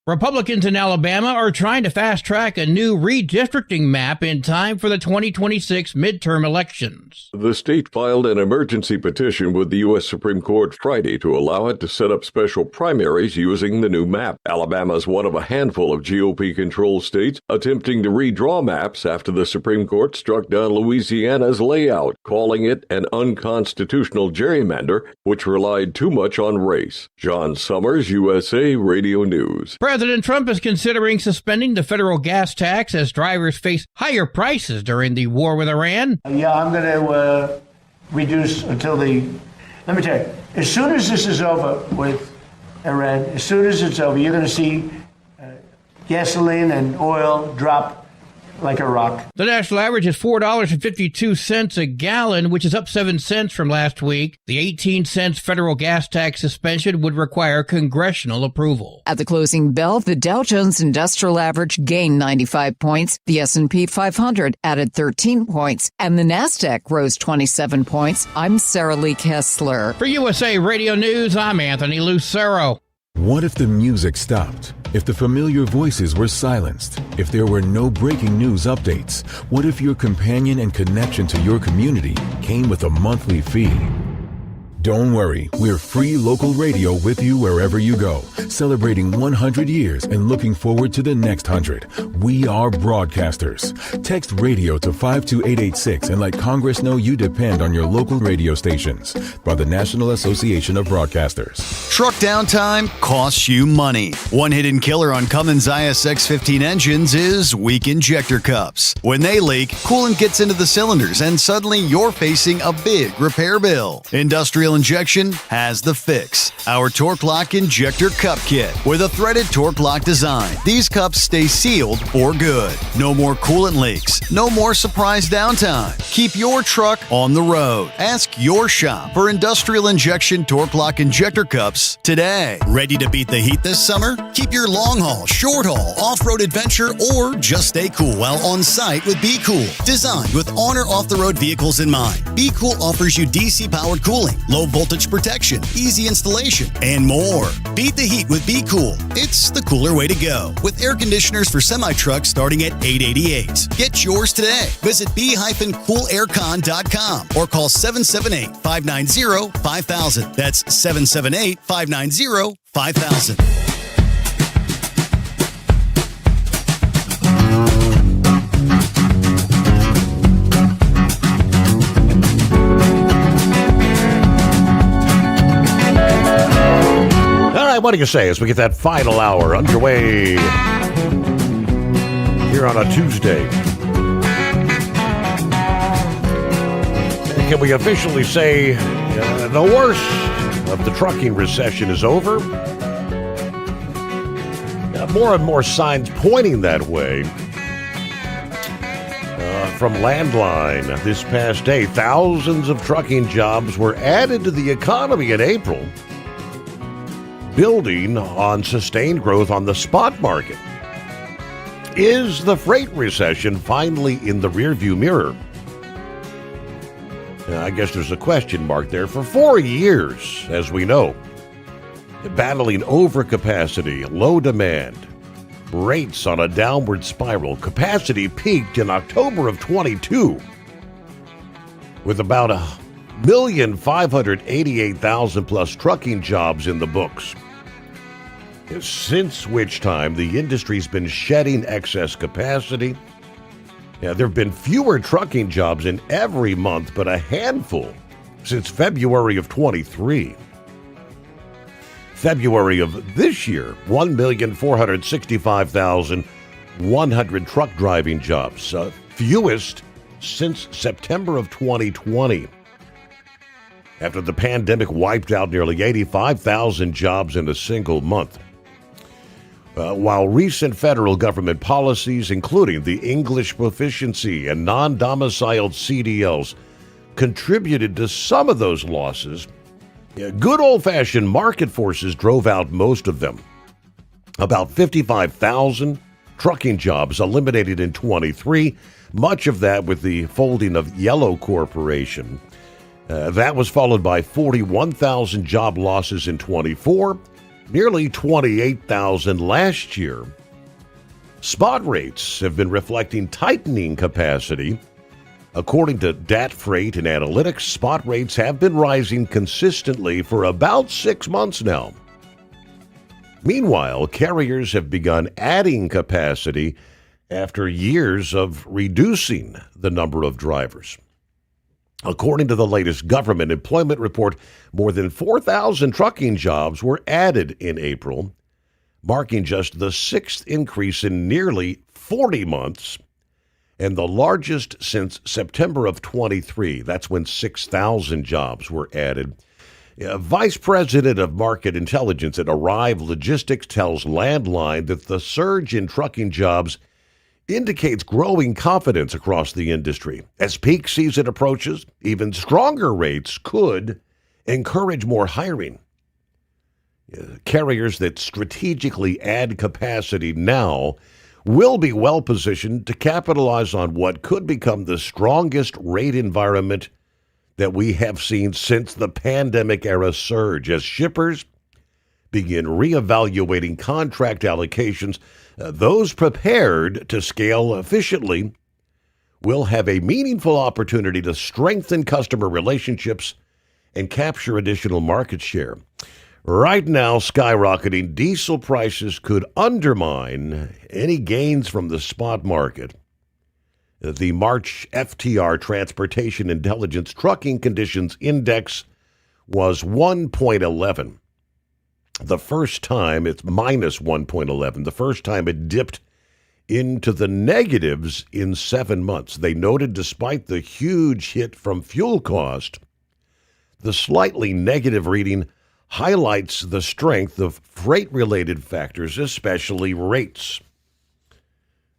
Republicans in Alabama are trying to fast-track a new redistricting map in time for the 2026 midterm elections. The state filed an emergency petition with the U.S. Supreme Court Friday to allow it to set up special primaries using the new map. Alabama is one of a handful of GOP-controlled states attempting to redraw maps after the Supreme Court struck down Louisiana's layout, calling it an unconstitutional gerrymander which relied too much on race. John Sommers, USA Radio News. President Trump is considering suspending the federal gas tax as drivers face higher prices during the war with Iran. I'm going to reduce until the Let me tell you, as soon as this is over with Iran, as soon as it's over, you're going to see gasoline and oil drop like a rock. The national average is $4.52 a gallon, which is up 7 cents from last week. The 18 cents federal gas tax suspension would require congressional approval. At the closing bell, the Dow Jones Industrial Average gained 95 points, the S&P 500 added 13 points, and the Nasdaq rose 27 points. I'm Sarah Lee Kessler. For USA Radio News, I'm Anthony Lucero. What if the music stopped? If the familiar voices were silenced? If there were no breaking news updates? What if your companion and connection to your community came with a monthly fee? Don't worry, we're free local radio with you wherever you go, celebrating 100 years and looking forward to the next 100. We are broadcasters. Text radio to 52886 and let Congress know you depend on your local radio stations. By the National Association of Broadcasters. Truck downtime costs you money. One hidden killer on Cummins ISX 15 engines is weak injector cups. When they leak, coolant gets into the cylinders and suddenly you're facing a big repair bill. Industrial Injection has the fix. Our Torque Lock Injector Cup Kit with a threaded Torque Lock design. These cups stay sealed for good. No more coolant leaks. No more surprise downtime. Keep your truck on the road. Ask your shop for Industrial Injection Torque Lock Injector Cups today. Ready to beat the heat this summer? Keep your long haul, short haul, off-road adventure, or just stay cool while on site with Be Cool. Designed with on or off-the-road vehicles in mind, Be Cool offers you DC-powered cooling, low voltage protection, easy installation, and more. Beat the heat with Be Cool. It's the cooler way to go. With air conditioners for semi-trucks starting at $888. Get yours today. Visit b-coolaircon.com or call 778-590-5000. That's 778-590-5000. What do you say as we get that final hour underway here on a Tuesday? Can we officially say the worst of the trucking recession is over? More and more signs pointing that way. From Landline this past day, thousands of trucking jobs were added to the economy in April, building on sustained growth on the spot market. Is the freight recession finally in the rearview mirror? I guess there's a question mark there. For 4 years, as we know, battling overcapacity, low demand, rates on a downward spiral, capacity peaked in October of 22 with about 1,588,000 plus trucking jobs in the books. Since which time the industry's been shedding excess capacity. There have been fewer trucking jobs in every month, but a handful since February of 23. February of this year, 1,465,100 truck driving jobs, fewest since September of 2020. After the pandemic wiped out nearly 85,000 jobs in a single month. While recent federal government policies, including the English proficiency and non-domiciled CDLs, contributed to some of those losses, good old-fashioned market forces drove out most of them. About 55,000 trucking jobs eliminated in 23, much of that with the folding of Yellow Corporation. That was followed by 41,000 job losses in 24, nearly 28,000 last year. Spot rates have been reflecting tightening capacity. According to DAT Freight and Analytics, spot rates have been rising consistently for about 6 months now. Meanwhile, carriers have begun adding capacity after years of reducing the number of drivers. According to the latest government employment report, more than 4,000 trucking jobs were added in April, marking just the sixth increase in nearly 40 months and the largest since September of 23. That's when 6,000 jobs were added. Vice President of Market Intelligence at Arrive Logistics tells Landline that the surge in trucking jobs indicates growing confidence across the industry. As peak season approaches, even stronger rates could encourage more hiring. Carriers that strategically add capacity now will be well positioned to capitalize on what could become the strongest rate environment that we have seen since the pandemic era surge, as shippers begin reevaluating contract allocations. Those prepared to scale efficiently will have a meaningful opportunity to strengthen customer relationships and capture additional market share. Right now, skyrocketing diesel prices could undermine any gains from the spot market. The March FTR Transportation Intelligence Trucking Conditions Index was 1.11. The first time it's minus 1.11. The first time it dipped into the negatives in 7 months. They noted despite the huge hit from fuel cost, the slightly negative reading highlights the strength of freight-related factors, especially rates.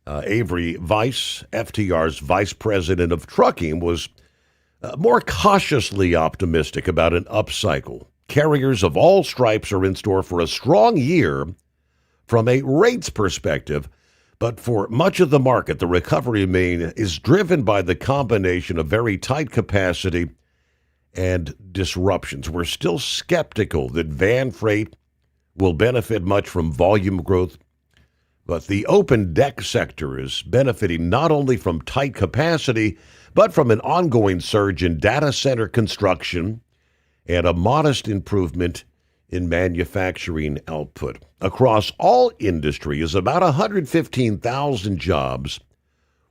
Avery Weiss, FTR's vice president of trucking, was more cautiously optimistic about an upcycle. Carriers of all stripes are in store for a strong year from a rates perspective, but for much of the market, the recovery is driven by the combination of very tight capacity and disruptions. We're still skeptical that van freight will benefit much from volume growth, but the open deck sector is benefiting not only from tight capacity, but from an ongoing surge in data center construction and a modest improvement in manufacturing output. Across all industries, about 115,000 jobs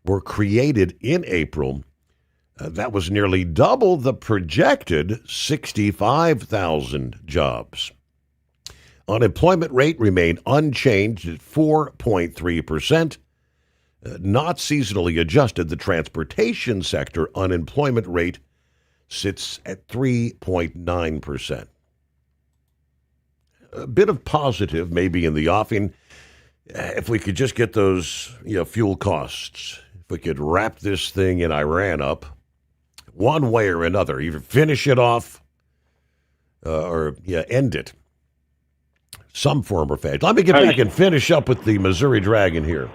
were created in April. That was nearly double the projected 65,000 jobs. Unemployment rate remained unchanged at 4.3%. Not seasonally adjusted, the transportation sector unemployment rate sits at 3.9%. A bit of positive maybe in the offing. If we could just get those fuel costs, if we could wrap this thing in Iran up one way or another, either finish it off or end it. Some form or fashion. Let me get back and finish up with the Missouri Dragon here.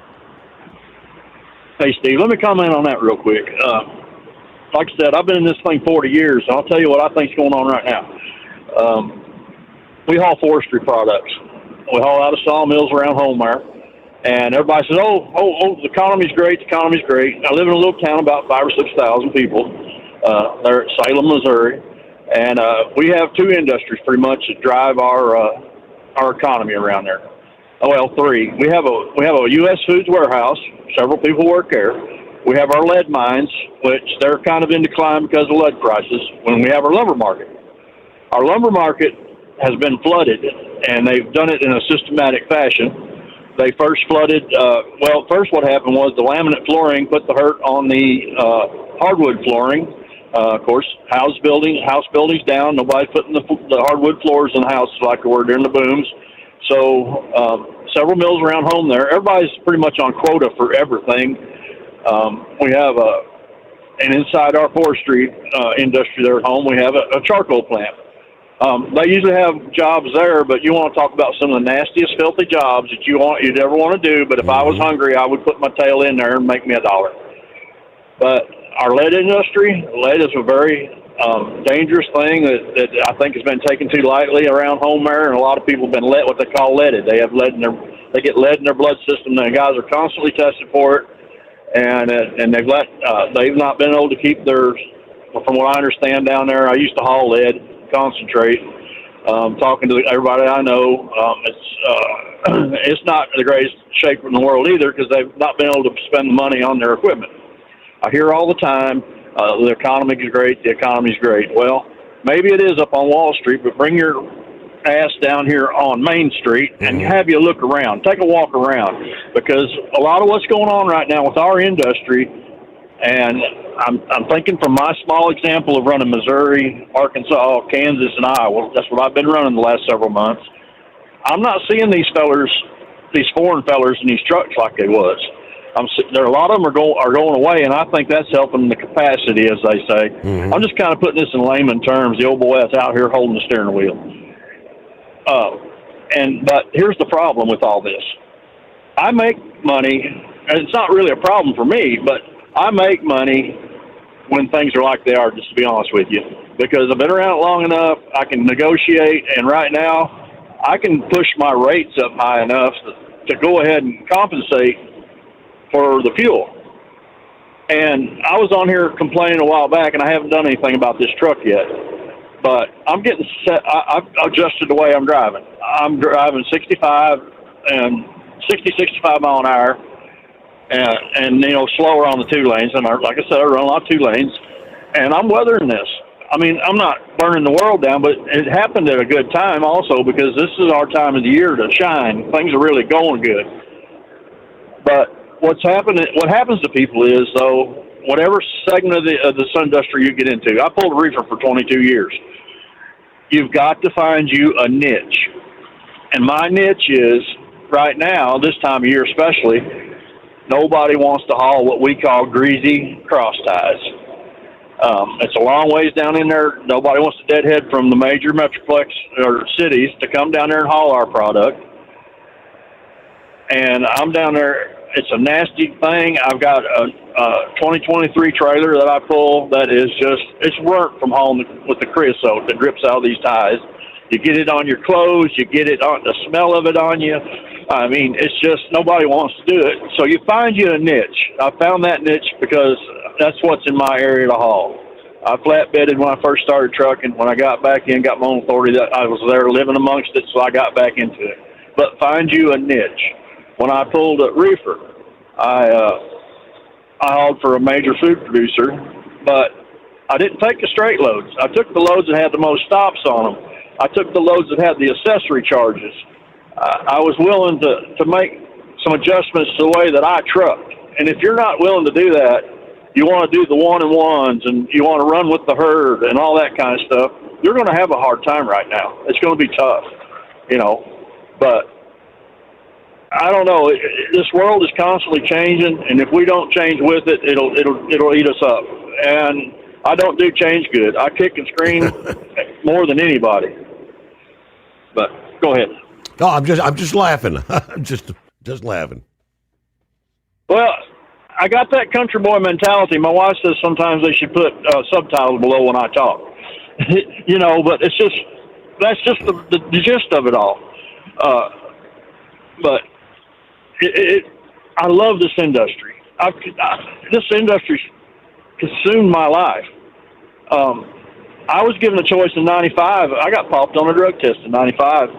Hey, Steve, let me comment on that real quick. Like I said, I've been in this thing 40 years, and I'll tell you what I think's going on right now. We haul forestry products. We haul out of sawmills around home there. And everybody says, oh, the economy's great, the economy's great. I live in a little town about 5,000 or 6,000 people. They're at Salem, Missouri. And we have two industries pretty much that drive our economy around there. Well, three. We have a U.S. Foods warehouse. Several people work there. We have our lead mines, which they're kind of in decline because of lead prices. When we have our lumber market. Our lumber market has been flooded, and they've done it in a systematic fashion. They first flooded, first what happened was the laminate flooring put the hurt on the hardwood flooring. Of course, house buildings down. Nobody's putting the hardwood floors in the house like they were during the booms. So several mills around home there. Everybody's pretty much on quota for everything. We have and inside our forestry industry there at home, we have a charcoal plant. They usually have jobs there, but you want to talk about some of the nastiest, filthy jobs that you'd ever want to do. But if I was hungry, I would put my tail in there and make me $1. But our lead industry, lead is a very dangerous thing that I think has been taken too lightly around home there, and a lot of people have been what they call leaded. They have lead they get lead in their blood system. The guys are constantly tested for it, and they've not been able to keep theirs. From what I understand down there, I used to haul lead concentrate. Talking to everybody I know, it's not the greatest shape in the world either because they've not been able to spend the money on their equipment. I hear all the time, the economy is great, the economy's great. Well, maybe it is up on Wall Street, but bring your ass down here on Main Street and have you look around. Take a walk around because a lot of what's going on right now with our industry And I'm thinking from my small example of running Missouri, Arkansas, Kansas, and Iowa. That's what I've been running the last several months. I'm not seeing these foreign fellers in these trucks like they was. There a lot of them are going away, and I think that's helping the capacity, as they say. I'm just kind of putting this in layman terms. The old boy that's out here holding the steering wheel. But here's the problem with all this. I make money, and it's not really a problem for me, but I make money when things are like they are, just to be honest with you, because I've been around it long enough. I can negotiate, and right now I can push my rates up high enough to go ahead and compensate for the fuel. And I was on here complaining a while back, and I haven't done anything about this truck yet. But I'm getting set. I've adjusted the way I'm driving. I'm driving 65 mile an hour, and slower on the 2 lanes. And like I said, I run a lot of 2 lanes, and I'm weathering this. I mean, I'm not burning the world down, but it happened at a good time also, because this is our time of the year to shine. Things are really going good. But what happens to people is, though, whatever segment of this industry you get into, I pulled a reefer for 22 years. You've got to find you a niche. And my niche is, right now, this time of year especially, nobody wants to haul what we call greasy cross ties. It's a long ways down in there. Nobody wants to deadhead from the major metroplex or cities to come down there and haul our product. And I'm down there. It's a nasty thing. I've got a 2023 trailer that I pull that is it's work from hauling with the creosote that drips out of these ties. You get it on your clothes. You get it on the smell of it on you. I mean, it's just nobody wants to do it. So you find you a niche. I found that niche because that's what's in my area to haul. I flatbedded when I first started trucking. When I got back in, got my own authority, that I was there living amongst it, so I got back into it. But find you a niche. When I pulled a reefer, I hauled for a major food producer, but I didn't take the straight loads. I took the loads that had the most stops on them. I took the loads that had the accessory charges. I was willing to make some adjustments to the way that I trucked. And if you're not willing to do that, you want to do the one-and-ones and you want to run with the herd and all that kind of stuff, you're going to have a hard time right now. It's going to be tough, but I don't know. This world is constantly changing, and if we don't change with it, it'll eat us up. And I don't do change good. I kick and scream more than anybody. But go ahead. Oh, I'm just laughing. I'm just laughing. Well, I got that country boy mentality. My wife says sometimes they should put subtitles below when I talk. But that's just the gist of it all. But I love this industry. This industry's consumed my life. I was given a choice in 95. I got popped on a drug test in 95.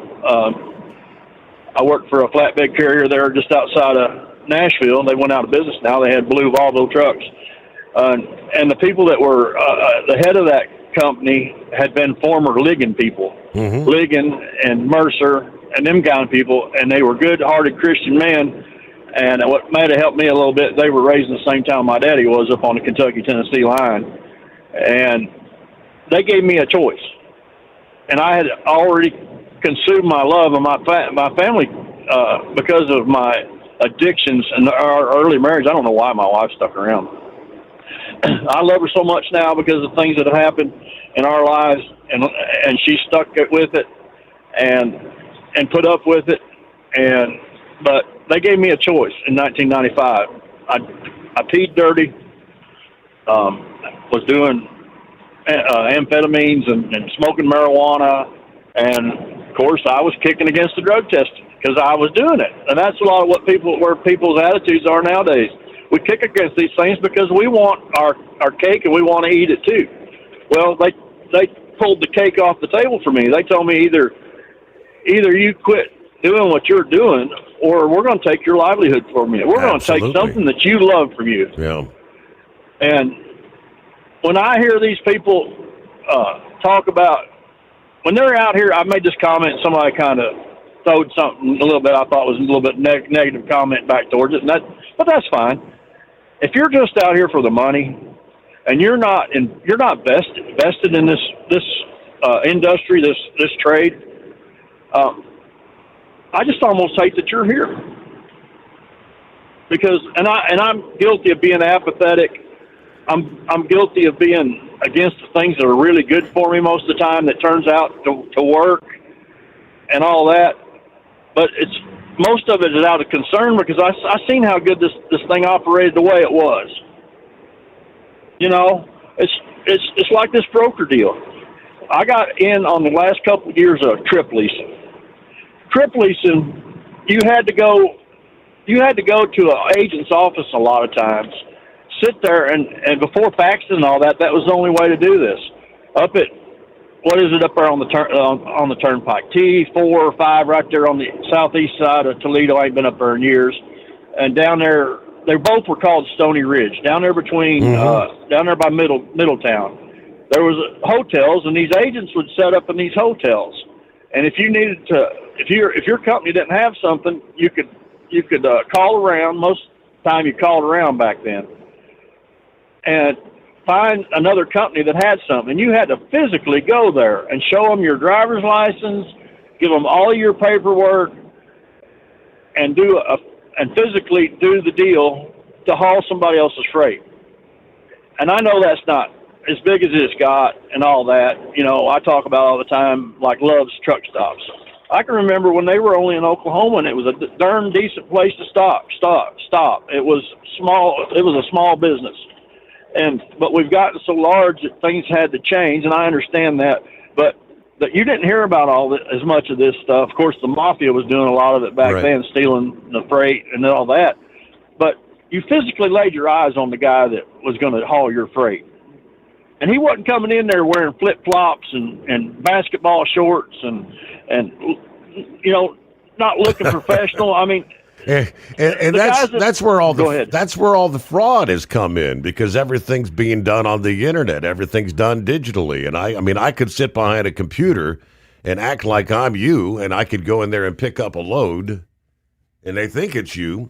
I worked for a flatbed carrier there just outside of Nashville. They went out of business now. They had blue Volvo trucks. And the people that were the head of that company had been former Ligon people. Mm-hmm. Ligon and Mercer and them kind of people, and they were good-hearted Christian men. And what might have helped me a little bit, they were raised in the same town my daddy was, up on the Kentucky-Tennessee line. And they gave me a choice. And I had already consumed my love of my family because of my addictions and our early marriage. I don't know why my wife stuck around. I love her so much now because of things that have happened in our lives, and she stuck with it and put up with it. But they gave me a choice in 1995. I peed dirty, was doing amphetamines and smoking marijuana, and of course I was kicking against the drug testing because I was doing it. And that's a lot of where people's attitudes are nowadays. We kick against these things because we want our cake and we want to eat it too. Well, they pulled the cake off the table for me. They told me either you quit doing what you're doing, or we're going to take your livelihood from you. We're going to take something that you love from you. Yeah. And when I hear these people talk about, when they're out here, I made this comment, somebody kind of throwed something a little bit I thought was a little bit negative comment back towards it, but that's fine. if you're just out here for the money and you're not vested in this industry, this trade, I just almost hate that you're here. Because I'm guilty of being apathetic. I'm guilty of being against the things that are really good for me most of the time that turns out to work and all that. But most of it is out of concern because I seen how good this thing operated the way it was. You know, it's like this broker deal. I got in on the last couple of years of trip leasing. Trip leasing, you had to go to an agent's office a lot of times, sit there, and before faxing and all that, that was the only way to do this. Up at, what is it up there on the turnpike? T4 or 5 right there on the southeast side of Toledo. I ain't been up there in years. And down there, they both were called Stony Ridge. Down there between, down there by Middletown, there was hotels, and these agents would set up in these hotels. And if you needed to, if your company didn't have something, you could call around. Most of the time you called around back then and find another company that had something. And you had to physically go there and show them your driver's license, give them all your paperwork, and physically do the deal to haul somebody else's freight. And I know that's not as big as it's got and all that. You know, I talk about all the time, like Love's truck stops. I can remember when they were only in Oklahoma, and it was a darn decent place to stop. It was small. It was a small business, but we've gotten so large that things had to change, and I understand that. But you didn't hear about as much of this stuff. Of course, the mafia was doing a lot of it back then, stealing the freight and all that. But you physically laid your eyes on the guy that was going to haul your freight, and he wasn't coming in there wearing flip-flops and basketball shorts and you know, not looking professional. I mean, and that's where all the fraud has come in, because everything's being done on the internet. Everything's done digitally. And I mean, I could sit behind a computer and act like I'm you, and I could go in there and pick up a load, and they think it's you,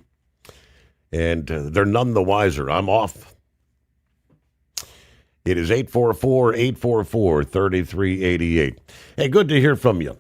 and they're none the wiser. I'm off. It is 844-844-3388. Hey, good to hear from you.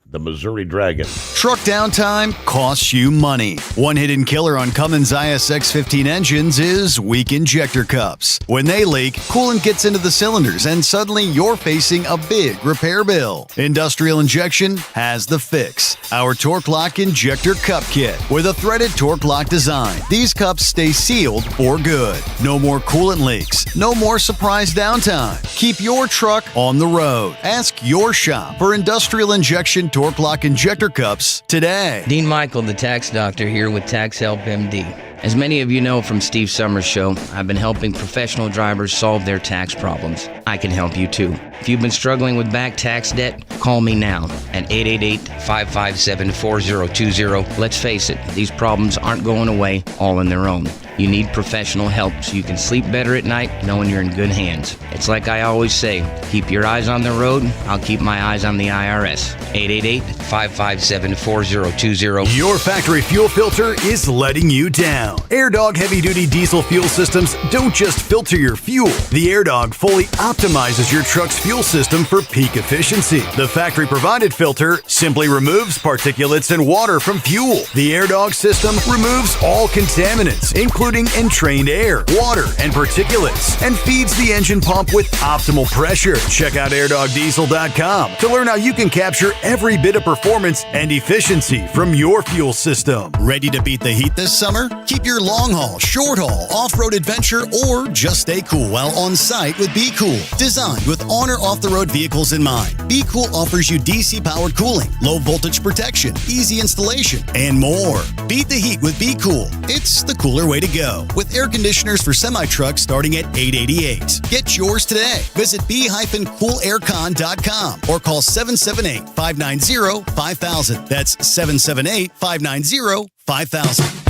The Missouri Dragon. Truck downtime costs you money. One hidden killer on Cummins ISX-15 engines is weak injector cups. When they leak, coolant gets into the cylinders, and suddenly you're facing a big repair bill. Industrial Injection has the fix. Our Torque Lock Injector Cup Kit. With a threaded Torque Lock design, these cups stay sealed for good. No more coolant leaks. No more surprise downtime. Keep your truck on the road. Ask your shop for Industrial Injection Torque Lock Injector Cups today. Dean Michael, the tax doctor, here with Tax Help MD. As many of you know from Steve Sommers' show, I've been helping professional drivers solve their tax problems. I can help you too. If you've been struggling with back tax debt, call me now at 888-557-4020. Let's face it, these problems aren't going away all on their own. You need professional help so you can sleep better at night knowing you're in good hands. It's like I always say, keep your eyes on the road, I'll keep my eyes on the IRS. 888-557-4020. Your factory fuel filter is letting you down. AirDog heavy-duty diesel fuel systems don't just filter your fuel. The AirDog fully optimizes your truck's fuel system for peak efficiency. The factory-provided filter simply removes particulates and water from fuel. The AirDog system removes all contaminants, including entrained air, water, and particulates, and feeds the engine pump with optimal pressure. Check out airdogdiesel.com to learn how you can capture every bit of performance and efficiency from your fuel system. Ready to beat the heat this summer? Keep your long haul, short haul, off-road adventure, or just stay cool while on site with Be Cool. Designed with on or off-the-road vehicles in mind, Be Cool offers you DC-powered cooling, low voltage protection, easy installation, and more. Beat the heat with Be Cool. It's the cooler way to go. With air conditioners for semi-trucks starting at $888. Get yours today. Visit b-coolaircon.com or call 778-590-5000. That's 778-590-5000.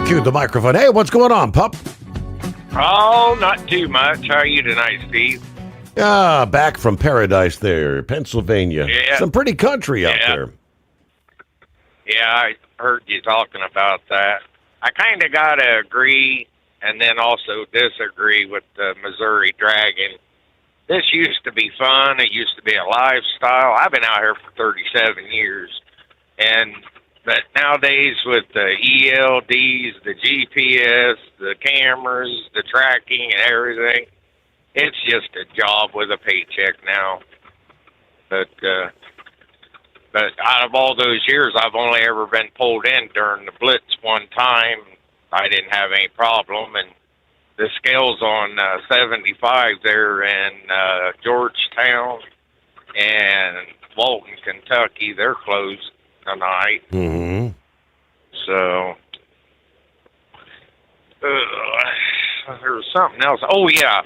Cue the microphone. Hey, what's going on, pup? Oh, not too much. How are you tonight, Steve? Back from paradise there, Pennsylvania. Yeah. Some pretty country out there. Yeah, I heard you talking about that. I kind of got to agree and then also disagree with the Missouri Dragon. This used to be fun. It used to be a lifestyle. I've been out here for 37 years. But nowadays with the ELDs, the GPS, the cameras, the tracking and everything, it's just a job with a paycheck now. But out of all those years, I've only ever been pulled in during the Blitz one time. I didn't have any problem. And the scales on 75 there in Georgetown and Walton, Kentucky, they're closed tonight. Mm-hmm. So there was something else. Oh, yeah.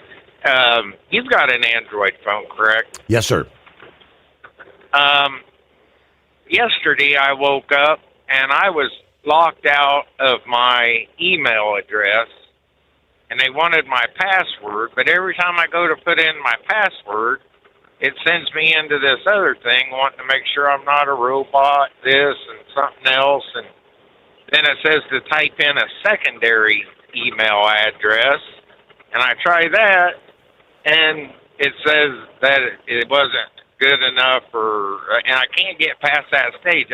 You've got an Android phone, correct? Yes, sir. Yesterday I woke up and I was locked out of my email address and they wanted my password, but every time I go to put in my password, it sends me into this other thing wanting to make sure I'm not a robot, this and something else, and then it says to type in a secondary email address, and I try that, and it says that it wasn't good enough, and I can't get past that stage.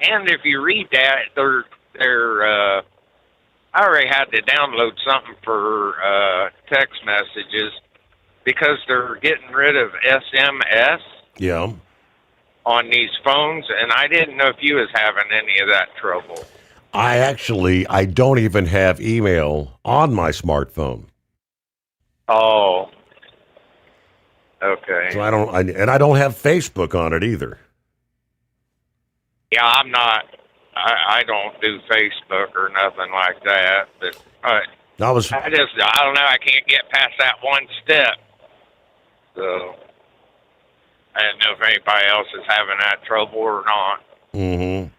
And if you read that, I already had to download something for text messages because they're getting rid of SMS. Yeah. On these phones, and I didn't know if you was having any of that trouble. I don't even have email on my smartphone. Oh. Okay. So I don't have Facebook on it either. Yeah, I'm not. I don't do Facebook or nothing like that. But I don't know. I can't get past that one step. So I didn't know if anybody else is having that trouble or not. Mm-hmm.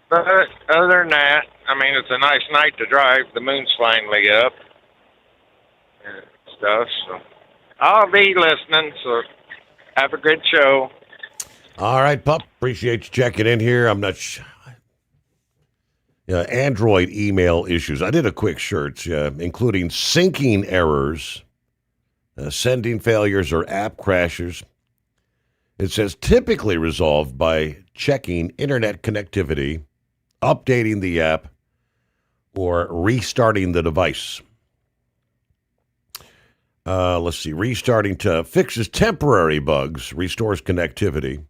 But other than that, I mean, it's a nice night to drive. The moon's finally up and stuff. So I'll be listening. So have a good show. All right, pup. Appreciate you checking in here. I'm not Android email issues. I did a quick search, including syncing errors, sending failures, or app crashes. It says typically resolved by checking internet connectivity, updating the app, or restarting the device. Let's see. Restarting fixes temporary bugs, restores connectivity.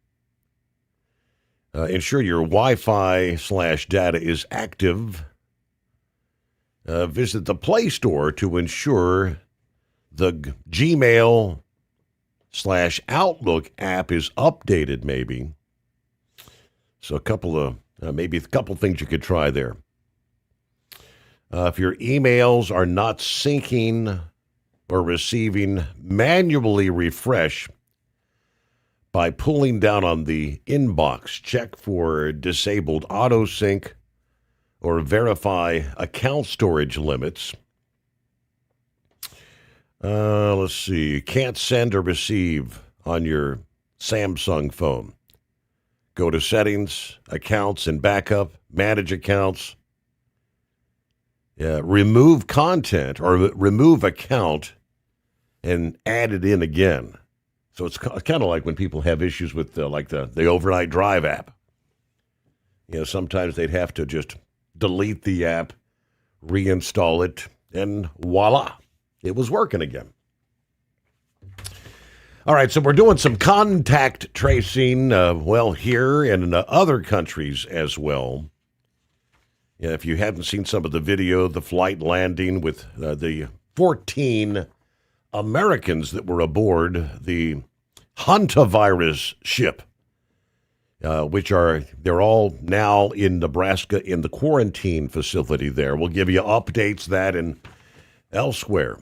Ensure your Wi-Fi/data is active. Visit the Play Store to ensure the Gmail/Outlook app is updated, maybe. So a couple of things you could try there. If your emails are not syncing or receiving, manually refresh by pulling down on the inbox. Check for disabled auto sync or verify account storage limits. Let's see. Can't send or receive on your Samsung phone. Go to settings, accounts, and backup. Manage accounts. Remove content or remove account and add it in again. So it's kind of like when people have issues with the overnight drive app. Sometimes they'd have to just delete the app, reinstall it, and voila, it was working again. All right, so we're doing some contact tracing, here and in other countries as well. If you haven't seen some of the video, the flight landing with the 14 Americans that were aboard the hantavirus ship, they're all now in Nebraska in the quarantine facility there. We'll give you updates that and elsewhere.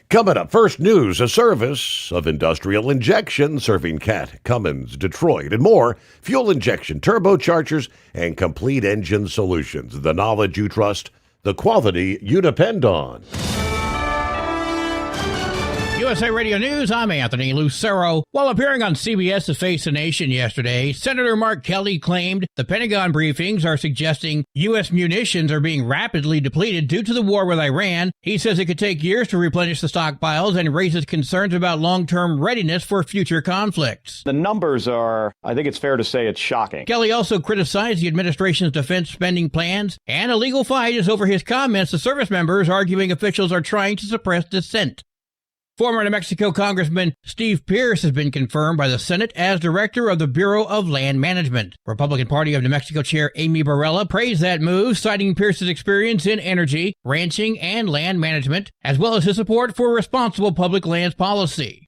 Coming up, first news, a service of industrial injection serving Cat, Cummins, Detroit, and more. Fuel injection, turbochargers, and complete engine solutions. The knowledge you trust, the quality you depend on. USA Radio News, I'm Anthony Lucero. While appearing on CBS's Face the Nation yesterday, Senator Mark Kelly claimed the Pentagon briefings are suggesting U.S. munitions are being rapidly depleted due to the war with Iran. He says it could take years to replenish the stockpiles and raises concerns about long-term readiness for future conflicts. The numbers are, I think it's fair to say, it's shocking. Kelly also criticized the administration's defense spending plans, and a legal fight is over his comments to service members, arguing officials are trying to suppress dissent. Former New Mexico Congressman Steve Pierce has been confirmed by the Senate as director of the Bureau of Land Management. Republican Party of New Mexico Chair Amy Barella praised that move, citing Pierce's experience in energy, ranching, and land management, as well as his support for responsible public lands policy.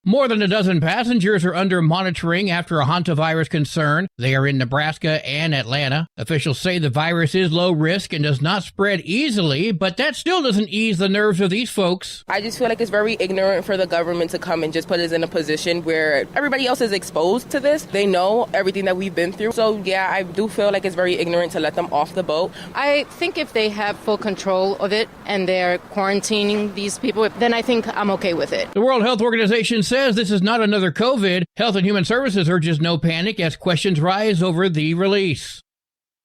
More than a dozen passengers are under monitoring after a hantavirus concern. They are in Nebraska and Atlanta. Officials say the virus is low risk and does not spread easily, but that still doesn't ease the nerves of these folks. I just feel like it's very ignorant for the government to come and just put us in a position where everybody else is exposed to this. They know everything that we've been through. So yeah, I do feel like it's very ignorant to let them off the boat. I think if they have full control of it and they're quarantining these people, then I think I'm okay with it. The World Health Organization says this is not another COVID. Health and Human Services urges no panic as questions rise over the release.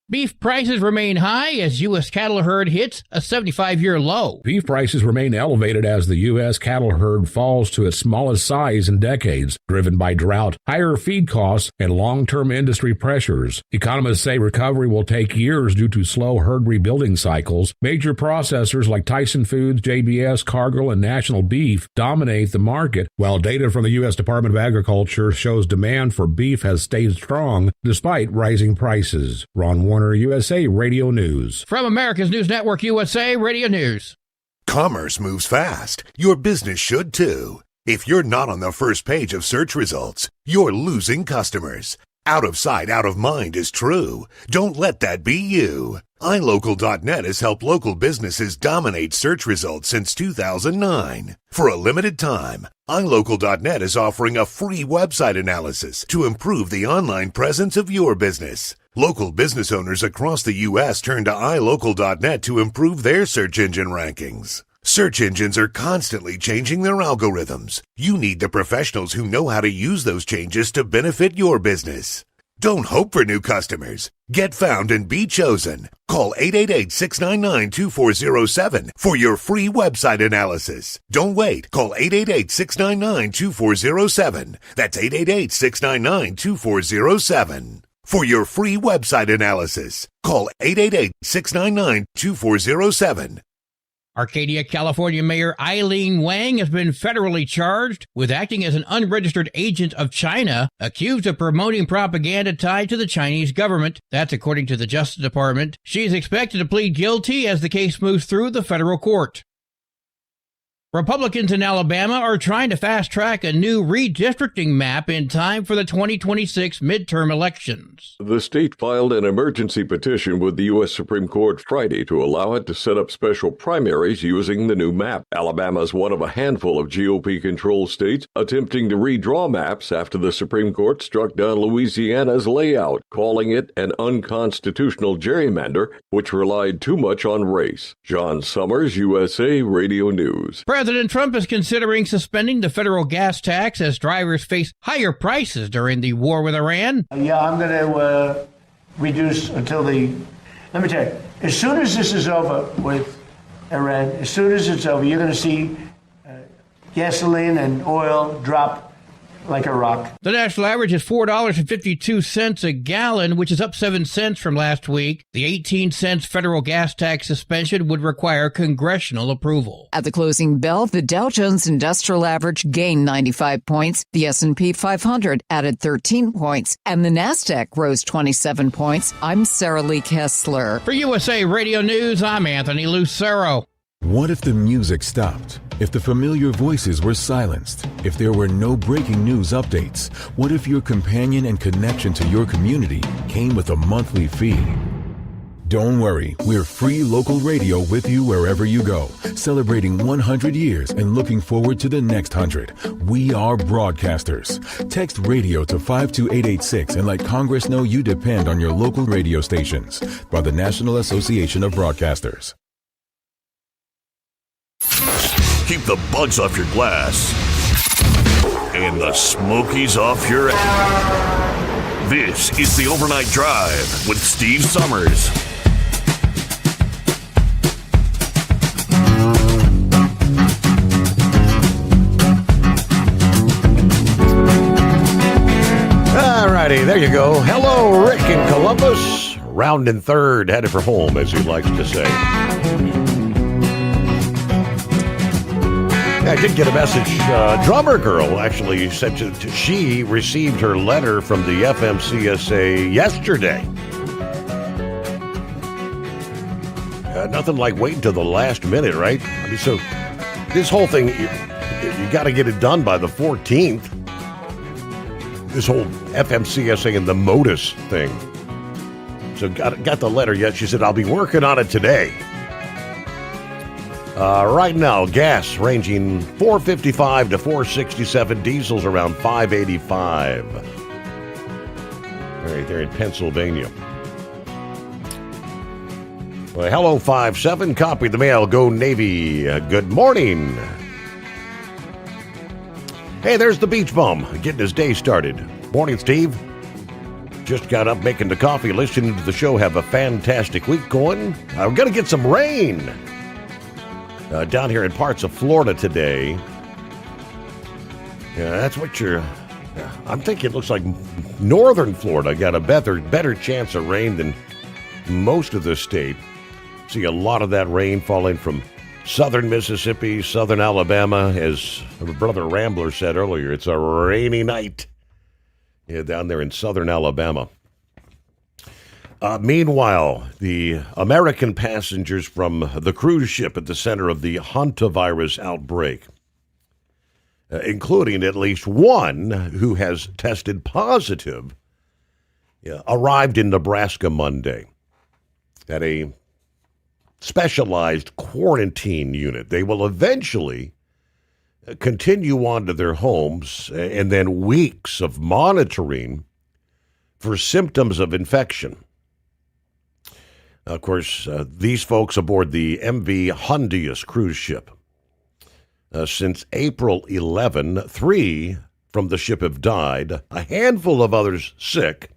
Beef prices remain high as U.S. cattle herd hits a 75-year low. Beef prices remain elevated as the U.S. cattle herd falls to its smallest size in decades, driven by drought, higher feed costs, and long-term industry pressures. Economists say recovery will take years due to slow herd rebuilding cycles. Major processors like Tyson Foods, JBS, Cargill, and National Beef dominate the market, while data from the U.S. Department of Agriculture shows demand for beef has stayed strong despite rising prices. Ron Warner, USA Radio News. From America's News Network, USA Radio News. Commerce moves fast. Your business should too. If you're not on the first page of search results, you're losing customers. Out of sight, out of mind is true. Don't let that be you. iLocal.net has helped local businesses dominate search results since 2009. For a limited time, iLocal.net is offering a free website analysis to improve the online presence of your business. Local business owners across the U.S. turn to iLocal.net to improve their search engine rankings. Search engines are constantly changing their algorithms. You need the professionals who know how to use those changes to benefit your business. Don't hope for new customers. Get found and be chosen. Call 888-699-2407 for your free website analysis. Don't wait. Call 888-699-2407. That's 888-699-2407. For your free website analysis, call 888-699-2407. Arcadia, California Mayor Eileen Wang has been federally charged with acting as an unregistered agent of China, accused of promoting propaganda tied to the Chinese government. That's according to the Justice Department. She is expected to plead guilty as the case moves through the federal court. Republicans in Alabama are trying to fast-track a new redistricting map in time for the 2026 midterm elections. The state filed an emergency petition with the U.S. Supreme Court Friday to allow it to set up special primaries using the new map. Alabama is one of a handful of GOP-controlled states attempting to redraw maps after the Supreme Court struck down Louisiana's layout, calling it an unconstitutional gerrymander which relied too much on race. John Sommers, USA Radio News. President Trump is considering suspending the federal gas tax as drivers face higher prices during the war with Iran. Yeah, I'm going to reduce until let me tell you, as soon as this is over with Iran, as soon as it's over, you're going to see gasoline and oil drop like a rock. The national average is $4.52 a gallon, which is up 7 cents from last week. The 18 cents federal gas tax suspension would require congressional approval. At the closing bell, the Dow Jones Industrial Average gained 95 points, the S&P 500 added 13 points, and the Nasdaq rose 27 points. I'm Sarah Lee Kessler. For USA Radio News, I'm Anthony Lucero. What if the music stopped? If the familiar voices were silenced? If there were no breaking news updates? What if your companion and connection to your community came with a monthly fee? Don't worry, we're free local radio with you wherever you go, celebrating 100 years and looking forward to the next 100. We are broadcasters. Text radio to 52886 and let Congress know you depend on your local radio stations. By the National Association of Broadcasters. Keep the bugs off your glass and the smokies off your ass. This is the Overnight Drive with Steve Sommers. Alrighty, there you go. Hello, Rick in Columbus. Rounding third, headed for home, as he likes to say. I did get a message. Drummer girl actually said she received her letter from the FMCSA yesterday. Nothing like waiting till the last minute, right? I mean, so this whole thing, you got to get it done by the 14th. This whole FMCSA and the MODIS thing. So got the letter yet. She said, I'll be working on it today. Right now, gas ranging $4.55 to $4.67. Diesel's around $5.85. Right there in Pennsylvania. Well, hello, 5-7. Copy the mail. Go Navy. Good morning. Hey, there's the beach bum getting his day started. Morning, Steve. Just got up making the coffee, listening to the show. Have a fantastic week going. I'm going to get some rain down here in parts of Florida today. Yeah, that's what I'm thinking. It looks like northern Florida got a better chance of rain than most of the state. See a lot of that rain falling from southern Mississippi, southern Alabama. As Brother Rambler said earlier, it's a rainy night down there in southern Alabama. Meanwhile, the American passengers from the cruise ship at the center of the hantavirus outbreak, including at least one who has tested positive, arrived in Nebraska Monday at a specialized quarantine unit. They will eventually continue on to their homes and then weeks of monitoring for symptoms of infection. Of course, these folks aboard the MV Hondius cruise ship. Since April 11, 3 from the ship have died, a handful of others sick.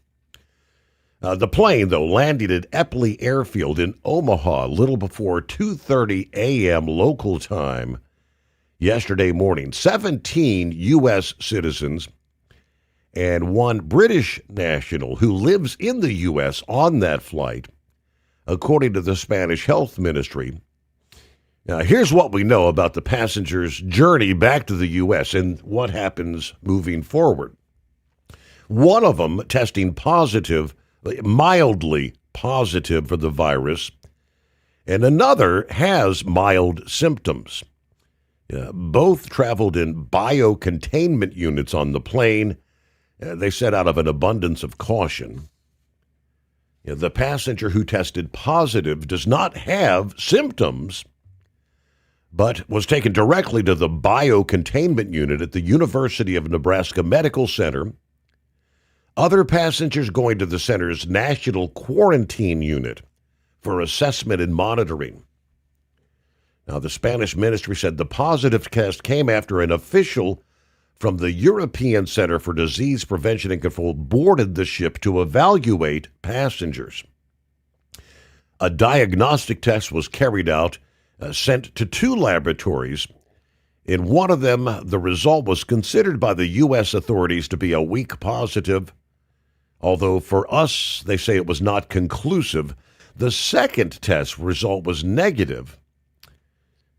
The plane, though, landed at Epley Airfield in Omaha a little before 2:30 a.m. local time yesterday morning. 17 U.S. citizens and one British national who lives in the U.S. on that flight, according to the Spanish Health Ministry. Now, here's what we know about the passengers' journey back to the U.S. and what happens moving forward. One of them testing positive, mildly positive for the virus, and another has mild symptoms. Both traveled in biocontainment units on the plane. They said out of an abundance of caution. The passenger who tested positive does not have symptoms, but was taken directly to the biocontainment unit at the University of Nebraska Medical Center. Other passengers going to the center's national quarantine unit for assessment and monitoring. Now, the Spanish ministry said the positive test came after an official from the European Center for Disease Prevention and Control boarded the ship to evaluate passengers. A diagnostic test was carried out, sent to 2 laboratories. In one of them, the result was considered by the U.S. authorities to be a weak positive, although for us, they say it was not conclusive. The second test result was negative.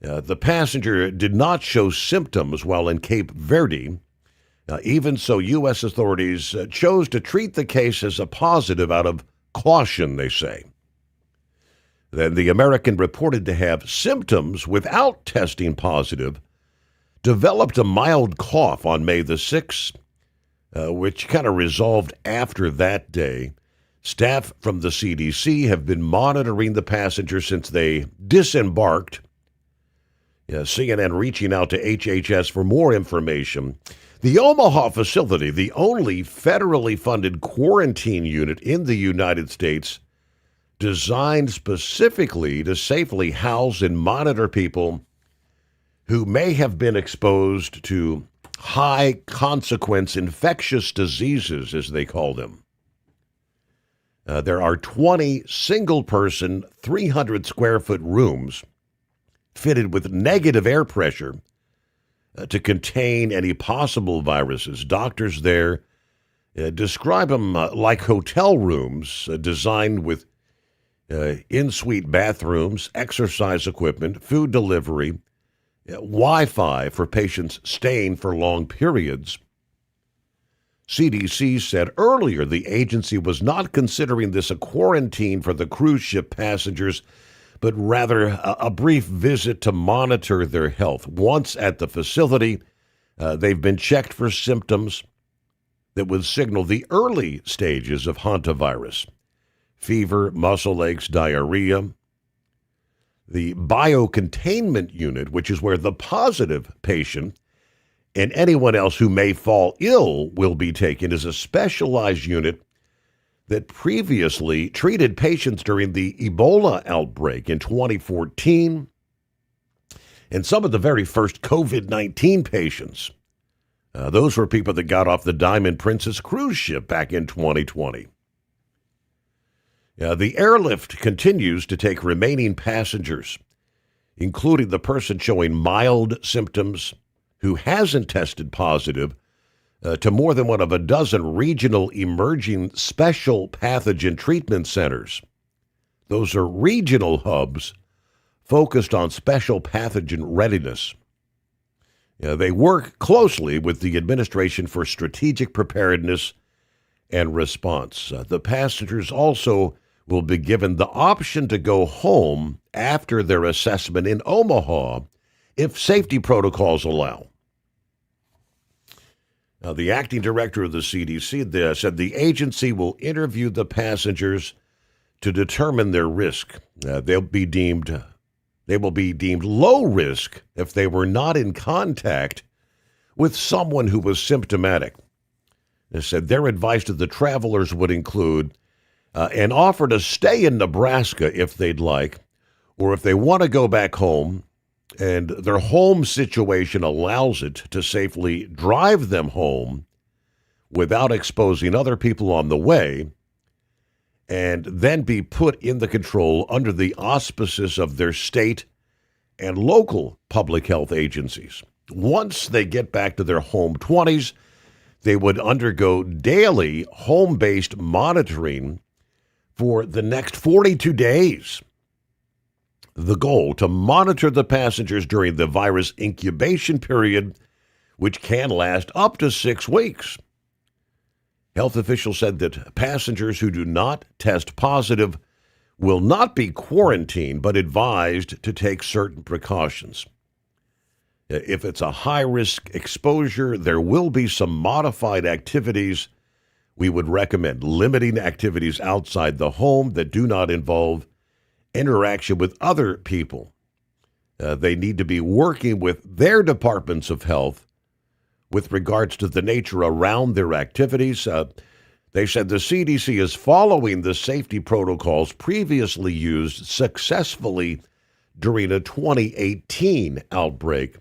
The passenger did not show symptoms while in Cape Verde. Even so, U.S. authorities chose to treat the case as a positive out of caution, they say. Then the American reported to have symptoms without testing positive, developed a mild cough on May the 6th, which kind of resolved after that day. Staff from the CDC have been monitoring the passengers since they disembarked. CNN reaching out to HHS for more information. The Omaha facility, the only federally funded quarantine unit in the United States, designed specifically to safely house and monitor people who may have been exposed to high-consequence infectious diseases, as they call them. There are 20 single-person, 300-square-foot rooms fitted with negative air pressure to contain any possible viruses. Doctors there describe them like hotel rooms designed with in-suite bathrooms, exercise equipment, food delivery, Wi-Fi for patients staying for long periods. CDC said earlier the agency was not considering this a quarantine for the cruise ship passengers, but rather a brief visit to monitor their health. Once at the facility, they've been checked for symptoms that would signal the early stages of hantavirus: fever, muscle aches, diarrhea. The biocontainment unit, which is where the positive patient and anyone else who may fall ill will be taken, is a specialized unit that previously treated patients during the Ebola outbreak in 2014 and some of the very first COVID-19 patients. Those were people that got off the Diamond Princess cruise ship back in 2020. The airlift continues to take remaining passengers, including the person showing mild symptoms who hasn't tested positive, to more than one of a dozen regional emerging special pathogen treatment centers. Those are regional hubs focused on special pathogen readiness. They work closely with the Administration for Strategic Preparedness and Response. The passengers also will be given the option to go home after their assessment in Omaha if safety protocols allow. Now, the acting director of the CDC said the agency will interview the passengers to determine their risk. They will be deemed low risk if they were not in contact with someone who was symptomatic. They said their advice to the travelers would include an offer to stay in Nebraska if they'd like, or if they want to go back home and their home situation allows it, to safely drive them home without exposing other people on the way, and then be put in the control under the auspices of their state and local public health agencies. Once they get back to their home 20s, they would undergo daily home-based monitoring for the next 42 days. The goal, to monitor the passengers during the virus incubation period, which can last up to 6 weeks. Health officials said that passengers who do not test positive will not be quarantined, but advised to take certain precautions. If it's a high-risk exposure, there will be some modified activities. We would recommend limiting activities outside the home that do not involve interaction with other people. They need to be working with their departments of health with regards to the nature around their activities. They said the CDC is following the safety protocols previously used successfully during a 2018 outbreak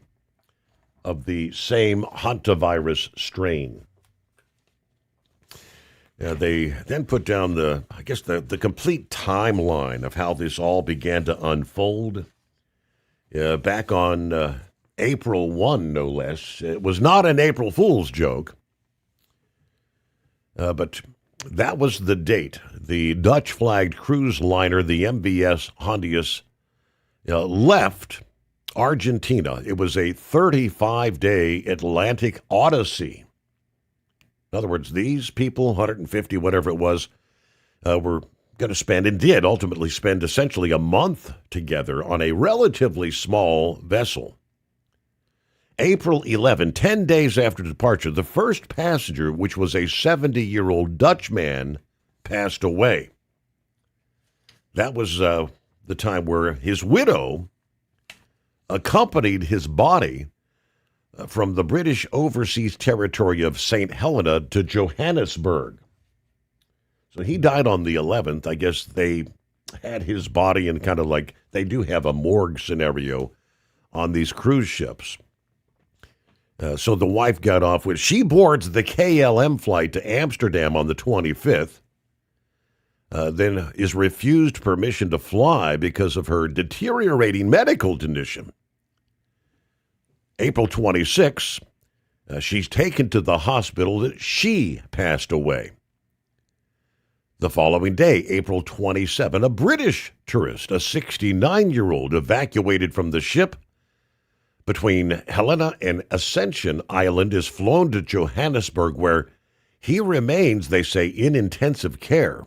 of the same hantavirus strain. They then put down the complete timeline of how this all began to unfold. Back on April 1, no less. It was not an April Fool's joke, but that was the date. The Dutch-flagged cruise liner, the MVS Hondius, left Argentina. It was a 35-day Atlantic odyssey. In other words, these people, 150, whatever it was, were going to spend, and did ultimately spend, essentially a month together on a relatively small vessel. April 11, 10 days after departure, the first passenger, which was a 70-year-old Dutch man, passed away. That was the time where his widow accompanied his body from the British overseas territory of St. Helena to Johannesburg. So he died on the 11th. I guess they had his body in kind of like, they do have a morgue scenario on these cruise ships. So the wife got off with, she boards the KLM flight to Amsterdam on the 25th, then is refused permission to fly because of her deteriorating medical condition. April 26, she's taken to the hospital that she passed away. The following day, April 27, a British tourist, a 69-year-old, evacuated from the ship between Helena and Ascension Island, is flown to Johannesburg, where he remains, they say, in intensive care.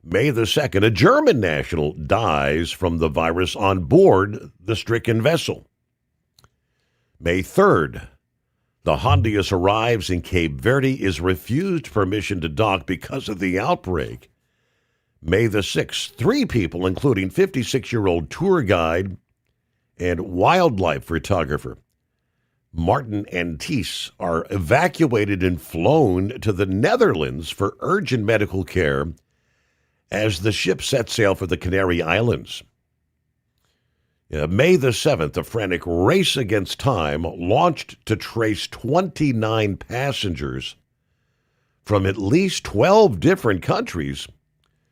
May the 2nd, a German national dies from the virus on board the stricken vessel. May 3rd, the Hondius arrives in Cape Verde, is refused permission to dock because of the outbreak. May the 6th, 3 people, including 56-year-old tour guide and wildlife photographer Martin Antis, are evacuated and flown to the Netherlands for urgent medical care as the ship set sail for the Canary Islands. May the 7th, a frantic race against time launched to trace 29 passengers from at least 12 different countries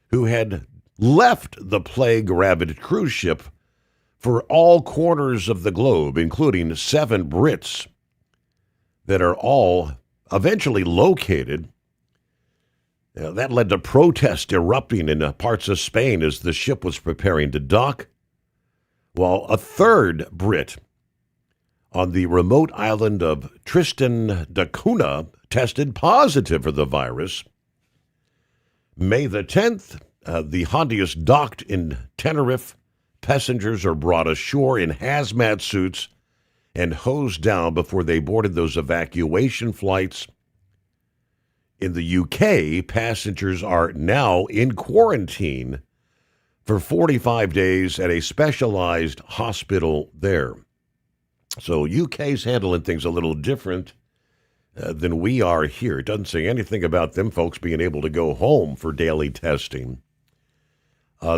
who had left the plague-ravaged cruise ship for all corners of the globe, including 7 Brits that are all eventually located. That led to protests erupting in parts of Spain as the ship was preparing to dock, while a 3rd Brit on the remote island of Tristan da Cunha tested positive for the virus. May the 10th, the Hondius docked in Tenerife. Passengers are brought ashore in hazmat suits and hosed down before they boarded those evacuation flights. In the UK, passengers are now in quarantine for 45 days at a specialized hospital there. So UK's handling things a little different than we are here. It doesn't say anything about them folks being able to go home for daily testing.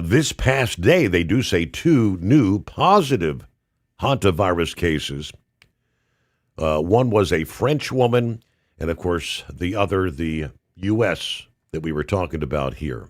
This past day, they do say 2 new positive hantavirus cases. One was a French woman, and, of course, the other, the U.S. that we were talking about here.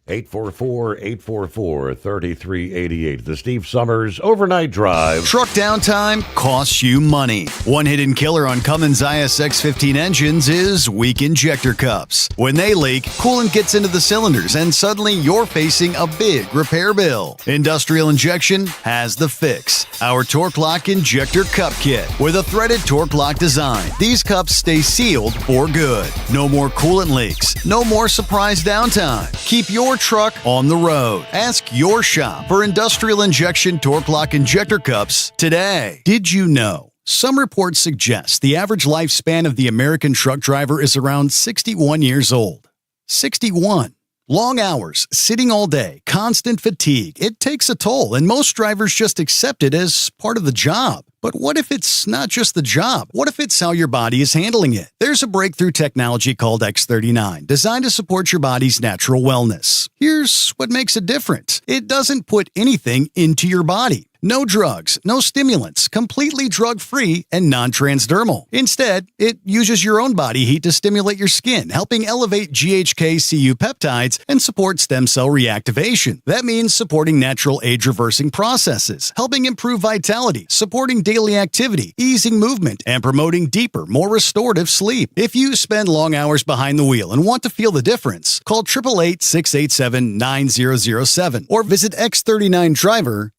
844-844-3388. The Steve Sommers Overnight Drive. Truck downtime costs you money. One hidden killer on Cummins ISX 15 engines is weak injector cups. When they leak, coolant gets into the cylinders and suddenly you're facing a big repair bill. Industrial Injection has the fix. Our Torque Lock Injector Cup Kit with a threaded Torque Lock design. These cups stay sealed for good. No more coolant leaks. No more surprise downtime. Keep your truck on the road. Ask your shop for Industrial Injection Torque Lock Injector Cups today. Did you know? Some reports suggest the average lifespan of the American truck driver is around 61 years old. 61. Long hours, sitting all day, constant fatigue. It takes a toll, and most drivers just accept it as part of the job. But what if it's not just the job? What if it's how your body is handling it? There's a breakthrough technology called X39, designed to support your body's natural wellness. Here's what makes it different. It doesn't put anything into your body. No drugs, no stimulants, completely drug-free and non-transdermal. Instead, it uses your own body heat to stimulate your skin, helping elevate GHK-Cu peptides and support stem cell reactivation. That means supporting natural age-reversing processes, helping improve vitality, supporting daily activity, easing movement, and promoting deeper, more restorative sleep. If you spend long hours behind the wheel and want to feel the difference, call 888-687-9007 or visit X39Driver.com.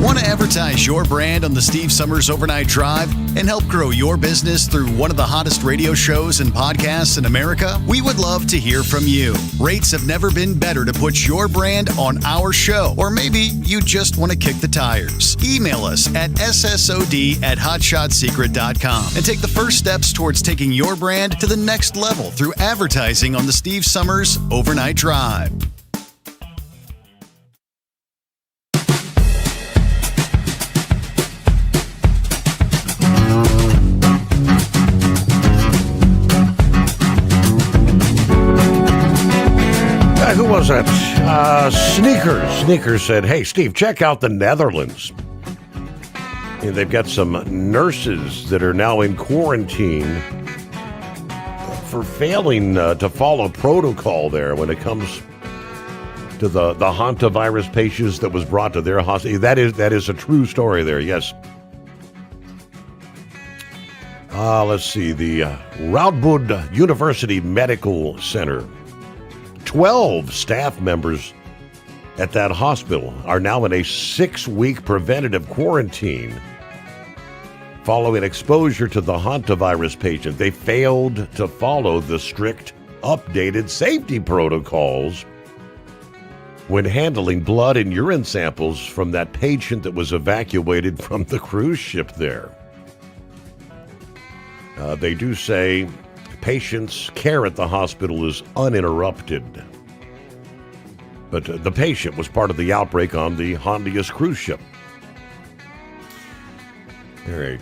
Want to advertise your brand on the Steve Sommers Overnight Drive and help grow your business through one of the hottest radio shows and podcasts in America? We would love to hear from you. Rates have never been better to put your brand on our show, or maybe you just want to kick the tires. Email us at ssod@hotshotsecret.com and take the first steps towards taking your brand to the next level through advertising on the Steve Sommers Overnight Drive. Who was that? Sneakers said, hey, Steve, check out the Netherlands. They've got some nurses that are now in quarantine for failing to follow protocol there when it comes to the hantavirus patients that was brought to their hospital. That is a true story there, yes. Let's see, the Radboud University Medical Center. 12 staff members at that hospital are now in a 6-week preventative quarantine following exposure to the hantavirus patient. They failed to follow the strict, updated safety protocols when handling blood and urine samples from that patient that was evacuated from the cruise ship there. They do say patients' care at the hospital is uninterrupted. But the patient was part of the outbreak on the Hondius cruise ship. All right.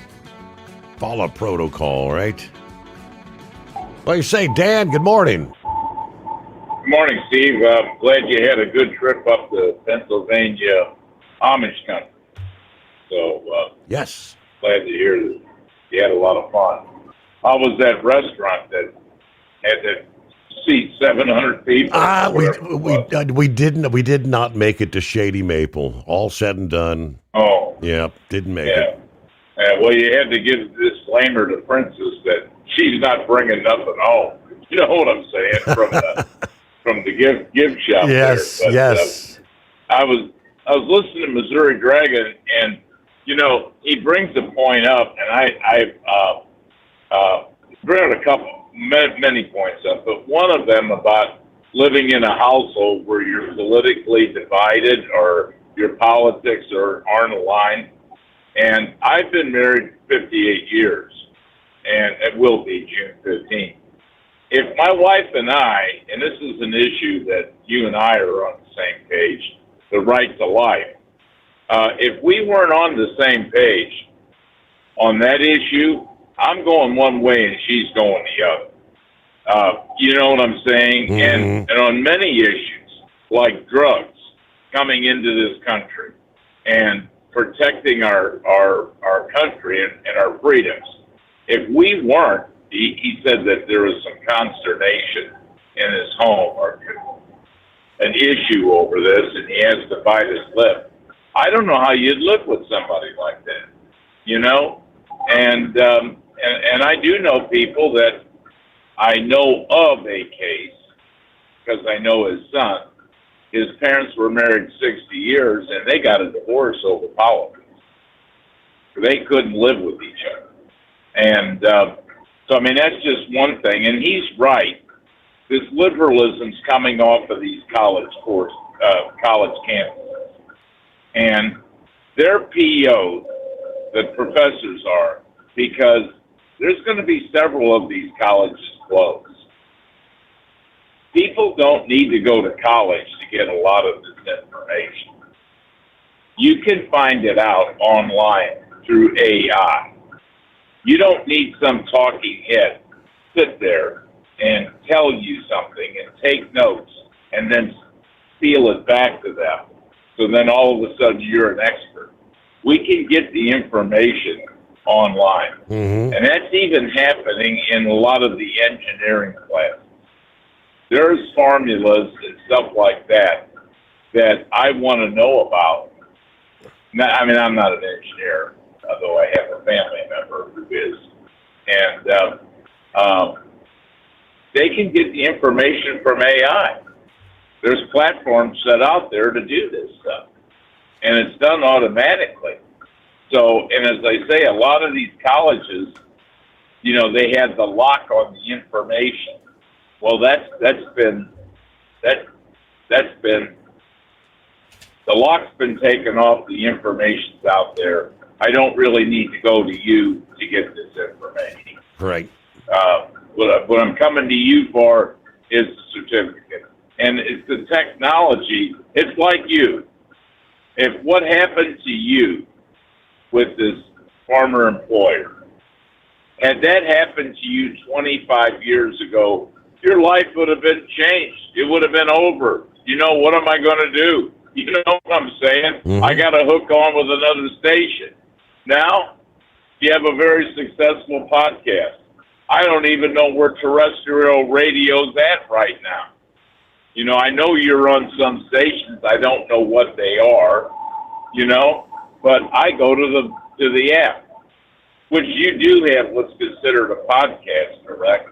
Follow protocol, right? What do you say, Dan? Good morning. Good morning, Steve. Glad you had a good trip up to Pennsylvania, Amish country. So, yes. Glad to hear that you had a lot of fun. How was that restaurant that had to seat 700 people? We did not make it to Shady Maple. All said and done. Oh. Yeah, didn't make it. Well, you had to give a disclaimer to Princess that she's not bringing nothing home. You know what I'm saying? From the gift shop. Yes, there. But, yes. I was listening to Missouri Dragon, and you know he brings a point up, and I brought a couple. Many points up, but one of them about living in a household where you're politically divided or your politics aren't aligned. And I've been married 58 years, and it will be June 15th. If my wife and I, and this is an issue that you and I are on the same page, the right to life, if we weren't on the same page on that issue, I'm going one way and she's going the other. You know what I'm saying? Mm-hmm. And on many issues, like drugs coming into this country and protecting our country and our freedoms. If we weren't, he said that there was some consternation in his home or an issue over this, and he has to bite his lip. I don't know how you'd live with somebody like that, you know? And I do know people that I know of a case, because I know his son. His parents were married 60 years, and they got a divorce over politics. They couldn't live with each other. And so, I mean, that's just one thing. And he's right. This liberalism's coming off of these college campuses. And they're PO'd, the professors are, because there's going to be several of these colleges closed. People don't need to go to college to get a lot of this information. You can find it out online through AI. You don't need some talking head sit there and tell you something and take notes and then steal it back to them. So then all of a sudden you're an expert. We can get the information online. Mm-hmm. And that's even happening in a lot of the engineering classes. There's formulas and stuff like that that I want to know about. Now, I mean, I'm not an engineer, although I have a family member who is. And they can get the information from AI. There's platforms set out there to do this stuff. and it's done automatically. So, and as I say, a lot of these colleges, you know, they had the lock on the information. Well, that's been the lock's been taken off. The information's out there. I don't really need to go to you to get this information. Right. What I'm coming to you for is the certificate. And it's the technology. It's like you. If what happened to you with this farmer employer, had that happened to you 25 years ago, your life would have been changed. It would have been over. You know, what am I going to do? You know what I'm saying? Mm-hmm. I got to hook on with another station. Now, you have a very successful podcast. I don't even know where terrestrial radio's at right now. You know, I know you're on some stations. I don't know what they are, you know, but I go to the app, which you do have what's considered a podcast, correct?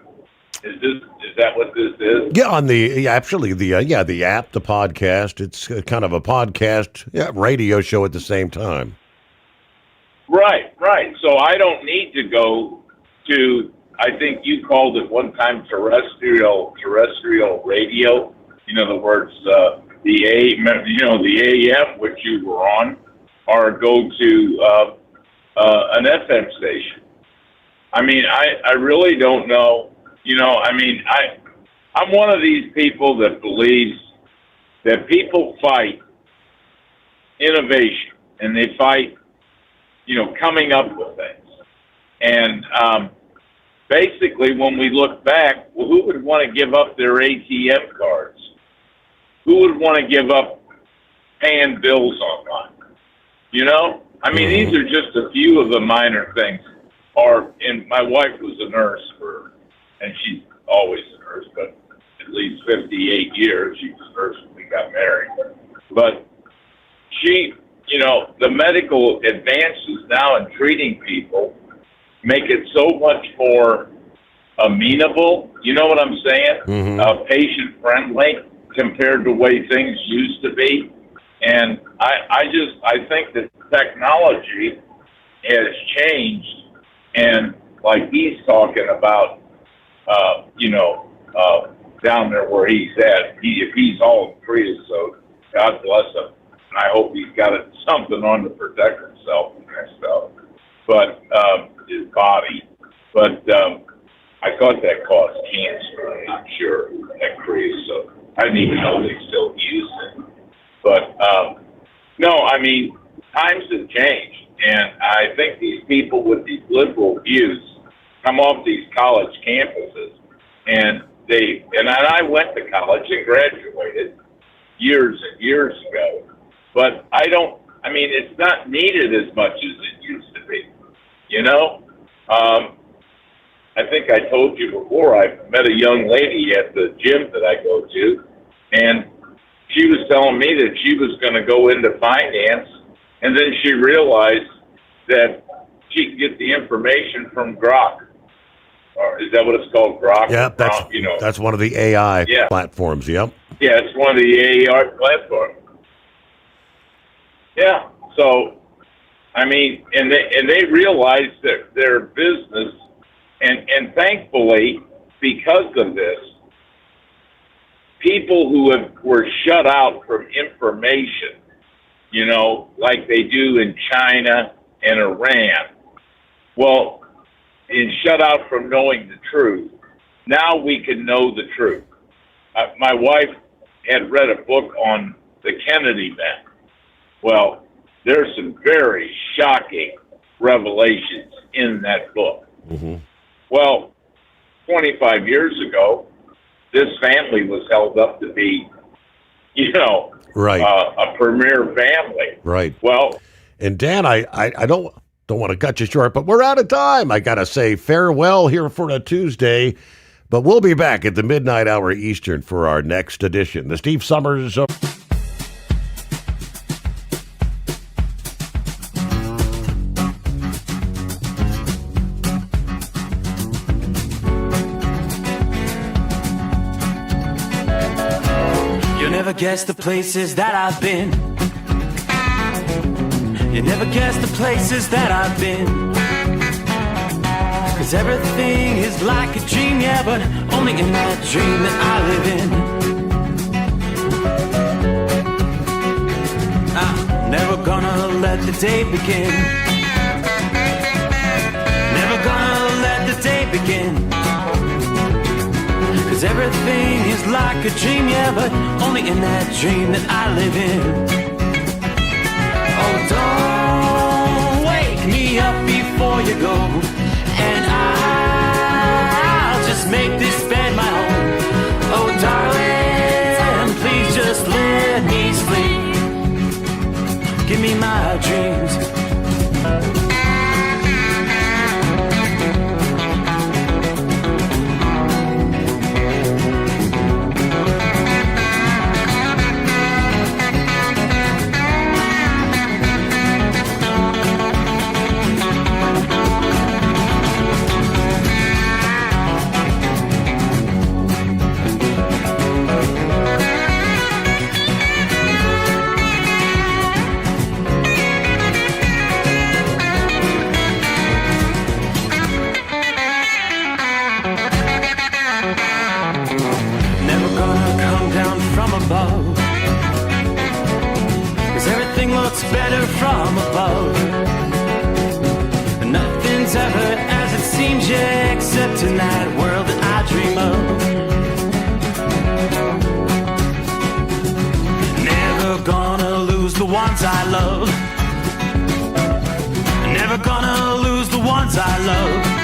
Is that what this is? Yeah, on the actually the app, the podcast. It's kind of a podcast, radio show at the same time. Right. So I don't need to go to. I think you called it one time terrestrial radio. In other words, the AM which you were on, or go to an FM station. I mean, I really don't know. You know, I mean, I'm one of these people that believes that people fight innovation and they fight, you know, coming up with things. And basically, when we look back, well, who would want to give up their ATM cards? Who would want to give up paying bills online? You know? I mean, these are just a few of the minor things. And my wife was a nurse and she's always a nurse, but at least 58 years. She was a nurse when we got married. But she, you know, the medical advances now in treating people make it so much more amenable. You know what I'm saying? Patient friendly compared to the way things used to be. And I think that technology has changed. And like he's talking about, down there where he's at, if he's all in creosote, God bless him. And I hope he's got something on to protect himself and that stuff. But his body. But I thought that caused cancer. I'm not sure. That creosote. I didn't even know they still use it. But no, I mean, times have changed, and I think these people with these liberal views come off these college campuses, and I went to college and graduated years and years ago, but it's not needed as much as it used to be, you know? I think I told you before, I met a young lady at the gym that I go to, and she was telling me that she was going to go into finance, and then she realized that she could get the information from Grok. Or is that what it's called, Grok? Yeah, that's one of the AI platforms, yep. Yeah, it's one of the AI platforms. Yeah, so, I mean, and they realized that their business, and thankfully, because of this, people who were shut out from information, you know, like they do in China and Iran, well, and shut out from knowing the truth. Now we can know the truth. My wife had read a book on the Kennedy men. Well, there's some very shocking revelations in that book. Well, 25 years ago, this family was held up to be, you know, a premier family. Right. Well, and Dan, I don't want to cut you short, but we're out of time. I got to say farewell here for a Tuesday, but we'll be back at the midnight hour Eastern for our next edition. The Steve Sommers. You'll never guess the places that I've been. You never guess the places that I've been. 'Cause everything is like a dream, yeah, but only in that dream that I live in. I'm never gonna let the day begin. Never gonna let the day begin. 'Cause everything is like a dream, yeah, but only in that dream that I live in. Oh, don't wake me up before you go, and I'll just make this bed my home. Oh, darling, please just let me sleep. Give me my dreams. Better from above. Nothing's ever as it seems, yeah, except in that world that I dream of. Never gonna lose the ones I love. Never gonna lose the ones I love.